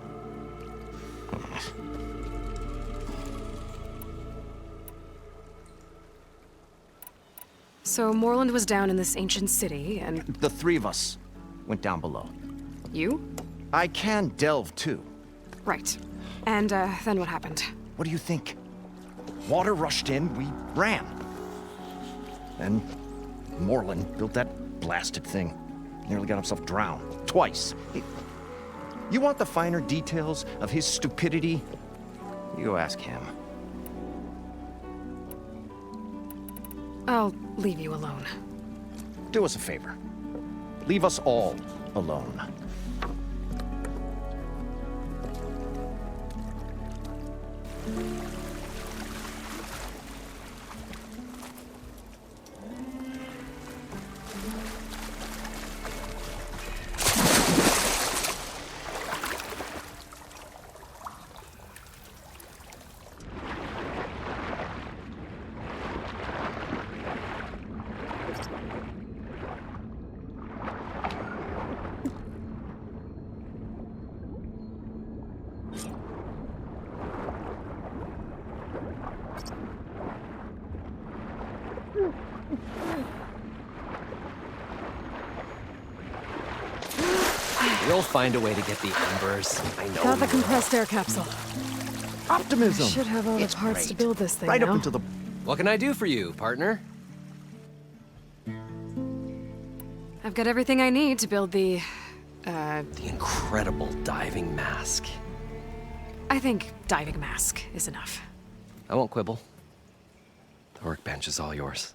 So Moreland was down in this ancient city, and... The three of us went down below. You? I can delve, too. Right. And, then what happened? What do you think? Water rushed in, we ran. Then Moreland built that blasted thing. Nearly got himself drowned. Twice. You want the finer details of his stupidity? You ask him. I'll leave you alone. Do us a favor. Leave us all alone. We'll find a way to get the embers. I know. Got the compressed air capsule. Optimism! I should have all the parts great. to build this thing Right now. up into the... What can I do for you, partner? I've got everything I need to build the incredible diving mask. I think diving mask is enough. I won't quibble. The workbench is all yours.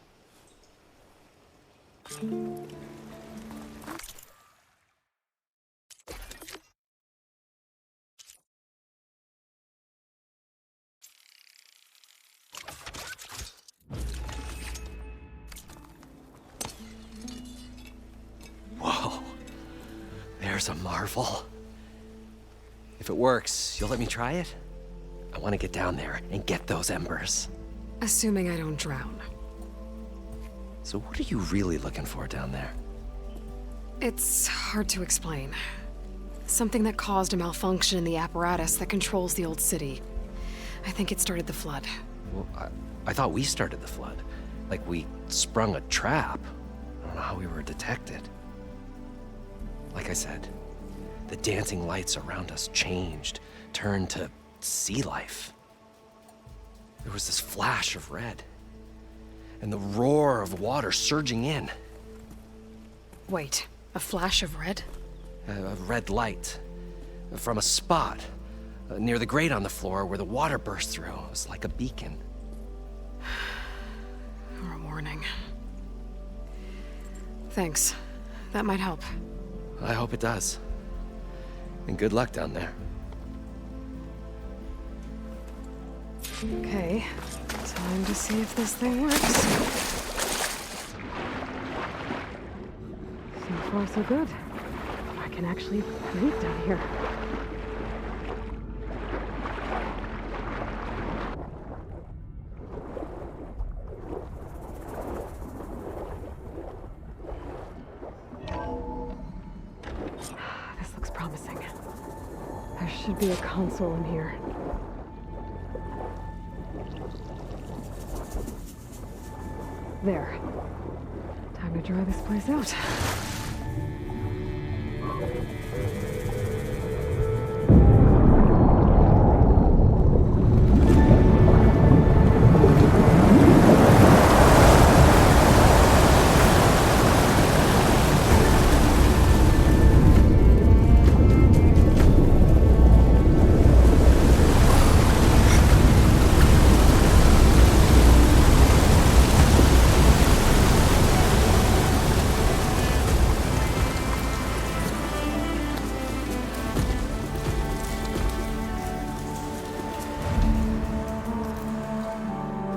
Whoa. There's a marvel. If it works, you'll let me try it? I want to get down there and get those embers. Assuming I don't drown. So what are you really looking for down there? It's hard to explain. Something that caused a malfunction in the apparatus that controls the old city. I think it started the flood. Well, I thought we started the flood. Like we sprung a trap. I don't know how we were detected. Like I said, the dancing lights around us changed, turned to sea life. There was this flash of red, and the roar of water surging in. Wait, a flash of red? A red light from a spot near the grate on the floor where the water burst through. It was like a beacon. Or a warning. Thanks. That might help. I hope it does. And good luck down there. Okay, time to see if this thing works. So far, so good. I can actually breathe down here. This looks promising. There should be a console in here. There. Time to dry this place out.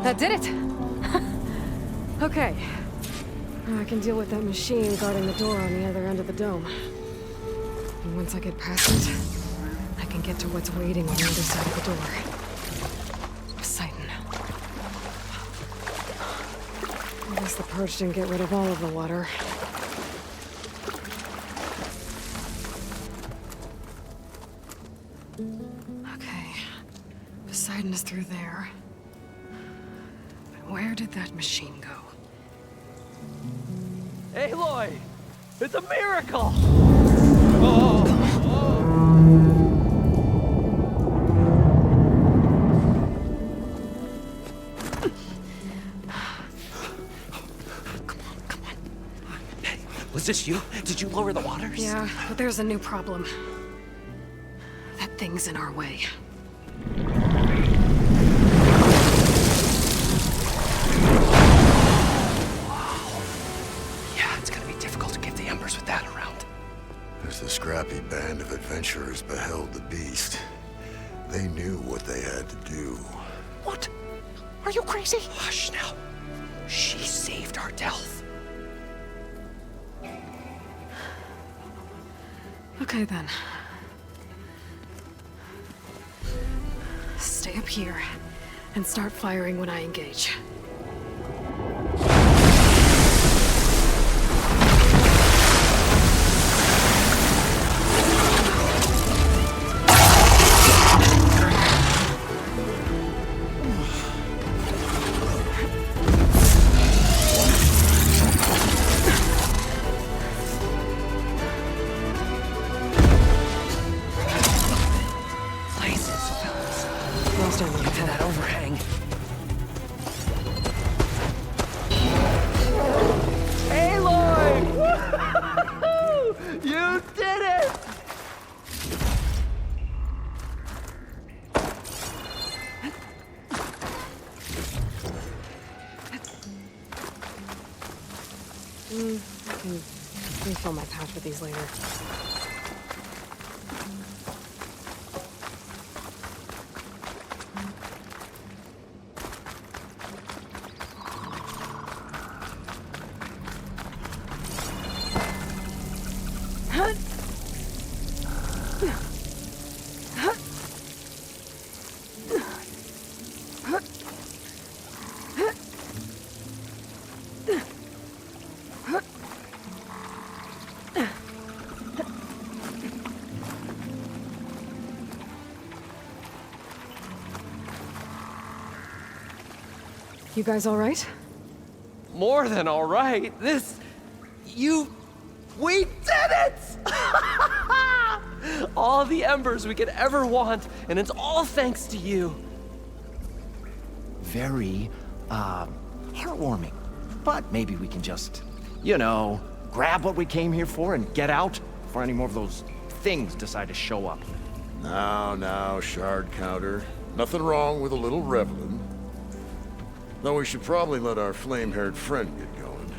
That did it! Okay. Now I can deal with that machine guarding the door on the other end of the dome. And once I get past it, I can get to what's waiting on the other side of the door. Poseidon. I guess the purge didn't get rid of all of the water. Okay. Poseidon is through there. But where did that machine go? Aloy! It's a miracle! Was this you? Did you lower the waters? Yeah, but there's a new problem. That thing's in our way. Yeah, it's gonna be difficult to get the embers with that around. As the scrappy band of adventurers beheld the beast, they knew what they had to do. What? Are you crazy? Hush now. She saved our Delph. Okay then. Stay up here and start firing when I engage. I can refill my pouch with these later. You guys all right? More than all right. We did it! All the embers we could ever want, and it's all thanks to you. Very, heartwarming. But maybe we can just, grab what we came here for and get out before any more of those things decide to show up. Now, shard counter. Nothing wrong with a little reveling. Though we should probably let our flame-haired friend get going.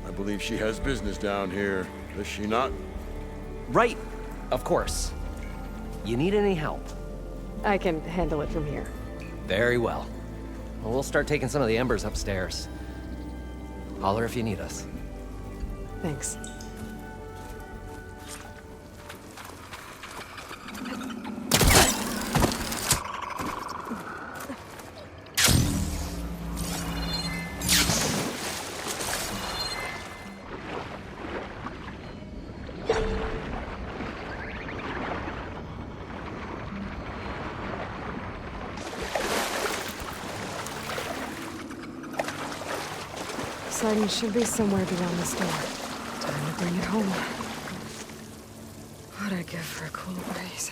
I believe she has business down here, does she not? Right, of course. You need any help? I can handle it from here. Very well. Well, we'll start taking some of the embers upstairs. Holler if you need us. Thanks. Poseidon should be somewhere beyond this door. Time to bring it home. What'd I give for a cool breeze?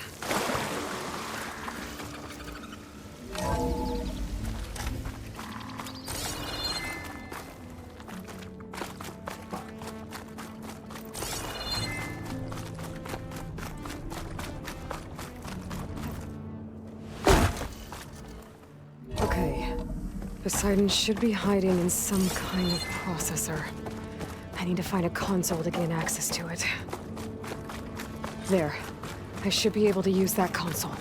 Okay. Poseidon should be hiding in some kind of processor. I need to find a console to gain access to it. There. I should be able to use that console.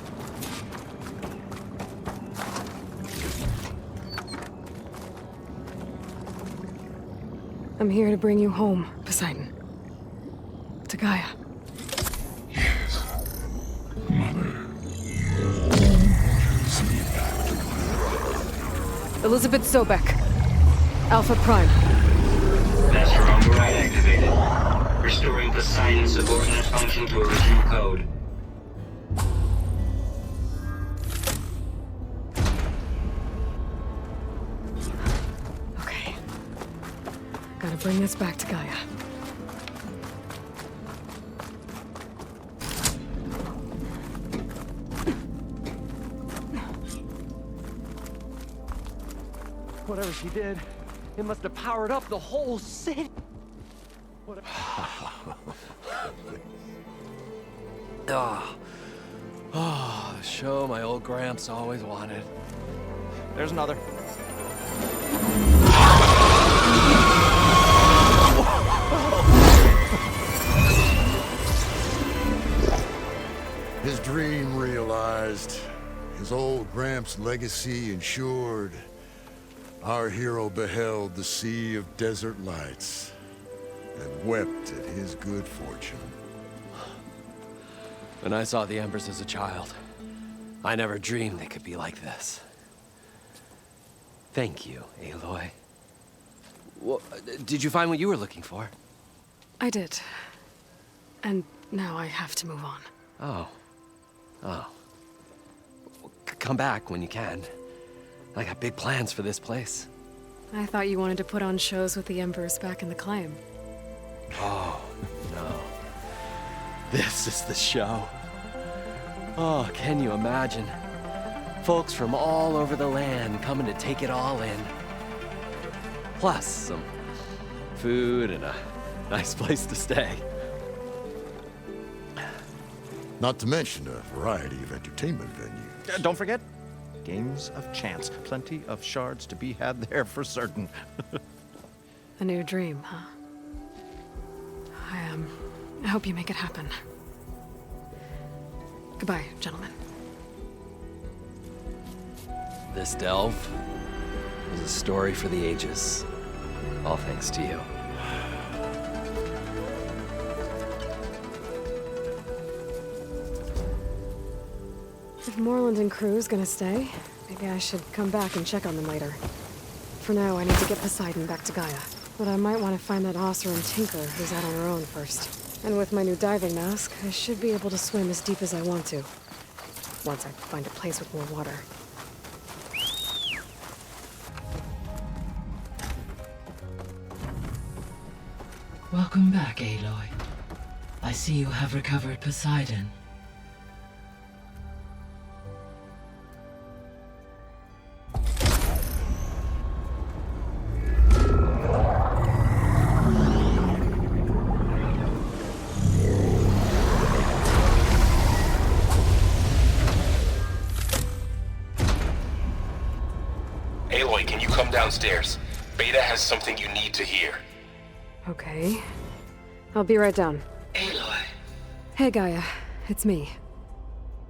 I'm here to bring you home, Poseidon. To Gaia. Elizabeth Sobek. Alpha Prime. Master override activated. Restoring Poseidon's subordinate function to original code. Okay. Gotta bring this back to Gaia. Whatever she did, it must have powered up the whole city. The show my old Gramps always wanted. There's another. His dream realized. His old Gramps' legacy ensured. Our hero beheld the sea of desert lights and wept at his good fortune. When I saw the Embers as a child, I never dreamed they could be like this. Thank you, Aloy. Well, did you find what you were looking for? I did. And now I have to move on. Oh. Well, come back when you can. I got big plans for this place. I thought you wanted to put on shows with the Embers back in the Claim. Oh, no. This is the show. Oh, can you imagine? Folks from all over the land coming to take it all in. Plus, some food and a nice place to stay. Not to mention a variety of entertainment venues. Don't forget, games of chance. Plenty of shards to be had there for certain. A new dream, huh? I hope you make it happen. Goodbye, gentlemen. This delve is a story for the ages. All thanks to you. If Moreland and crew's gonna stay, maybe I should come back and check on them later. For now, I need to get Poseidon back to Gaia. But I might want to find that Osseran Tinker who's out on her own first. And with my new diving mask, I should be able to swim as deep as I want to. Once I find a place with more water. Welcome back, Aloy. I see you have recovered Poseidon. Aloy, can you come downstairs? Beta has something you need to hear. Okay. I'll be right down. Aloy. Hey, Gaia. It's me.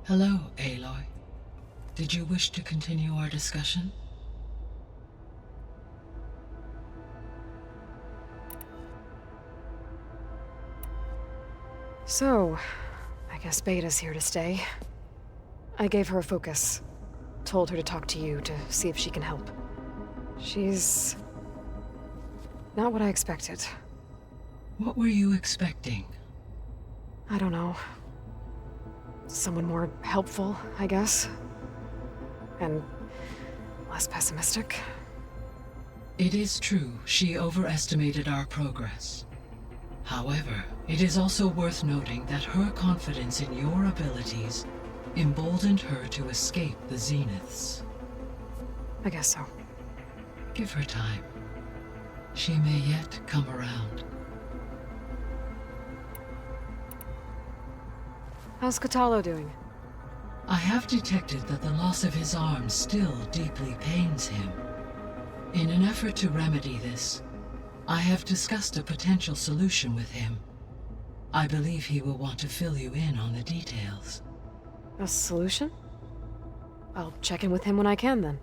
Hello, Aloy. Did you wish to continue our discussion? So, I guess Beta's here to stay. I gave her a focus. Told her to talk to you to see if she can help. She's not what I expected. What were you expecting? I don't know. Someone more helpful, I guess. And less pessimistic. It is true, she overestimated our progress. However, it is also worth noting that her confidence in your abilities emboldened her to escape the Zeniths. I guess so. Give her time. She may yet come around. How's Katalo doing? I have detected that the loss of his arm still deeply pains him. In an effort to remedy this, I have discussed a potential solution with him. I believe he will want to fill you in on the details. A solution? I'll check in with him when I can, then.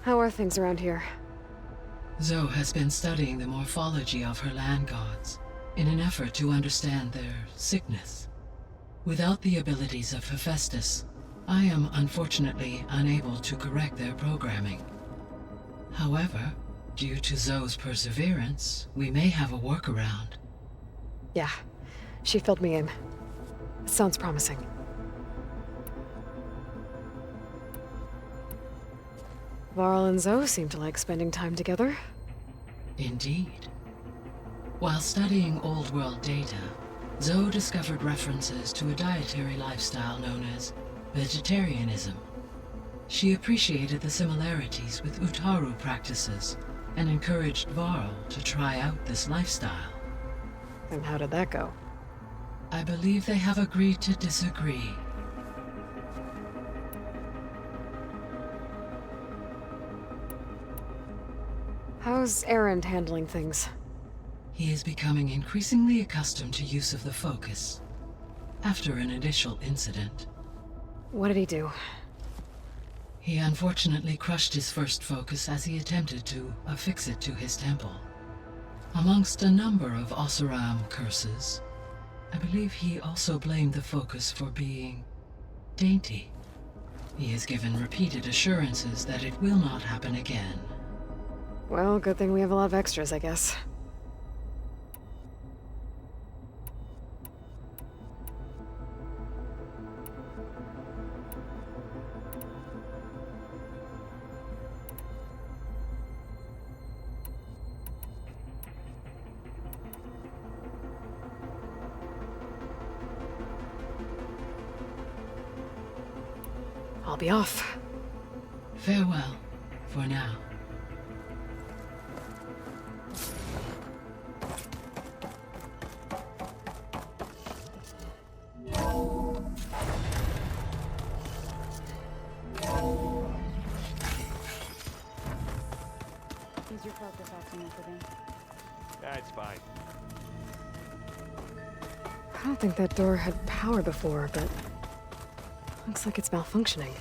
How are things around here? Zoe has been studying the morphology of her land gods in an effort to understand their sickness. Without the abilities of Hephaestus, I am unfortunately unable to correct their programming. However, due to Zoe's perseverance, we may have a workaround. Yeah, she filled me in. It sounds promising. Varl and Zoe seem to like spending time together. Indeed. While studying old world data, Zoe discovered references to a dietary lifestyle known as vegetarianism. She appreciated the similarities with Utaru practices and encouraged Varl to try out this lifestyle. And how did that go? I believe they have agreed to disagree. How's Erend handling things? He is becoming increasingly accustomed to use of the focus. After an initial incident. What did he do? He unfortunately crushed his first focus as he attempted to affix it to his temple. Amongst a number of Oseram curses, I believe he also blamed the focus for being dainty. He has given repeated assurances that it will not happen again. Well, good thing we have a lot of extras, I guess. I'll be off. Farewell, for now. Is your focus acting up again? That's fine. I don't think that door had power before, but looks like it's malfunctioning.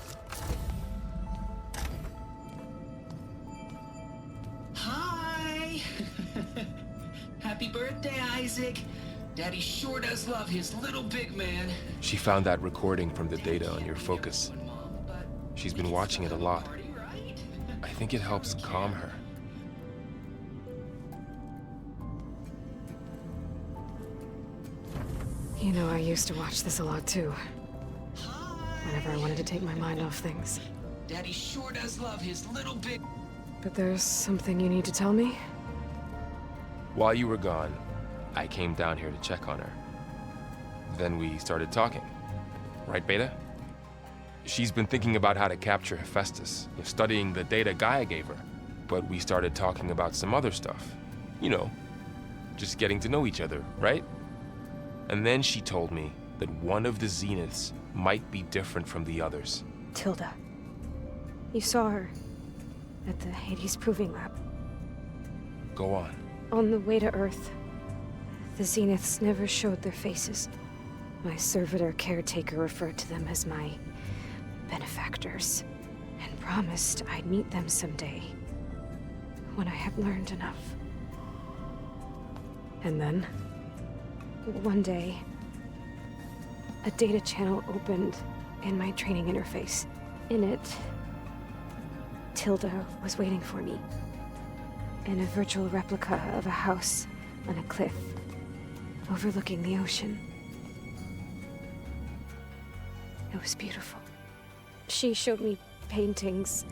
Hi! Happy birthday, Isaac. Daddy sure does love his little big man. She found that recording from the data on your focus. She's been watching it a lot. I think it helps calm her. You know, I used to watch this a lot too. Whenever I wanted to take my mind off things. Daddy sure does love his little big... But there's something you need to tell me? While you were gone, I came down here to check on her. Then we started talking. Right, Beta? She's been thinking about how to capture Hephaestus, studying the data Gaia gave her. But we started talking about some other stuff. You know, just getting to know each other, right? And then she told me that one of the Zeniths might be different from the others. Tilda. You saw her at the Hades Proving Lab. Go on. On the way to Earth, the Zeniths never showed their faces. My servitor caretaker referred to them as my benefactors, and promised I'd meet them someday, when I had learned enough. And then? One day, a data channel opened in my training interface. In it, Tilda was waiting for me. In a virtual replica of a house on a cliff, overlooking the ocean. It was beautiful. She showed me paintings,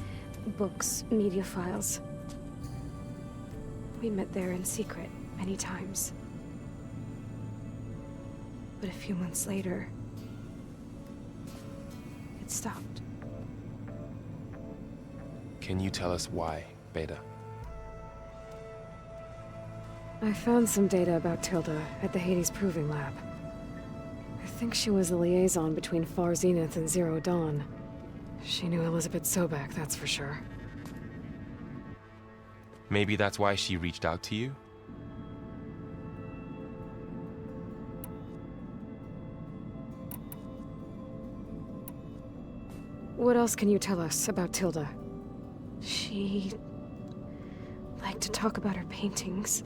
books, media files. We met there in secret many times. But a few months later, it stopped. Can you tell us why, Beta? I found some data about Tilda at the Hades Proving Lab. I think she was a liaison between Far Zenith and Zero Dawn. She knew Elizabeth Sobek, that's for sure. Maybe that's why she reached out to you? What else can you tell us about Tilda? She liked to talk about her paintings.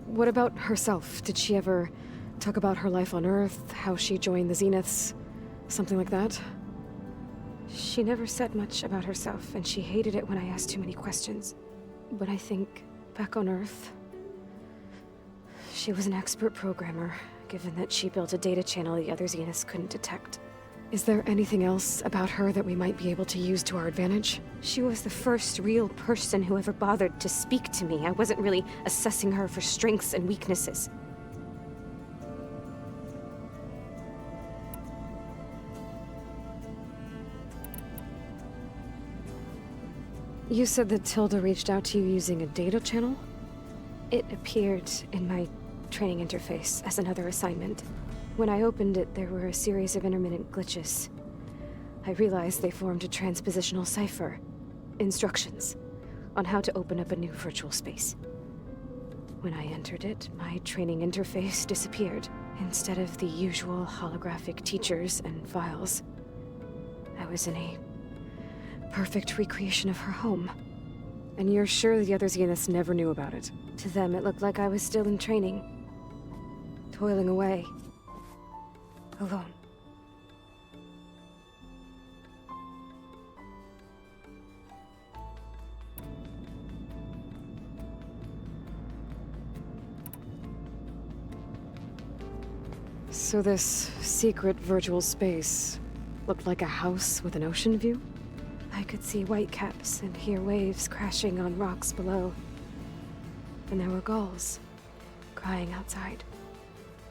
What about herself? Did she ever talk about her life on Earth, how she joined the Zeniths, something like that? She never said much about herself, and she hated it when I asked too many questions. But I think, back on Earth, she was an expert programmer, given that she built a data channel the other Zeniths couldn't detect. Is there anything else about her that we might be able to use to our advantage? She was the first real person who ever bothered to speak to me. I wasn't really assessing her for strengths and weaknesses. You said that Tilda reached out to you using a data channel? It appeared in my training interface as another assignment. When I opened it, there were a series of intermittent glitches. I realized they formed a transpositional cipher. Instructions on how to open up a new virtual space. When I entered it, my training interface disappeared. Instead of the usual holographic teachers and files, I was in a perfect recreation of her home. And you're sure the other Zeniths never knew about it? To them, it looked like I was still in training. Toiling away. Alone. So this secret virtual space looked like a house with an ocean view? I could see whitecaps and hear waves crashing on rocks below. And there were gulls crying outside.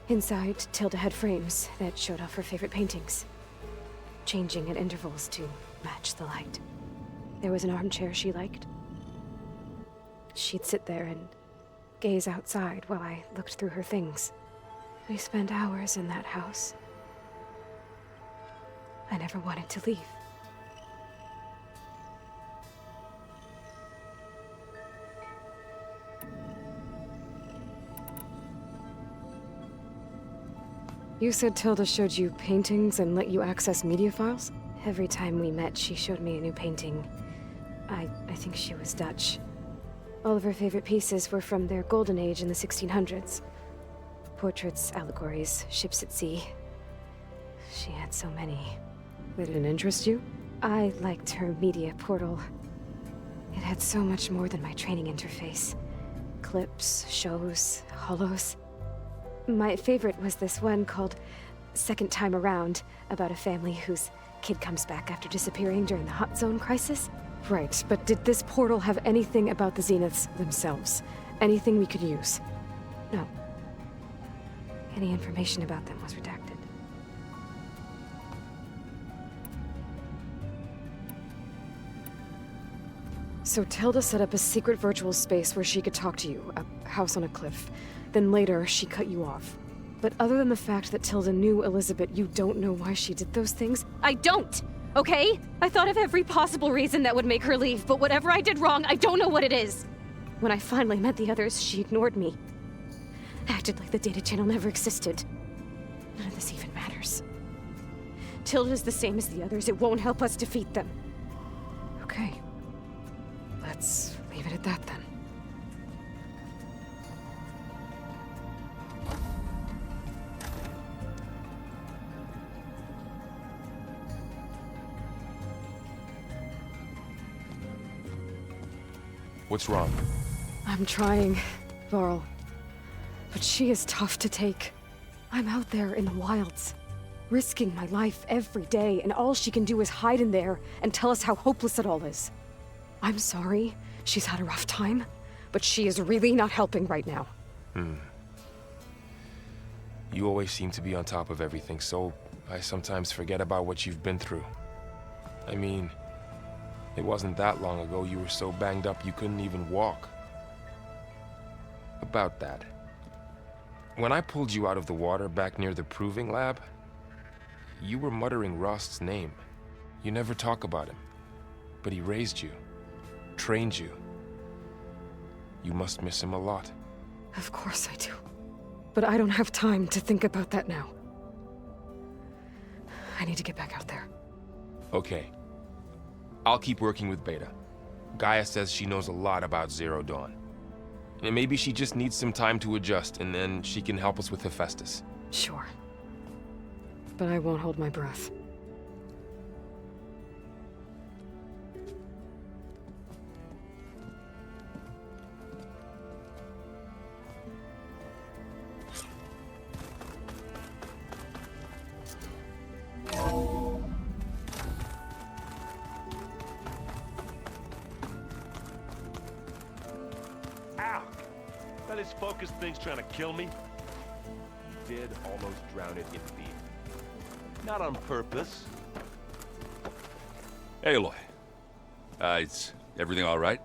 Inside, Tilda had frames that showed off her favorite paintings, changing at intervals to match the light. There was an armchair she liked. She'd sit there and gaze outside while I looked through her things. We spent hours in that house. I never wanted to leave. You said Tilda showed you paintings and let you access media files? Every time we met, she showed me a new painting. I think she was Dutch. All of her favorite pieces were from their golden age in the 1600s. Portraits, allegories, ships at sea. She had so many. They didn't interest you? I liked her media portal. It had so much more than my training interface. Clips, shows, holos. My favorite was this one called Second Time Around, about a family whose kid comes back after disappearing during the Hot Zone crisis. Right, but did this portal have anything about the Zeniths themselves? Anything we could use? No. Any information about them was redacted. So Tilda set up a secret virtual space where she could talk to you, a house on a cliff. Then later, she cut you off. But other than the fact that Tilda knew Elizabeth, you don't know why she did those things? I don't! Okay? I thought of every possible reason that would make her leave, but whatever I did wrong, I don't know what it is. When I finally met the others, she ignored me. Acted like the data channel never existed. None of this even matters. Tilda's the same as the others. It won't help us defeat them. Okay. Let's leave it at that then. What's wrong? I'm trying, Varl. But she is tough to take. I'm out there in the wilds, risking my life every day, and all she can do is hide in there and tell us how hopeless it all is. I'm sorry, she's had a rough time, but she is really not helping right now. You always seem to be on top of everything, so I sometimes forget about what you've been through. I mean, it wasn't that long ago you were so banged up you couldn't even walk. About that. When I pulled you out of the water back near the proving lab, you were muttering Rost's name. You never talk about him, but he raised you, trained you. You must miss him a lot. Of course I do. But I don't have time to think about that now. I need to get back out there. Okay. I'll keep working with Beta. Gaia says she knows a lot about Zero Dawn. And maybe she just needs some time to adjust, and then she can help us with Hephaestus. Sure. But I won't hold my breath. this focus thing's trying to kill me? You did almost drown it in fear. Not on purpose. Hey, Aloy. Is everything all right?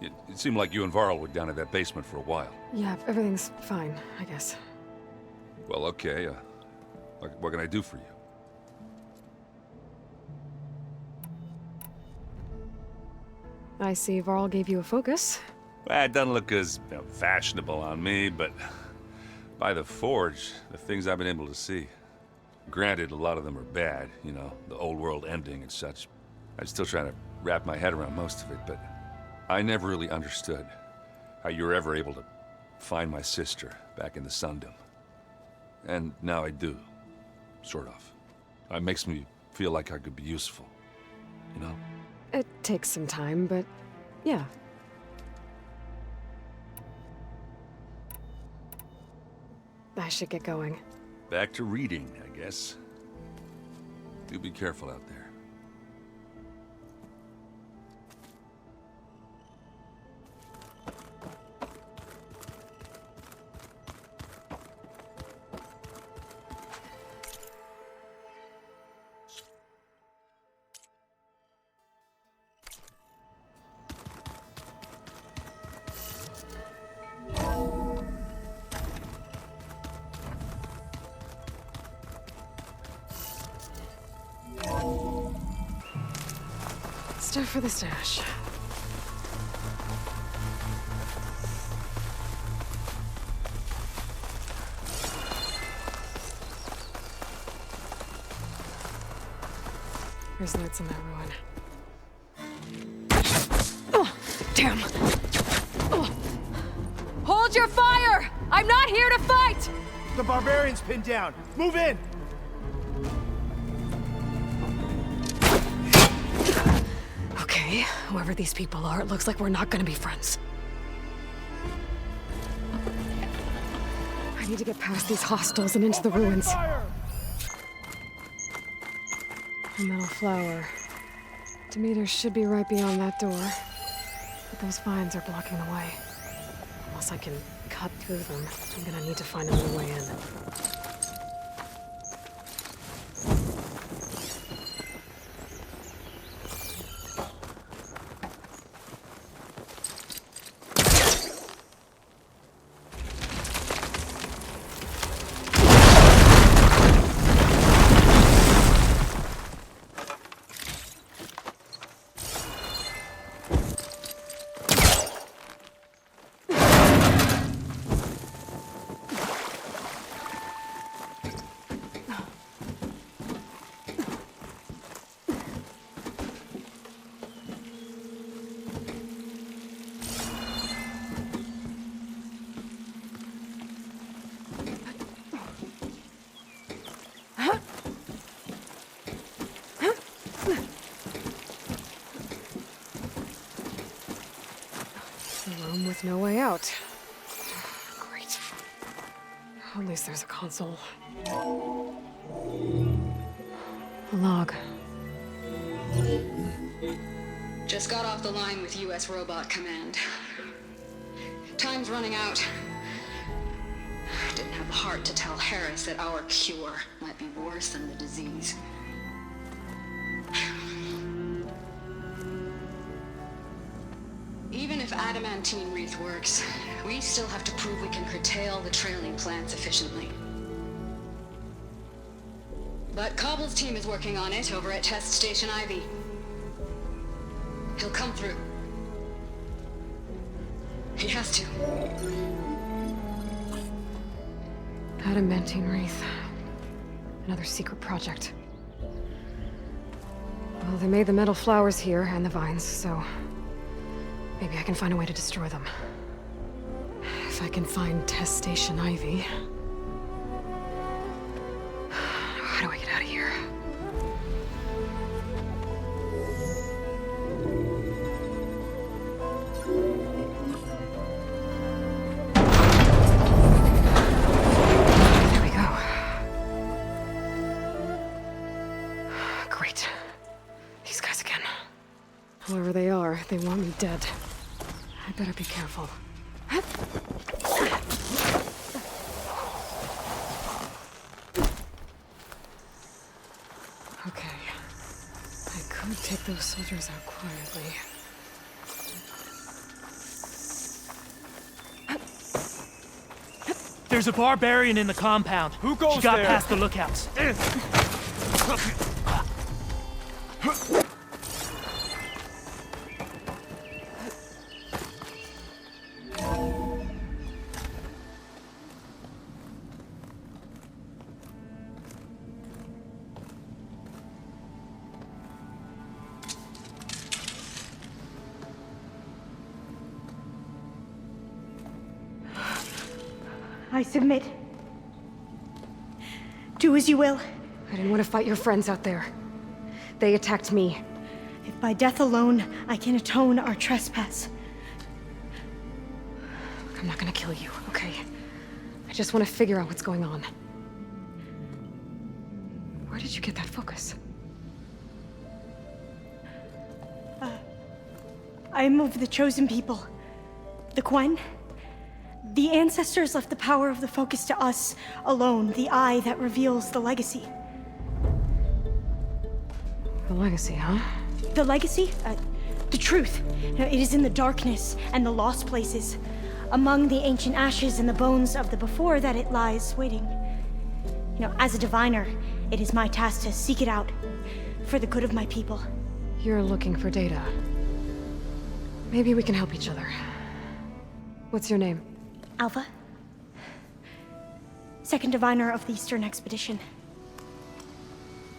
It seemed like you and Varl were down at that basement for a while. Yeah, everything's fine, I guess. Well, okay. What can I do for you? I see Varl gave you a focus. Well, it doesn't look as fashionable on me, but by the Forge, the things I've been able to see. Granted, a lot of them are bad, you know, the old world ending and such. I'm still trying to wrap my head around most of it, but I never really understood how you were ever able to find my sister back in the Sundom. And now I do, sort of. It makes me feel like I could be useful, you know? It takes some time, but yeah. I should get going. Back to reading, I guess. Do be careful out there. Stuff for the stash. There's notes in that ruin. Oh, damn! Oh. Hold your fire! I'm not here to fight! The barbarian's pinned down. Move in! Okay, whoever these people are, it looks like we're not gonna be friends. I need to get past these hostiles and into the ruins. A metal flower. Demeter should be right beyond that door. But those vines are blocking the way. Unless I can cut through them, I'm gonna need to find another way in. With no way out. Great. At least there's a console. A log. Just got off the line with U.S. Robot Command. Time's running out. Didn't have the heart to tell Harris that our cure might be worse than the disease. Even if adamantine wreath works, we still have to prove we can curtail the trailing plants efficiently. But Cobble's team is working on it over at Test Station Ivy. He'll come through. He has to. Adamantine wreath. Another secret project. Well, they made the metal flowers here and the vines, so maybe I can find a way to destroy them. If I can find Test Station Ivy. How do I get out of here? There we go. Great. These guys again. Whoever they are, they want me dead. I better be careful. I'll take those soldiers out quietly. There's a barbarian in the compound. Who goes She got there? past the lookouts. I submit. Do as you will. I didn't want to fight your friends out there. They attacked me. If by death alone I can atone our trespass. I'm not gonna kill you, okay? I just want to figure out what's going on. Where did you get that focus? I am of the chosen people. The Quen. The ancestors left the power of the focus to us alone, the eye that reveals the legacy. The legacy, huh? The legacy? The truth. It is in the darkness and the lost places, among the ancient ashes and the bones of the before that it lies waiting. As a diviner, it is my task to seek it out for the good of my people. You're looking for data. Maybe we can help each other. What's your name? Alpha. Second diviner of the Eastern Expedition.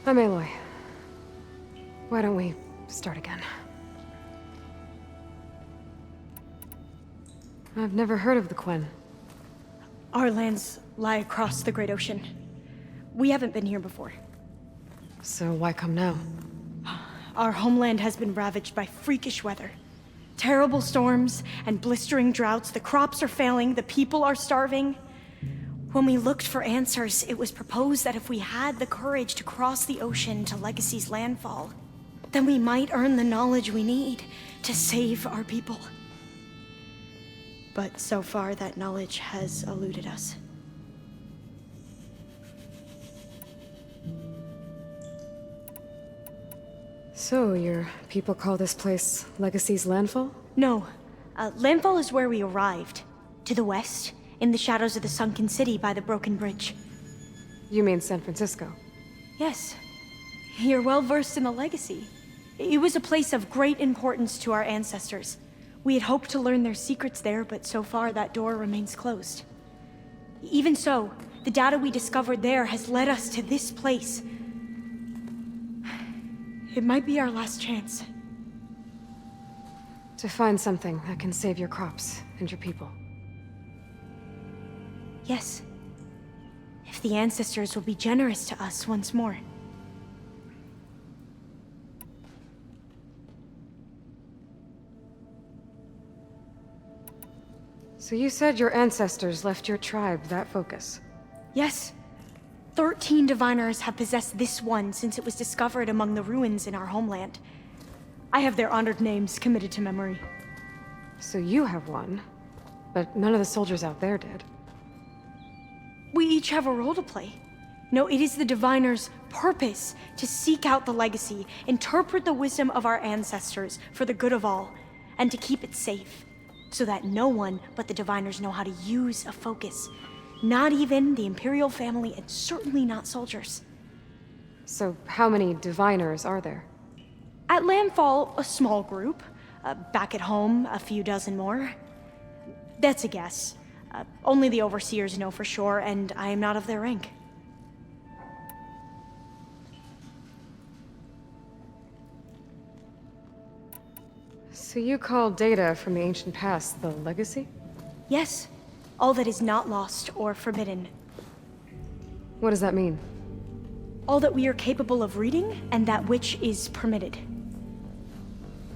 I'm Aloy. Why don't we start again? I've never heard of the Quen. Our lands lie across the Great Ocean. We haven't been here before. So why come now? Our homeland has been ravaged by freakish weather. Terrible storms and blistering droughts. The crops are failing, the people are starving. When we looked for answers, it was proposed that if we had the courage to cross the ocean to Legacy's landfall, then we might earn the knowledge we need to save our people. But so far, that knowledge has eluded us. So, your people call this place Legacy's landfall? No. Landfall is where we arrived. To the west, in the shadows of the sunken city by the broken bridge. You mean San Francisco? Yes. You're well versed in the Legacy. It was a place of great importance to our ancestors. We had hoped to learn their secrets there, but so far that door remains closed. Even so, the data we discovered there has led us to this place. It might be our last chance. To find something that can save your crops and your people. Yes. If the ancestors will be generous to us once more. So you said your ancestors left your tribe that focus? Yes. 13 diviners have possessed this one since it was discovered among the ruins in our homeland. I have their honored names committed to memory. So you have one, but none of the soldiers out there did. We each have a role to play. No, it is the diviner's purpose to seek out the legacy, interpret the wisdom of our ancestors for the good of all, and to keep it safe, so that no one but the diviners know how to use a focus. Not even the Imperial family, and certainly not soldiers. So how many diviners are there? At landfall, a small group. Back at home, a few dozen more. That's a guess. Only the overseers know for sure, and I am not of their rank. So you call data from the ancient past the legacy? Yes. All that is not lost or forbidden. What does that mean? All that we are capable of reading, and that which is permitted.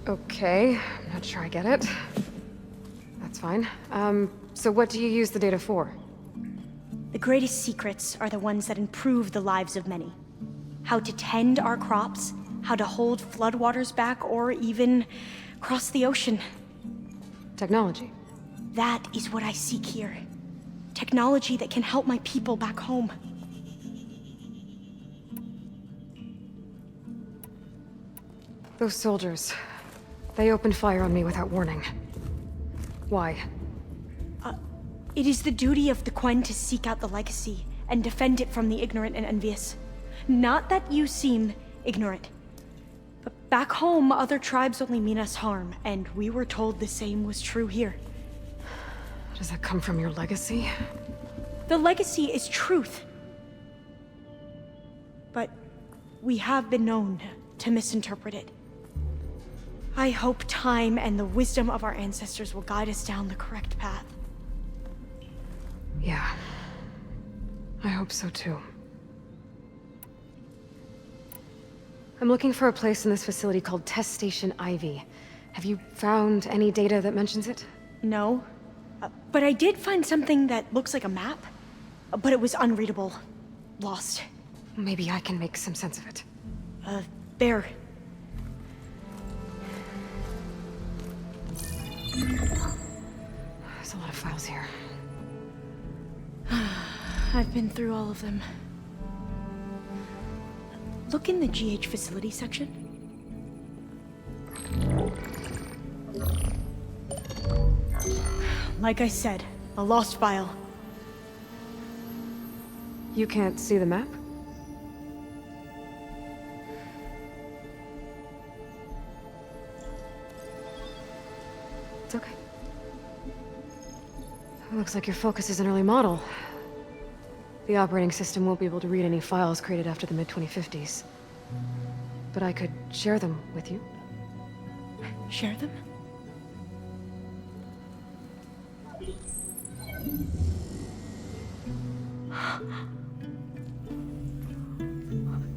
Okay, I'm not sure I get it. That's fine. So what do you use the data for? The greatest secrets are the ones that improve the lives of many. How to tend our crops, how to hold floodwaters back, or even cross the ocean. Technology. That is what I seek here. Technology that can help my people back home. Those soldiers, they opened fire on me without warning. Why? It is the duty of the Quen to seek out the legacy and defend it from the ignorant and envious. Not that you seem ignorant. But back home, other tribes only mean us harm, and we were told the same was true here. Does that come from your legacy? The legacy is truth. But we have been known to misinterpret it. I hope time and the wisdom of our ancestors will guide us down the correct path. Yeah. I hope so too. I'm looking for a place in this facility called Test Station Ivy. Have you found any data that mentions it? No. But I did find something that looks like a map. But it was unreadable. Lost. Maybe I can make some sense of it. There. There's a lot of files here. I've been through all of them. Look in the GH facility section. Like I said, a lost file. You can't see the map? It's okay. It looks like your focus is an early model. The operating system won't be able to read any files created after the mid-2050s. But I could share them with you. Share them?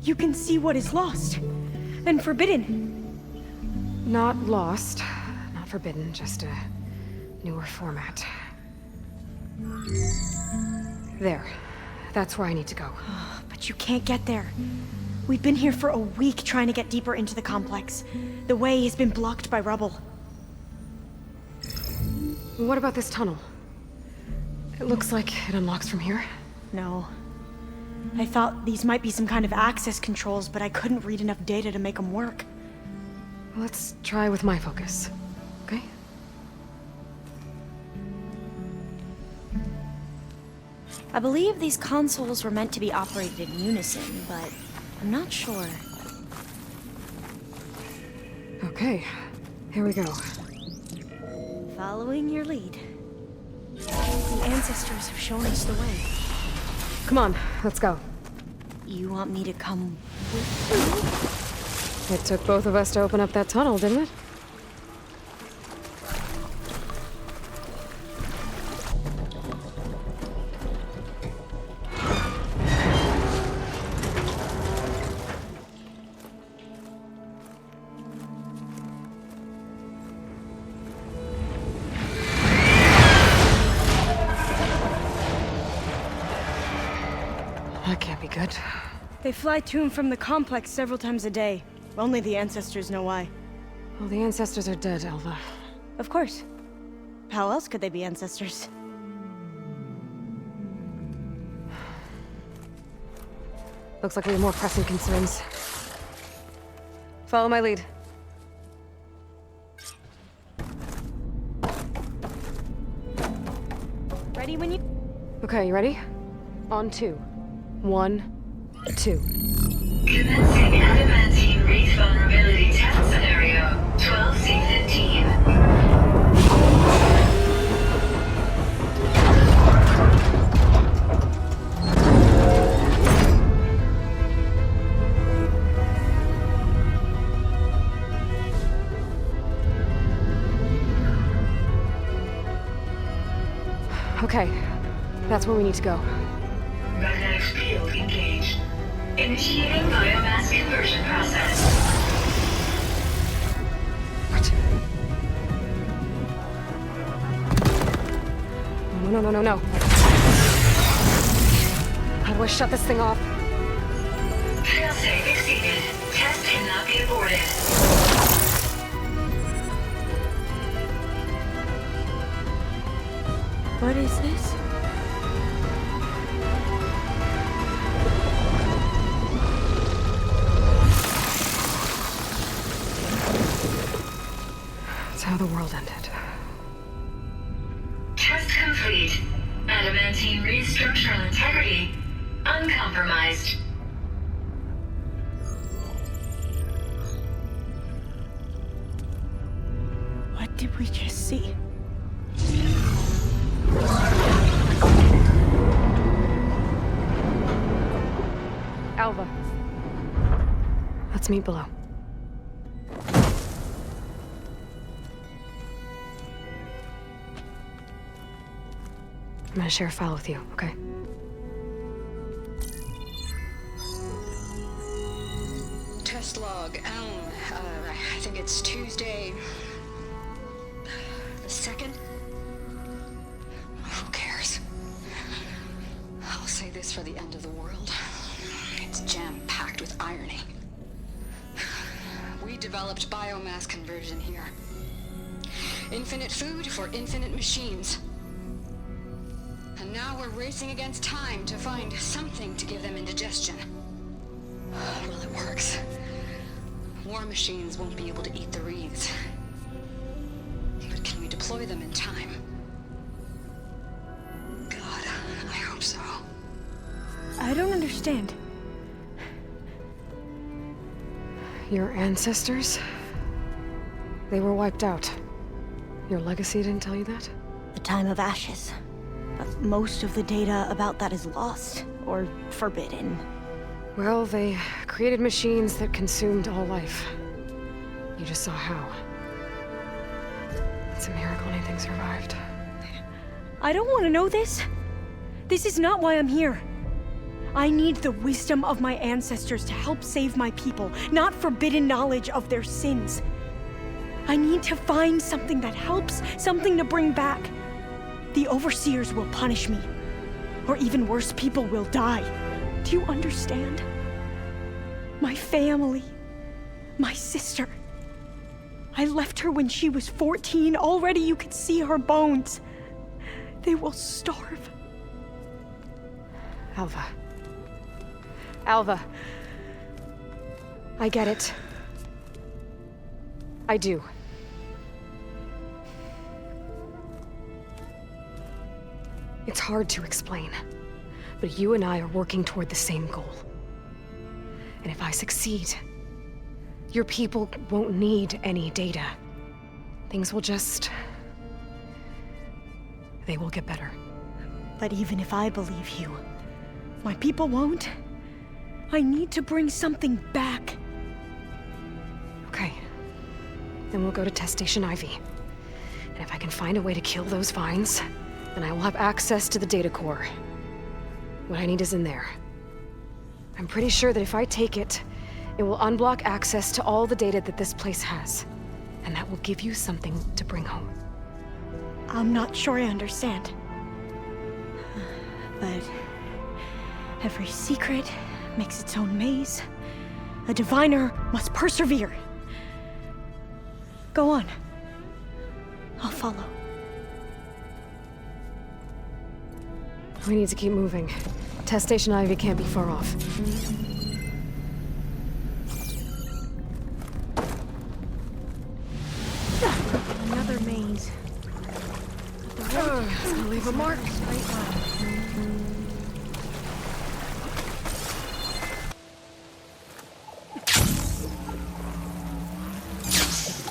You can see what is lost and forbidden. Not lost, not forbidden, just a newer format. There. That's where I need to go. But you can't get there. We've been here for a week trying to get deeper into the complex. The way has been blocked by rubble. What about this tunnel? It looks like it unlocks from here. No. I thought these might be some kind of access controls, but I couldn't read enough data to make them work. Let's try with my focus, okay? I believe these consoles were meant to be operated in unison, but I'm not sure. Okay, here we go. Following your lead. The ancestors have shown us the way. Come on, let's go. You want me to come with you? It took both of us to open up that tunnel, didn't it? That can't be good. They fly to and from the complex several times a day. Only the ancestors know why. Well, the ancestors are dead, Alva. Of course. How else could they be ancestors? Looks like we have more pressing concerns. Follow my lead. Ready when you... Okay, you ready? On 2. 1, 2. Commencing adamantium wraith vulnerability test scenario 12C15. Okay, that's where we need to go. Magnetic field engaged. Initiating biomass conversion process. What? No. How do I shut this thing off? Failsafe exceeded. Test cannot be aborted. What is this? compromised. What did we just see? Alva. Let's meet below. I'm gonna share a file with you, okay? Test log, Elm. I think it's Tuesday the 2nd? Who cares? I'll say this for the end of the world. It's jam-packed with irony. We developed biomass conversion here. Infinite food for infinite machines. And now we're racing against time to find something to give them indigestion. Well, it works. War machines won't be able to eat the wreaths. But can we deploy them in time? God, I hope so. I don't understand. Your ancestors? They were wiped out. Your legacy didn't tell you that? The time of ashes. But most of the data about that is lost, or forbidden. Well, they created machines that consumed all life. You just saw how. It's a miracle anything survived. I don't want to know this. This is not why I'm here. I need the wisdom of my ancestors to help save my people, not forbidden knowledge of their sins. I need to find something that helps, something to bring back. The overseers will punish me. Or even worse, people will die. Do you understand? My family. My sister. I left her when she was 14. Already you could see her bones. They will starve. Alva. Alva. I get it. I do. It's hard to explain, but you and I are working toward the same goal. And if I succeed, your people won't need any data. Things will just... they will get better. But even if I believe you, my people won't. I need to bring something back. Okay. Then we'll go to Test Station Ivy. And if I can find a way to kill those vines, then I will have access to the data core. What I need is in there. I'm pretty sure that if I take it, it will unblock access to all the data that this place has. And that will give you something to bring home. I'm not sure I understand. But every secret makes its own maze. A diviner must persevere. Go on. I'll follow. We need to keep moving. Test Station Ivy can't be far off. Another maze. It's gonna leave a mark.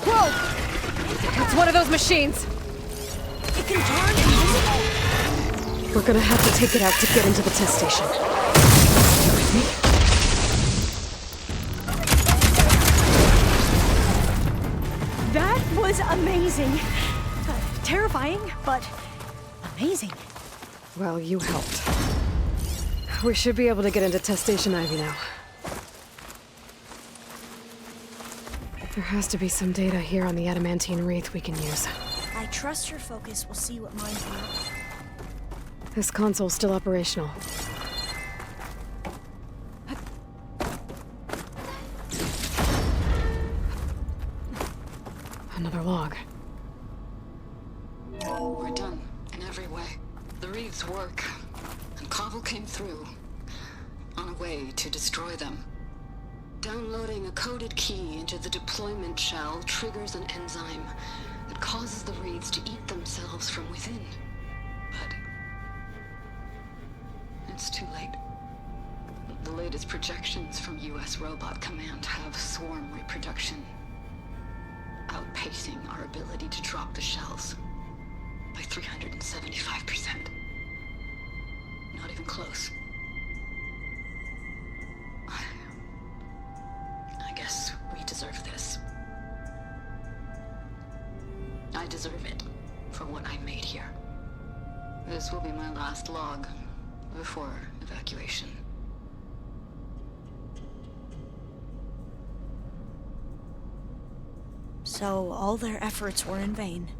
Whoa! It's one of those machines! It can turn invisible! We're gonna have to take it out to get into the test station. You with me? That was amazing. Terrifying, but amazing. Well, you helped. We should be able to get into Test Station Ivy now. There has to be some data here on the adamantine wreath we can use. I trust your focus will see what mine will. This console's still operational. Another log. We're done, in every way. The wreaths work, and Kovel came through, on a way to destroy them. Downloading a coded key into the deployment shell triggers an enzyme that causes the wreaths to eat themselves from within. But it's too late. latest projections from U.S. Robot Command have swarm reproduction outpacing our ability to drop the shells by 375%. Not even close. I guess we deserve this. I deserve it for what I made here. This will be my last log before evacuation. So all their efforts were in vain.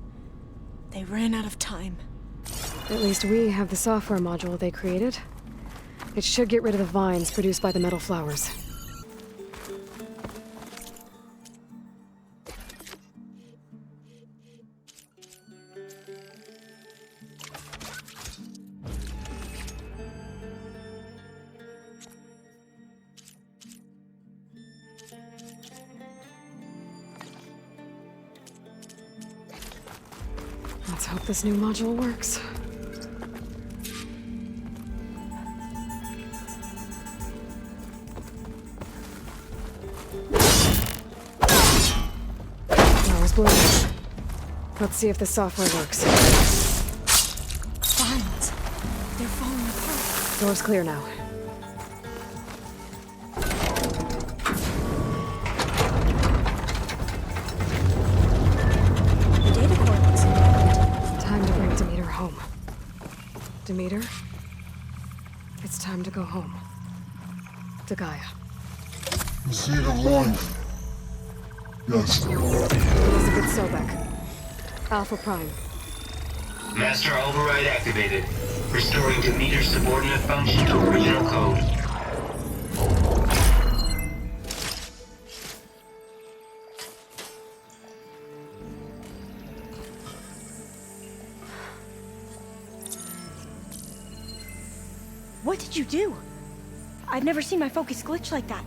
They ran out of time. At least we have the software module they created. It should get rid of the vines produced by the metal flowers. Let's hope this new module works. Flowers bloom. Let's see if the software works. Vines. They're falling apart. Door's clear now. Demeter, it's time to go home. To Gaia. The seed of life. Yes. Elizabeth Sobek. Alpha Prime. Master override activated. Restoring Demeter's subordinate function to original code. What did you do? I've never seen my focus glitch like that.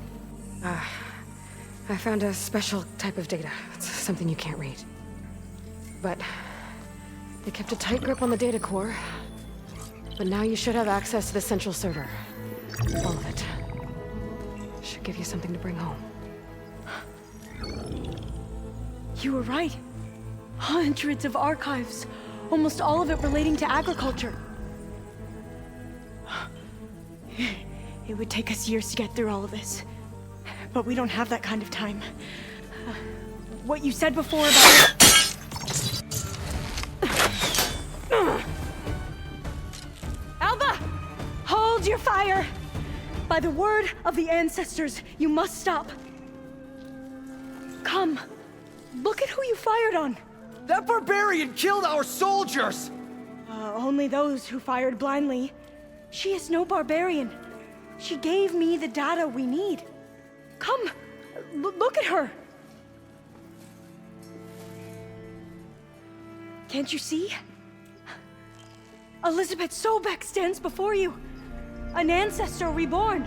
I found a special type of data. It's something you can't read. But they kept a tight grip on the data core. But now you should have access to the central server. All of it. Should give you something to bring home. You were right. Hundreds of archives. Almost all of it relating to agriculture. It would take us years to get through all of this. But we don't have that kind of time. What you said before about... Alva! Hold your fire! By the word of the ancestors, you must stop. Come. Look at who you fired on. That barbarian killed our soldiers! Only those who fired blindly. She is no barbarian. She gave me the data we need. Come, look at her. Can't you see? Elizabeth Sobek stands before you. An ancestor reborn.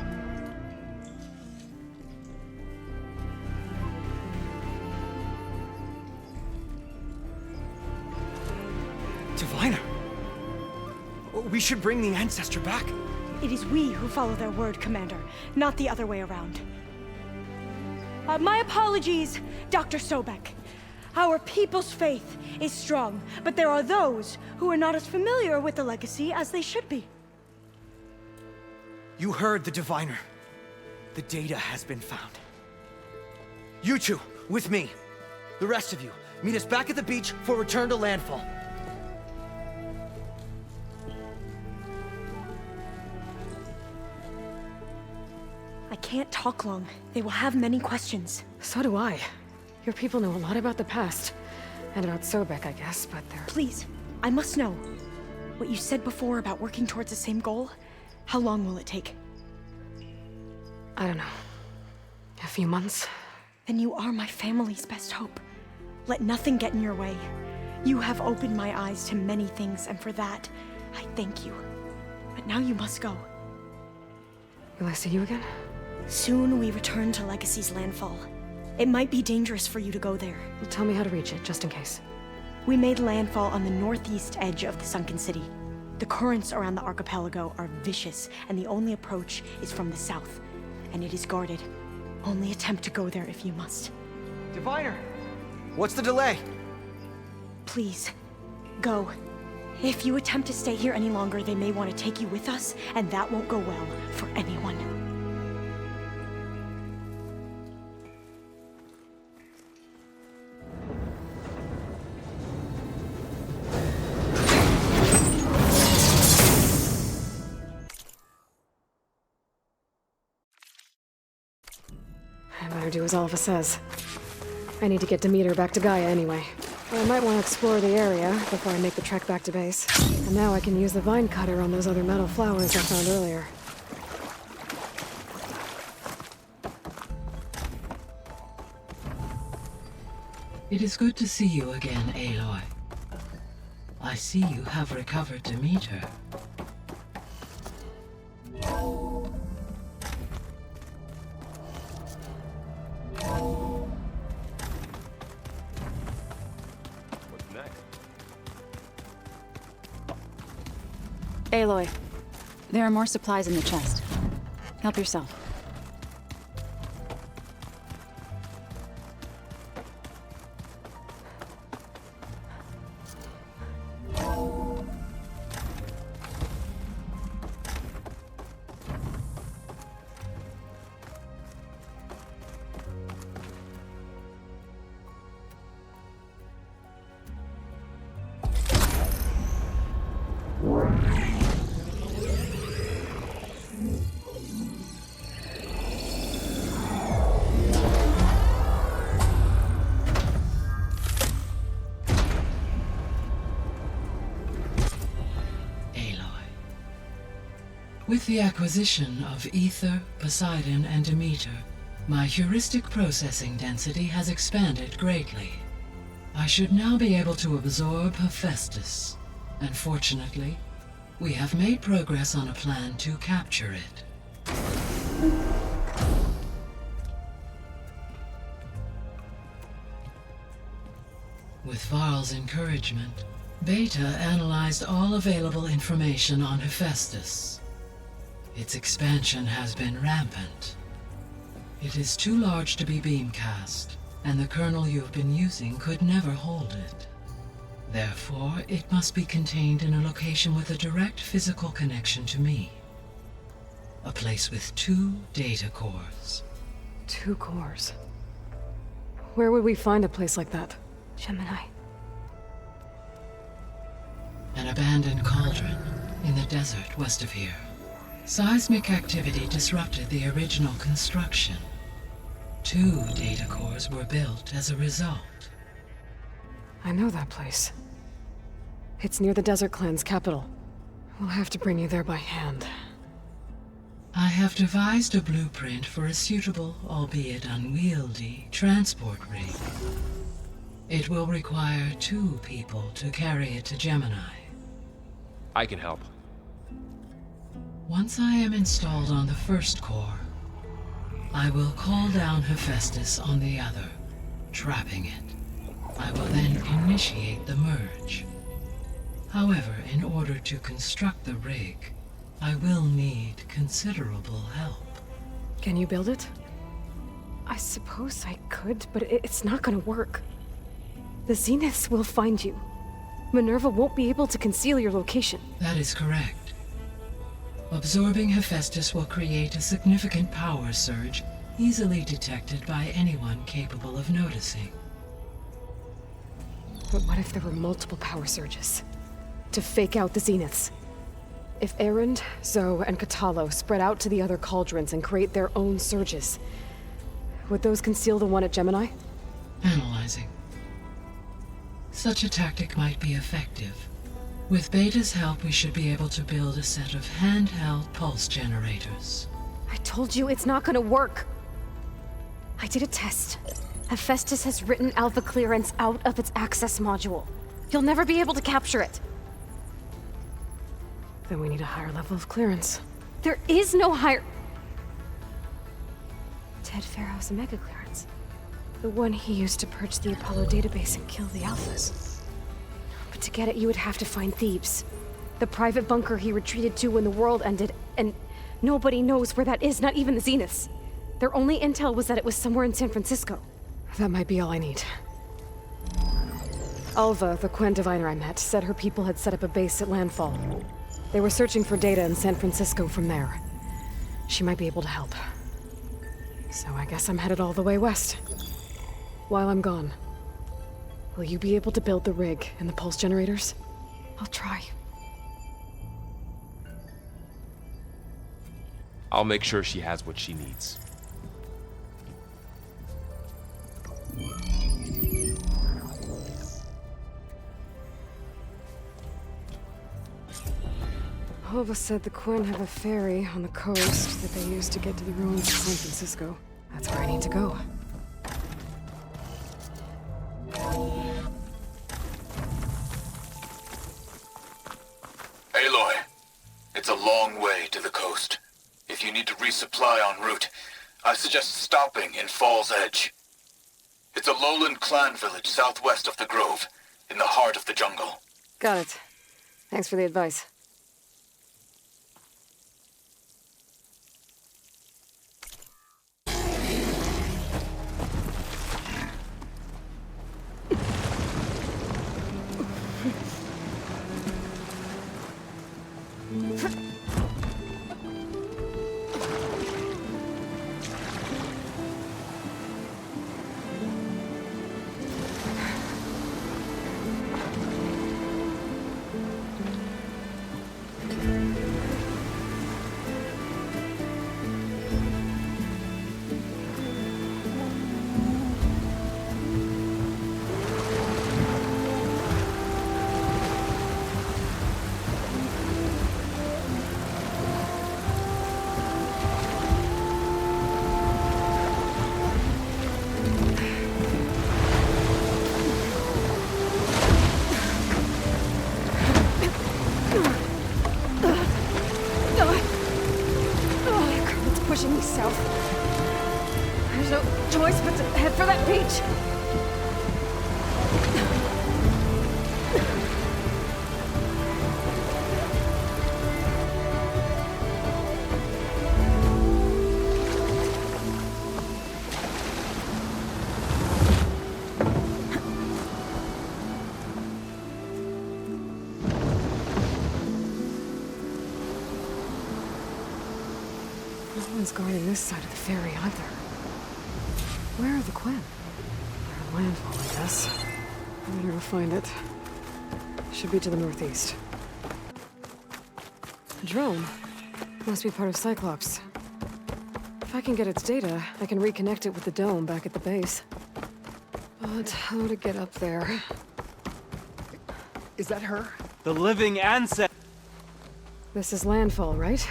Diviner. We should bring the ancestor back. It is we who follow their word, Commander, not the other way around. My apologies, Dr. Sobek. Our people's faith is strong, but there are those who are not as familiar with the legacy as they should be. You heard the diviner. The data has been found. You two, with me. The rest of you, meet us back at the beach for return to landfall. I can't talk long. They will have many questions. So do I. Your people know a lot about the past. And about Sobek, I guess, but they're... Please, I must know. What you said before about working towards the same goal, how long will it take? I don't know. A few months? Then you are my family's best hope. Let nothing get in your way. You have opened my eyes to many things, and for that, I thank you. But now you must go. Will I see you again? Soon we return to Legacy's landfall. It might be dangerous for you to go there. Well, tell me how to reach it, just in case. We made landfall on the northeast edge of the sunken city. The currents around the archipelago are vicious, and the only approach is from the south. and it is guarded. Only attempt to go there if you must. Diviner! What's the delay? Please, go. If you attempt to stay here any longer, they may want to take you with us, and that won't go well for anyone. I better do as Alva says. I need to get Demeter back to Gaia anyway. I might want to explore the area before I make the trek back to base. And now I can use the vine cutter on those other metal flowers I found earlier. It is good to see you again, Aloy. I see you have recovered Demeter. Aloy, there are more supplies in the chest. Help yourself. With the acquisition of Ether, Poseidon, and Demeter, my heuristic processing density has expanded greatly. I should now be able to absorb Hephaestus, and fortunately, we have made progress on a plan to capture it. With Varl's encouragement, Beta analyzed all available information on Hephaestus. Its expansion has been rampant. It is too large to be beamcast, and the kernel you have been using could never hold it. Therefore, it must be contained in a location with a direct physical connection to me. A place with 2 data cores. 2 cores? Where would we find a place like that? Gemini. An abandoned cauldron in the desert west of here. Seismic activity disrupted the original construction. 2 data cores were built as a result. I know that place. It's near the Desert Clan's capital. We'll have to bring you there by hand. I have devised a blueprint for a suitable, albeit unwieldy, transport rig. It will require 2 people to carry it to Gemini. I can help. Once I am installed on the first core, I will call down Hephaestus on the other, trapping it. I will then initiate the merge. However, in order to construct the rig, I will need considerable help. Can you build it? I suppose I could, but it's not gonna work. The Zeniths will find you. Minerva won't be able to conceal your location. That is correct. Absorbing Hephaestus will create a significant power surge, easily detected by anyone capable of noticing. But what if there were multiple power surges? To fake out the Zeniths? If Erend, Zoe, and Katalo spread out to the other cauldrons and create their own surges, would those conceal the one at Gemini? Analyzing. Such a tactic might be effective. With Beta's help, we should be able to build a set of handheld pulse generators. I told you it's not gonna work. I did a test. Hephaestus has written Alpha clearance out of its access module. You'll never be able to capture it. Then we need a higher level of clearance. There is no higher... Ted Pharaoh's Omega clearance. The one he used to purge the Apollo database and kill the Alphas. But to get it, you would have to find Thebes. The private bunker he retreated to when the world ended, and nobody knows where that is, not even the Zeniths. Their only intel was that it was somewhere in San Francisco. That might be all I need. Alva, the Quen diviner I met, said her people had set up a base at Landfall. They were searching for data in San Francisco from there. She might be able to help. So I guess I'm headed all the way west. While I'm gone, will you be able to build the rig and the pulse generators? I'll try. I'll make sure she has what she needs. Alva said the Quen have a ferry on the coast that they use to get to the ruins of San Francisco. That's where I need to go. Aloy, it's a long way to the coast. If you need to resupply en route, I suggest stopping in Fall's Edge. It's a lowland clan village southwest of the Grove, in the heart of the jungle. Got it. Thanks for the advice. Pushing me south. There's no choice but to head for that beach. No one's guarding this side of the ferry either. Where are the Quen? They're at Landfall, I guess. I better go find it. Should be to the northeast. A drone? Must be part of Cyclops. If I can get its data, I can reconnect it with the dome back at the base. But how to get up there? Is that her? The living ancestor. This is Landfall, right?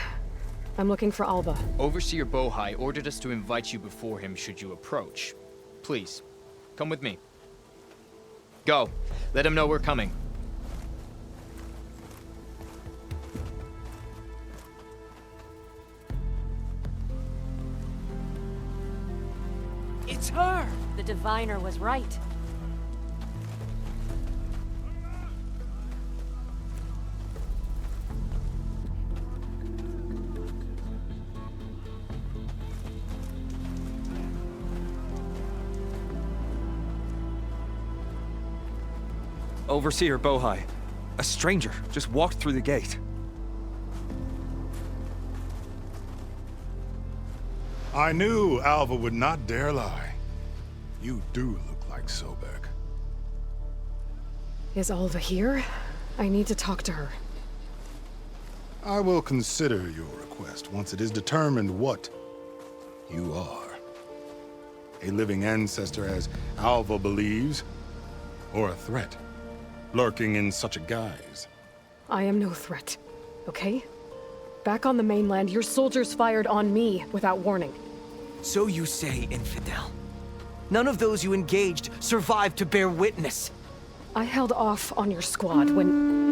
I'm looking for Alba. Overseer Bohai ordered us to invite you before him should you approach. Please, come with me. Go. Let him know we're coming. It's her! The diviner was right. Overseer Bohai. A stranger just walked through the gate. I knew Alva would not dare lie. You do look like Sobek. Is Alva here? I need to talk to her. I will consider your request once it is determined what you are. A living ancestor, as Alva believes, or a threat, lurking in such a guise. I am no threat, okay? Back on the mainland, your soldiers fired on me without warning. So you say, infidel. None of those you engaged survived to bear witness. I held off on your squad when...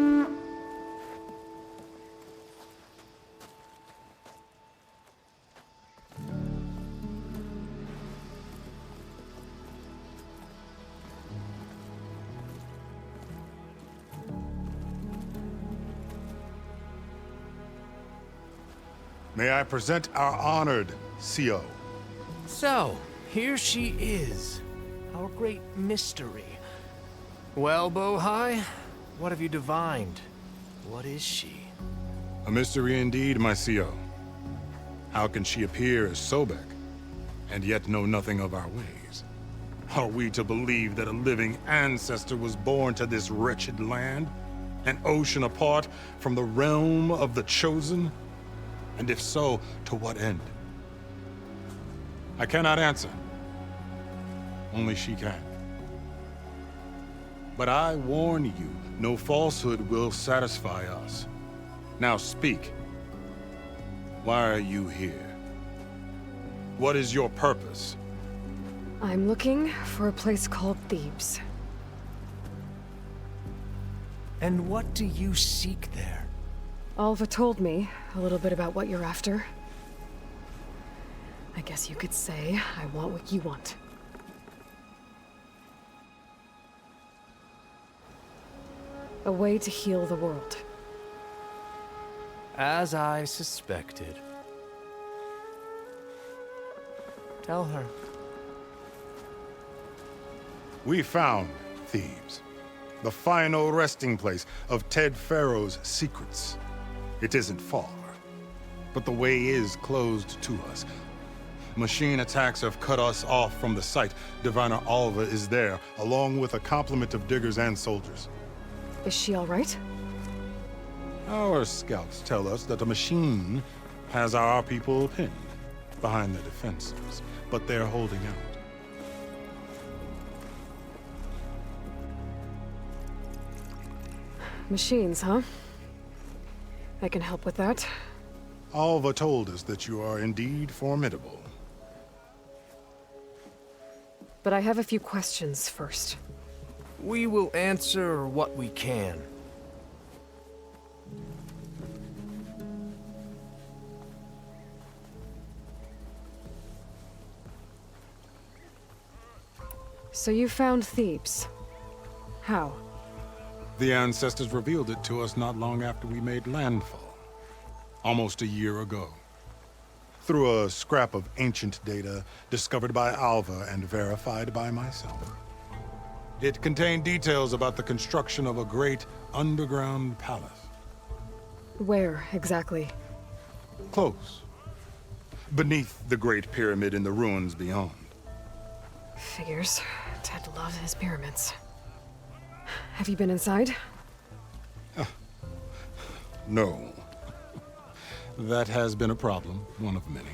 May I present our honored CO, So, here she is, our great mystery. Well, Bohai, what have you divined? What is she? A mystery indeed, my CO. How can she appear as Sobek, and yet know nothing of our ways? Are we to believe that a living ancestor was born to this wretched land? An ocean apart from the realm of the Chosen? And if so, to what end? I cannot answer. Only she can. But I warn you, no falsehood will satisfy us. Now speak. Why are you here? What is your purpose? I'm looking for a place called Thebes. And what do you seek there? Alva told me a little bit about what you're after. I guess you could say I want what you want. A way to heal the world. As I suspected. Tell her. We found Thebes, the final resting place of Ted Pharaoh's secrets. It isn't far, but the way is closed to us. Machine attacks have cut us off from the site. Diviner Alva is there, along with a complement of diggers and soldiers. Is she all right? Our scouts tell us that the machine has our people pinned behind the defenses, but they're holding out. Machines, huh? I can help with that. Alva told us that you are indeed formidable. But I have a few questions first. We will answer what we can. So you found Thebes. How? The ancestors revealed it to us not long after we made landfall. Almost a year ago. Through a scrap of ancient data discovered by Alva and verified by myself. It contained details about the construction of a great underground palace. Where, exactly? Close. Beneath the Great Pyramid in the ruins beyond. Figures. Ted loved his pyramids. Have you been inside? No. That has been a problem, one of many.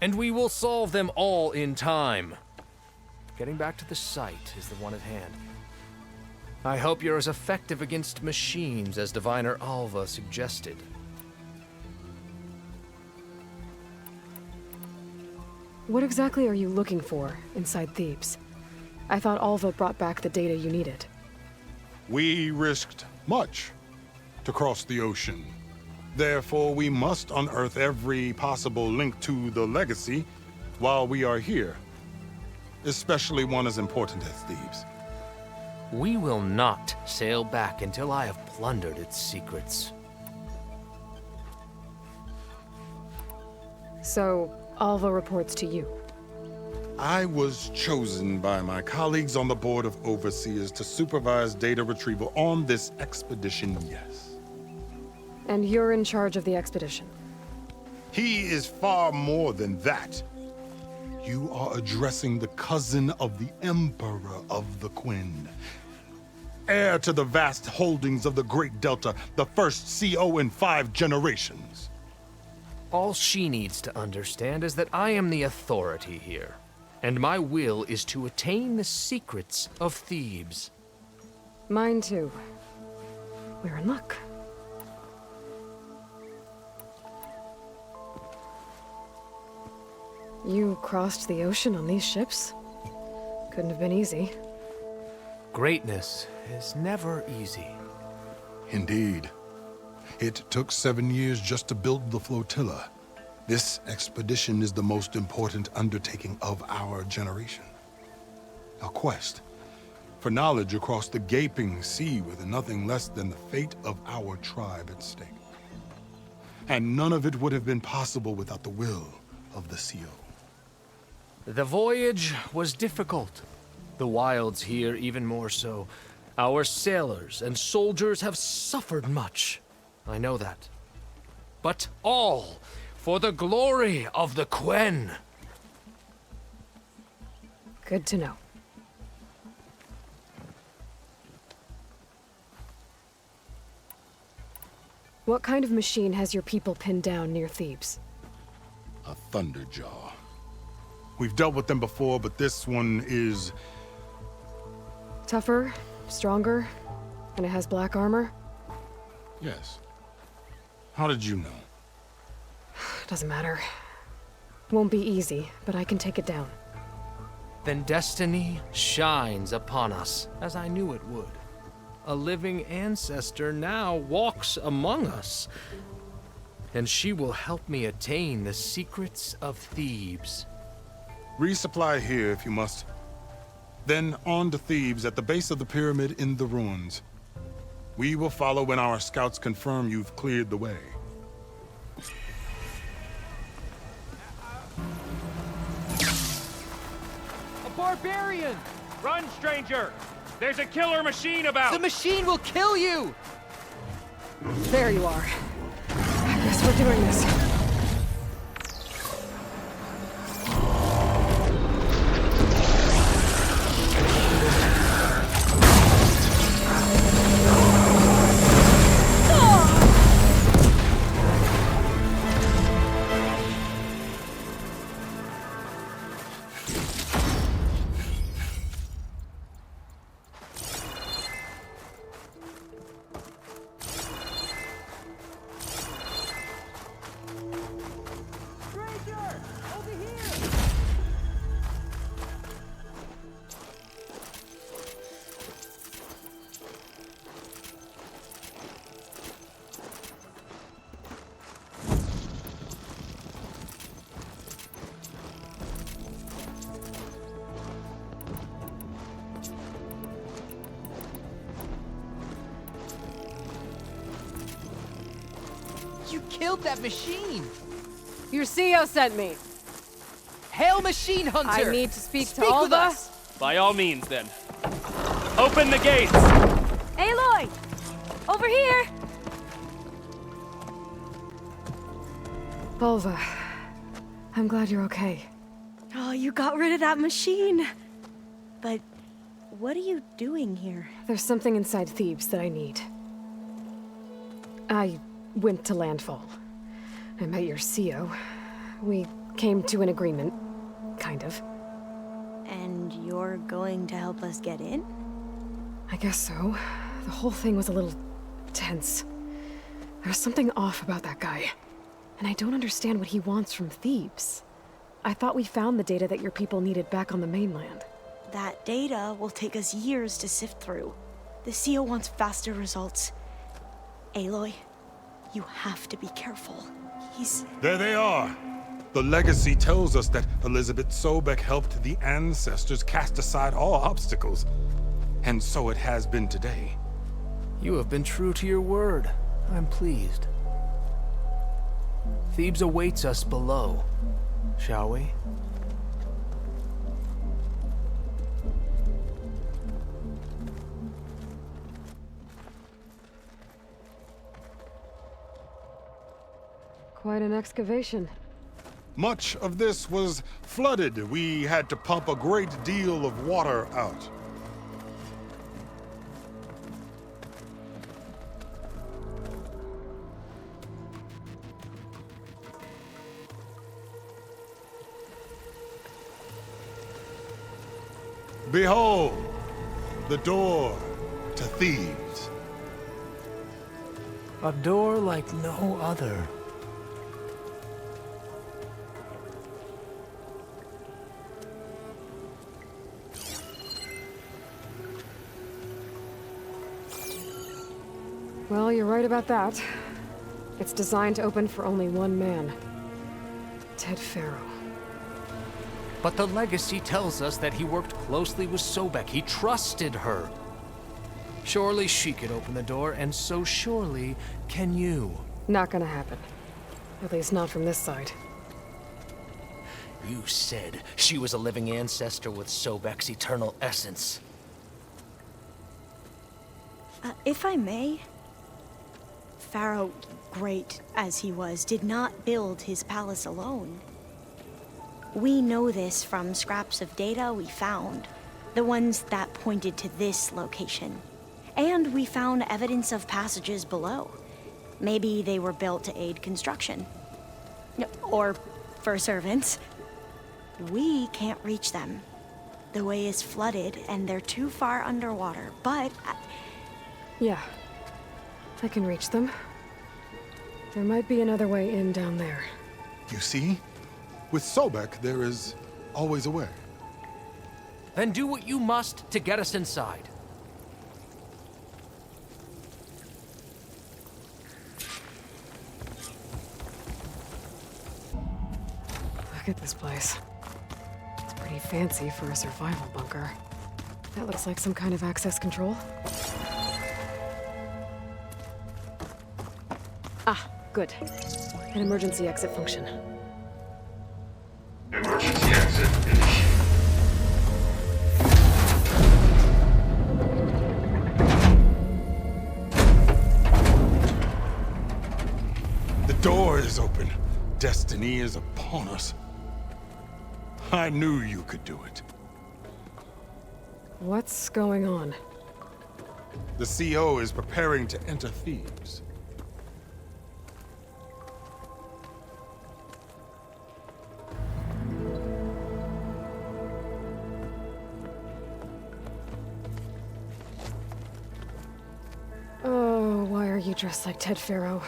And we will solve them all in time. Getting back to the site is the one at hand. I hope you're as effective against machines as Diviner Alva suggested. What exactly are you looking for inside Thebes? I thought Alva brought back the data you needed. We risked much to cross the ocean. Therefore, we must unearth every possible link to the legacy while we are here. Especially one as important as Thebes. We will not sail back until I have plundered its secrets. So, Alva reports to you. I was chosen by my colleagues on the Board of Overseers to supervise data retrieval on this expedition, yes. And you're in charge of the expedition? He is far more than that. You are addressing the cousin of the Emperor of the Quinn. Heir to the vast holdings of the Great Delta, the first CO in 5 generations. All she needs to understand is that I am the authority here, and my will is to attain the secrets of Thebes. Mine too. We're in luck. You crossed the ocean on these ships? Couldn't have been easy. Greatness is never easy. Indeed. It took 7 years just to build the flotilla. This expedition is the most important undertaking of our generation. A quest for knowledge across the gaping sea with nothing less than the fate of our tribe at stake. And none of it would have been possible without the will of the CO. The voyage was difficult. The wilds here even more so. Our sailors and soldiers have suffered much. I know that. But all for the glory of the Quen. Good to know. What kind of machine has your people pinned down near Thebes? A Thunderjaw. We've dealt with them before, but this one is... Tougher, stronger, and it has black armor? Yes. How did you know? Doesn't matter. Won't be easy, but I can take it down. Then destiny shines upon us, as I knew it would. A living ancestor now walks among us, and she will help me attain the secrets of Thebes. Resupply here if you must. Then on to Thebes at the base of the pyramid in the ruins. We will follow when our scouts confirm you've cleared the way. A barbarian! Run, stranger! There's a killer machine about! The machine will kill you! There you are. I guess we're doing this. You killed that machine! Your CEO sent me. Hail, Machine Hunter! I need to speak to with Alva. us! By all means, then. Open the gates! Aloy! Over here! Alva, I'm glad you're okay. Oh, you got rid of that machine. But what are you doing here? There's something inside Thebes that I need. I went to landfall. I met your CEO. We came to an agreement, kind of. And you're going to help us get in? I guess so. The whole thing was a little tense. There was something off about that guy. And I don't understand what he wants from Thebes. I thought we found the data that your people needed back on the mainland. That data will take us years to sift through. The CEO wants faster results. Aloy, you have to be careful. He's... There they are! The legacy tells us that Elizabeth Sobek helped the ancestors cast aside all obstacles. And so it has been today. You have been true to your word. I'm pleased. Thebes awaits us below. Shall we? Quite an excavation. Much of this was flooded. We had to pump a great deal of water out. Behold, the door to Thebes. A door like no other. Well, you're right about that. It's designed to open for only one man. Ted Faro. But the legacy tells us that he worked closely with Sobek. He trusted her. Surely she could open the door, and so surely can you. Not gonna happen. At least not from this side. You said she was a living ancestor with Sobek's eternal essence. If I may, Pharaoh, great as he was, did not build his palace alone. We know this from scraps of data we found, the ones that pointed to this location. And we found evidence of passages below. Maybe they were built to aid construction. Or for servants. We can't reach them. The way is flooded and they're too far underwater, but... Yeah. I can reach them. There might be another way in down there. You see? With Sobek, there is always a way. Then do what you must to get us inside. Look at this place. It's pretty fancy for a survival bunker. That looks like some kind of access control. Ah, good. An emergency exit function. Emergency exit initiated. The door is open. Destiny is upon us. I knew you could do it. What's going on? The CO is preparing to enter Thebes. Oh, why are you dressed like Ted Pharaoh?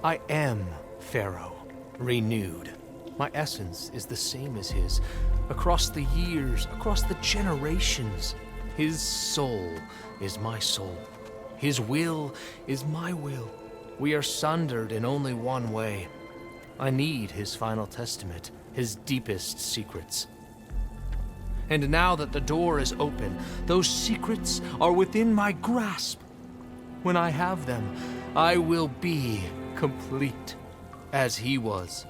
I am Pharaoh, renewed. My essence is the same as his. Across the years, across the generations, his soul is my soul. His will is my will. We are sundered in only one way. I need his final testament, his deepest secrets. And now that the door is open, those secrets are within my grasp. When I have them, I will be complete, as he was.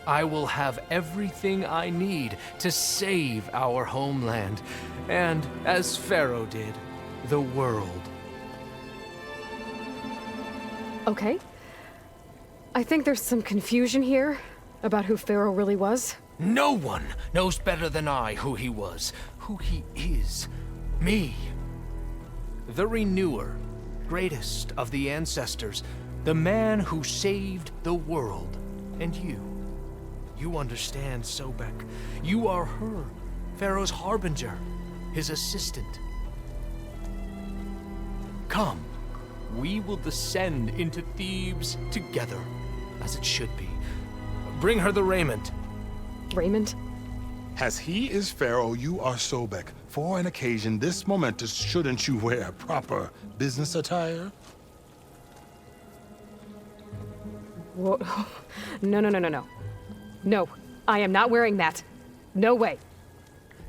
I will have everything I need to save our homeland, and, as Pharaoh did, the world. Okay. I think there's some confusion here about who Pharaoh really was. No one knows better than I who he was, who he is. Me. The Renewer, greatest of the ancestors, the man who saved the world. And you. You understand, Sobek. You are her, Pharaoh's harbinger, his assistant. Come, we will descend into Thebes together, as it should be. Bring her the raiment. Raiment? As he is Pharaoh, you are Sobek. For an occasion this momentous, shouldn't you wear proper business attire? Whoa. No. No, I am not wearing that. No way.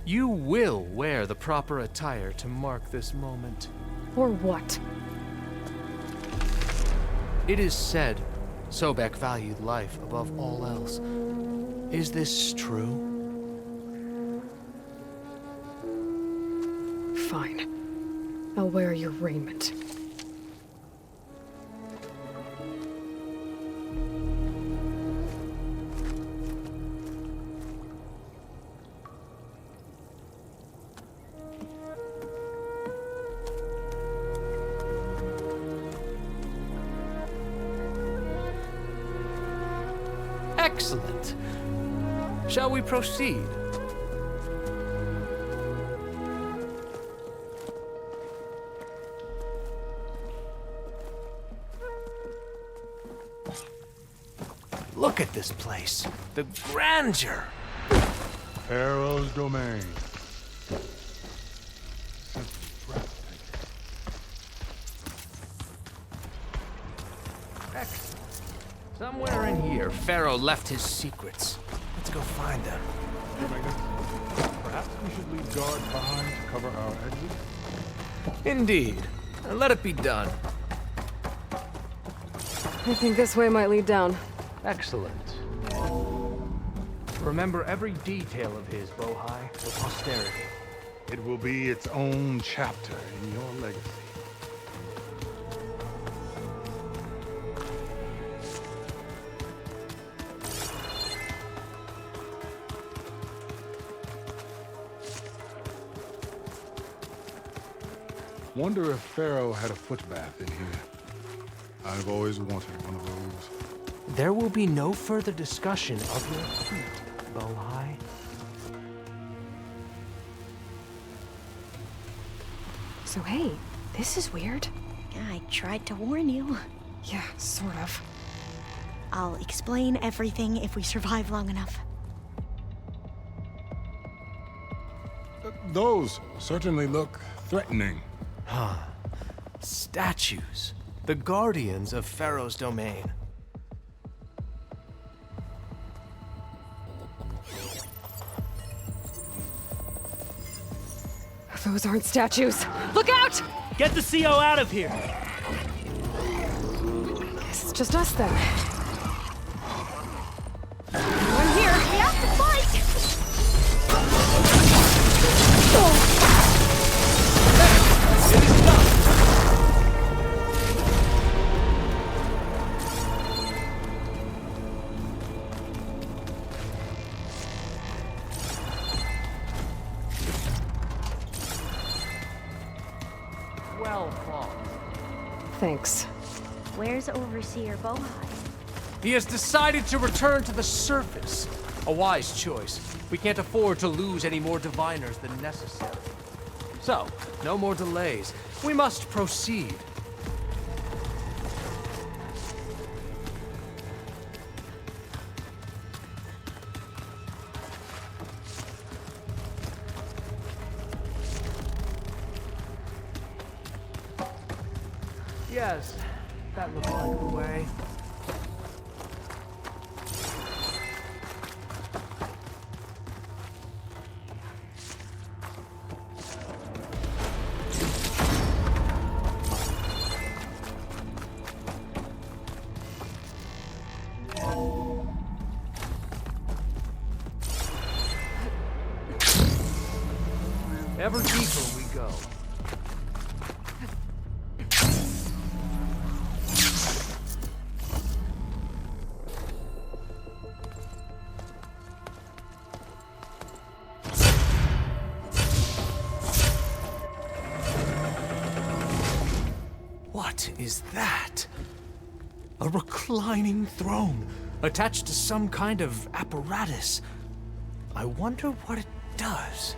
You will wear the proper attire to mark this moment. Or what? It is said Sobek valued life above all else. Is this true? Fine. I'll wear your raiment. Excellent. Shall we proceed? Look at this place. The grandeur. Pharaoh's domain. Excellent. Somewhere in here, Pharaoh left his secrets. Let's go find them. Perhaps we should leave guards behind to cover our exit? Indeed. Let it be done. I think this way might lead down. Excellent. Remember every detail of his, Bohai, for posterity. It will be its own chapter in your legacy. Wonder if Pharaoh had a footbath in here. I've always wanted one of those. There will be no further discussion of your feet, Bohai. So hey, this is weird. I tried to warn you. Yeah, sort of. I'll explain everything if we survive long enough. Those certainly look threatening. Huh. Statues. The guardians of Pharaoh's domain. Those aren't statues. Look out! Get the CO out of here! Guess it's just us then. I'm here! We have to fight! Well fought. Thanks. Where's Overseer Bohai? He has decided to return to the surface. A wise choice. We can't afford to lose any more diviners than necessary. So, no more delays. We must proceed. Yes, that looks like the way. Ever deeper we go. What is that? A reclining throne, attached to some kind of apparatus. I wonder what it does.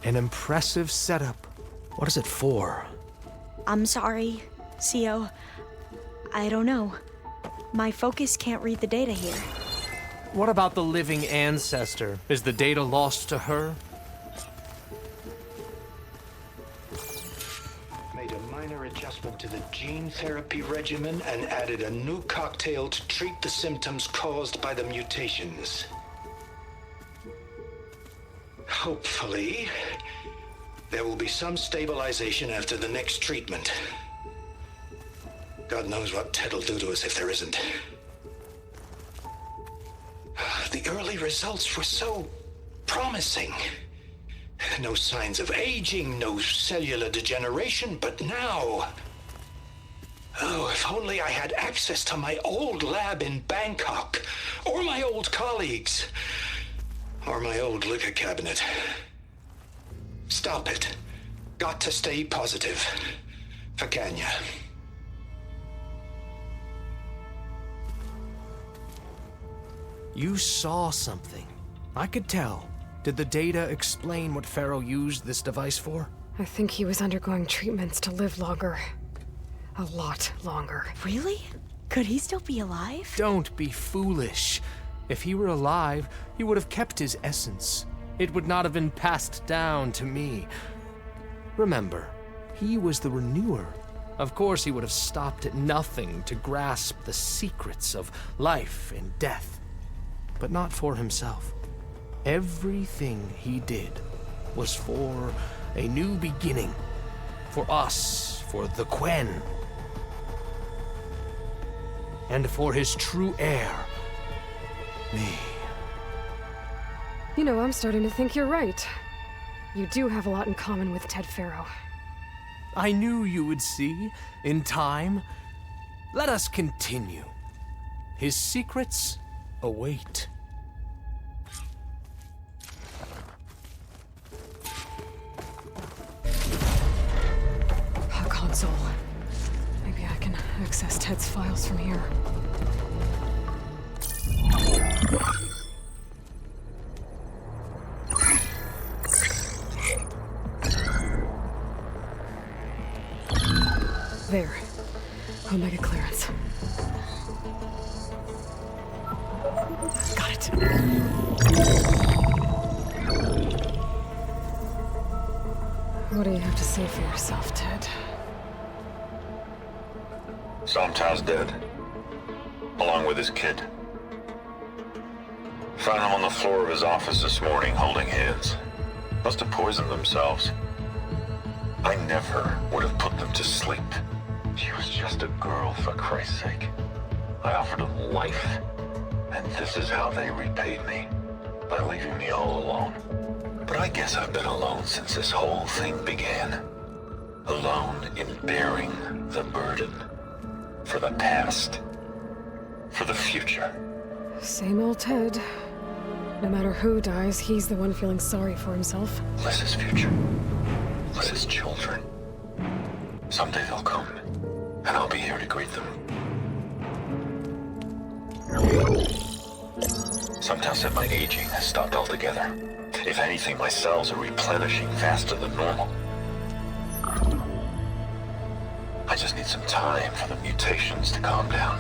An impressive setup. What is it for? I'm sorry, CO. I don't know. My focus can't read the data here. What about the living ancestor? Is the data lost to her? Made a minor adjustment to the gene therapy regimen and added a new cocktail to treat the symptoms caused by the mutations. Hopefully, there will be some stabilization after the next treatment. God knows what Ted'll do to us if there isn't. The early results were so promising. No signs of aging, no cellular degeneration, but now... Oh, if only I had access to my old lab in Bangkok, or my old colleagues. Or my old liquor cabinet. Stop it. Got to stay positive. For Kenya. You saw something. I could tell. Did the data explain what Pharaoh used this device for? I think he was undergoing treatments to live longer. A lot longer. Really? Could he still be alive? Don't be foolish. If he were alive, he would have kept his essence. It would not have been passed down to me. Remember, he was the renewer. Of course, he would have stopped at nothing to grasp the secrets of life and death. But not for himself. Everything he did was for a new beginning. For us, for the Quen. and for his true heir, me. You know, I'm starting to think you're right. You do have a lot in common with Ted Faro. I knew you would see, in time. Let us continue. His secrets await. A console. Maybe I can access Ted's files from here. There. Omega clearance. Got it. What do you have to say for yourself, Ted? Somtow's dead. Along with his kid. Found him on the floor of his office this morning, holding hands. Must have poisoned themselves. I never would have put them to sleep. She was just a girl, for Christ's sake. I offered them life, and this is how they repaid me, by leaving me all alone. But I guess I've been alone since this whole thing began. Alone in bearing the burden. For the past. For the future. Same old Ted. No matter who dies, he's the one feeling sorry for himself. Less future. Less children. Someday they'll come, and I'll be here to greet them. Somtow said my aging has stopped altogether. If anything, my cells are replenishing faster than normal. I just need some time for the mutations to calm down.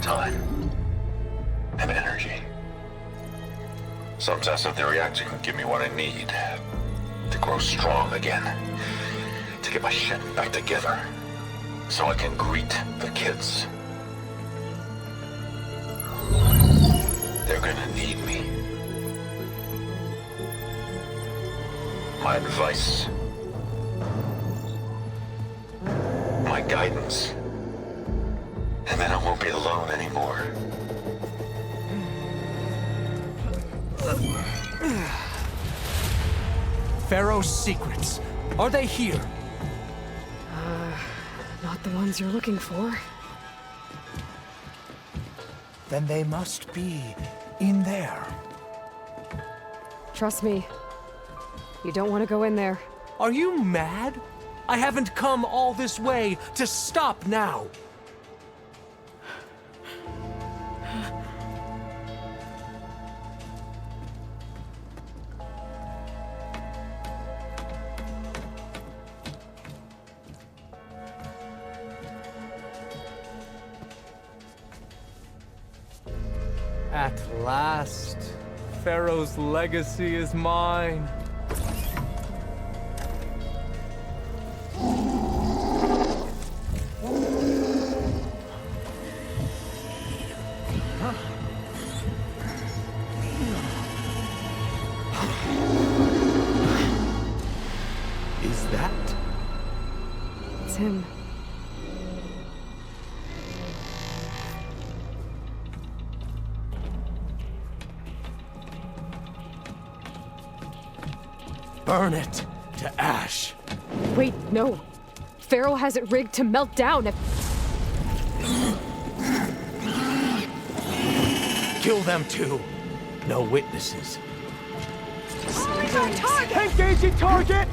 Time. And energy. Somtow said the reactor can give me what I need to grow strong again. To get my shit back together. So I can greet the kids. They're gonna need me. My advice. My guidance. And then I won't be alone anymore. Pharaoh's secrets. Are they here? Not the ones you're looking for. Then they must be in there. Trust me. You don't want to go in there. Are you mad? I haven't come all this way to stop now. At last, Pharaoh's legacy is mine. Is that? It's him. Burn it to ash. Wait, no. Pharaoh has it rigged to melt down if... Kill them too. No witnesses. Target! Engaging target!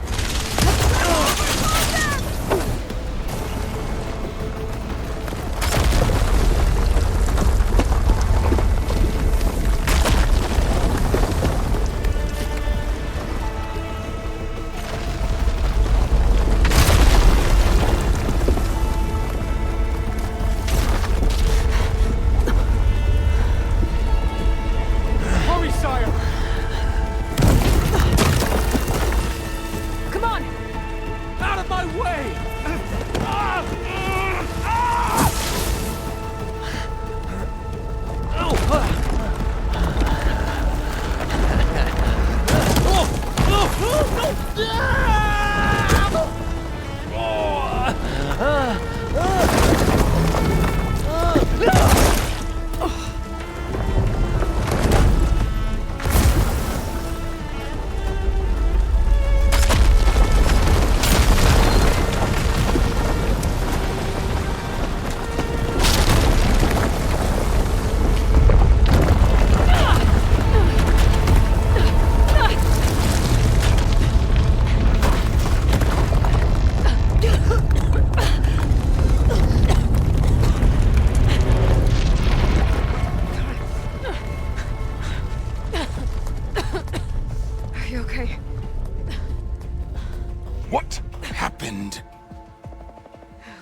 Hurry, sire! Come on!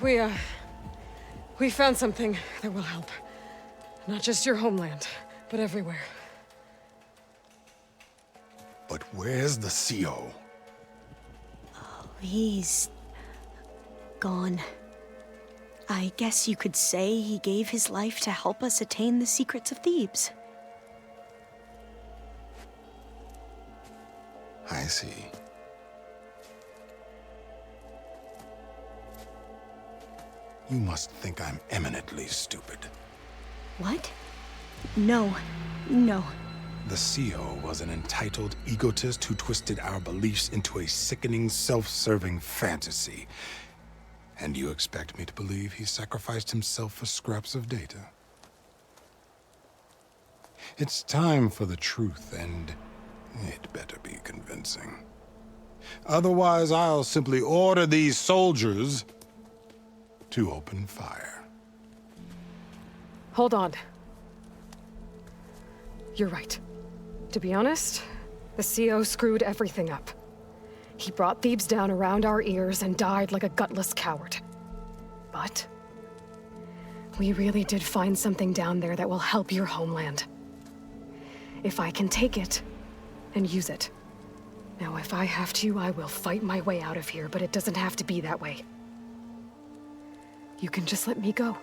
We found something that will help. Not just your homeland, but everywhere. But where's the CO? He's gone. I guess you could say he gave his life to help us attain the secrets of Thebes. I see. You must think I'm eminently stupid. What? No. No. The CO was an entitled egotist who twisted our beliefs into a sickening, self-serving fantasy. And you expect me to believe he sacrificed himself for scraps of data? It's time for the truth, and it better be convincing. Otherwise, I'll simply order these soldiers to open fire. Hold on. You're right. To be honest, the CO screwed everything up. He brought Thebes down around our ears and died like a gutless coward. But we really did find something down there that will help your homeland. If I can take it and use it. Now, if I have to, I will fight my way out of here, but it doesn't have to be that way. You can just let me go.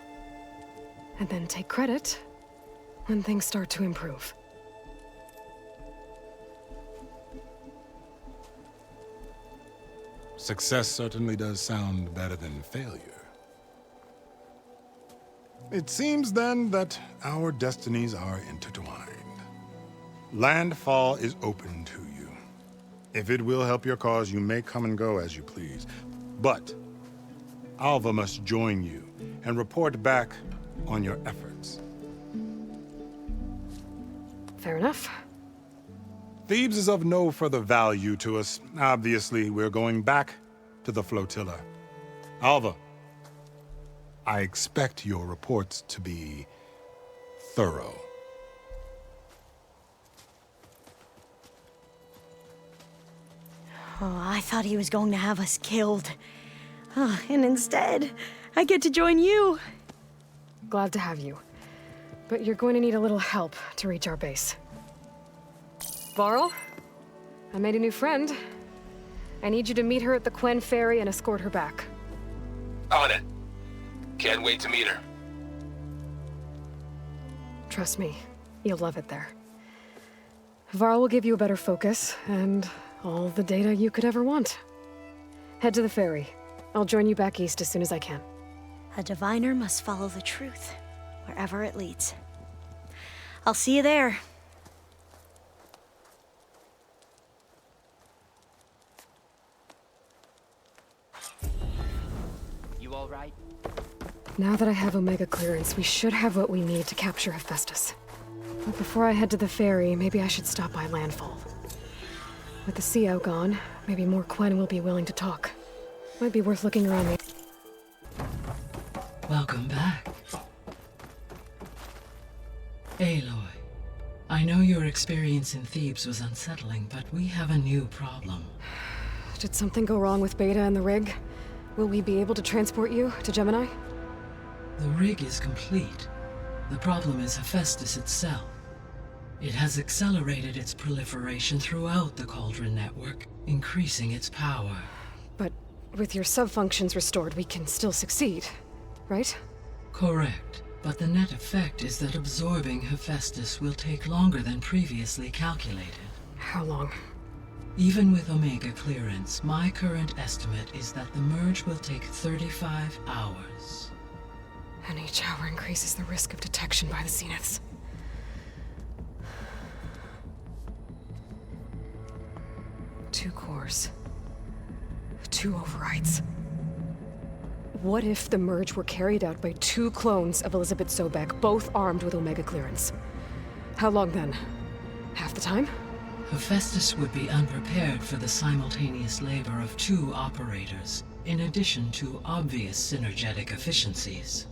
And then take credit when things start to improve. Success certainly does sound better than failure. It seems then that our destinies are intertwined. Landfall is open to you. If it will help your cause, you may come and go as you please. But Alva must join you and report back on your efforts. Fair enough. Thebes is of no further value to us. Obviously, we're going back to the flotilla. Alva, I expect your reports to be thorough. Oh, I thought he was going to have us killed. Oh, and instead, I get to join you. Glad to have you. But you're going to need a little help to reach our base. Varl, I made a new friend. I need you to meet her at the Quen Ferry and escort her back. On it. Can't wait to meet her. Trust me, you'll love it there. Varl will give you a better focus, and all the data you could ever want. Head to the ferry. I'll join you back east as soon as I can. A diviner must follow the truth, wherever it leads. I'll see you there. You all right? Now that I have Omega clearance, we should have what we need to capture Hephaestus. But before I head to the ferry, maybe I should stop by Landfall. With the CO gone, maybe more Quen will be willing to talk. Might be worth looking around the... Welcome back. Aloy, I know your experience in Thebes was unsettling, but we have a new problem. Did something go wrong with Beta and the rig? Will we be able to transport you to Gemini? The rig is complete. The problem is Hephaestus itself. It has accelerated its proliferation throughout the Cauldron network, increasing its power. But with your sub-functions restored, we can still succeed, right? Correct. But the net effect is that absorbing Hephaestus will take longer than previously calculated. How long? Even with Omega clearance, my current estimate is that the merge will take 35 hours. And each hour increases the risk of detection by the Zeniths. Two cores. Two overrides. What if the merge were carried out by two clones of Elizabeth Sobek, both armed with Omega clearance? How long then? Half the time? Hephaestus would be unprepared for the simultaneous labor of two operators, in addition to obvious synergetic efficiencies.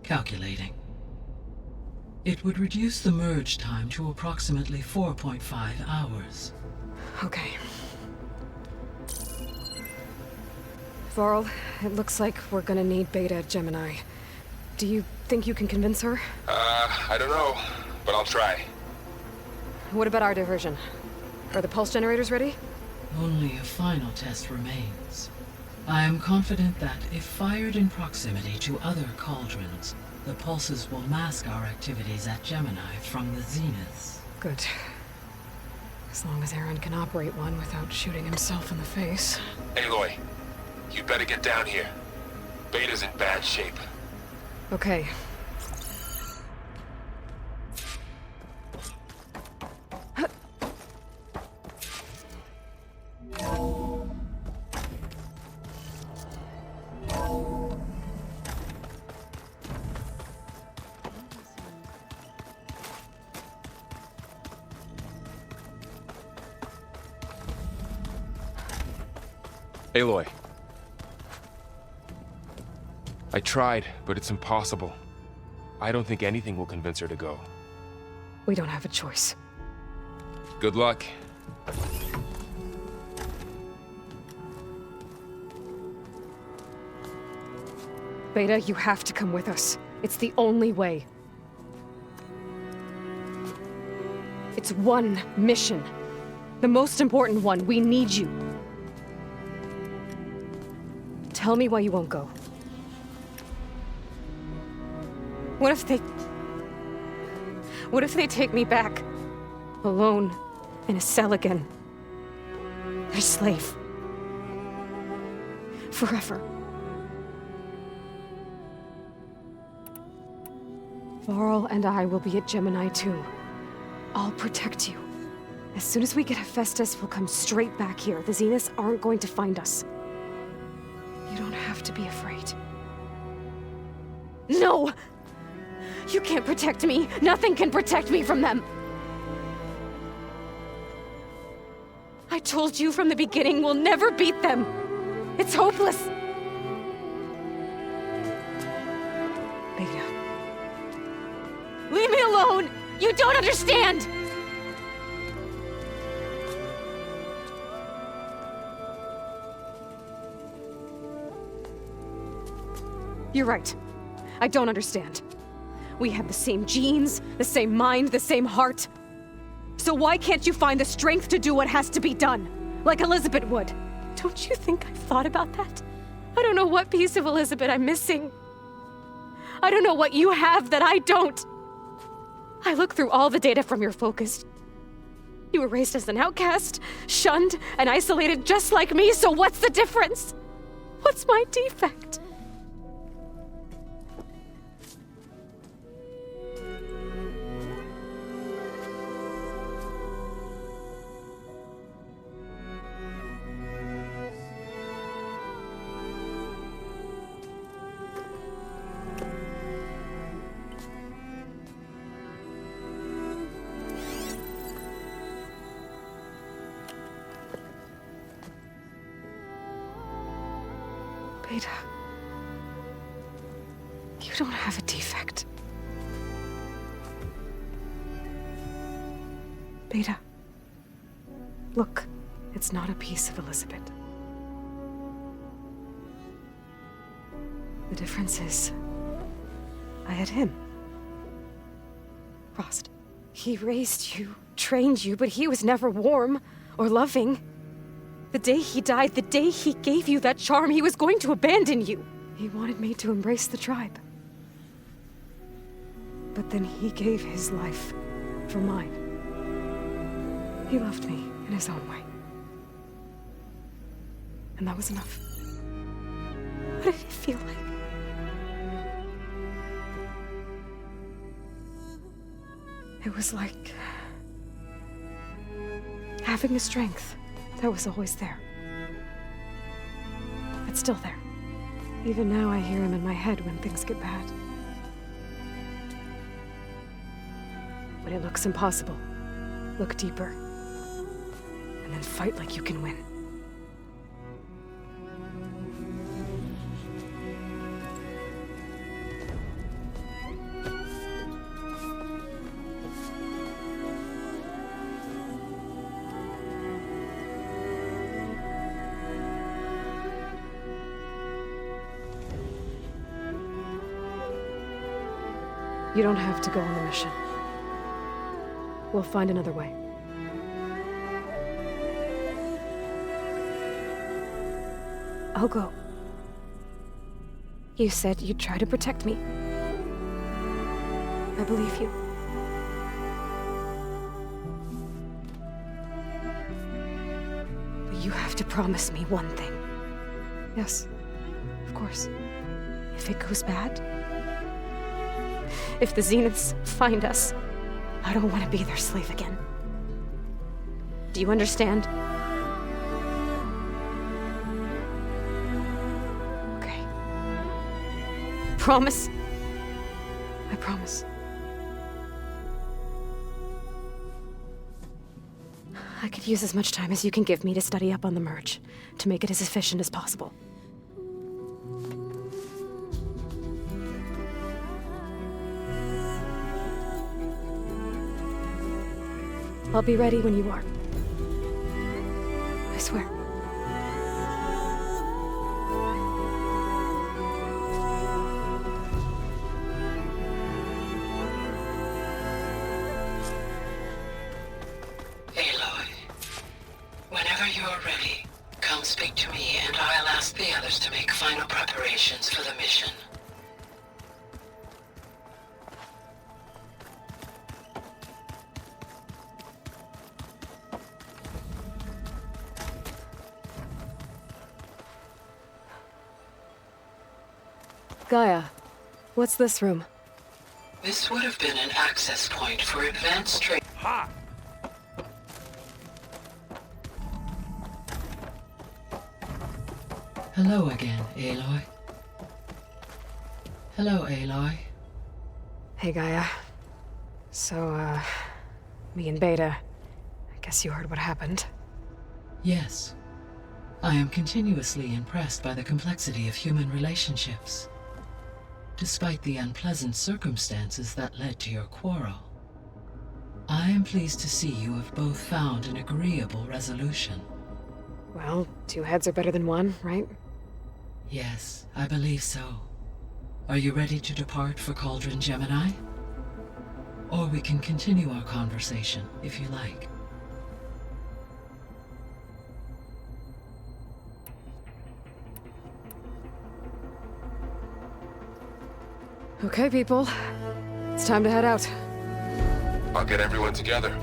Calculating. It would reduce the merge time to approximately 4.5 hours. Okay. Varl, it looks like we're gonna need Beta at Gemini. Do you think you can convince her? I don't know, but I'll try. What about our diversion? Are the pulse generators ready? Only a final test remains. I am confident that if fired in proximity to other cauldrons, the pulses will mask our activities at Gemini from the zeniths. Good. As long as Aaron can operate one without shooting himself in the face. Aloy, you better get down here. Beta's in bad shape. Okay. Aloy. I tried, but it's impossible. I don't think anything will convince her to go. We don't have a choice. Good luck. Beta, you have to come with us. It's the only way. It's one mission. The most important one. We need you. Tell me why you won't go. What if they take me back? Alone, in a cell again. Their slave. Forever. Varl and I will be at Gemini too. I'll protect you. As soon as we get Hephaestus, we'll come straight back here. The Zeniths aren't going to find us. You don't have to be afraid. No! You can't protect me. Nothing can protect me from them. I told you from the beginning we'll never beat them. It's hopeless. Beta. Leave me alone! You don't understand! You're right. I don't understand. We have the same genes, the same mind, the same heart. So why can't you find the strength to do what has to be done? Like Elizabeth would. Don't you think I've thought about that? I don't know what piece of Elizabeth I'm missing. I don't know what you have that I don't. I look through all the data from your focus. You were raised as an outcast, shunned, and isolated just like me, so what's the difference? What's my defect? Beta, you don't have a defect. Beta, look, it's not a piece of Elizabeth. The difference is, I had him. Frost. He raised you, trained you, but he was never warm or loving. The day he died, the day he gave you that charm, he was going to abandon you. He wanted me to embrace the tribe. But then he gave his life for mine. He loved me in his own way. And that was enough. What did it feel like? It was like having a strength that was always there. It's still there. Even now I hear him in my head when things get bad. When it looks impossible, look deeper. And then fight like you can win. You don't have to go on the mission. We'll find another way. I'll go. You said you'd try to protect me. I believe you. But you have to promise me one thing. Yes, of course. If it goes bad, if the Zeniths find us, I don't want to be their slave again. Do you understand? Okay. Promise? I promise. I could use as much time as you can give me to study up on the merge, to make it as efficient as possible. I'll be ready when you are. I swear. Aloy, whenever you're ready, come speak to me and I'll ask the others to make final preparations for the mission. Gaia, what's this room? This would have been an access point for advanced training. Ha! Hello again, Aloy. Hello, Aloy. Hey, Gaia. So, me and Beta, I guess you heard what happened. Yes. I am continuously impressed by the complexity of human relationships. Despite the unpleasant circumstances that led to your quarrel, I am pleased to see you have both found an agreeable resolution. Well, two heads are better than one, right? Yes, I believe so. Are you ready to depart for Cauldron Gemini? Or we can continue our conversation, if you like. Okay, people. It's time to head out. I'll get everyone together.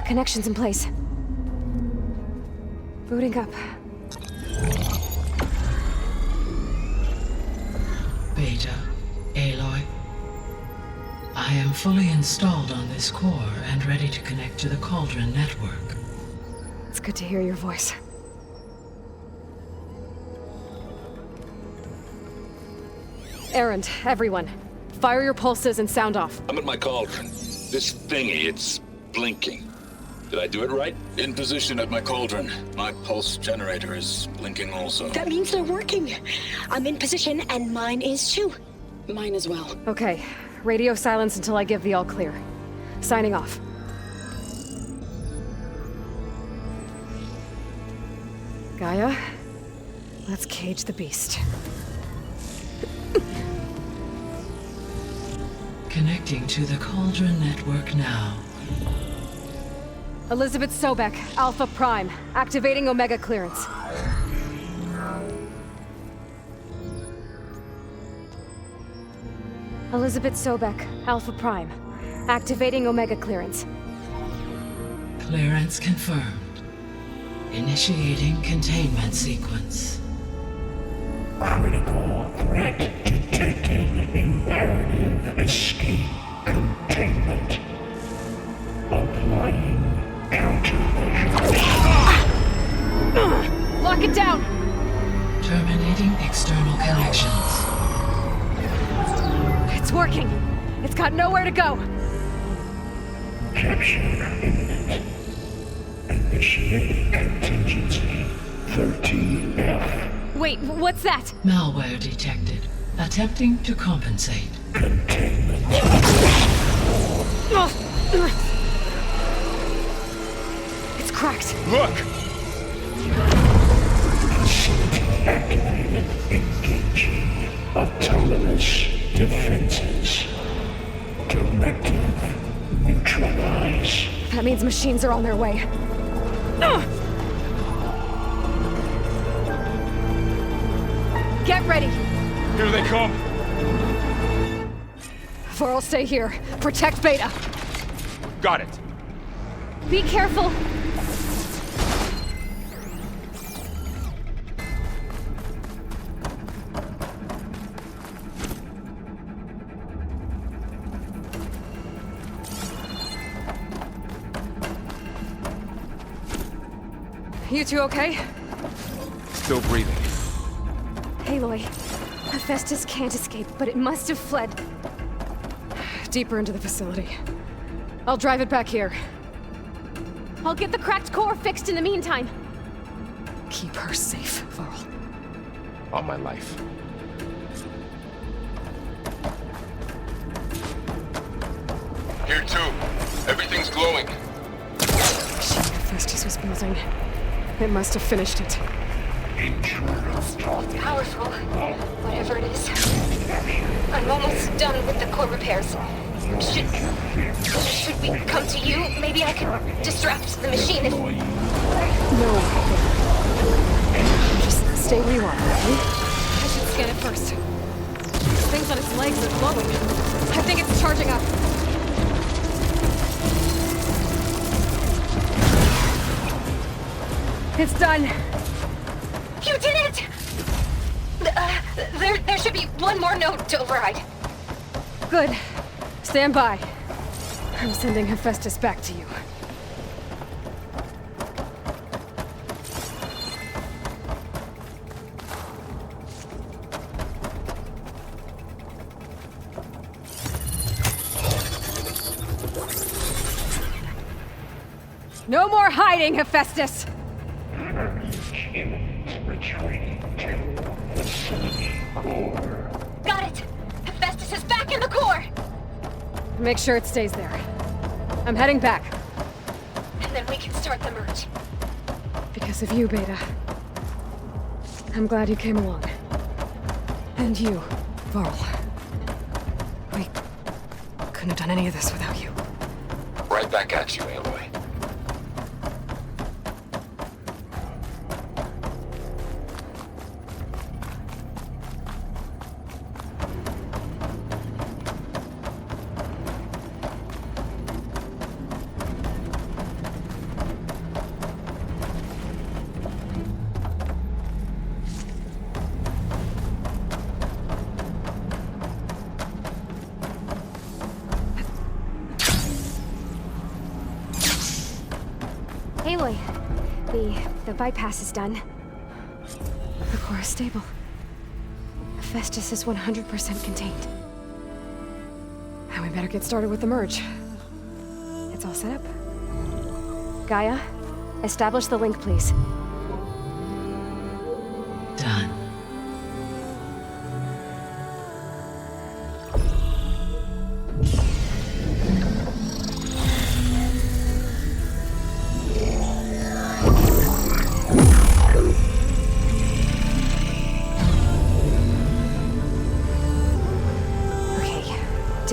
Connections in place. Booting up. Beta, Aloy. I am fully installed on this core and ready to connect to the Cauldron network. It's good to hear your voice. Errand, everyone. Fire your pulses and sound off. I'm at my cauldron. This thingy, it's blinking. Did I do it right? In position at my cauldron. My pulse generator is blinking also. That means they're working. I'm in position, and mine is too. Mine as well. Okay. Radio silence until I give the all clear. Signing off. Gaia, let's cage the beast. Connecting to the Cauldron network now. Elizabeth Sobek, Alpha Prime. Activating Omega clearance. Elizabeth Sobek, Alpha Prime. Activating Omega clearance. Clearance confirmed. Initiating containment sequence. Critical threat detected. Imperative escape containment. Applying countermeasures. Lock it down! Terminating external connections. It's working! It's got nowhere to go! Capture imminent. Initiate contingency 13F. Wait, what's that? Malware detected. Attempting to compensate. Containment. It's cracked. Look! Facility activated. Engaging autonomous defenses. Directive neutralize. That means machines are on their way. Get ready! Here they come! Varl, stay here. Protect Beta. Got it. Be careful! You two okay? Still breathing. Aloy, Hephaestus can't escape, but it must have fled. Deeper into the facility. I'll drive it back here. I'll get the cracked core fixed in the meantime. Keep her safe, Varl. On my life. Here too. Everything's glowing. Machine Hephaestus was building. It must have finished it. Powerful. Whatever it is. I'm almost done with the core repairs. Should we come to you? Maybe I could distract the machine if... No. Just stay where you are, okay? I should scan it first. Things on its legs are glowing. I think it's charging up. It's done. You did it! There should be one more node to override. Good. Stand by. I'm sending Hephaestus back to you. No more hiding, Hephaestus! Returning to the Sony core. Got it! Hephaestus is back in the core! Make sure it stays there. I'm heading back. And then we can start the merge. Because of you, Beta. I'm glad you came along. And you, Varl. We couldn't have done any of this without you. Right back at you, Aloy. Aloy, the bypass is done. The core is stable. Hephaestus is 100% contained. And we better get started with the merge. It's all set up. Gaia, establish the link, please. Done.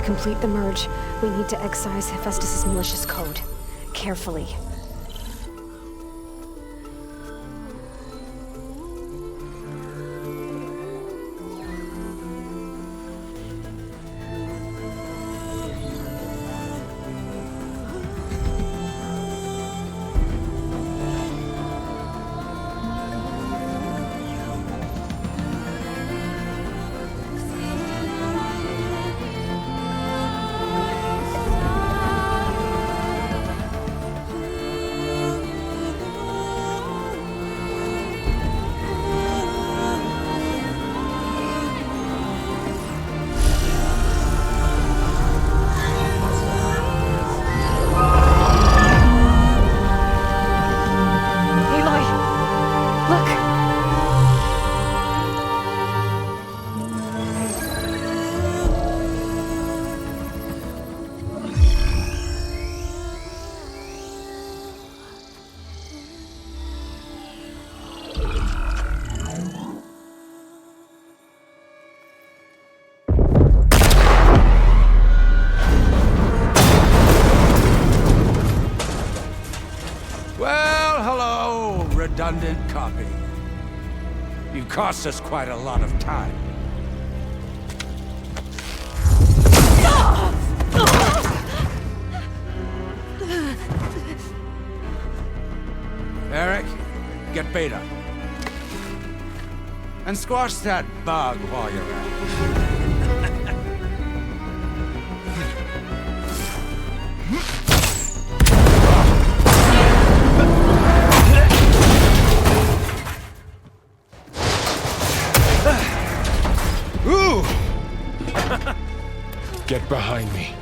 complete the merge, we need to excise Hephaestus' malicious code. Carefully. Well, hello, redundant copy. You cost us quite a lot of time. Eric, get Beta. And squash that bug while you're at it. Ooh! Get behind me.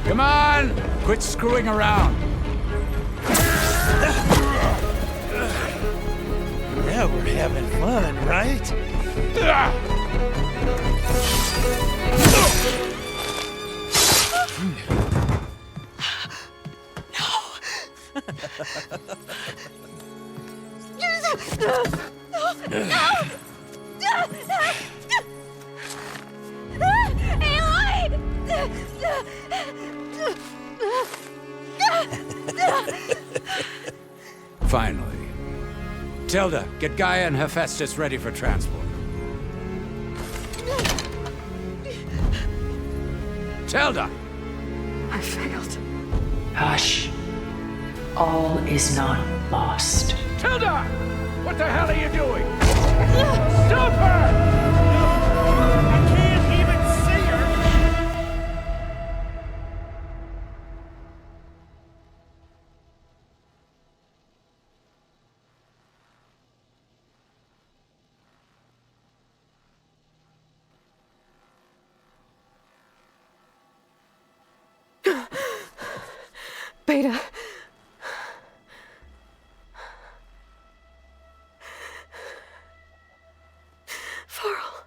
Come on! Quit screwing around. Now we're having fun, right? Finally. Tilda, get Gaia and Hephaestus ready for transport. Tilda! I failed. Hush. All is not lost. Tilda! What the hell are you doing? Stop her! I can't even see her! Beta. Farrell.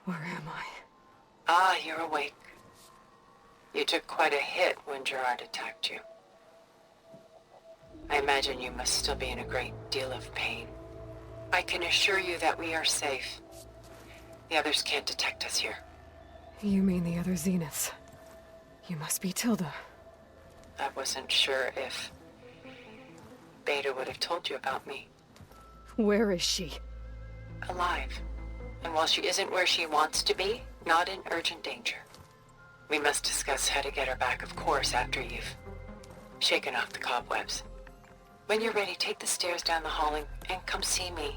Where am I? Ah, you're awake. You took quite a hit when Gerard attacked you. I imagine you must still be in a great deal of pain. I can assure you that we are safe. The others can't detect us here. You mean the other Zeniths? You must be Tilda. I wasn't sure if Beta would have told you about me. Where is she? Alive. And while she isn't where she wants to be, not in urgent danger. We must discuss how to get her back, of course, after you've shaken off the cobwebs. When you're ready, take the stairs down the hall and come see me.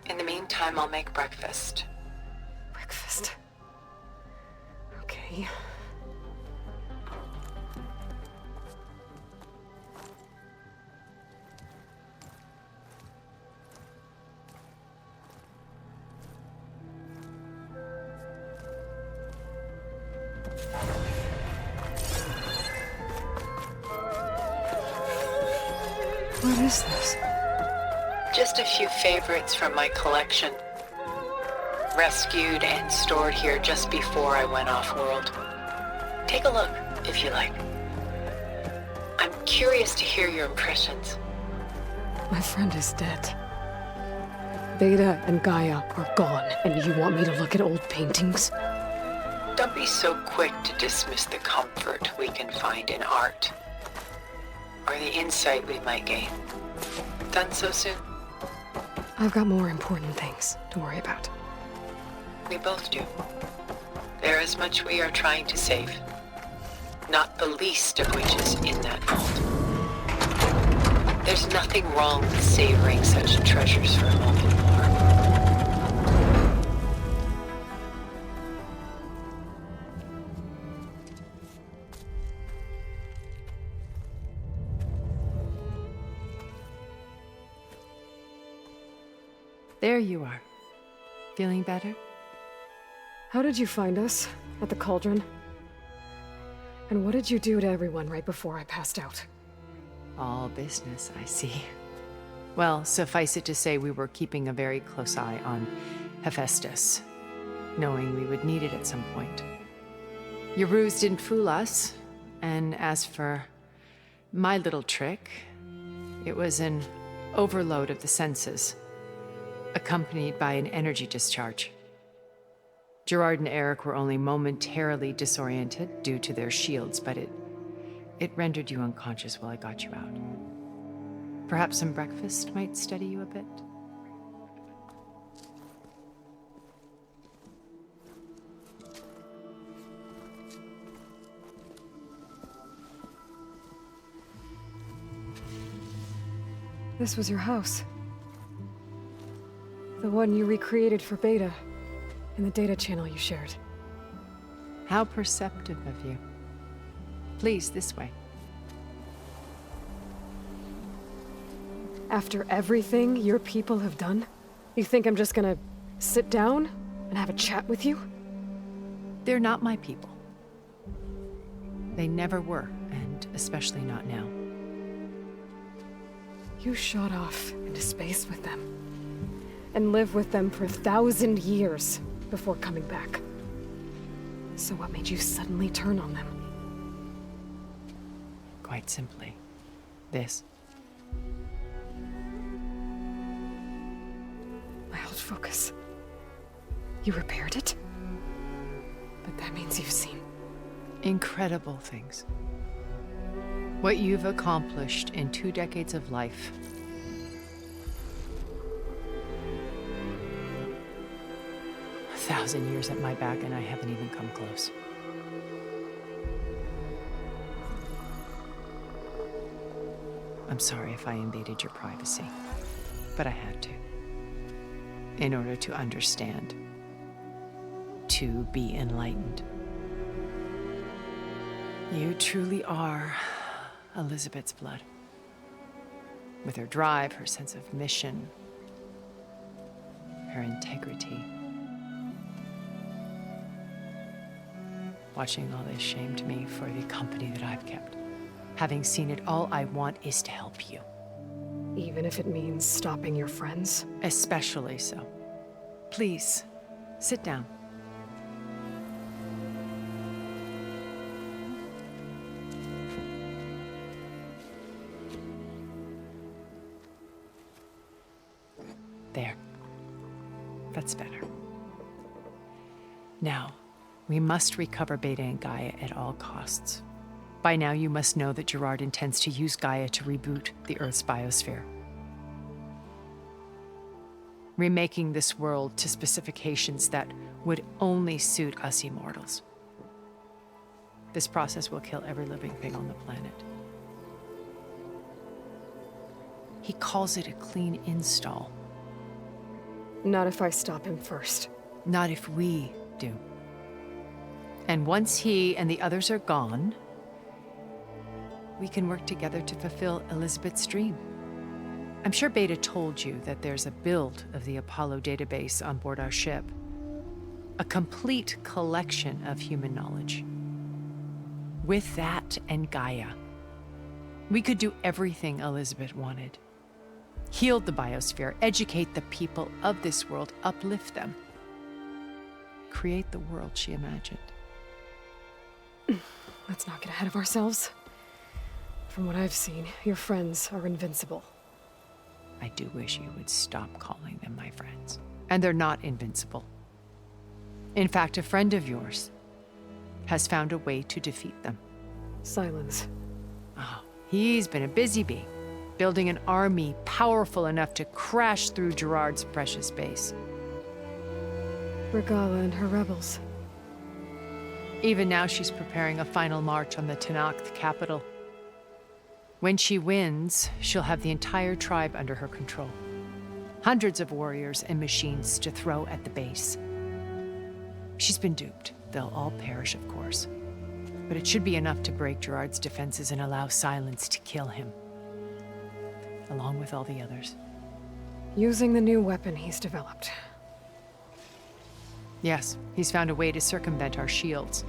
In the meantime, I'll make breakfast. Breakfast. Okay. What is this? Just a few favorites from my collection. Rescued and stored here just before I went off-world. Take a look, if you like. I'm curious to hear your impressions. My friend is dead. Beta and Gaia are gone, and you want me to look at old paintings? Don't be so quick to dismiss the comfort we can find in art. Or the insight we might gain. Done so soon? I've got more important things to worry about. We both do. There is much we are trying to save. Not the least of which is in that vault. There's nothing wrong with savoring such treasures for a moment more. There you are. Feeling better? How did you find us? At the cauldron? And what did you do to everyone right before I passed out? All business, I see. Well, suffice it to say we were keeping a very close eye on Hephaestus, knowing we would need it at some point. Your ruse didn't fool us, and as for my little trick, it was an overload of the senses, accompanied by an energy discharge. Gerard and Eric were only momentarily disoriented due to their shields, but it rendered you unconscious while I got you out. Perhaps some breakfast might steady you a bit? This was your house. The one you recreated for Beta, in the data channel you shared. How perceptive of you. Please, this way. After everything your people have done, you think I'm just gonna sit down and have a chat with you? They're not my people. They never were, and especially not now. You shot off into space with them, and lived with them for 1,000 years before coming back. So what made you suddenly turn on them? Quite simply, this. My old focus. You repaired it? But that means you've seen incredible things. What you've accomplished in 2 decades of life. A 1,000 years at my back, and I haven't even come close. I'm sorry if I invaded your privacy, but I had to. In order to understand. To be enlightened. You truly are Elizabeth's blood. With her drive, her sense of mission, her integrity. Watching all this shamed me for the company that I've kept. Having seen it, all I want is to help you. Even if it means stopping your friends? Especially so. Please, sit down. There. That's better. Now, we must recover Beta and Gaia at all costs. By now, you must know that Gerard intends to use Gaia to reboot the Earth's biosphere. Remaking this world to specifications that would only suit us immortals. This process will kill every living thing on the planet. He calls it a clean install. Not if I stop him first. Not if we do. And once he and the others are gone, we can work together to fulfill Elizabeth's dream. I'm sure Beta told you that there's a build of the Apollo database on board our ship. A complete collection of human knowledge. With that and Gaia, We could do everything Elizabeth wanted. Heal the biosphere, educate the people of this world, uplift them. Create the world she imagined. Let's not get ahead of ourselves. From what I've seen, your friends are invincible. I do wish you would stop calling them my friends. And they're not invincible. In fact, a friend of yours has found a way to defeat them. Silence. Oh, he's been a busy bee, building an army powerful enough to crash through Gerard's precious base. Regala and her rebels. Even now, she's preparing a final march on the Tenakth capital. When she wins, she'll have the entire tribe under her control. Hundreds of warriors and machines to throw at the base. She's been duped. They'll all perish, of course. But it should be enough to break Gerard's defenses and allow Silence to kill him. Along with all the others. Using the new weapon he's developed. Yes, he's found a way to circumvent our shields.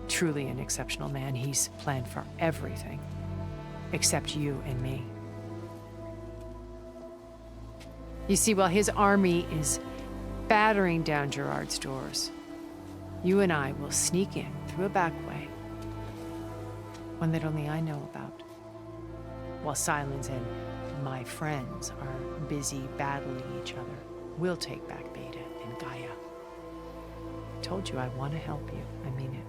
Truly an exceptional man. He's planned for everything. Except you and me. You see, while his army is battering down Gerard's doors, you and I will sneak in through a back way. One that only I know about. While Silence and my friends are busy battling each other, we'll take back Beta and Gaia. I told you I want to help you. I mean it.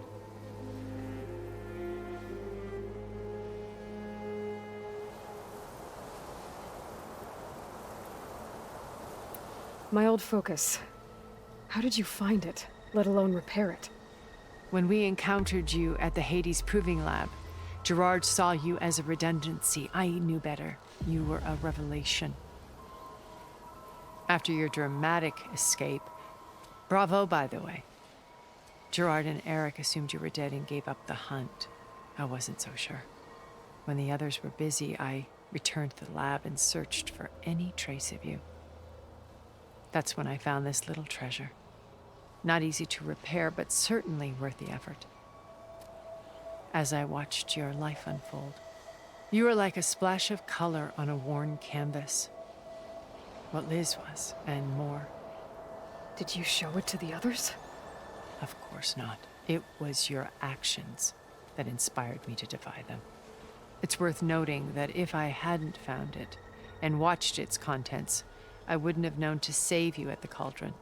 My old focus. How did you find it, let alone repair it? When we encountered you at the Hades Proving Lab, Gerard saw you as a redundancy. I knew better. You were a revelation. After your dramatic escape, bravo, by the way. Gerard and Eric assumed you were dead and gave up the hunt. I wasn't so sure. When the others were busy, I returned to the lab and searched for any trace of you. That's when I found this little treasure. Not easy to repair, but certainly worth the effort. As I watched your life unfold, you were like a splash of color on a worn canvas. What Liz was, and more. Did you show it to the others? Of course not. It was your actions that inspired me to defy them. It's worth noting that if I hadn't found it and watched its contents, I wouldn't have known to save you at the cauldron.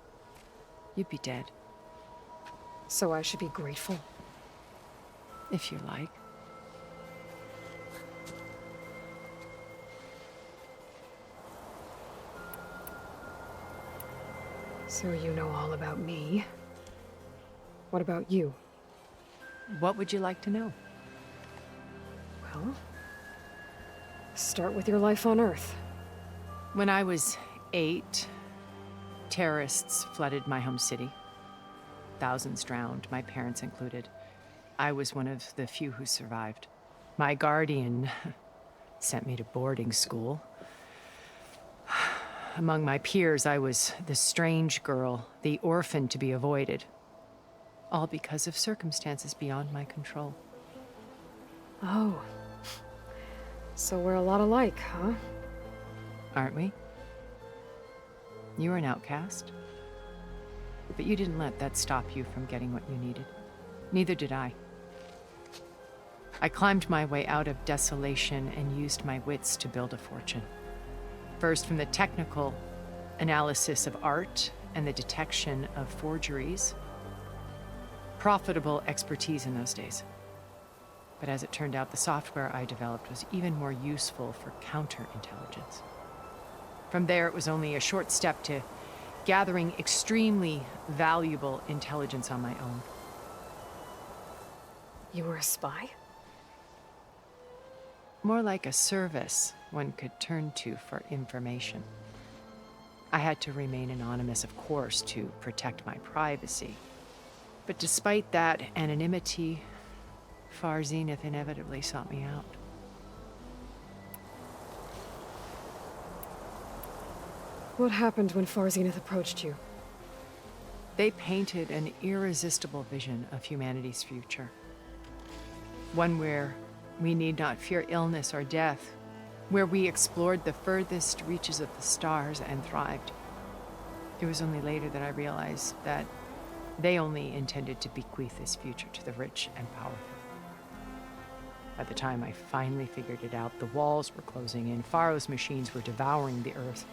You'd be dead. So I should be grateful? If you like. So you know all about me. What about you? What would you like to know? Well, start with your life on Earth. When I was 8, terrorists flooded my home city. Thousands drowned, my parents included. I was one of the few who survived. My guardian sent me to boarding school. Among my peers, I was the strange girl, the orphan to be avoided. All because of circumstances beyond my control. Oh. So we're a lot alike, huh? Aren't we? You were an outcast. But you didn't let that stop you from getting what you needed. Neither did I. I climbed my way out of desolation and used my wits to build a fortune. First from the technical analysis of art and the detection of forgeries. Profitable expertise in those days. But as it turned out, the software I developed was even more useful for counterintelligence. From there, it was only a short step to gathering extremely valuable intelligence on my own. You were a spy? More like a service one could turn to for information. I had to remain anonymous, of course, to protect my privacy. But despite that anonymity, Far Zenith inevitably sought me out. What happened when Far Zenith approached you? They painted an irresistible vision of humanity's future. One where we need not fear illness or death, where we explored the furthest reaches of the stars and thrived. It was only later that I realized that they only intended to bequeath this future to the rich and powerful. By the time I finally figured it out, the walls were closing in, Pharaoh's machines were devouring the Earth.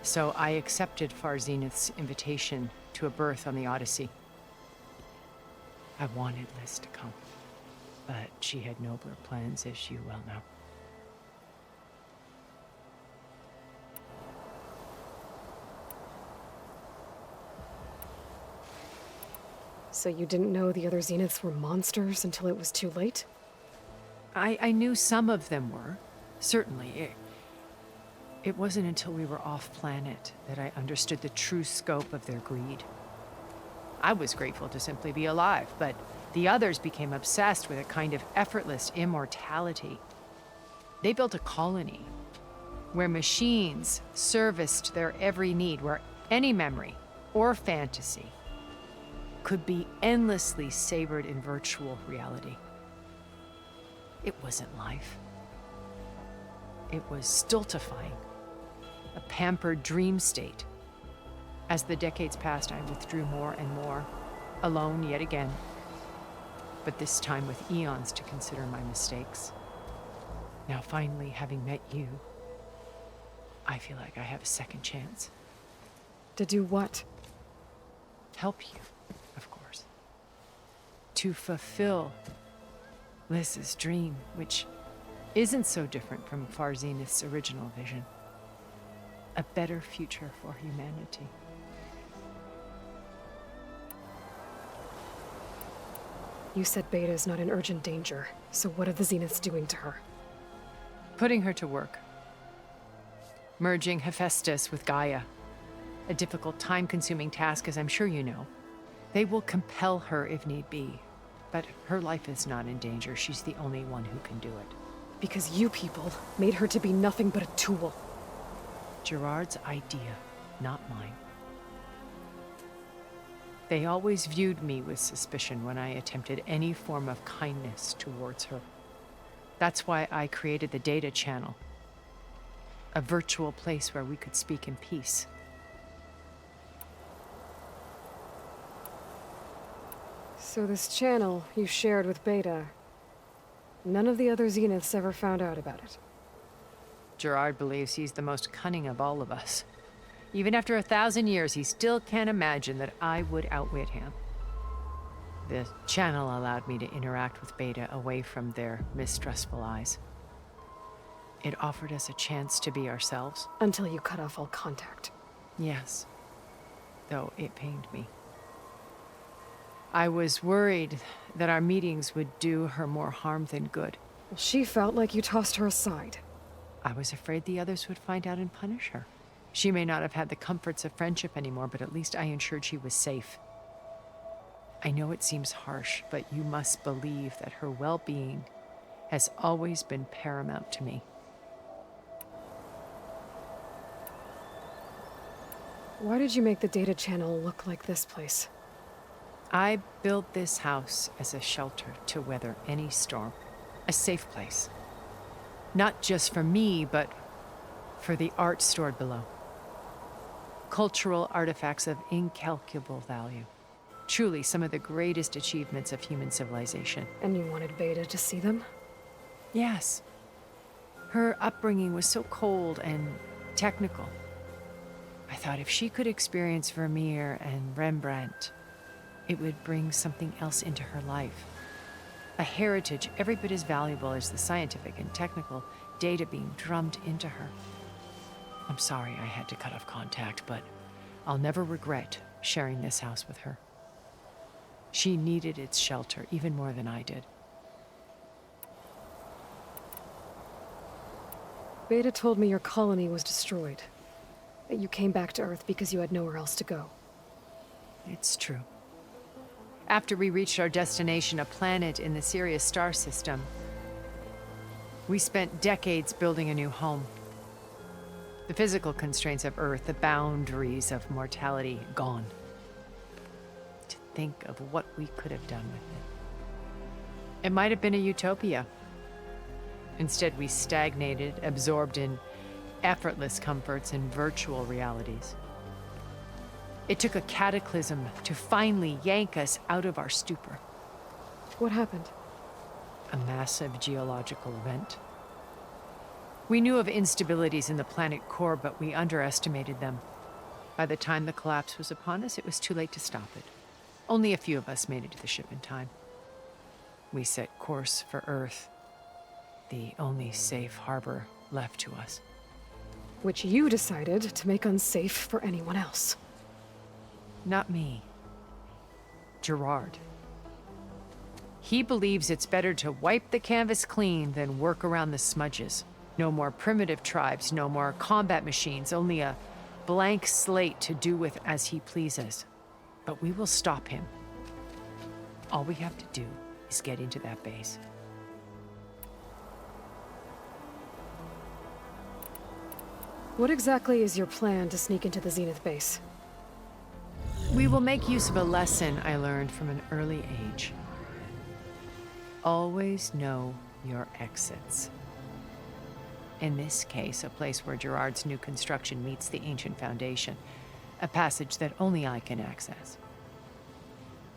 So I accepted Far Zenith's invitation to a berth on the Odyssey. I wanted Liz to come, but she had nobler plans, as you well know. So you didn't know the other Zeniths were monsters until it was too late? I knew some of them were, certainly. It wasn't until we were off-planet that I understood the true scope of their greed. I was grateful to simply be alive, but the others became obsessed with a kind of effortless immortality. They built a colony where machines serviced their every need, where any memory or fantasy could be endlessly savored in virtual reality. It wasn't life. It was stultifying, a pampered dream state. As the decades passed, I withdrew more and more, alone yet again, but this time with eons to consider my mistakes. Now finally, having met you, I feel like I have a second chance. To do what? Help you, of course. To fulfill Liz's dream, which isn't so different from Far Zenith's original vision. A better future for humanity. You said Beta is not in urgent danger, so what are the Zeniths doing to her? Putting her to work. Merging Hephaestus with Gaia. A difficult, time-consuming task, as I'm sure you know. They will compel her if need be, but her life is not in danger. She's the only one who can do it. Because you people made her to be nothing but a tool. Gerard's idea, not mine. They always viewed me with suspicion when I attempted any form of kindness towards her. That's why I created the data channel. A virtual place where we could speak in peace. So this channel you shared with Beta, none of the other Zeniths ever found out about it. Gerard believes he's the most cunning of all of us. Even after 1,000 years, he still can't imagine that I would outwit him. The channel allowed me to interact with Beta away from their mistrustful eyes. It offered us a chance to be ourselves. Until you cut off all contact. Yes, though it pained me. I was worried that our meetings would do her more harm than good. Well, she felt like you tossed her aside. I was afraid the others would find out and punish her. She may not have had the comforts of friendship anymore, but at least I ensured she was safe. I know it seems harsh, but you must believe that her well-being has always been paramount to me. Why did you make the data channel look like this place? I built this house as a shelter to weather any storm. A safe place. Not just for me, but for the art stored below. Cultural artifacts of incalculable value. Truly some of the greatest achievements of human civilization. And you wanted Beta to see them? Yes. Her upbringing was so cold and technical. I thought if she could experience Vermeer and Rembrandt, it would bring something else into her life. A heritage every bit as valuable as the scientific and technical data being drummed into her. I'm sorry I had to cut off contact, but I'll never regret sharing this house with her. She needed its shelter even more than I did. Beta told me your colony was destroyed. That you came back to Earth because you had nowhere else to go. It's true. After we reached our destination, a planet in the Sirius star system, we spent decades building a new home. The physical constraints of Earth, the boundaries of mortality, gone. To think of what we could have done with it. It might have been a utopia. Instead, we stagnated, absorbed in effortless comforts and virtual realities. It took a cataclysm to finally yank us out of our stupor. What happened? A massive geological event. We knew of instabilities in the planet core, but we underestimated them. By the time the collapse was upon us, it was too late to stop it. Only a few of us made it to the ship in time. We set course for Earth, the only safe harbor left to us. Which you decided to make unsafe for anyone else. Not me. Gerard. He believes it's better to wipe the canvas clean than work around the smudges. No more primitive tribes, no more combat machines, only a blank slate to do with as he pleases. But we will stop him. All we have to do is get into that base. What exactly is your plan to sneak into the Zenith base? We will make use of a lesson I learned from an early age. Always know your exits. In this case, a place where Gerard's new construction meets the ancient foundation, a passage that only I can access.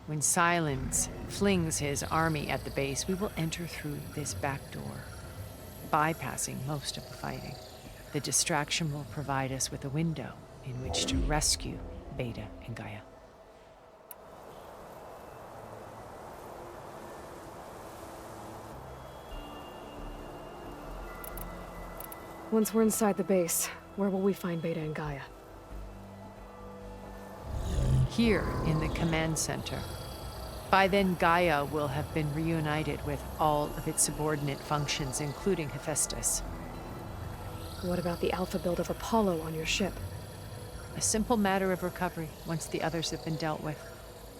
When Silence flings his army at the base, we will enter through this back door, bypassing most of the fighting. The distraction will provide us with a window in which to rescue Beta and Gaia. Once we're inside the base, where will we find Beta and Gaia? Here in the command center. By then, Gaia will have been reunited with all of its subordinate functions, including Hephaestus. What about the alpha build of Apollo on your ship? A simple matter of recovery once the others have been dealt with.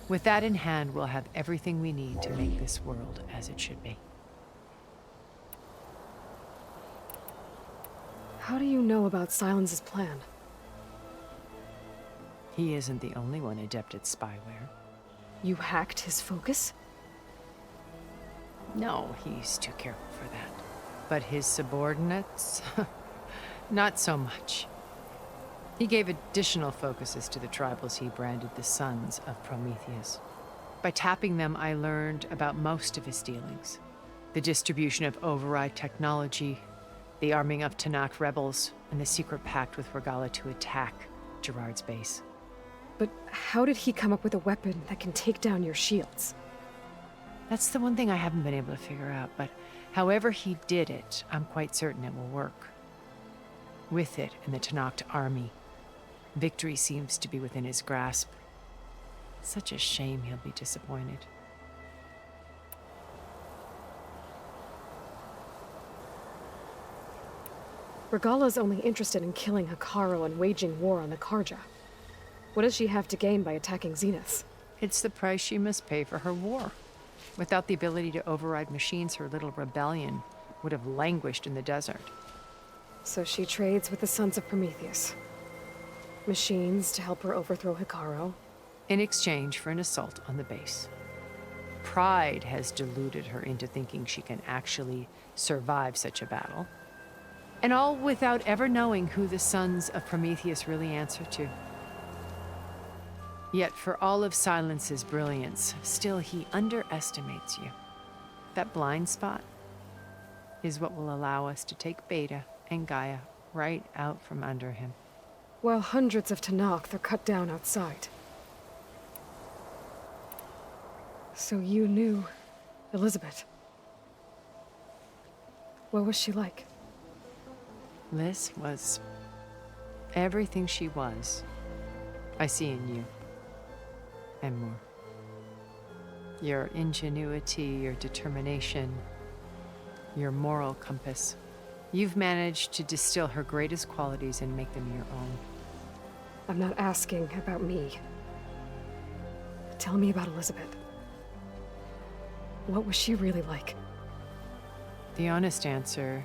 With that in hand, we'll have everything we need to make this world as it should be. How do you know about Silence's plan? He isn't the only one adept at spyware. You hacked his focus? No, he's too careful for that. But his subordinates? Not so much. He gave additional focuses to the tribals he branded the Sons of Prometheus. By tapping them, I learned about most of his dealings. The distribution of override technology, the arming of Tanakh rebels, and the secret pact with Regala to attack Gerard's base. But how did he come up with a weapon that can take down your shields? That's the one thing I haven't been able to figure out, but however he did it, I'm quite certain it will work. With it and the Tanakh army, victory seems to be within his grasp. Such a shame he'll be disappointed. Regala's only interested in killing Hekarro and waging war on the Karja. What does she have to gain by attacking Zenith? It's the price she must pay for her war. Without the ability to override machines, her little rebellion would have languished in the desert. So she trades with the Sons of Prometheus. Machines to help her overthrow Hekarro. In exchange for an assault on the base. Pride has deluded her into thinking she can actually survive such a battle. And all without ever knowing who the Sons of Prometheus really answer to. Yet for all of Silence's brilliance, still he underestimates you. That blind spot is what will allow us to take Beta and Gaia right out from under him. While hundreds of Tanakh are cut down outside. So you knew Elizabeth. What was she like? Liz was everything she was. I see in you. And more. Your ingenuity, your determination, your moral compass. You've managed to distill her greatest qualities and make them your own. I'm not asking about me. Tell me about Elizabeth. What was she really like? The honest answer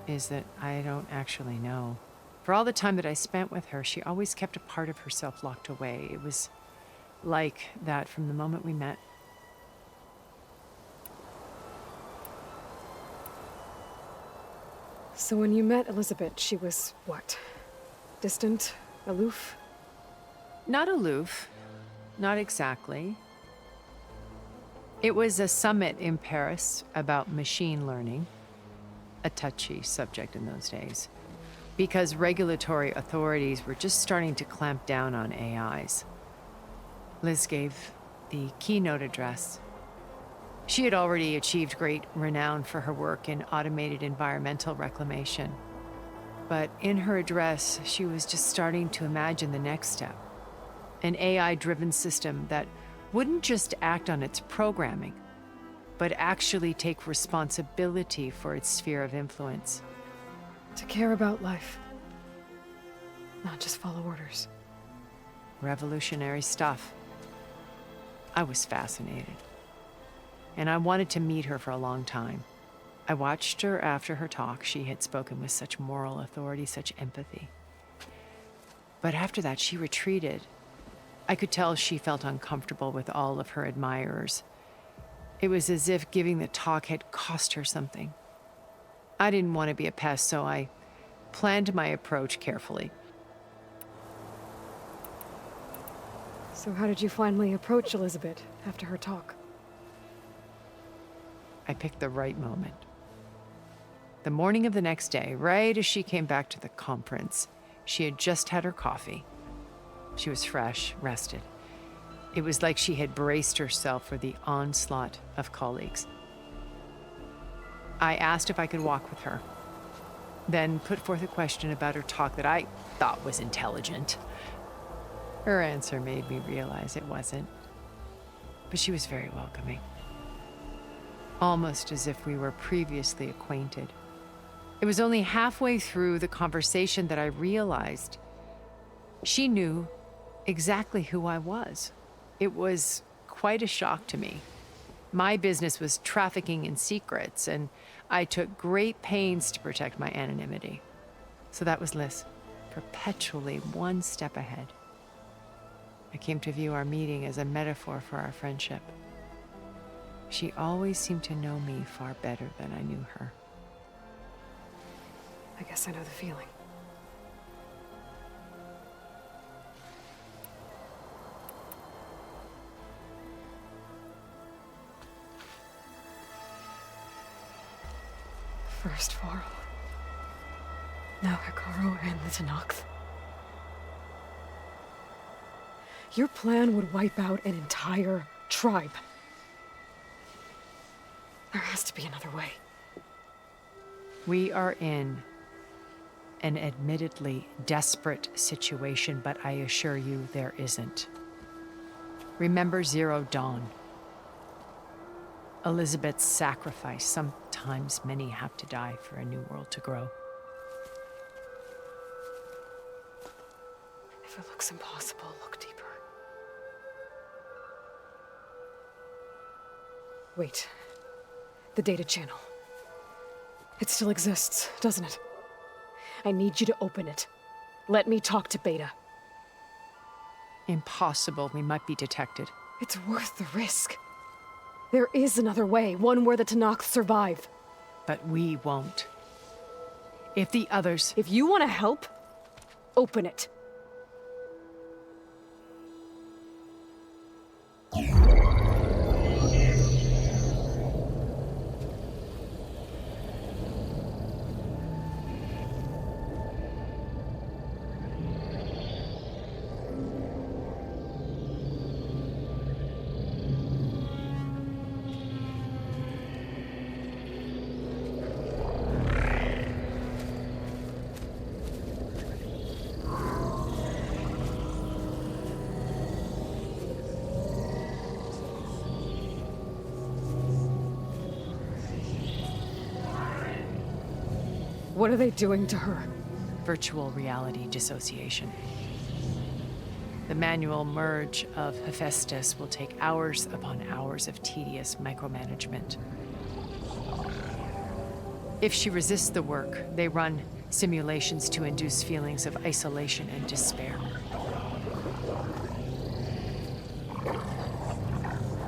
is that I don't actually know. For all the time that I spent with her, she always kept a part of herself locked away. It was like that from the moment we met. So when you met Elizabeth, she was what? Distant? Aloof? Not aloof. Not exactly. It was a summit in Paris about machine learning, a touchy subject in those days, because regulatory authorities were just starting to clamp down on AIs. Liz gave the keynote address. She had already achieved great renown for her work in automated environmental reclamation. But in her address, she was just starting to imagine the next step. An AI-driven system that wouldn't just act on its programming, but actually take responsibility for its sphere of influence. To care about life. Not just follow orders. Revolutionary stuff. I was fascinated. And I wanted to meet her for a long time. I watched her after her talk. She had spoken with such moral authority, such empathy. But after that, she retreated. I could tell she felt uncomfortable with all of her admirers. It was as if giving the talk had cost her something. I didn't want to be a pest, so I planned my approach carefully. So how did you finally approach Elizabeth after her talk? I picked the right moment. The morning of the next day, right as she came back to the conference, she had just had her coffee. She was fresh, rested. It was like she had braced herself for the onslaught of colleagues. I asked if I could walk with her, then put forth a question about her talk that I thought was intelligent. Her answer made me realize it wasn't, but she was very welcoming. Almost as if we were previously acquainted. It was only halfway through the conversation that I realized she knew exactly who I was. It was quite a shock to me. My business was trafficking in secrets, and I took great pains to protect my anonymity. So that was Liz, perpetually one step ahead. I came to view our meeting as a metaphor for our friendship. She always seemed to know me far better than I knew her. I guess I know the feeling. First Varl. Now Hikaru and the Tenakth. Your plan would wipe out an entire tribe. There has to be another way. We are in an admittedly desperate situation, but I assure you there isn't. Remember Zero Dawn. Elizabeth's sacrifice. Sometimes many have to die for a new world to grow. If it looks impossible, look deeper. Wait. The data channel. It still exists, doesn't it? I need you to open it. Let me talk to Beta. Impossible. We might be detected. It's worth the risk. There is another way, one where the Tenakth survive. But we won't. If the others... If you want to help, open it. What are they doing to her? Virtual reality dissociation. The manual merge of Hephaestus will take hours upon hours of tedious micromanagement. If she resists the work, they run simulations to induce feelings of isolation and despair.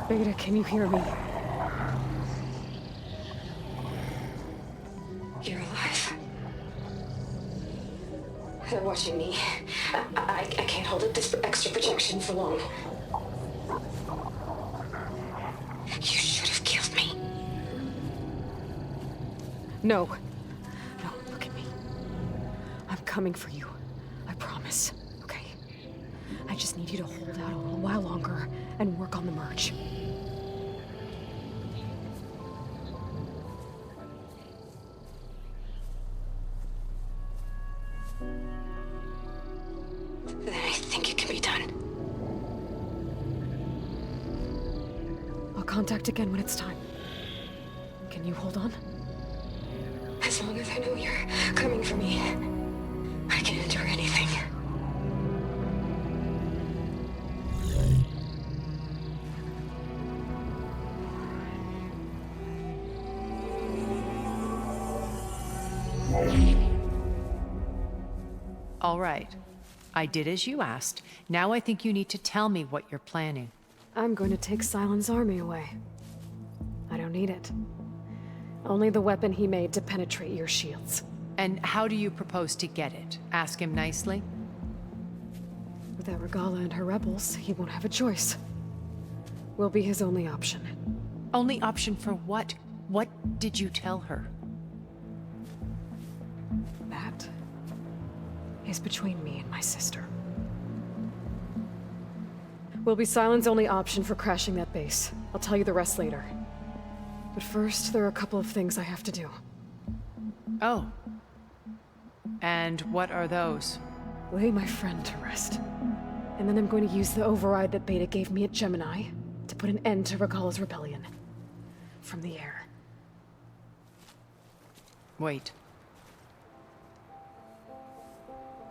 Beta, can you hear me? You're alive. They're watching me. I can't hold up this extra protection for long. You should have killed me. No. No, look at me. I'm coming for you. I promise. Okay? I just need you to hold out a little while longer and work on the merge. Then I think it can be done. I'll contact again when it's time. Can you hold on? As long as I know you're coming for me, I can endure anything. All right. I did as you asked. Now I think you need to tell me what you're planning. I'm going to take Silent's army away. I don't need it. Only the weapon he made to penetrate your shields. And how do you propose to get it? Ask him nicely? Without Regala and her rebels, he won't have a choice. We'll be his only option. Only option for what? What did you tell her? That is between me and my sister. Will be Silent's only option for crashing that base. I'll tell you the rest later. But first, there are a couple of things I have to do. Oh. And what are those? Lay my friend to rest. And then I'm going to use the override that Beta gave me at Gemini to put an end to Regala's rebellion. From the air. Wait.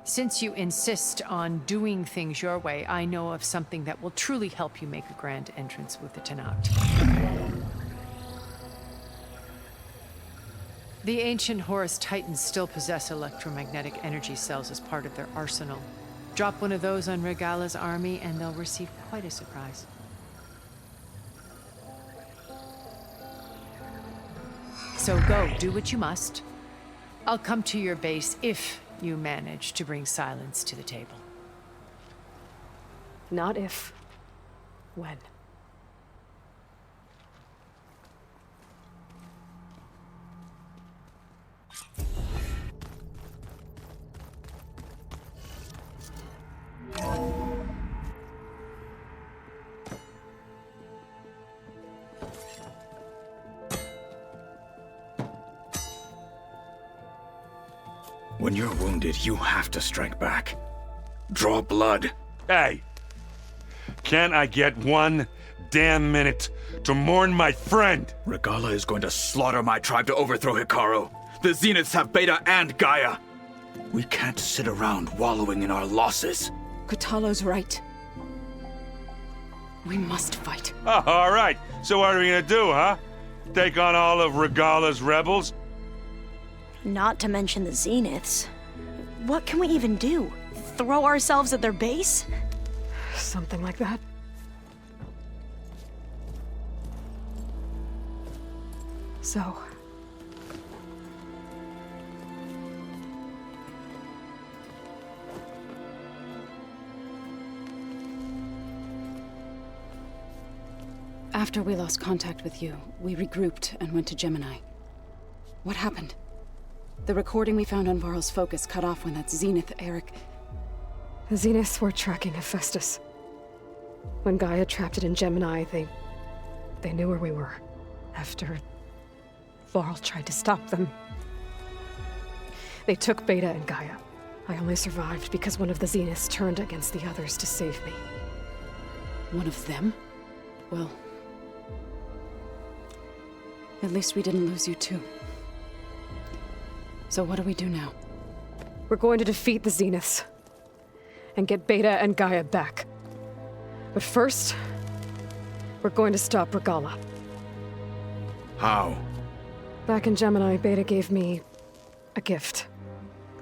Since you insist on doing things your way, I know of something that will truly help you make a grand entrance with the Tenakth. The ancient Horus Titans still possess electromagnetic energy cells as part of their arsenal. Drop one of those on Regala's army and they'll receive quite a surprise. So go, do what you must. I'll come to your base if you manage to bring Silence to the table. Not if. When. When you're wounded, you have to strike back. Draw blood. Hey! Can't I get one damn minute to mourn my friend? Regala is going to slaughter my tribe to overthrow Hikaru. The Zeniths have Beta and Gaia. We can't sit around wallowing in our losses. Kotalo's right. We must fight. Oh, all right. So what are we gonna do, huh? Take on all of Regala's rebels? Not to mention the Zeniths. What can we even do? Throw ourselves at their base? Something like that. So... After we lost contact with you, we regrouped and went to Gemini. What happened? The recording we found on Varl's focus cut off when that Zenith, Eric... The Zeniths were tracking Hephaestus. When Gaia trapped it in Gemini, they knew where we were. After Varl tried to stop them. They took Beta and Gaia. I only survived because one of the Zeniths turned against the others to save me. One of them? Well... at least we didn't lose you too. So what do we do now? We're going to defeat the Zeniths. And get Beta and Gaia back. But first, we're going to stop Regala. How? Back in Gemini, Beta gave me a gift.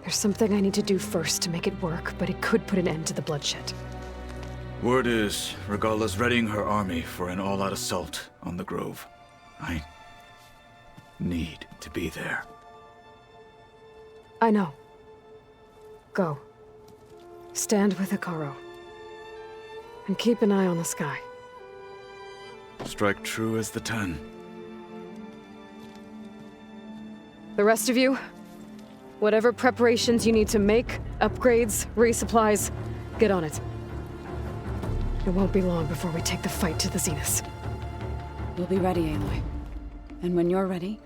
There's something I need to do first to make it work, but it could put an end to the bloodshed. Word is, Regala's readying her army for an all-out assault on the Grove. I need to be there. I know. Go. Stand with Hikaru. And keep an eye on the sky. Strike true as the 10. The rest of you, whatever preparations you need to make, upgrades, resupplies, get on it. It won't be long before we take the fight to the Zeniths. We'll be ready, Aloy. And when you're ready,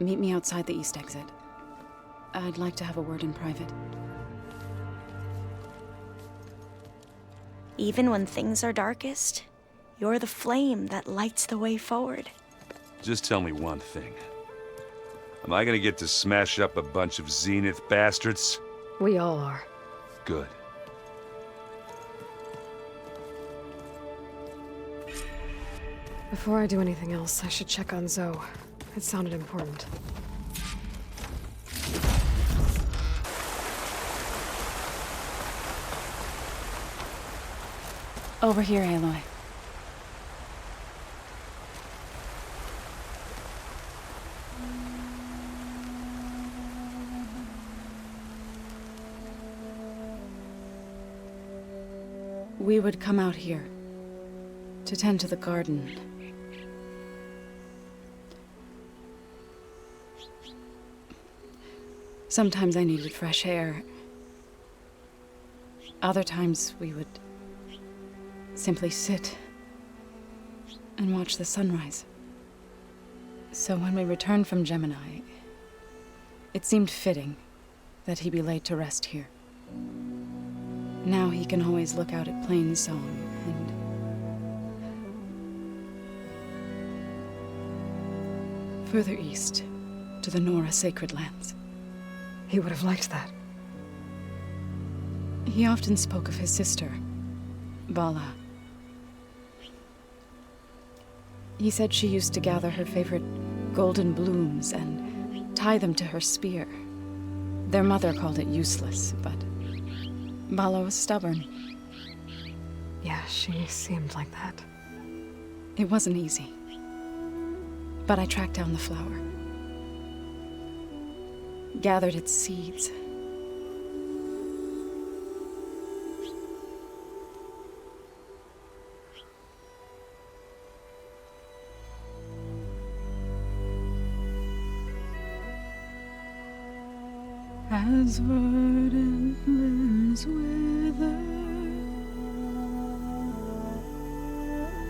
meet me outside the east exit. I'd like to have a word in private. Even when things are darkest, you're the flame that lights the way forward. Just tell me one thing. Am I gonna get to smash up a bunch of Zenith bastards? We all are. Good. Before I do anything else, I should check on Zoe. It sounded important. Over here, Aloy. We would come out here to tend to the garden. Sometimes I needed fresh air. Other times we would simply sit and watch the sunrise. So when we returned from Gemini, it seemed fitting that he be laid to rest here. Now he can always look out at Plainsong and further east to the Nora Sacred Lands. He would have liked that. He often spoke of his sister, Vala. He said she used to gather her favorite golden blooms and tie them to her spear. Their mother called it useless, but Vala was stubborn. Yeah, she seemed like that. It wasn't easy. But I tracked down the flower. Gathered its seeds. As verdant limbs wither,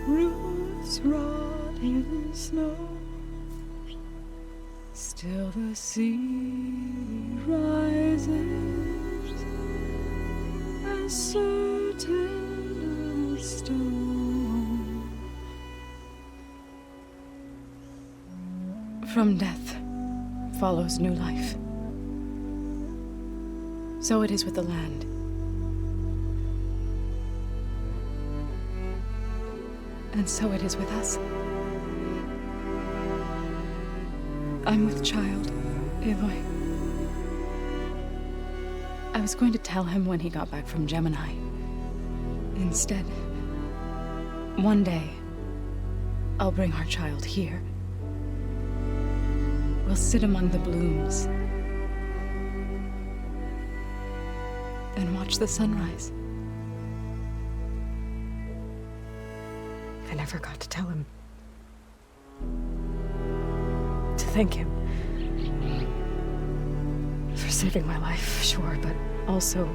roots rot in snow, still the sea rises, as certain as stone. From death follows new life. So it is with the land. And so it is with us. I'm with child, Aloy. I was going to tell him when he got back from Gemini. Instead, one day, I'll bring our child here. We'll sit among the blooms and watch the sunrise. I never got to tell him. To thank him. For saving my life, sure, but also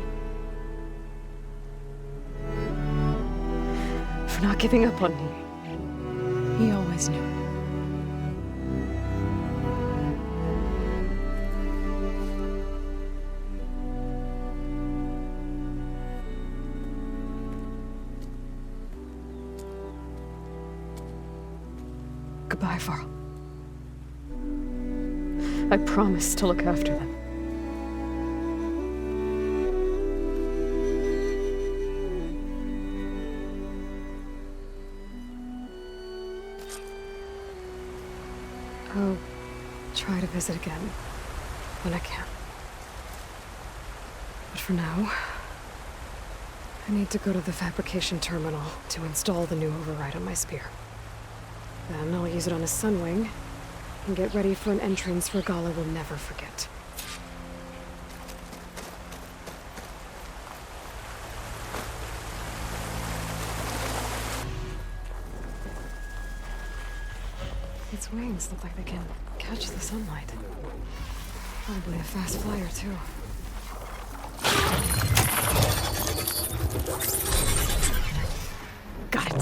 for not giving up on me. He always knew. Goodbye, Varl. I promise to look after them. I'll try to visit again when I can. But for now, I need to go to the fabrication terminal to install the new override on my spear. Then I'll use it on a sunwing and get ready for an entrance Regala will never forget. Its wings look like they can catch the sunlight. Probably a fast flyer, too. Got it.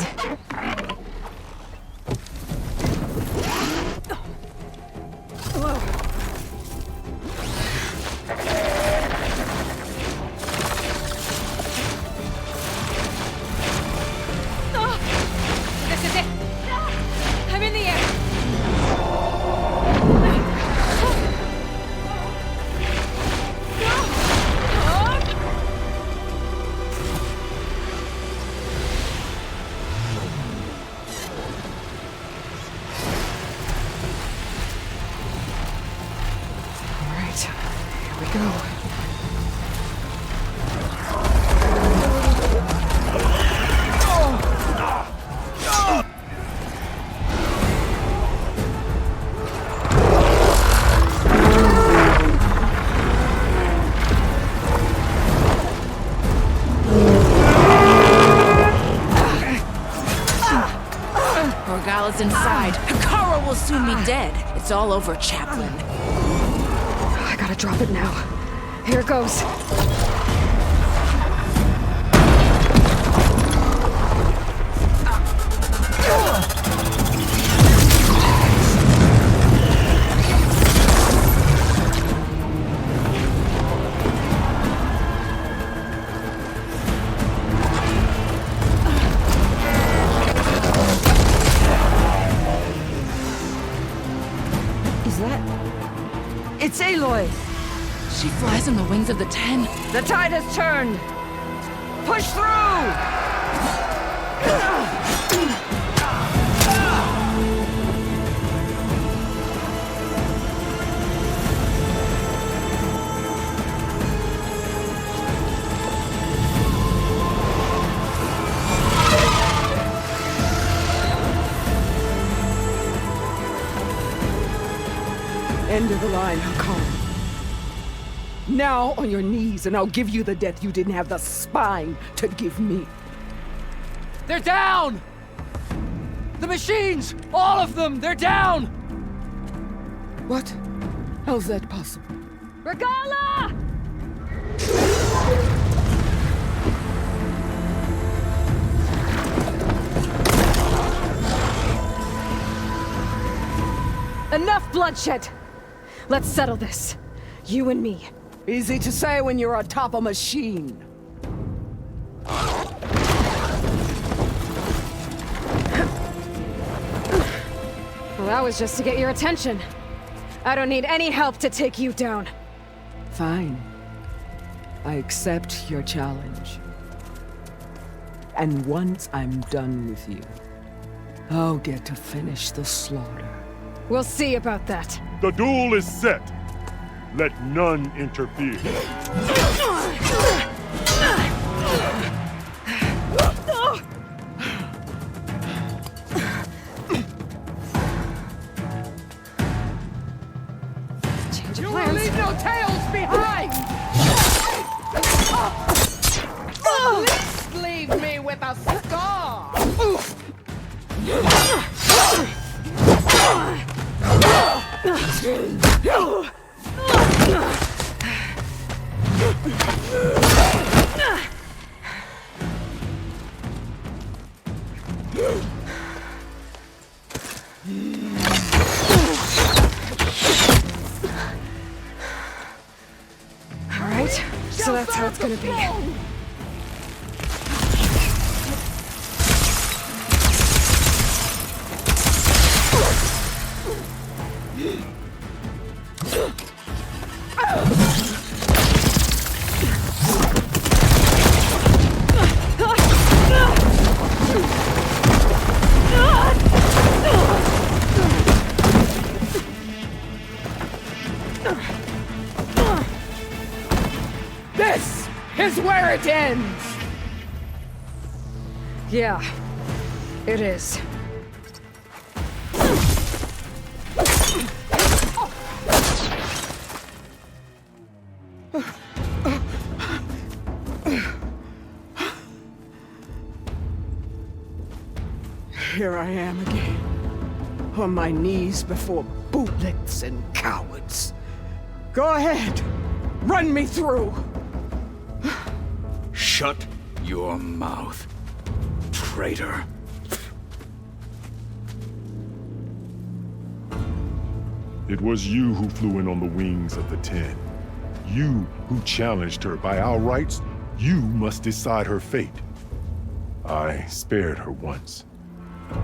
Whoa. This is it! I'm in the air! All right, here we go. Morgala's inside. Hikaru will soon be dead. It's all over, Chaplain. I gotta drop it now. Here it goes. Is that... It's Aloy! She flies on the wings of the 10. The tide has turned! Push through! End of the line, Hikaru. Now on your knees, and I'll give you the death you didn't have the spine to give me. They're down! The machines! All of them! They're down! What? How's that possible? Regala! Enough bloodshed! Let's settle this. You and me. Easy to say when you're atop a machine. Well, that was just to get your attention. I don't need any help to take you down. Fine. I accept your challenge. And once I'm done with you, I'll get to finish the slaughter. We'll see about that. The duel is set. Let none interfere. Change You of will plans. leave no tails behind! At least leave me with a scar! All right, so that's how it's gonna be. This is where it ends! Yeah, it is. Here I am again. on my knees before bootlets and cowards. Go ahead, run me through. Shut your mouth, traitor. It was you who flew in on the wings of the 10. You who challenged her. By our rights, you must decide her fate. I spared her once.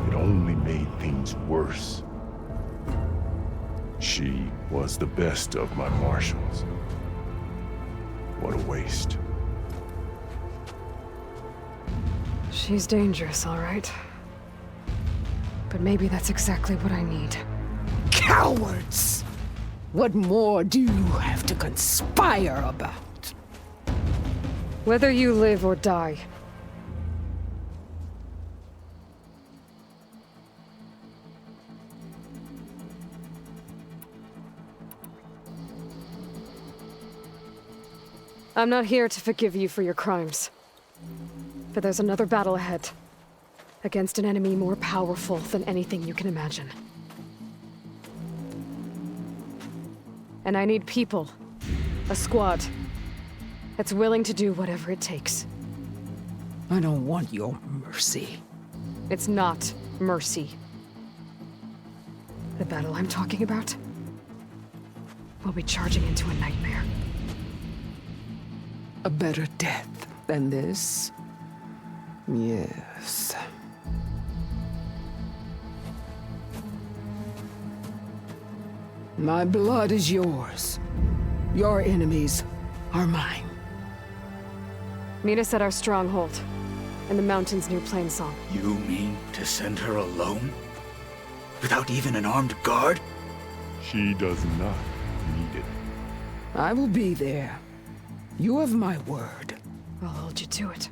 It only made things worse. She was the best of my marshals. What a waste. She's dangerous, all right. But maybe that's exactly what I need. Cowards! What more do you have to conspire about? Whether you live or die. I'm not here to forgive you for your crimes. But there's another battle ahead. Against an enemy more powerful than anything you can imagine. And I need people. A squad. That's willing to do whatever it takes. I don't want your mercy. It's not mercy. The battle I'm talking about will be charging into a nightmare. A better death than this? Yes. My blood is yours. Your enemies are mine. Meet us at our stronghold, in the mountains near Plainsong. You mean to send her alone? Without even an armed guard? She does not need it. I will be there. You have my word. I'll hold you to it.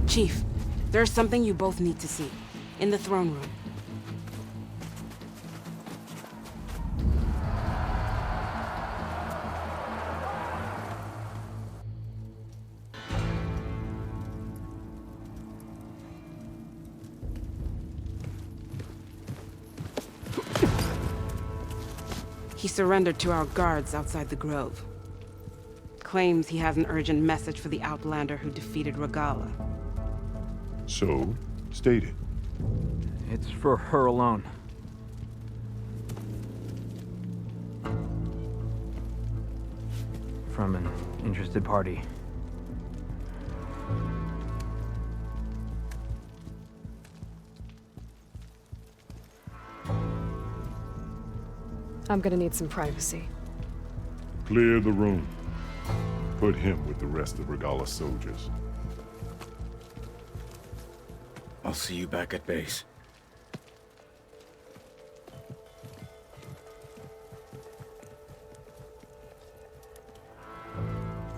Chief, there's something you both need to see. In the throne room. He surrendered to our guards outside the grove. Claims he has an urgent message for the Outlander who defeated Regalla. So, state it. It's for her alone. From an interested party. I'm gonna need some privacy. Clear the room. Put him with the rest of Regalla's soldiers. I'll see you back at base.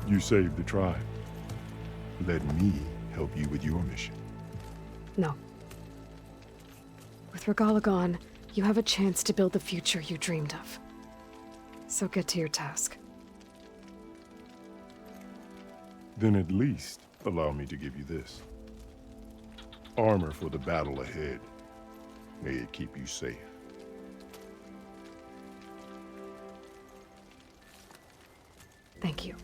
You saved the tribe. Let me help you with your mission. No. With Regalla gone, you have a chance to build the future you dreamed of. So get to your task. Then at least allow me to give you this. Armor for the battle ahead. May it keep you safe. Thank you.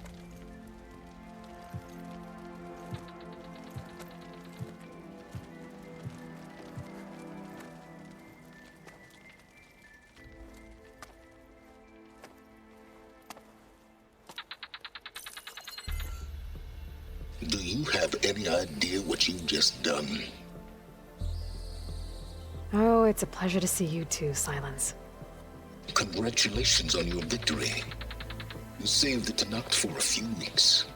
Do you have any idea what you've just done? Oh, it's a pleasure to see you too, Silence. Congratulations on your victory. You saved the Tenakth for a few weeks.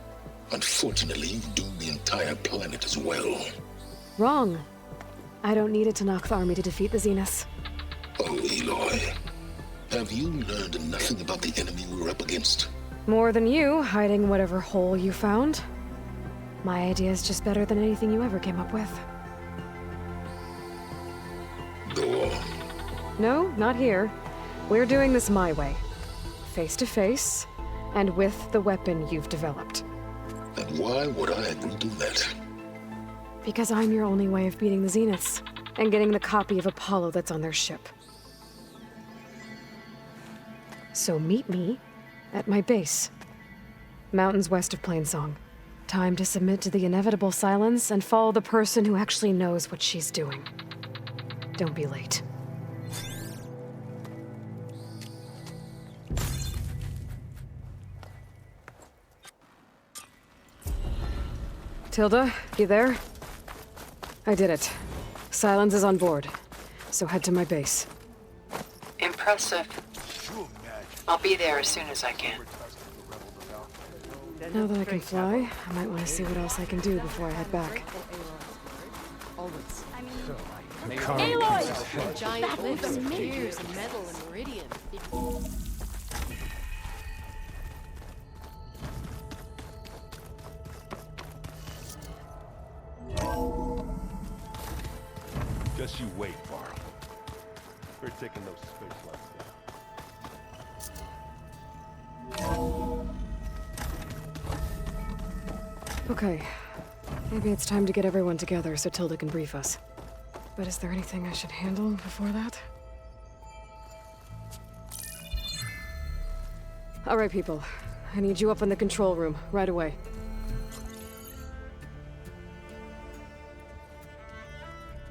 Unfortunately, you've doomed the entire planet as well. Wrong. I don't need a Tenakth army to defeat the Zeniths. Oh, Aloy. Have you learned nothing about the enemy we're up against? More than you, hiding whatever hole you found. My idea is just better than anything you ever came up with. Go on. No, not here. We're doing this my way. Face to face, and with the weapon you've developed. And why would I agree to that? Because I'm your only way of beating the Zeniths, and getting the copy of Apollo that's on their ship. So meet me at my base. Mountains west of Plainsong. Time to submit to the inevitable silence and follow the person who actually knows what she's doing. Don't be late. Tilda, you there? I did it. Silence is on board, so head to my base. Impressive. I'll be there as soon as I can. Now that I can fly, I might want to see what else I can do before I head back. Aloy! Giant lips, gears, metal, and meridian. Just you wait, Barl. We're taking those space lights down. Okay. Maybe it's time to get everyone together so Tilda can brief us. But is there anything I should handle before that? All right, people. I need you up in the control room, right away.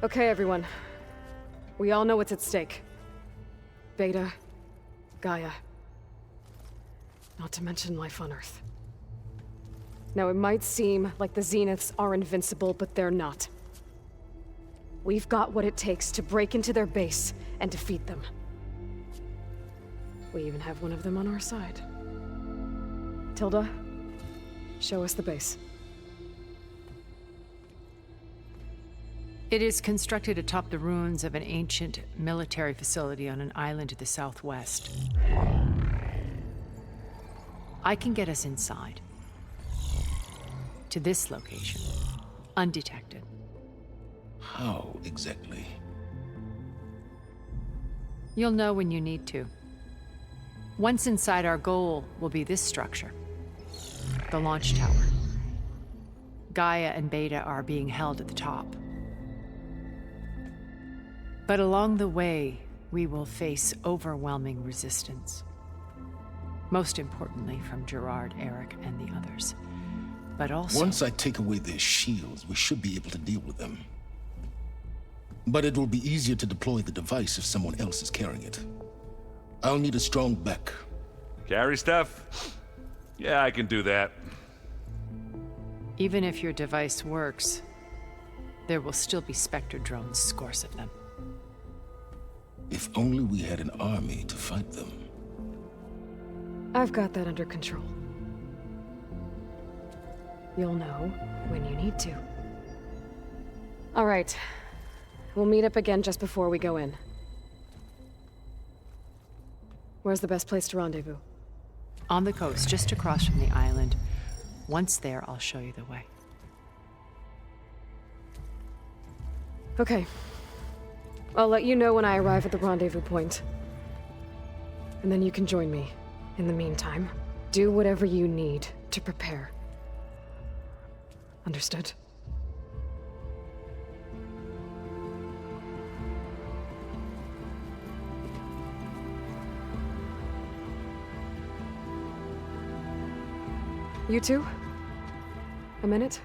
Okay, everyone. We all know what's at stake. Beta, Gaia. Not to mention life on Earth. Now, it might seem like the Zeniths are invincible, but they're not. We've got what it takes to break into their base and defeat them. We even have one of them on our side. Tilda, show us the base. It is constructed atop the ruins of an ancient military facility on an island to the southwest. I can get us inside. To this location, undetected. How exactly? You'll know when you need to. Once inside, our goal will be this structure. The launch tower. Gaia and Beta are being held at the top. But along the way, we will face overwhelming resistance. Most importantly from Gerard, Eric, and the others. But also... Once I take away their shields, we should be able to deal with them. But it will be easier to deploy the device if someone else is carrying it. I'll need a strong back. Carry stuff? Yeah, I can do that. Even if your device works, there will still be Spectre drones, scores of them. If only we had an army to fight them. I've got that under control. You'll know when you need to. All right. We'll meet up again just before we go in. Where's the best place to rendezvous? On the coast, just across from the island. Once there, I'll show you the way. Okay. I'll let you know when I arrive at the rendezvous point. And then you can join me. In the meantime, do whatever you need to prepare. Understood? You two? A minute?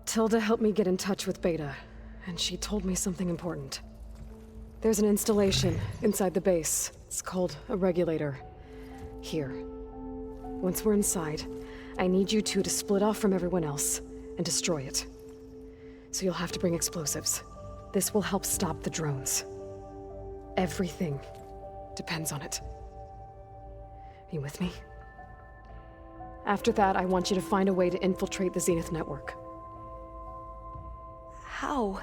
Tilda helped me get in touch with Beta, and she told me something important. There's an installation inside the base. It's called a regulator. Here. Once we're inside, I need you two to split off from everyone else and destroy it. So you'll have to bring explosives. This will help stop the drones. Everything depends on it. Are you with me? After that, I want you to find a way to infiltrate the Zenith network. How?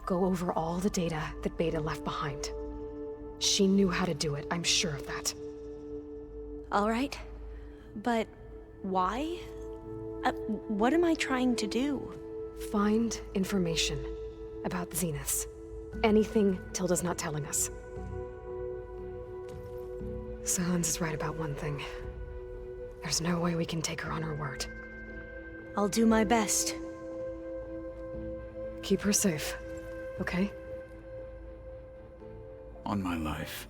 Go over all the data that Beta left behind. She knew how to do it, I'm sure of that. All right. But why? What am I trying to do? Find information. about the Zeniths. Anything Tilda's not telling us. Silence is right about one thing. There's no way we can take her on her word. I'll do my best. Keep her safe, okay? On my life.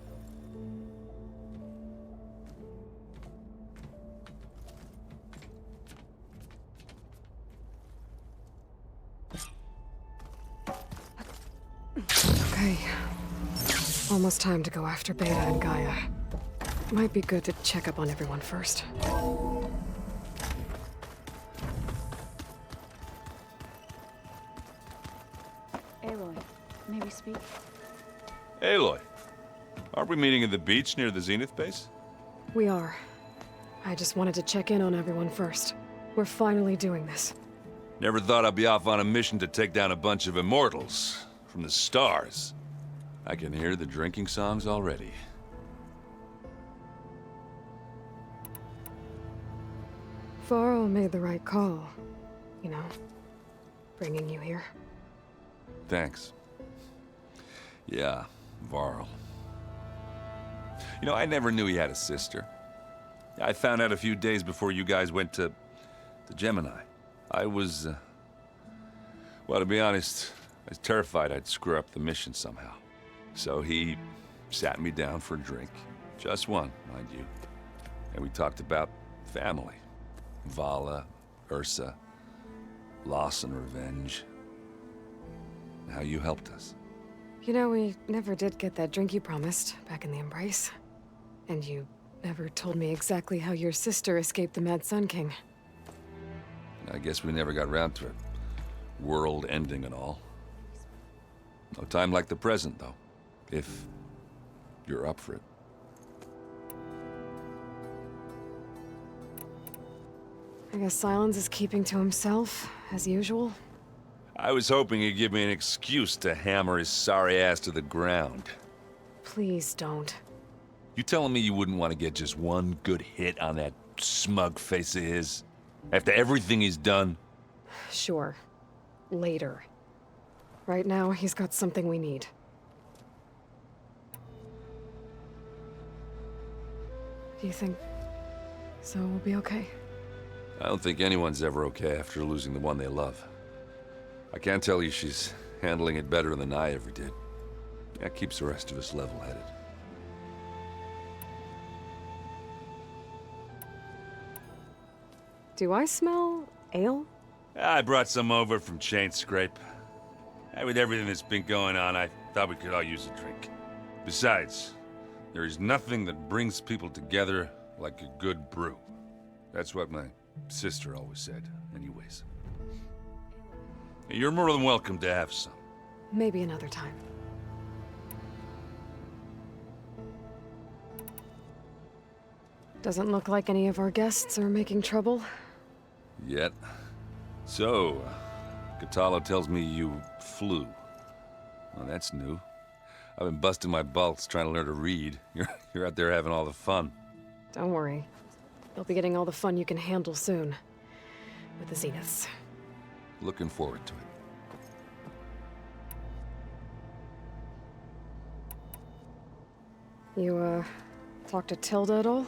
Okay. Almost time to go after Beta and Gaia. Might be good to check up on everyone first. Aloy, may we speak? Aloy, aren't we meeting at the beach near the Zenith base? We are. I just wanted to check in on everyone first. We're finally doing this. Never thought I'd be off on a mission to take down a bunch of immortals from the stars. I can hear the drinking songs already. Varl made the right call. You know, bringing you here. Thanks. Yeah, Varl. You know, I never knew he had a sister. I found out a few days before you guys went to Gemini. I was, well, to be honest, I was terrified I'd screw up the mission somehow. So he sat me down for a drink. Just one, mind you. And we talked about family. Vala, Ursa, loss and revenge. How you helped us. You know, we never did get that drink you promised back in the Embrace. And you never told me exactly how your sister escaped the Mad Sun King. I guess we never got around to it. World ending and all. No time like the present, though. If you're up for it. I guess Silence is keeping to himself, as usual. I was hoping he'd give me an excuse to hammer his sorry ass to the ground. Please don't. You telling me you wouldn't want to get just one good hit on that smug face of his? After everything he's done? Sure. Later. Right now, he's got something we need. Do you think so will be okay? I don't think anyone's ever okay after losing the one they love. I can't tell you she's handling it better than I ever did. That keeps the rest of us level-headed. Do I smell ale? I brought some over from Chain Scrape. With everything that's been going on, I thought we could all use a drink. Besides, there is nothing that brings people together like a good brew. That's what my sister always said, anyways. You're more than welcome to have some. Maybe another time. Doesn't look like any of our guests are making trouble. Yet. So, Katalo tells me you flew. Well, that's new. I've been busting my balls trying to learn to read. You're out there having all the fun. Don't worry. You'll be getting all the fun you can handle soon. With the Zeniths. Looking forward to it. You, talked to Tilda at all?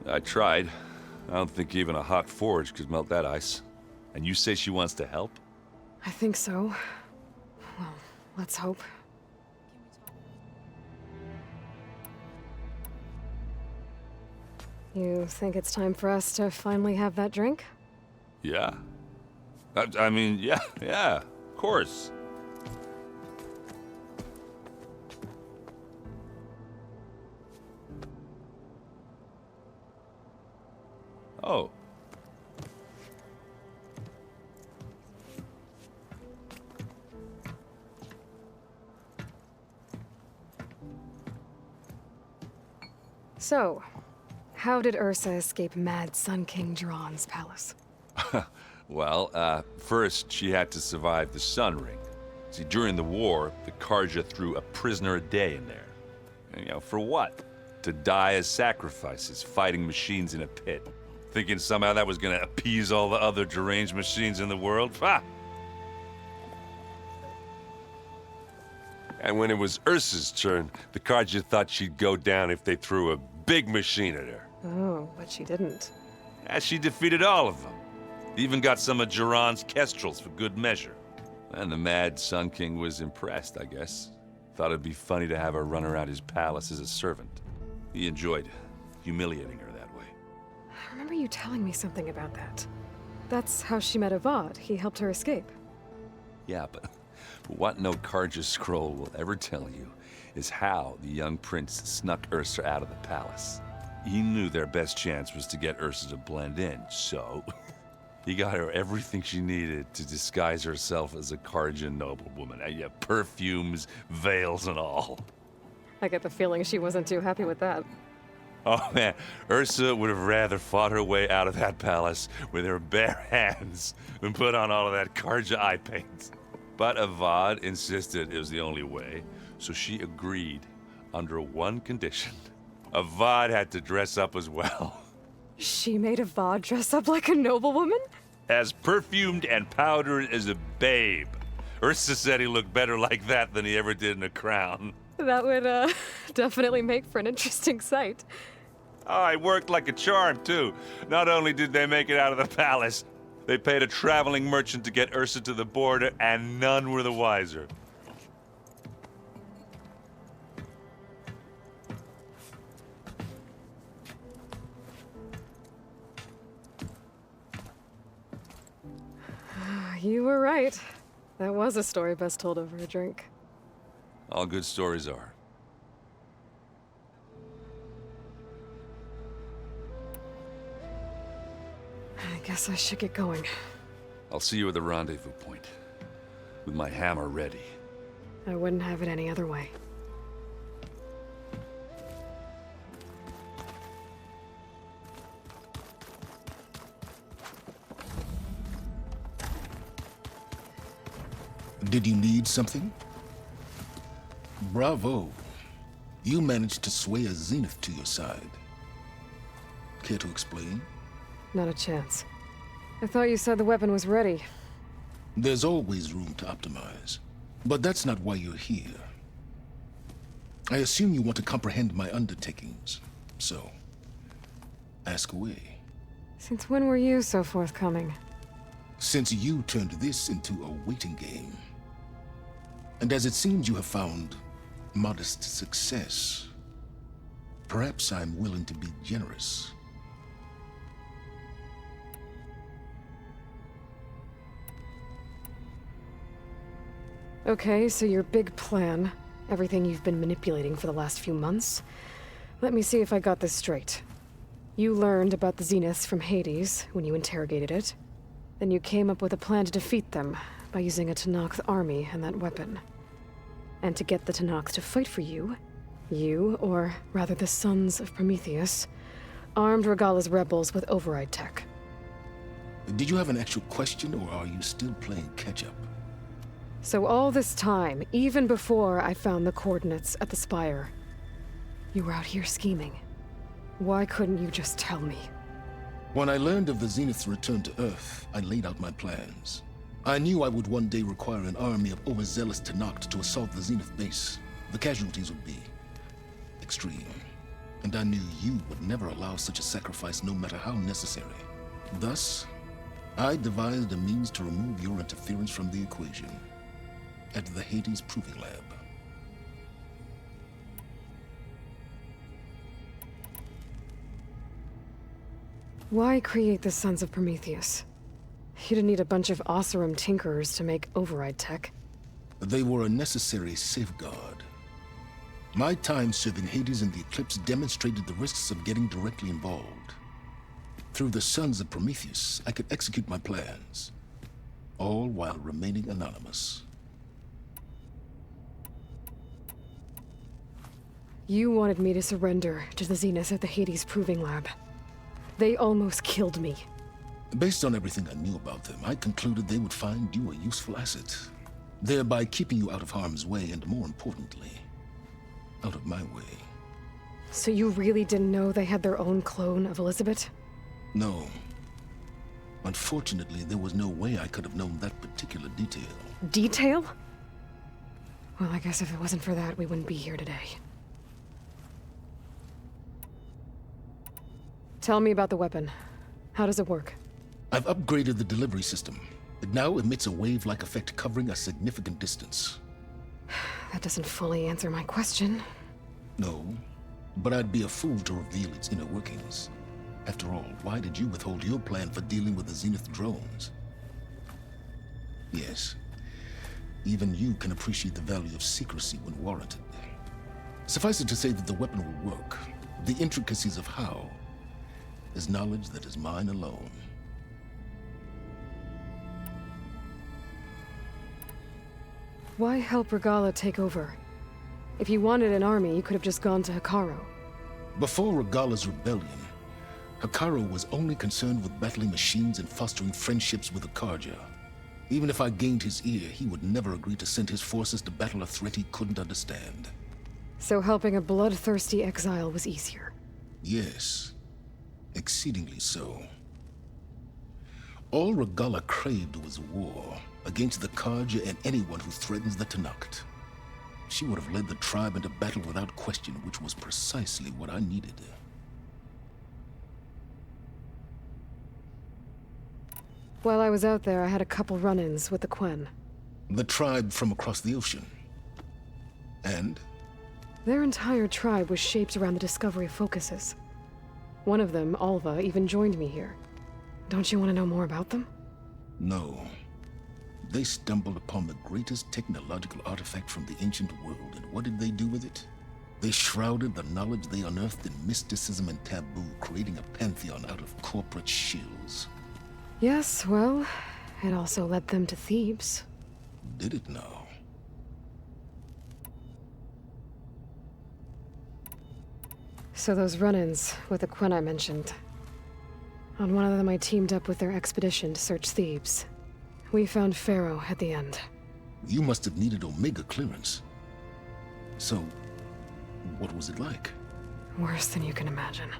I tried. I don't think even a hot forge could melt that ice. And you say she wants to help? I think so. Well, let's hope. You think it's time for us to finally have that drink? Yeah. I mean, yeah, of course. Oh. So, how did Ursa escape Mad Sun King Dran's palace? Well, first she had to survive the Sun Ring. See, during the war, the Karja threw a prisoner a day in there. And, you know, for what? To die as sacrifices, fighting machines in a pit. Thinking somehow that was gonna appease all the other deranged machines in the world? Ha! And when it was Ursa's turn, the Carja thought she'd go down if they threw a big machine at her. Oh, but she didn't. And she defeated all of them. Even got some of Jiran's kestrels for good measure. And the mad Sun King was impressed, I guess. Thought it'd be funny to have her run around his palace as a servant. He enjoyed humiliating her that way. I remember you telling me something about that. That's how she met Avad. He helped her escape. Yeah, but what no Carja scroll will ever tell you is how the young prince snuck Ursa out of the palace. He knew their best chance was to get Ursa to blend in, so he got her everything she needed to disguise herself as a Carja noblewoman. Yeah, perfumes, veils, and all. I get the feeling she wasn't too happy with that. Oh man, Ursa would have rather fought her way out of that palace with her bare hands than put on all of that Carja eye paint. But Avad insisted it was the only way, so she agreed under one condition. Avad had to dress up as well. She made Avad dress up like a noblewoman? As perfumed and powdered as a babe. Ursa said he looked better like that than he ever did in a crown. That would, definitely make for an interesting sight. Oh, it worked like a charm, too. Not only did they make it out of the palace, they paid a traveling merchant to get Ursa to the border, and none were the wiser. You were right. That was a story best told over a drink. All good stories are. I guess I should get going. I'll see you at the rendezvous point, with my hammer ready. I wouldn't have it any other way. Did you need something? Bravo. You managed to sway a Zenith to your side. Care to explain? Not a chance. I thought you said the weapon was ready. There's always room to optimize. But that's not why you're here. I assume you want to comprehend my undertakings. So, ask away. Since when were you so forthcoming? Since you turned this into a waiting game. And as it seems you have found modest success, perhaps I'm willing to be generous. Okay, so your big plan, everything you've been manipulating for the last few months. Let me see if I got this straight. You learned about the Zeniths from Hades when you interrogated it. Then you came up with a plan to defeat them by using a Tenakth army and that weapon. And to get the Tenakth to fight for you, or rather the Sons of Prometheus, armed Regalla's rebels with override tech. Did you have an actual question, or are you still playing catch-up? So all this time, even before I found the coordinates at the Spire, you were out here scheming. Why couldn't you just tell me? When I learned of the Zenith's return to Earth, I laid out my plans. I knew I would one day require an army of overzealous Tenakth to assault the Zenith base. The casualties would be extreme. And I knew you would never allow such a sacrifice, no matter how necessary. Thus, I devised a means to remove your interference from the equation at the Hades Proving Lab. Why create the Sons of Prometheus? You didn't need a bunch of Oseram tinkerers to make override tech. They were a necessary safeguard. My time serving Hades and the Eclipse demonstrated the risks of getting directly involved. Through the Sons of Prometheus, I could execute my plans, all while remaining anonymous. You wanted me to surrender to the Zeniths at the Hades Proving Lab. They almost killed me. Based on everything I knew about them, I concluded they would find you a useful asset, thereby keeping you out of harm's way and, more importantly, out of my way. So you really didn't know they had their own clone of Elizabeth? No. Unfortunately, there was no way I could have known that particular detail. Detail? Well, I guess if it wasn't for that, we wouldn't be here today. Tell me about the weapon. How does it work? I've upgraded the delivery system. It now emits a wave-like effect covering a significant distance. That doesn't fully answer my question. No, but I'd be a fool to reveal its inner workings. After all, why did you withhold your plan for dealing with the Zenith drones? Yes, even you can appreciate the value of secrecy when warranted. Suffice it to say that the weapon will work. The intricacies of how is knowledge that is mine alone. Why help Regalla take over? If you wanted an army, you could have just gone to Hekarro. Before Regalla's rebellion, Hekarro was only concerned with battling machines and fostering friendships with the Karja. Even if I gained his ear, he would never agree to send his forces to battle a threat he couldn't understand. So helping a bloodthirsty exile was easier? Yes, exceedingly so. All Regalla craved was war against the Karja and anyone who threatens the Tenakth. She would have led the tribe into battle without question, which was precisely what I needed. While I was out there, I had a couple run-ins with the Quen. The tribe from across the ocean. And? Their entire tribe was shaped around the discovery of focuses. One of them, Alva, even joined me here. Don't you want to know more about them? No. They stumbled upon the greatest technological artifact from the ancient world, and what did they do with it? They shrouded the knowledge they unearthed in mysticism and taboo, creating a pantheon out of corporate shills. Yes, well, it also led them to Thebes. Did it now? So those run-ins with the Quen I mentioned. On one of them I teamed up with their expedition to search Thebes. We found Pharaoh at the end. You must have needed Omega clearance. So, what was it like? Worse than you can imagine.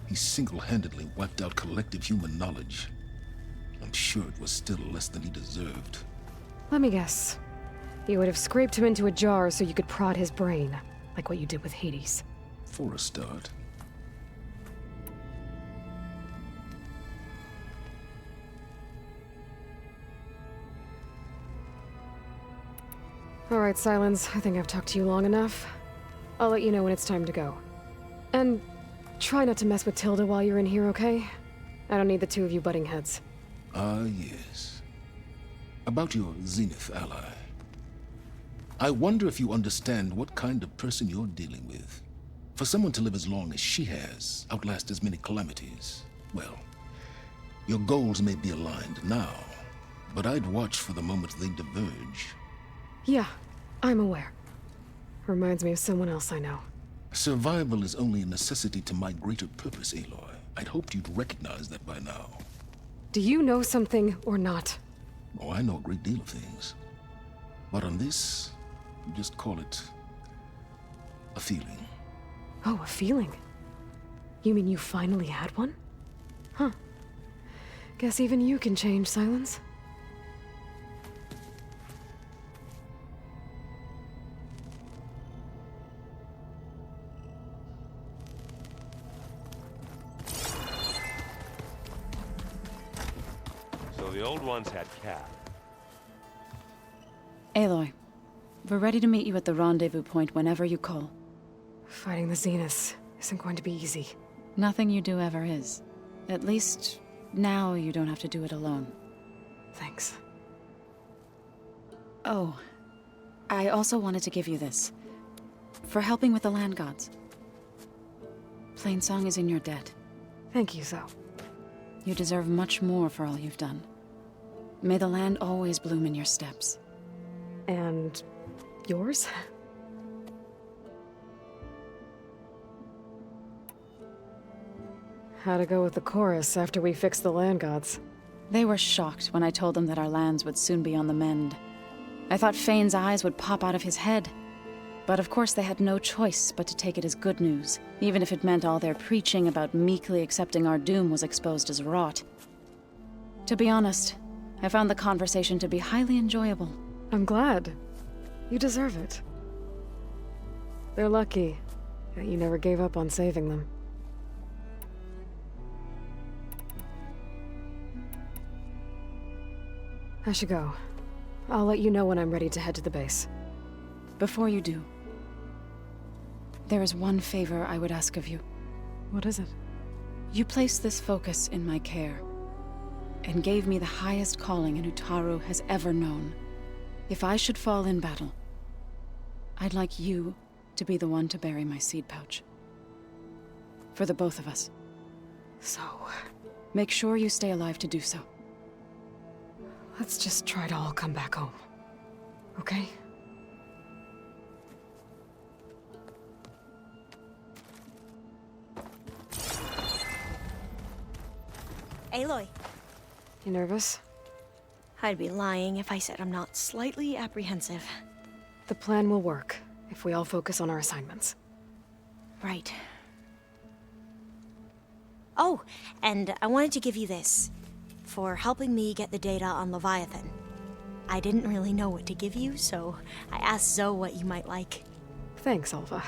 He single-handedly wiped out collective human knowledge. I'm sure it was still less than he deserved. Let me guess. You would have scraped him into a jar so you could prod his brain, like what you did with Hades. For a start. All right, Silence. I think I've talked to you long enough. I'll let you know when it's time to go. And try not to mess with Tilda while you're in here, okay? I don't need the two of you butting heads. Ah, yes. About your Zenith ally. I wonder if you understand what kind of person you're dealing with. For someone to live as long as she has, outlast as many calamities, well, your goals may be aligned now, but I'd watch for the moment they diverge. Yeah, I'm aware. Reminds me of someone else I know. Survival is only a necessity to my greater purpose, Aloy. I'd hoped you'd recognize that by now. Do you know something or not? Oh, I know a great deal of things. But on this, just call it a feeling. Oh, a feeling? You mean you finally had one? Huh. Guess even you can change, Silence. So the old ones had Cat. Aloy, we're ready to meet you at the rendezvous point whenever you call. Fighting the Zeniths isn't going to be easy. Nothing you do ever is. At least, now you don't have to do it alone. Thanks. Oh, I also wanted to give you this. For helping with the land gods. Plainsong is in your debt. Thank you, Zo. You deserve much more for all you've done. May the land always bloom in your steps. And yours? How'd it go with the chorus after we fixed the land gods? They were shocked when I told them that our lands would soon be on the mend. I thought Fane's eyes would pop out of his head. But of course they had no choice but to take it as good news, even if it meant all their preaching about meekly accepting our doom was exposed as rot. To be honest, I found the conversation to be highly enjoyable. I'm glad. You deserve it. They're lucky that you never gave up on saving them. I should go. I'll let you know when I'm ready to head to the base. Before you do, there is one favor I would ask of you. What is it? You placed this focus in my care, and gave me the highest calling an Utaru has ever known. If I should fall in battle, I'd like you to be the one to bury my seed pouch. For the both of us. So... make sure you stay alive to do so. let's just try to all come back home. Okay? Aloy. You nervous? I'd be lying if I said I'm not slightly apprehensive. The plan will work, if we all focus on our assignments. Right. Oh, and I wanted to give you this, for helping me get the data on Leviathan. I didn't really know what to give you, so I asked Zoe what you might like. Thanks, Alva.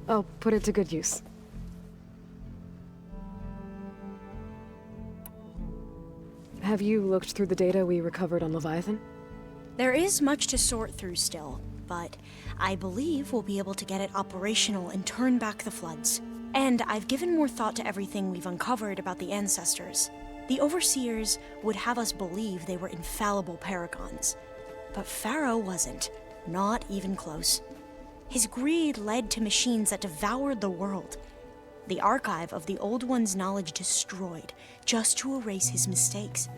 I'll put it to good use. Have you looked through the data we recovered on Leviathan? There is much to sort through still, but I believe we'll be able to get it operational and turn back the floods. And I've given more thought to everything we've uncovered about the ancestors. The Overseers would have us believe they were infallible paragons. But Pharaoh wasn't. Not even close. His greed led to machines that devoured the world. The archive of the Old One's knowledge destroyed, just to erase his mistakes.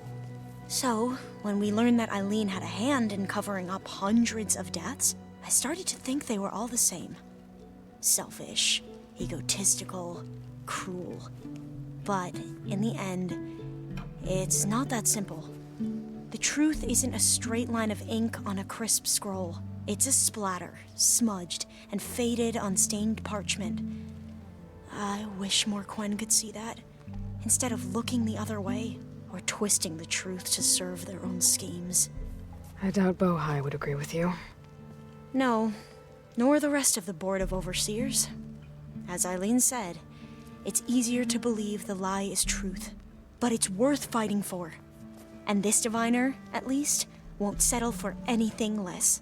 So, when we learned that Eileen had a hand in covering up hundreds of deaths, I started to think they were all the same. Selfish, egotistical, cruel. But, in the end, it's not that simple. The truth isn't a straight line of ink on a crisp scroll. It's a splatter, smudged, and faded on stained parchment. I wish more Quen could see that, instead of looking the other way, or twisting the truth to serve their own schemes. I doubt Bohai would agree with you. No, nor the rest of the Board of Overseers. As Eileen said, it's easier to believe the lie is truth, but it's worth fighting for. And this diviner, at least, won't settle for anything less.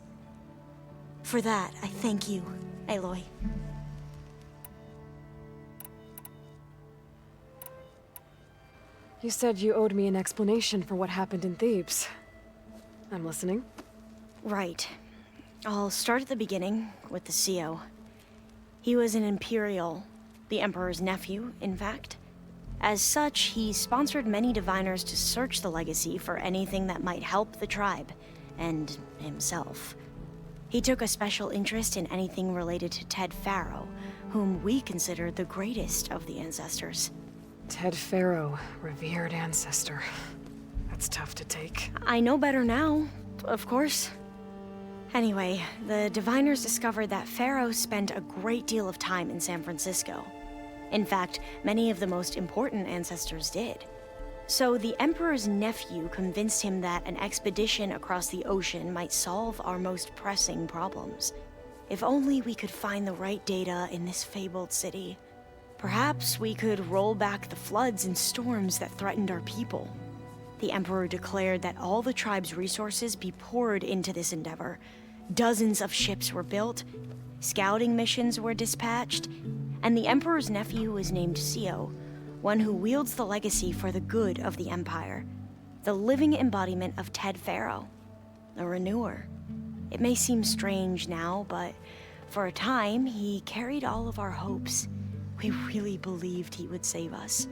For that, I thank you, Aloy. You said you owed me an explanation for what happened in Thebes. I'm listening. Right. I'll start at the beginning, with the CO. He was an Imperial, the Emperor's nephew, in fact. As such, he sponsored many diviners to search the legacy for anything that might help the tribe, and himself. He took a special interest in anything related to Ted Pharaoh, whom we consider the greatest of the ancestors. Ted Pharaoh, revered ancestor. That's tough to take. I know better now, of course. Anyway, the diviners discovered that Pharaoh spent a great deal of time in San Francisco. In fact, many of the most important ancestors did. So the Emperor's nephew convinced him that an expedition across the ocean might solve our most pressing problems. If only we could find the right data in this fabled city. Perhaps we could roll back the floods and storms that threatened our people. The Emperor declared that all the tribe's resources be poured into this endeavor. Dozens of ships were built, scouting missions were dispatched, and the Emperor's nephew was named CO, one who wields the legacy for the good of the Empire. The living embodiment of Ted Pharaoh, a renewer. It may seem strange now, but for a time, he carried all of our hopes. We really believed he would save us.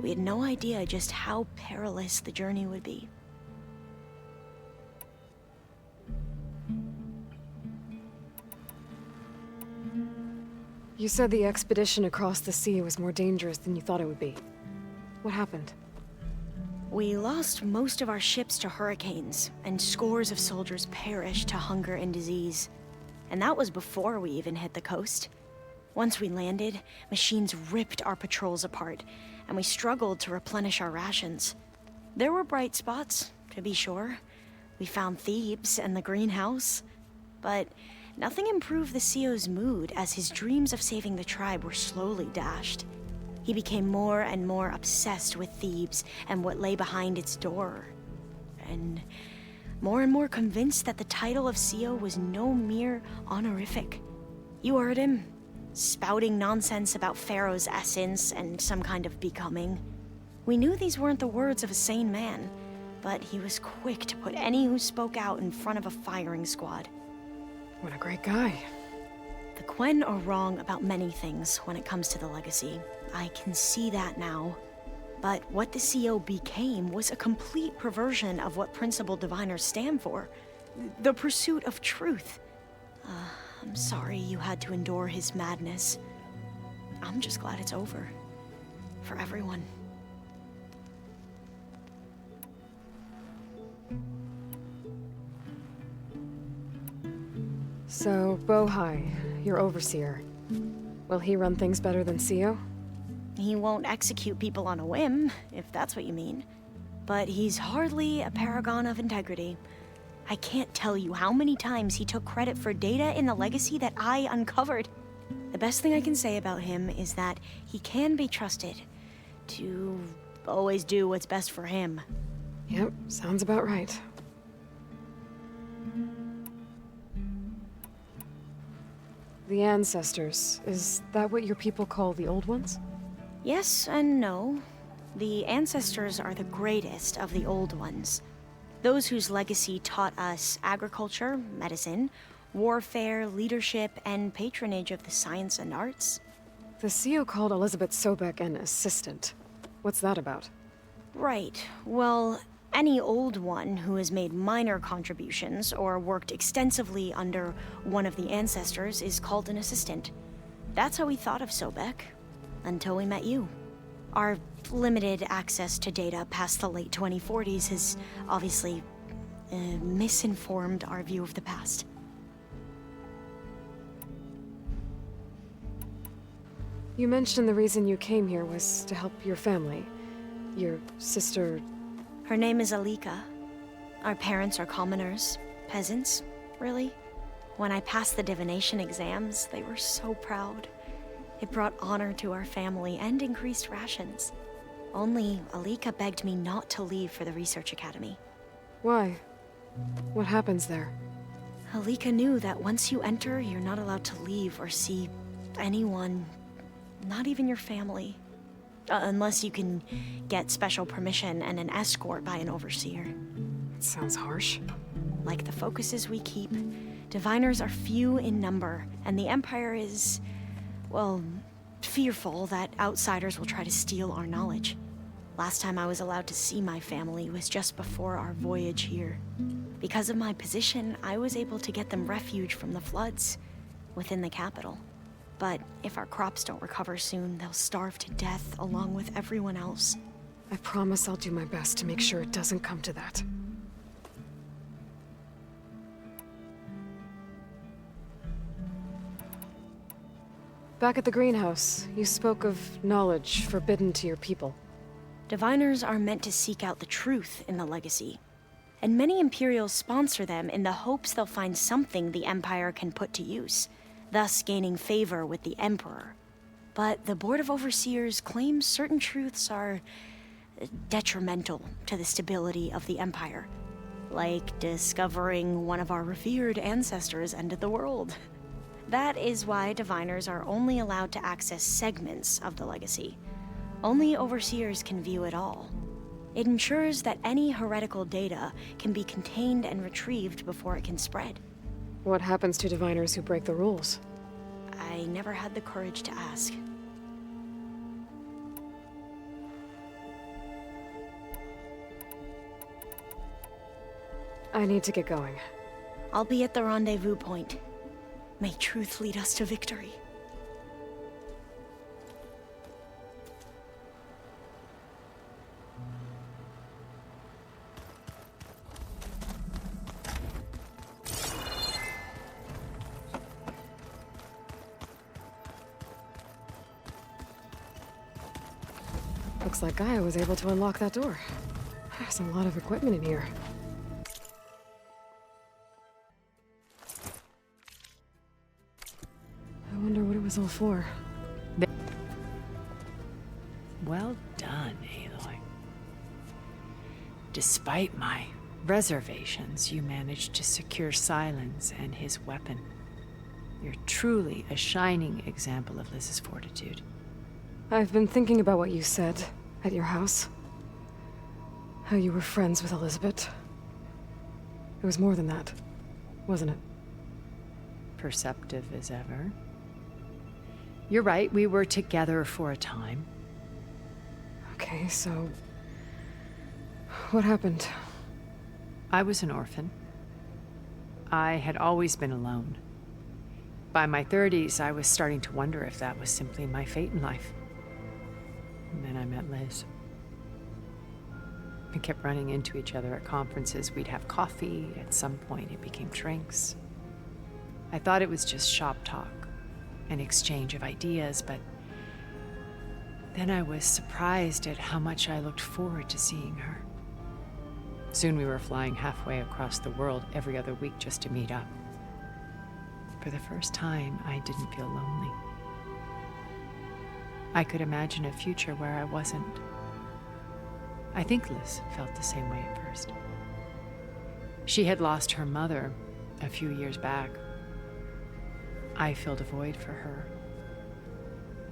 We had no idea just how perilous the journey would be. You said the expedition across the sea was more dangerous than you thought it would be. What happened? We lost most of our ships to hurricanes, and scores of soldiers perished to hunger and disease. And that was before we even hit the coast. Once we landed, machines ripped our patrols apart, and we struggled to replenish our rations. There were bright spots, to be sure. We found Thebes and the greenhouse. But nothing improved the CEO's mood as his dreams of saving the tribe were slowly dashed. He became more and more obsessed with Thebes and what lay behind its door. And more convinced that the title of CEO was no mere honorific. You heard him, spouting nonsense about Pharaoh's essence and some kind of becoming. We knew these weren't the words of a sane man, but he was quick to put any who spoke out in front of a firing squad. What a great guy. The Quen are wrong about many things when it comes to the legacy. I can see that now. But what the CEO became was a complete perversion of what principled diviners stand for. The pursuit of truth. I'm sorry you had to endure his madness. I'm just glad it's over. For everyone. So, Bohai, your overseer. Will he run things better than CEO? He won't execute people on a whim, if that's what you mean. But he's hardly a paragon of integrity. I can't tell you how many times he took credit for data in the legacy that I uncovered. The best thing I can say about him is that he can be trusted to always do what's best for him. Yep, sounds about right. The ancestors, is that what your people call the old ones? Yes and no. The ancestors are the greatest of the old ones. Those whose legacy taught us agriculture, medicine, warfare, leadership, and patronage of the science and arts. The CEO called Elizabeth Sobek an assistant. What's that about? Right. Well, any old one who has made minor contributions or worked extensively under one of the ancestors is called an assistant. That's how we thought of Sobek. Until we met you. Our limited access to data past the late 2040s has obviously misinformed our view of the past. You mentioned the reason you came here was to help your family. Your sister... Her name is Alika. Our parents are commoners. Peasants, really. When I passed the divination exams, they were so proud. It brought honor to our family and increased rations. Only Alika begged me not to leave for the research academy. Why? What happens there? Alika knew that once you enter, you're not allowed to leave or see anyone, not even your family. Unless you can get special permission and an escort by an overseer. It sounds harsh. Like the focuses we keep, diviners are few in number, and the Empire is... well, fearful that outsiders will try to steal our knowledge. Last time I was allowed to see my family was just before our voyage here. Because of my position, I was able to get them refuge from the floods within the capital. But if our crops don't recover soon, they'll starve to death along with everyone else. I promise I'll do my best to make sure it doesn't come to that. Back at the greenhouse, you spoke of knowledge forbidden to your people. Diviners are meant to seek out the truth in the legacy. And many Imperials sponsor them in the hopes they'll find something the Empire can put to use, thus gaining favor with the Emperor. But the Board of Overseers claims certain truths are detrimental to the stability of the Empire. Like discovering one of our revered ancestors ended the world. That is why diviners are only allowed to access segments of the legacy. Only overseers can view it all. It ensures that any heretical data can be contained and retrieved before it can spread. What happens to diviners who break the rules? I never had the courage to ask. I need to get going. I'll be at the rendezvous point. May truth lead us to victory. Looks like Gaia was able to unlock that door. There's a lot of equipment in here. is all for. Well done, Aloy. Despite my reservations, you managed to secure Silence and his weapon. You're truly a shining example of Liz's fortitude. I've been thinking about what you said at your house. How you were friends with Elizabeth. It was more than that, wasn't it? Perceptive as ever. You're right, we were together for a time. Okay, so... what happened? I was an orphan. I had always been alone. By my 30s, I was starting to wonder if that was simply my fate in life. And then I met Liz. We kept running into each other at conferences. We'd have coffee. At some point, it became drinks. I thought it was just shop talk, an exchange of ideas, but then I was surprised at how much I looked forward to seeing her. Soon we were flying halfway across the world every other week just to meet up. For the first time, I didn't feel lonely. I could imagine a future where I wasn't. I think Liz felt the same way at first. She had lost her mother a few years back. I filled a void for her.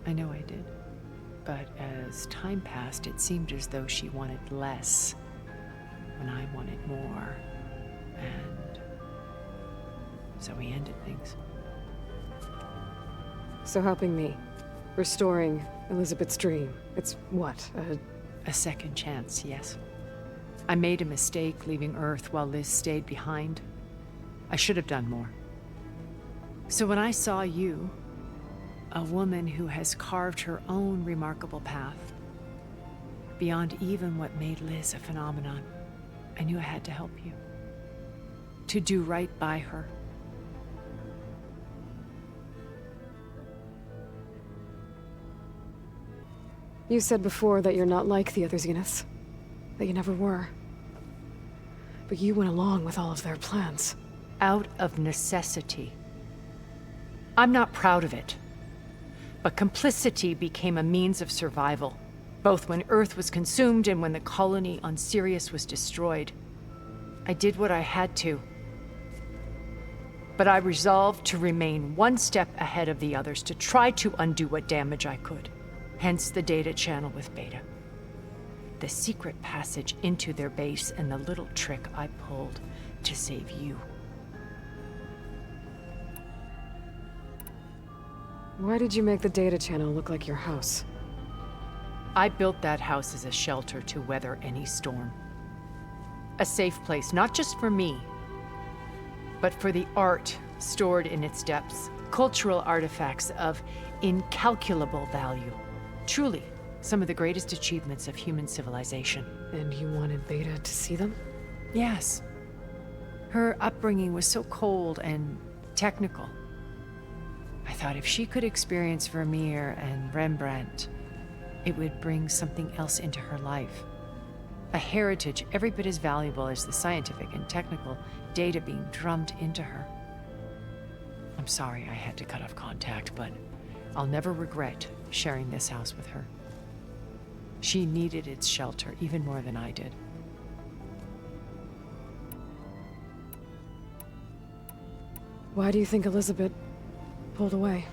I know I did. But as time passed, it seemed as though she wanted less when I wanted more. And so we ended things. So helping me, restoring Elizabeth's dream, it's what, a second chance, yes. I made a mistake leaving Earth while Liz stayed behind. I should have done more. So when I saw you, a woman who has carved her own remarkable path, beyond even what made Liz a phenomenon, I knew I had to help you. To do right by her. You said before that you're not like the other Zeniths. That you never were. But you went along with all of their plans. Out of necessity. I'm not proud of it. But complicity became a means of survival, both when Earth was consumed and when the colony on Sirius was destroyed. I did what I had to. But I resolved to remain one step ahead of the others, to try to undo what damage I could. Hence the data channel with Beta. The secret passage into their base and the little trick I pulled to save you. Why did you make the data channel look like your house? I built that house as a shelter to weather any storm. A safe place, not just for me, but for the art stored in its depths, cultural artifacts of incalculable value. Truly, some of the greatest achievements of human civilization. And you wanted Beta to see them? Yes. Her upbringing was so cold and technical. I thought if she could experience Vermeer and Rembrandt, it would bring something else into her life. A heritage every bit as valuable as the scientific and technical data being drummed into her. I'm sorry I had to cut off contact, but I'll never regret sharing this house with her. She needed its shelter even more than I did. Why do you think Elizabeth pulled away?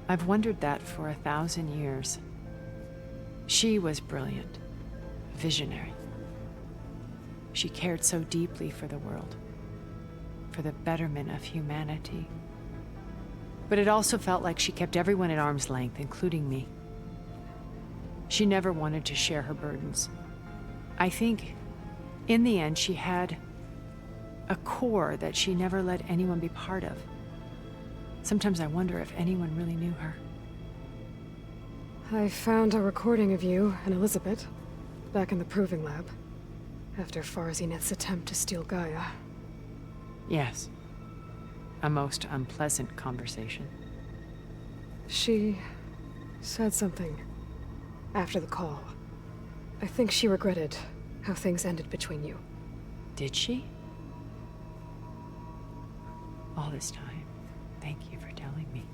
I've wondered that for 1,000 years. She was brilliant, visionary. She cared so deeply for the world, for the betterment of humanity. But it also felt like she kept everyone at arm's length, including me. She never wanted to share her burdens. I think, in the end, she had a core that she never let anyone be part of. Sometimes I wonder if anyone really knew her. I found a recording of you and Elizabeth back in the proving lab after Farzineth's attempt to steal Gaia. Yes. A most unpleasant conversation. She said something after the call. I think she regretted how things ended between you. Did she? All this time, thank you for telling me.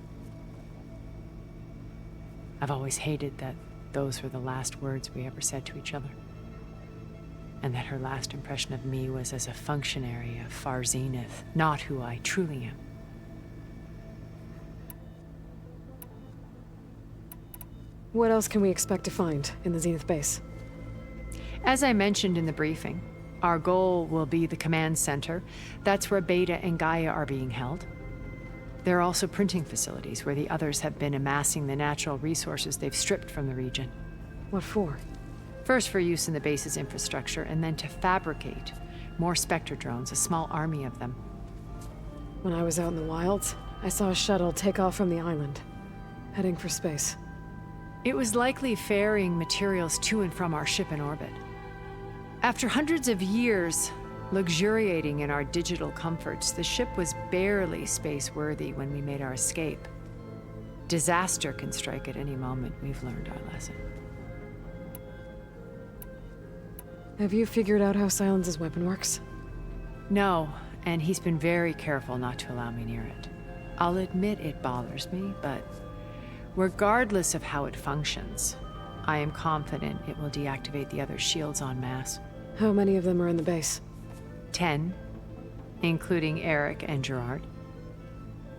I've always hated that those were the last words we ever said to each other. And that her last impression of me was as a functionary of Far Zenith, not who I truly am. What else can we expect to find in the Zenith base? As I mentioned in the briefing, our goal will be the command center. That's where Beta and Gaia are being held. There are also printing facilities where the others have been amassing the natural resources they've stripped from the region. What for? First for use in the base's infrastructure, and then to fabricate more Spectre drones, a small army of them. When I was out in the wilds, I saw a shuttle take off from the island, heading for space. It was likely ferrying materials to and from our ship in orbit. After hundreds of years luxuriating in our digital comforts, the ship was barely space-worthy when we made our escape. Disaster can strike at any moment. We've learned our lesson. Have you figured out how Silence's weapon works? No, and he's been very careful not to allow me near it. I'll admit it bothers me, but regardless of how it functions, I am confident it will deactivate the other shields en masse. How many of them are in the base? 10, including Eric and Gerard.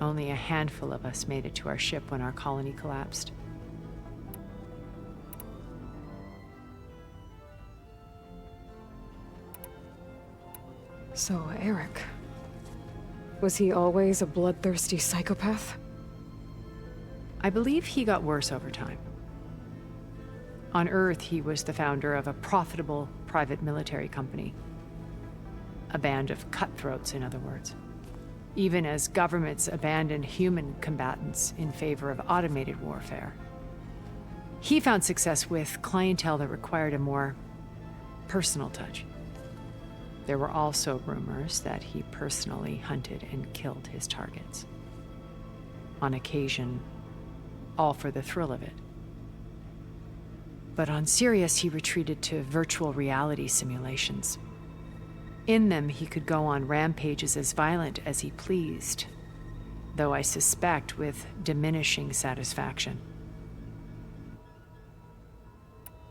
Only a handful of us made it to our ship when our colony collapsed. So, Eric. Was he always a bloodthirsty psychopath? I believe he got worse over time. On Earth, he was the founder of a profitable private military company. A band of cutthroats, in other words. Even as governments abandoned human combatants in favor of automated warfare. He found success with clientele that required a more personal touch. There were also rumors that he personally hunted and killed his targets. On occasion, all for the thrill of it. But on Sirius, he retreated to virtual reality simulations. In them, he could go on rampages as violent as he pleased, though I suspect with diminishing satisfaction.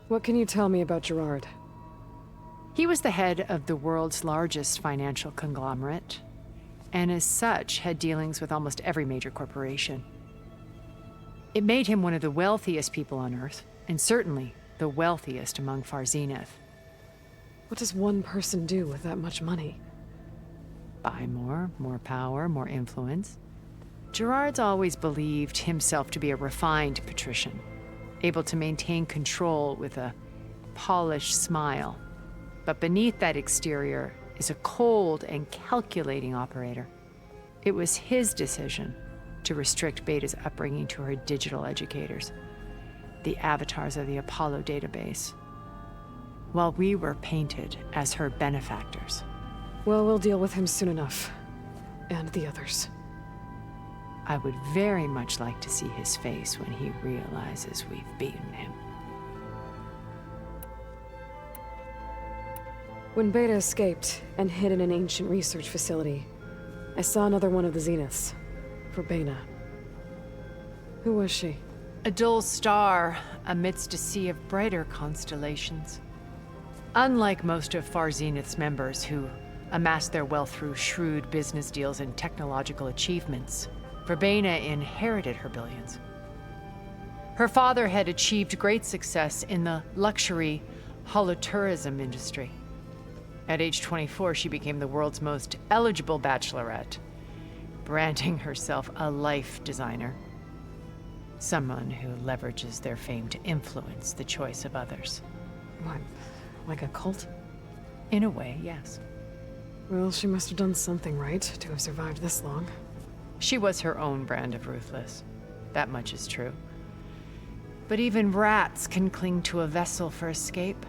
What can you tell me about Gerard? He was the head of the world's largest financial conglomerate, and as such, had dealings with almost every major corporation. It made him one of the wealthiest people on Earth, and certainly the wealthiest among Far Zenith. What does one person do with that much money? Buy more power, more influence. Gerard's always believed himself to be a refined patrician, able to maintain control with a polished smile. But beneath that exterior is a cold and calculating operator. It was his decision to restrict Beta's upbringing to her digital educators, the avatars of the Apollo database, while we were painted as her benefactors. Well, we'll deal with him soon enough. And the others. I would very much like to see his face when he realizes we've beaten him. When Beta escaped and hid in an ancient research facility, I saw another one of the Zeniths, Verbena. Who was she? A dull star amidst a sea of brighter constellations. Unlike most of Far Zenith's members who amassed their wealth through shrewd business deals and technological achievements, Verbena inherited her billions. Her father had achieved great success in the luxury holotourism industry. At age 24, she became the world's most eligible bachelorette, branding herself a life designer. Someone who leverages their fame to influence the choice of others. What, like a cult? In a way, yes. Well, she must have done something right to have survived this long. She was her own brand of ruthless. That much is true. But even rats can cling to a vessel for escape.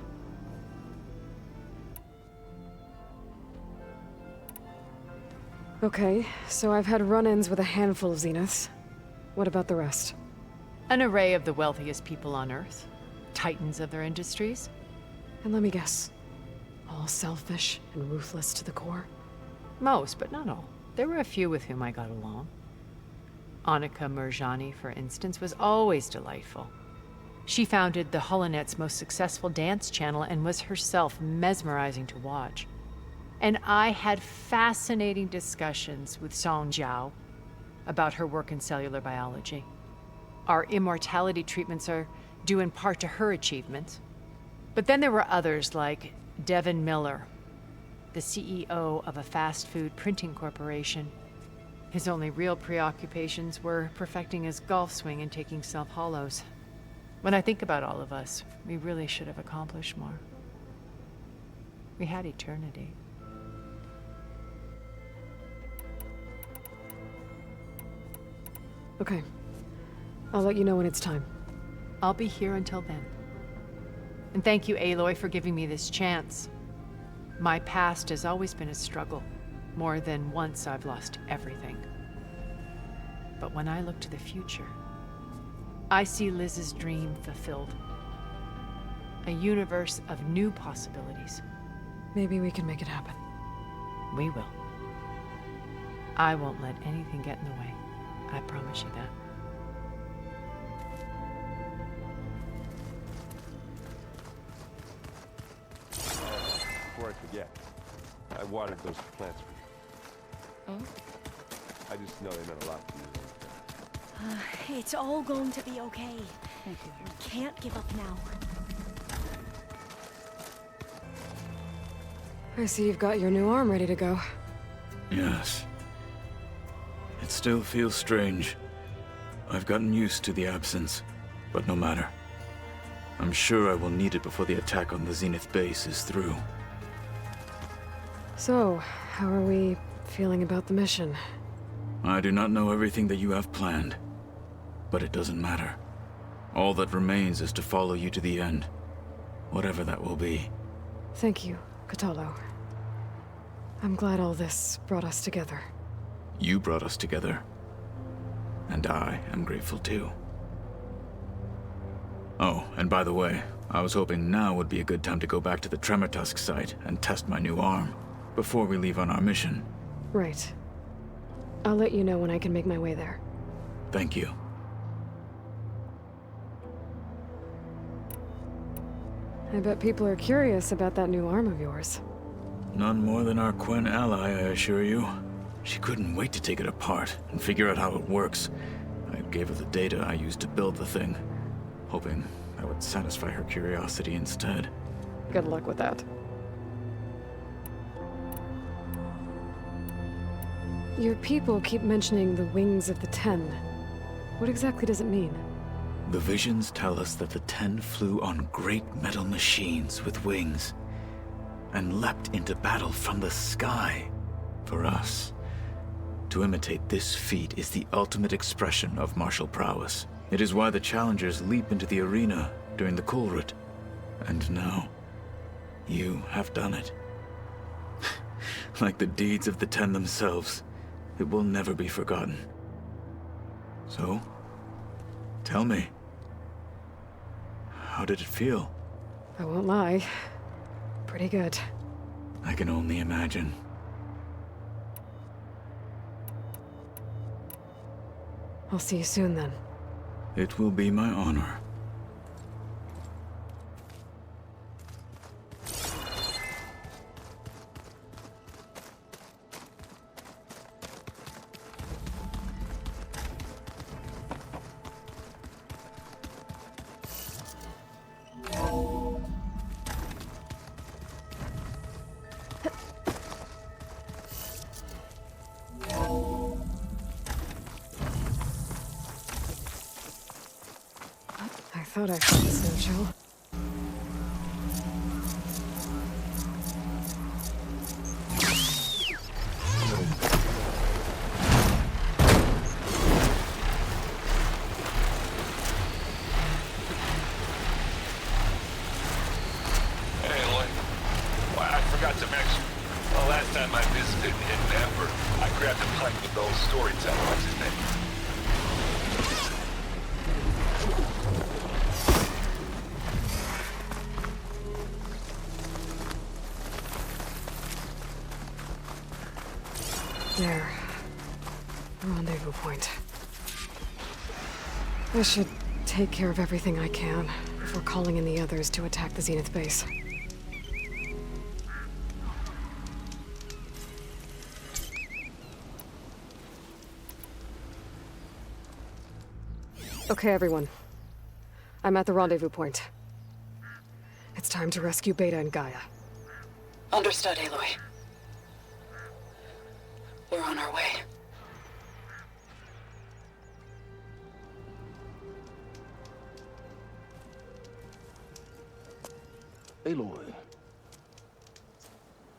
Okay, so I've had run-ins with a handful of Zeniths. What about the rest? An array of the wealthiest people on Earth. Titans of their industries. And let me guess. All selfish and ruthless to the core? Most, but not all. There were a few with whom I got along. Annika Murjani, for instance, was always delightful. She founded the HoloNet's most successful dance channel and was herself mesmerizing to watch. And I had fascinating discussions with Song Jiao about her work in cellular biology. Our immortality treatments are due in part to her achievements. But then there were others like Devin Miller, the CEO of a fast food printing corporation. His only real preoccupations were perfecting his golf swing and taking self-hollows. When I think about all of us, we really should have accomplished more. We had eternity. Okay. I'll let you know when it's time. I'll be here until then. And thank you, Aloy, for giving me this chance. My past has always been a struggle. More than once I've lost everything. But when I look to the future, I see Liz's dream fulfilled. A universe of new possibilities. Maybe we can make it happen. We will. I won't let anything get in the way. I promise you that. Before I forget, I watered those plants for you. Oh? I just know they meant a lot to you. It's all going to be okay. Thank you. You can't give up now. I see you've got your new arm ready to go. Yes. It still feels strange. I've gotten used to the absence, but no matter. I'm sure I will need it before the attack on the Zenith base is through. So, how are we feeling about the mission? I do not know everything that you have planned, but it doesn't matter. All that remains is to follow you to the end, whatever that will be. Thank you, Kotallo. I'm glad all this brought us together. You brought us together, and I am grateful too. Oh, and by the way, I was hoping now would be a good time to go back to the Tremortusk site and test my new arm, before we leave on our mission. Right. I'll let you know when I can make my way there. Thank you. I bet people are curious about that new arm of yours. None more than our Quen ally, I assure you. She couldn't wait to take it apart and figure out how it works. I gave her the data I used to build the thing, hoping that would satisfy her curiosity instead. Good luck with that. Your people keep mentioning the wings of the Ten. What exactly does it mean? The visions tell us that the Ten flew on great metal machines with wings, and leapt into battle from the sky. For us, to imitate this feat is the ultimate expression of martial prowess. It is why the challengers leap into the arena during the Kulrut. And now, you have done it. Like the deeds of the Ten themselves, it will never be forgotten. So, tell me, how did it feel? I won't lie. Pretty good. I can only imagine. I'll see you soon then. It will be my honor. I thought I saw the snow show. Hey, Lloyd. Well, I forgot to mention. Well, last time I visited Hidden Ember, I grabbed a pint with the old storyteller. What's his name? There. Rendezvous point. I should take care of everything I can before calling in the others to attack the Zenith base. Okay, everyone. I'm at the rendezvous point. It's time to rescue Beta and Gaia. Understood, Aloy. We're on our way. Aloy,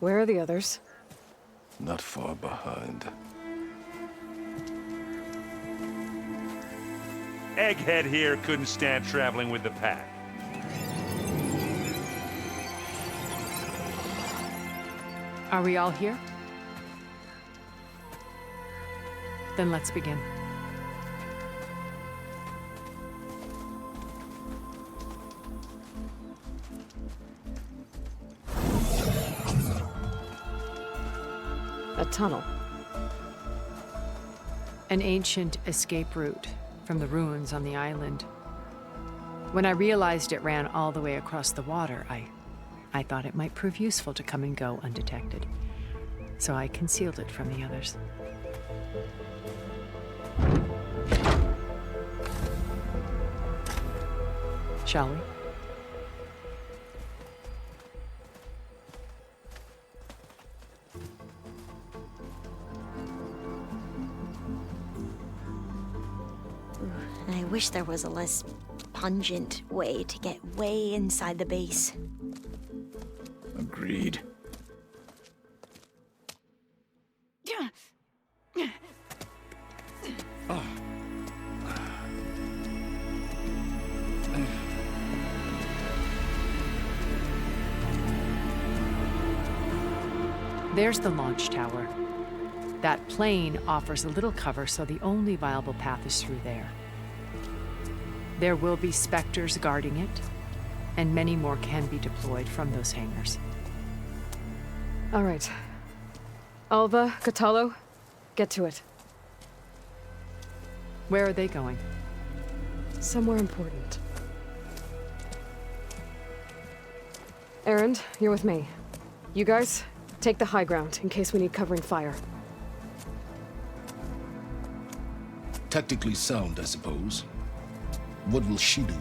Where are the others? not far behind. Egghead here couldn't stand traveling with the pack. Are we all here? Then let's begin. A tunnel. An ancient escape route from the ruins on the island. When I realized it ran all the way across the water, I thought it might prove useful to come and go undetected. So I concealed it from the others. Shall we? I wish there was a less pungent way to get way inside the base. Agreed. There's the launch tower. That plane offers a little cover, so the only viable path is through there. There will be Spectres guarding it, and many more can be deployed from those hangars. All right. Alva, Catalo, get to it. Where are they going? Somewhere important. Erend, you're with me. You guys, take the high ground in case we need covering fire. Tactically sound, I suppose. What will she do?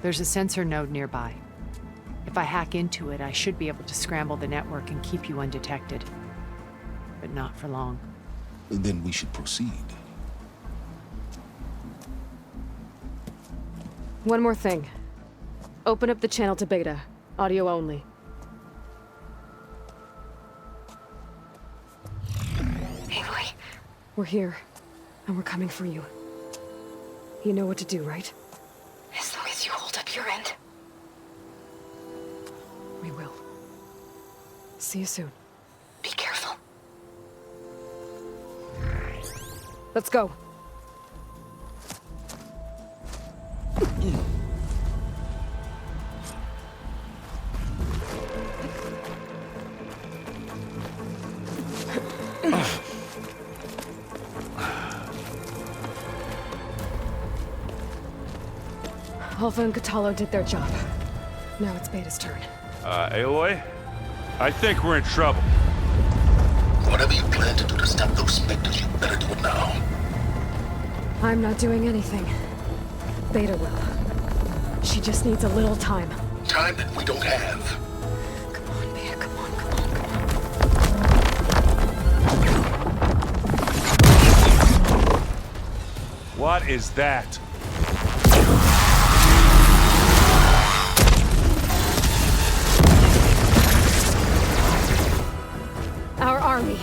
There's a sensor node nearby. If I hack into it, I should be able to scramble the network and keep you undetected. But not for long. Then we should proceed. One more thing. Open up the channel to Beta. Audio only. Aloy? We're here, and we're coming for you. You know what to do, right? As long as you hold up your end. We will. See you soon. Be careful. Let's go. Alpha and Catalo did their job. Now it's Beta's turn. Aloy? I think we're in trouble. Whatever you plan to do to stop those Spectres, you better do it now. I'm not doing anything. Beta will. She just needs a little time. Time that we don't have. Come on, Beta, come on, come on. What is that? Our army.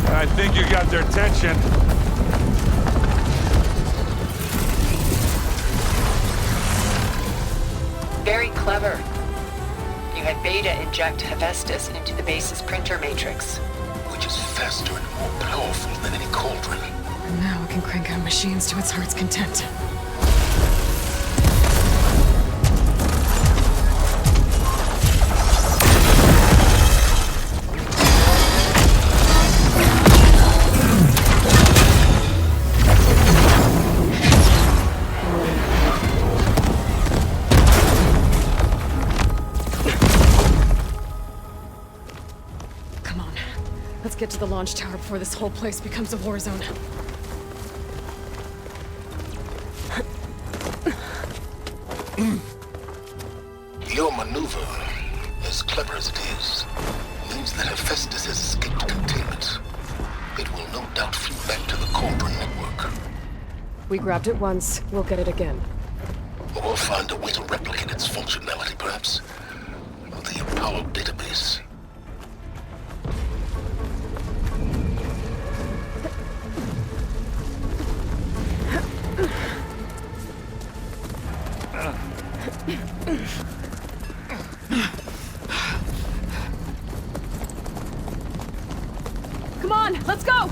I think you got their attention. Very clever. You had Beta inject Hephaestus into the base's printer matrix. Which is faster and more powerful than any cauldron. And now it can crank out machines to its heart's content. Let's get to the launch tower before this whole place becomes a war zone. Your maneuver, as clever as it is, means that Hephaestus has escaped containment. It will no doubt flew back to the Corporate network. We grabbed it once, we'll get it again. Or find a way to replicate its functionality, perhaps. The Apollo database. Come on, let's go!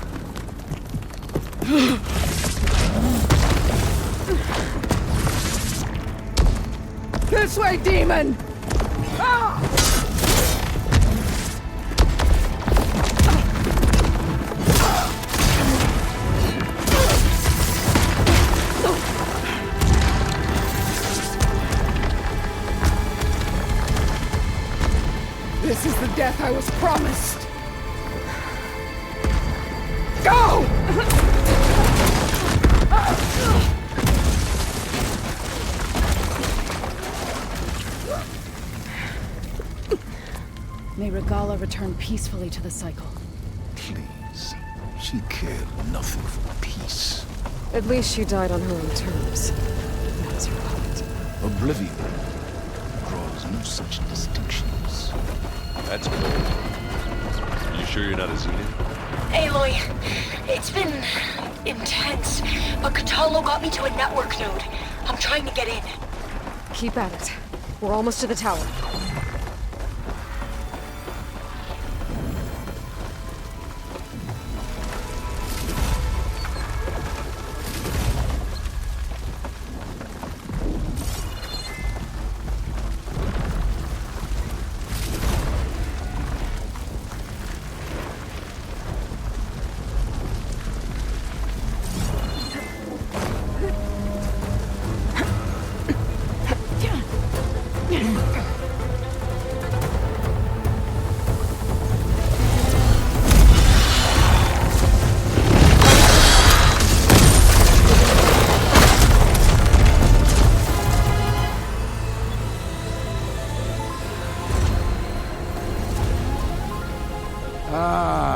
This way, demon! Ah! This is the death I was promised. Go! May Regalla return peacefully to the cycle. Please. She cared nothing for peace. At least she died on her own terms. That is her point. Oblivion draws no such distinctions. That's cool. You sure you're not a Zenith? Aloy, it's been intense, but Catalo got me to a network node. I'm trying to get in. Keep at it. We're almost to the tower.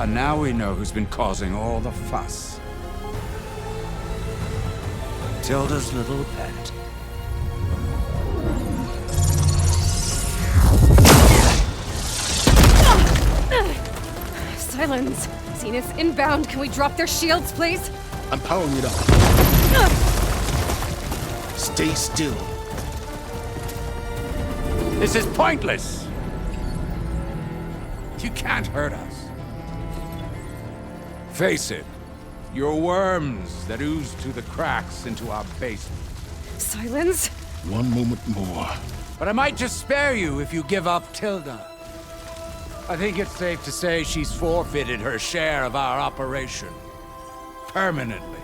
Now we know who's been causing all the fuss. Tilda's little pet. Silence! Zenith's inbound. Can we drop their shields, please? I'm powering it up. Stay still. This is pointless! You can't hurt us. Face it, you're worms that ooze through the cracks into our basement. Silence? One moment more. But I might just spare you if you give up Tilda. I think it's safe to say she's forfeited her share of our operation. Permanently.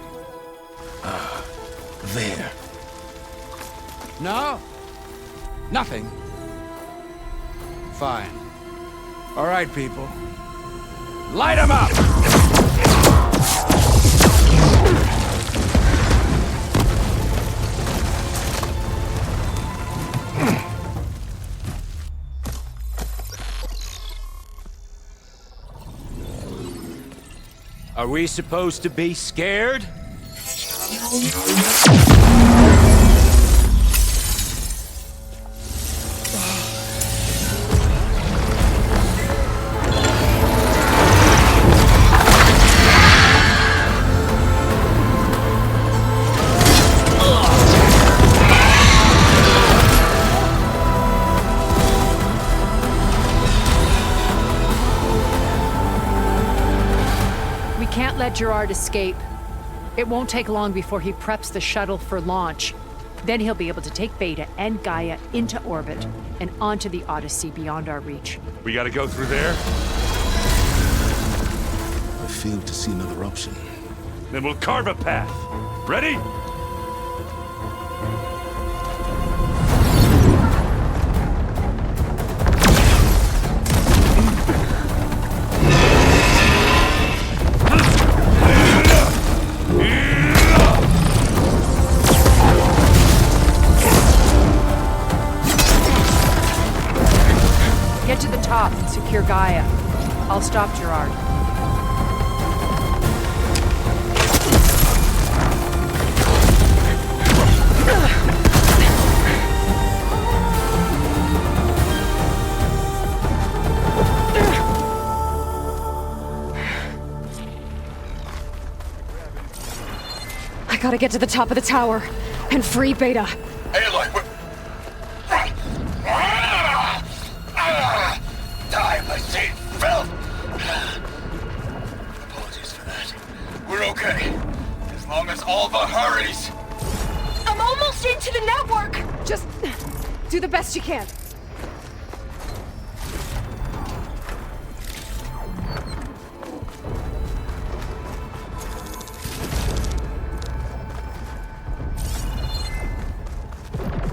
There. No? Nothing? Fine. All right, people. Light 'em up! Are we supposed to be scared? Let Gerard escape. It won't take long before he preps the shuttle for launch. Then he'll be able to take Beta and Gaia into orbit and onto the Odyssey beyond our reach. We gotta go through there? I fail to see another option. Then we'll carve a path. Ready? stop Gerard. I gotta get to the top of the tower and free Beta. Aloy, die, my seat, Phil! Apologies for that. We're okay. As long as Alva hurries. I'm almost into the network! Just do the best you can.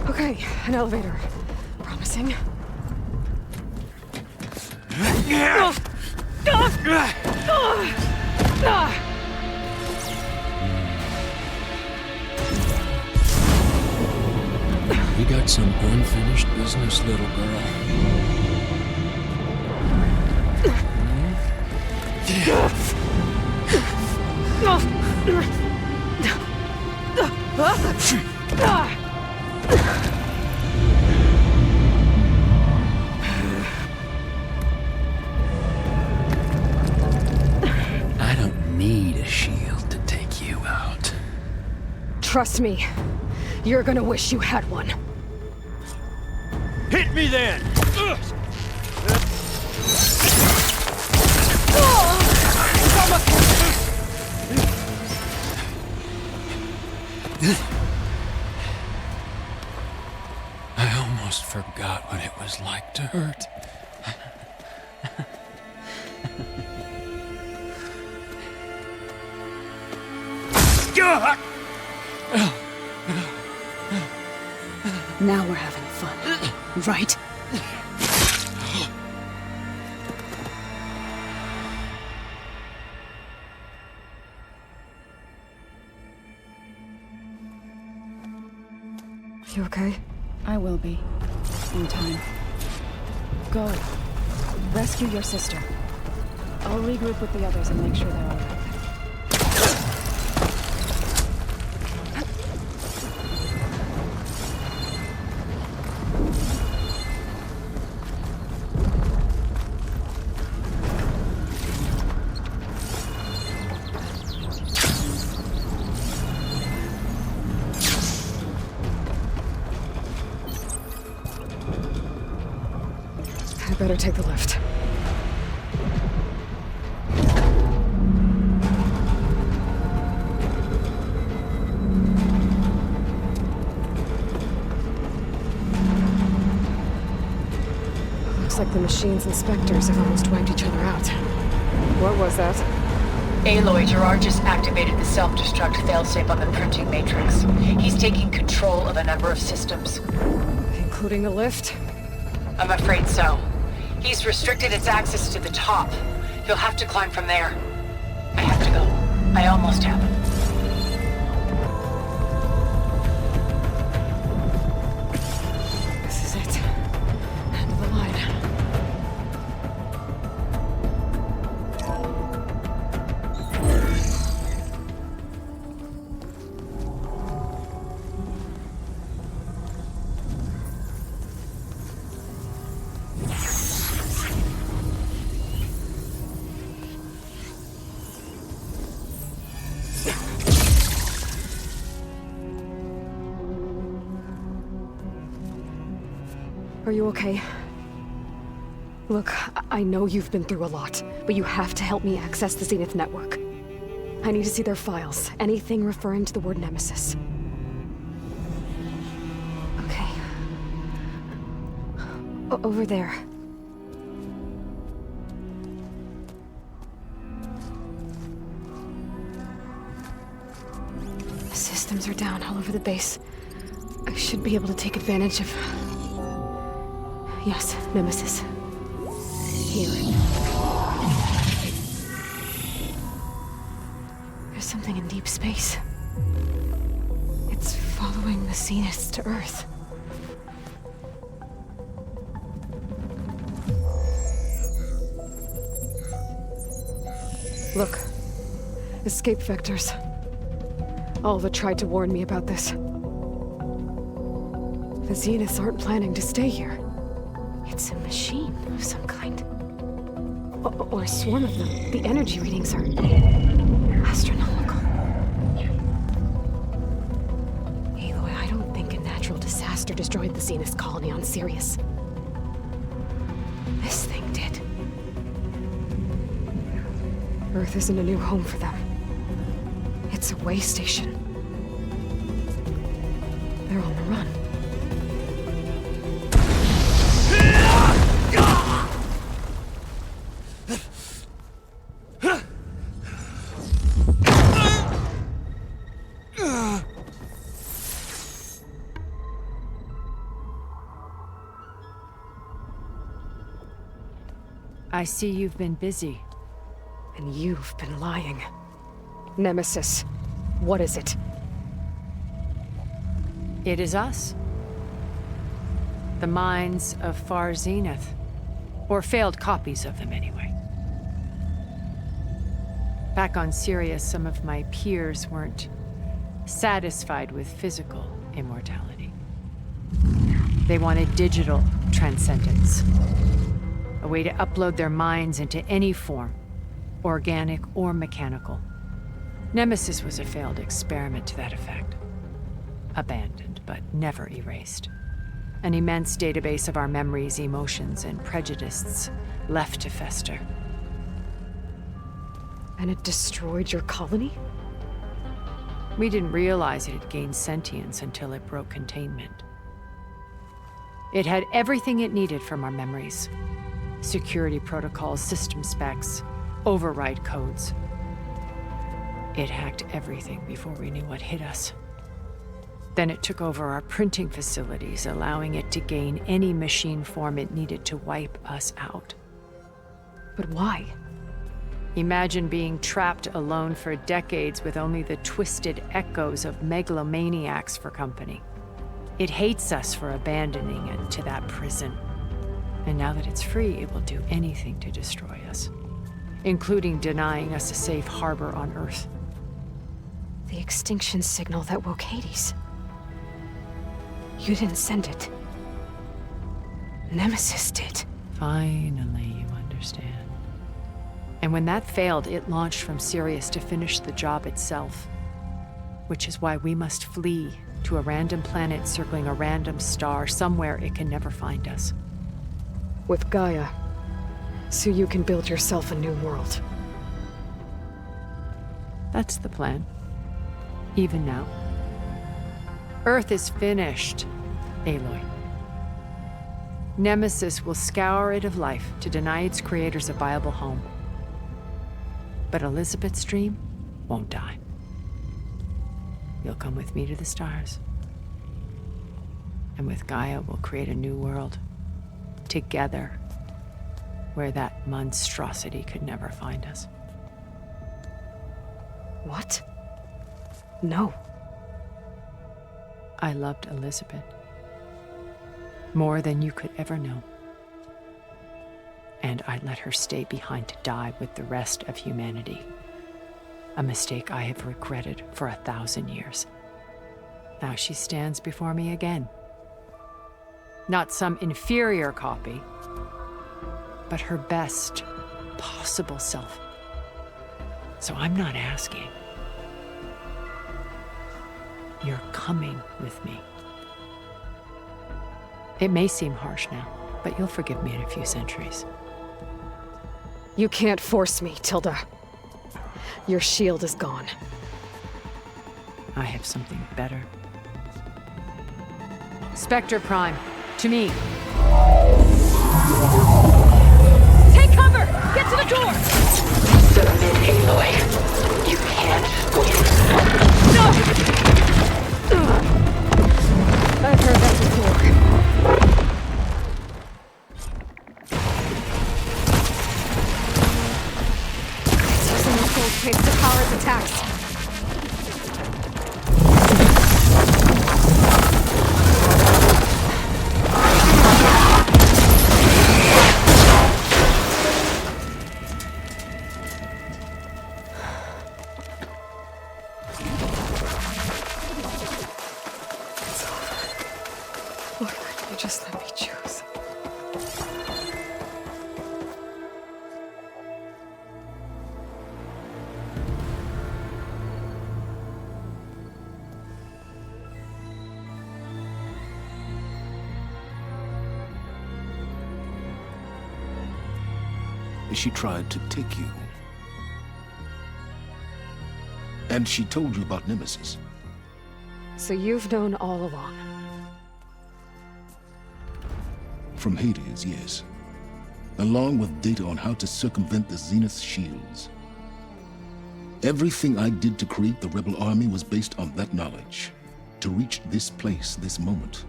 Okay, an elevator. Promising. You got some unfinished business, little girl. I don't need a shield to take you out. Trust me, you're gonna wish you had one. Hit me then! I almost forgot what it was like to hurt. Now we're having fun, right? You okay? I will be. In time. Go. Rescue your sister. I'll regroup with the others and make sure they're all right. I better take the lift. Looks like the machine's inspectors have almost wiped each other out. What was that? Aloy, Gerard just activated the self-destruct failsafe on the printing matrix. He's taking control of a number of systems. Including the lift? I'm afraid so. He's restricted its access to the top. You'll have to climb from there. I have to go. I almost have him. This is it. End of the line. Are you okay? Look, I know you've been through a lot, but you have to help me access the Zenith network. I need to see their files, anything referring to the word Nemesis. Okay. Over there. The systems are down all over the base. I should be able to take advantage of... Yes, Nemesis. Here. There's something in deep space. It's following the Zeniths to Earth. Look. Escape vectors. Alva tried to warn me about this. The Zeniths aren't planning to stay here. It's a machine of some kind. Or a swarm of them. The energy readings are astronomical. Aloy, I don't think a natural disaster destroyed the Zenith colony on Sirius. This thing did. Earth isn't a new home for them. It's a way station. They're on the run. I see you've been busy. And you've been lying. Nemesis, what is it? It is us. The minds of Far Zenith. Or failed copies of them, anyway. Back on Sirius, some of my peers weren't satisfied with physical immortality. They wanted digital transcendence. A way to upload their minds into any form, organic or mechanical. Nemesis was a failed experiment to that effect. Abandoned, but never erased. An immense database of our memories, emotions, and prejudices left to fester. And it destroyed your colony? We didn't realize it had gained sentience until it broke containment. It had everything it needed from our memories. Security protocols, system specs, override codes. It hacked everything before we knew what hit us. Then it took over our printing facilities, allowing it to gain any machine form it needed to wipe us out. But why? Imagine being trapped alone for decades with only the twisted echoes of megalomaniacs for company. It hates us for abandoning it to that prison. And now that it's free, it will do anything to destroy us, including denying us a safe harbor on Earth. The extinction signal that woke Hades. You didn't send it. Nemesis did. Finally, you understand. And when that failed, it launched from Sirius to finish the job itself. Which is why we must flee to a random planet circling a random star, somewhere it can never find us. With Gaia, so you can build yourself a new world. That's the plan. Even now. Earth is finished, Aloy. Nemesis will scour it of life to deny its creators a viable home. But Elizabeth's dream won't die. You'll come with me to the stars. And with Gaia, we'll create a new world. Together, where that monstrosity could never find us. What? No. I loved Elizabeth. More than you could ever know. And I let her stay behind to die with the rest of humanity. A mistake I have regretted for 1,000 years. Now she stands before me again. Not some inferior copy, but her best possible self. So I'm not asking. You're coming with me. It may seem harsh now, but you'll forgive me in a few centuries. You can't force me, Tilda. Your shield is gone. I have something better. Spectre Prime, to me. Take cover! Get to the door! Submit, Aloy. You can't win. No! I've heard that before. It's using the soul space to power its attacks. She tried to take you. And she told you about Nemesis. So you've known all along. From Hades, yes. Along with data on how to circumvent the Zenith shields. Everything I did to create the rebel army was based on that knowledge. To reach this place, this moment.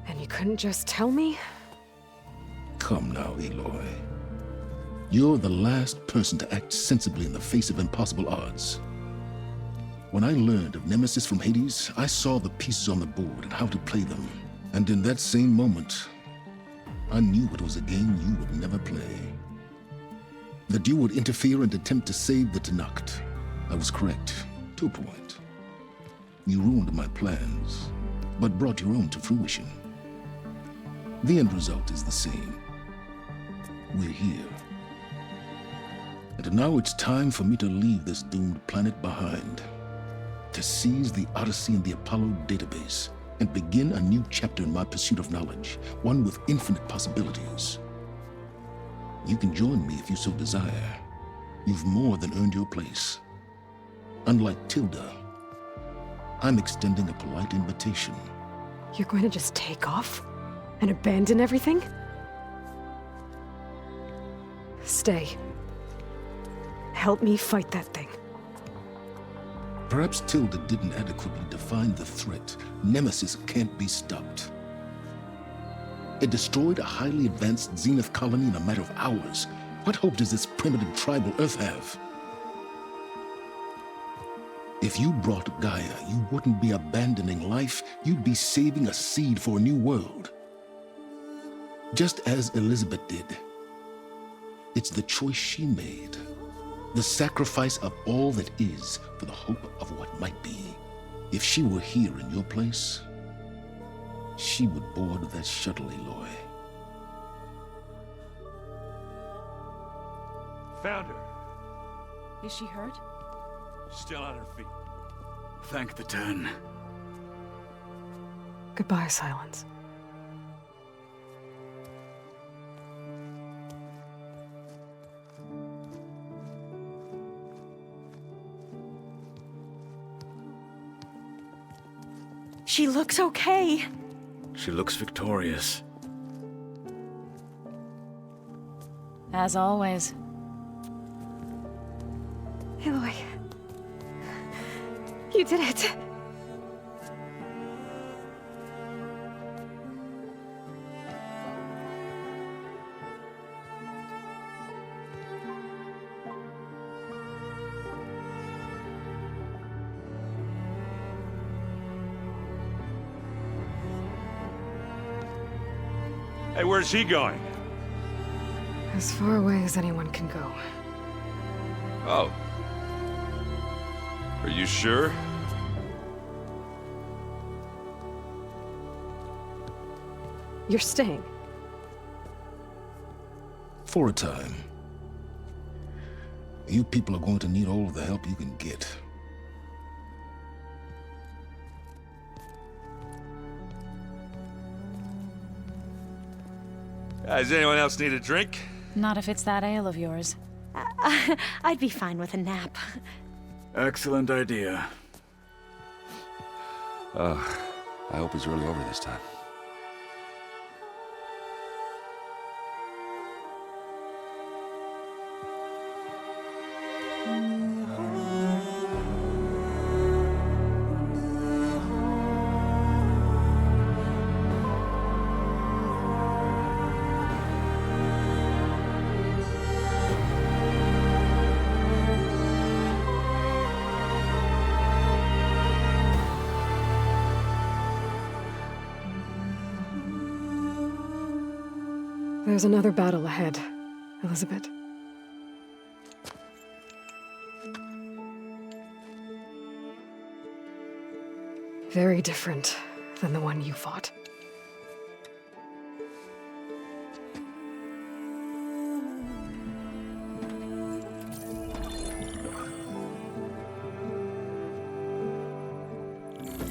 And you couldn't just tell me? Come now, Aloy. You're the last person to act sensibly in the face of impossible odds. When I learned of Nemesis from Hades, I saw the pieces on the board and how to play them. And in that same moment, I knew it was a game you would never play. That you would interfere and attempt to save the Tenakth. I was correct, to a point. You ruined my plans, but brought your own to fruition. The end result is the same. We're here. And now it's time for me to leave this doomed planet behind. To seize the Odyssey and the Apollo database, and begin a new chapter in my pursuit of knowledge, one with infinite possibilities. You can join me if you so desire. You've more than earned your place. Unlike Tilda, I'm extending a polite invitation. You're going to just take off? And abandon everything? Stay. Help me fight that thing. Perhaps Tilda didn't adequately define the threat. Nemesis can't be stopped. It destroyed a highly advanced Zenith colony in a matter of hours. What hope does this primitive tribal Earth have? If you brought Gaia, you wouldn't be abandoning life, you'd be saving a seed for a new world. Just as Elizabeth did. It's the choice she made. The sacrifice of all that is for the hope of what might be. If she were here in your place, she would board that shuttle, Aloy. Found her. Is she hurt? Still on her feet. Thank the Ten. Goodbye, Silence. She looks okay. She looks victorious. As always. Aloy. You did it. Hey, where's he going? As far away as anyone can go. Oh. Are you sure? You're staying. For a time. You people are going to need all of the help you can get. Does anyone else need a drink? Not if it's that ale of yours. I'd be fine with a nap. Excellent idea. I hope he's really over this time. There's another battle ahead, Elizabeth. Very different than the one you fought.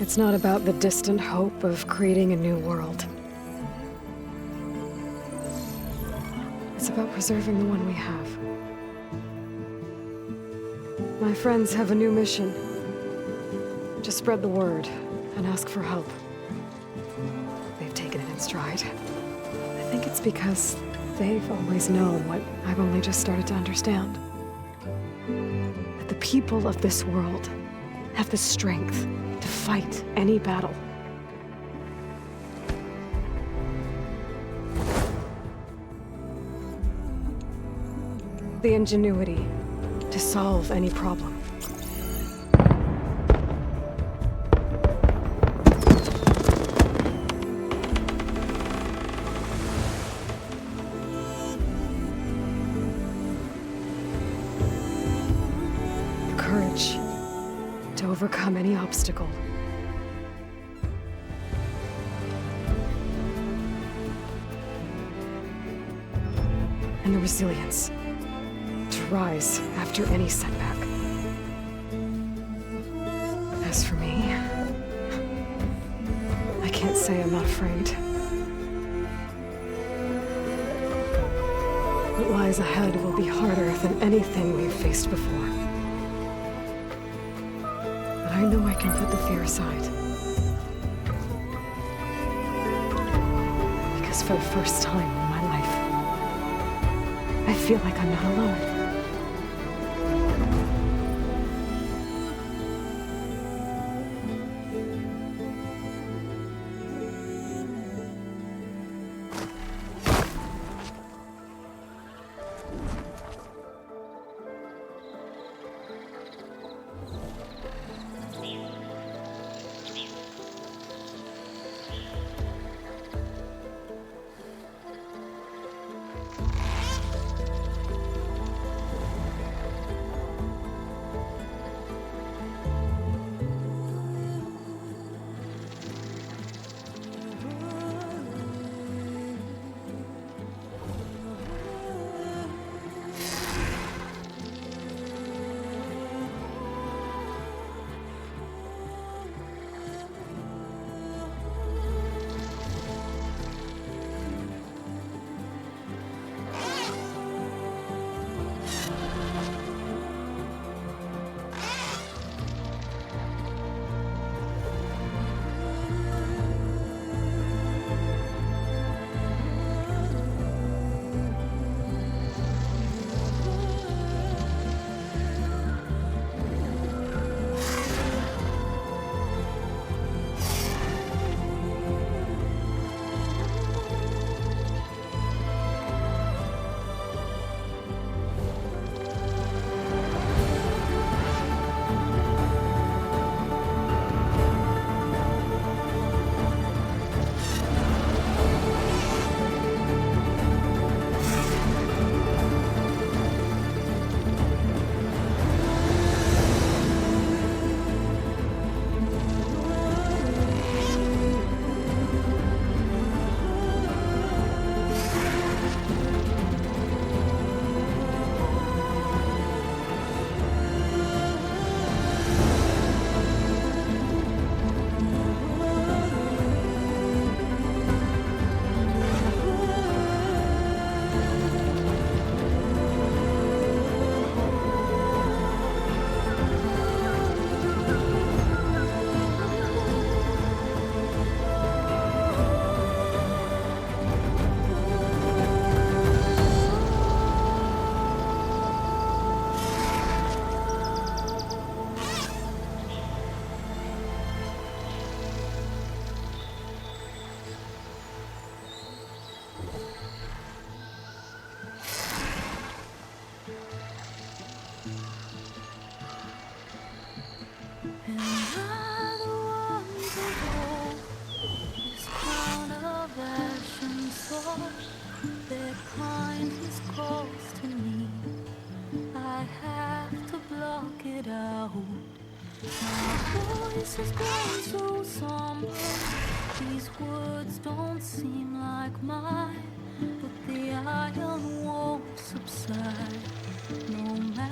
It's not about the distant hope of creating a new world. It's about preserving the one we have. My friends have a new mission. To spread the word and ask for help. They've taken it in stride. I think it's because they've always known what I've only just started to understand. That the people of this world have the strength to fight any battle. The ingenuity to solve any problem. The courage to overcome any obstacle. And the resilience to rise after any setback. As for me, I can't say I'm not afraid. What lies ahead will be harder than anything we've faced before. But I know I can put the fear aside. Because for the first time in my life, I feel like I'm not alone. This has grown so somber. These words don't seem like mine, but the iron won't subside. No matter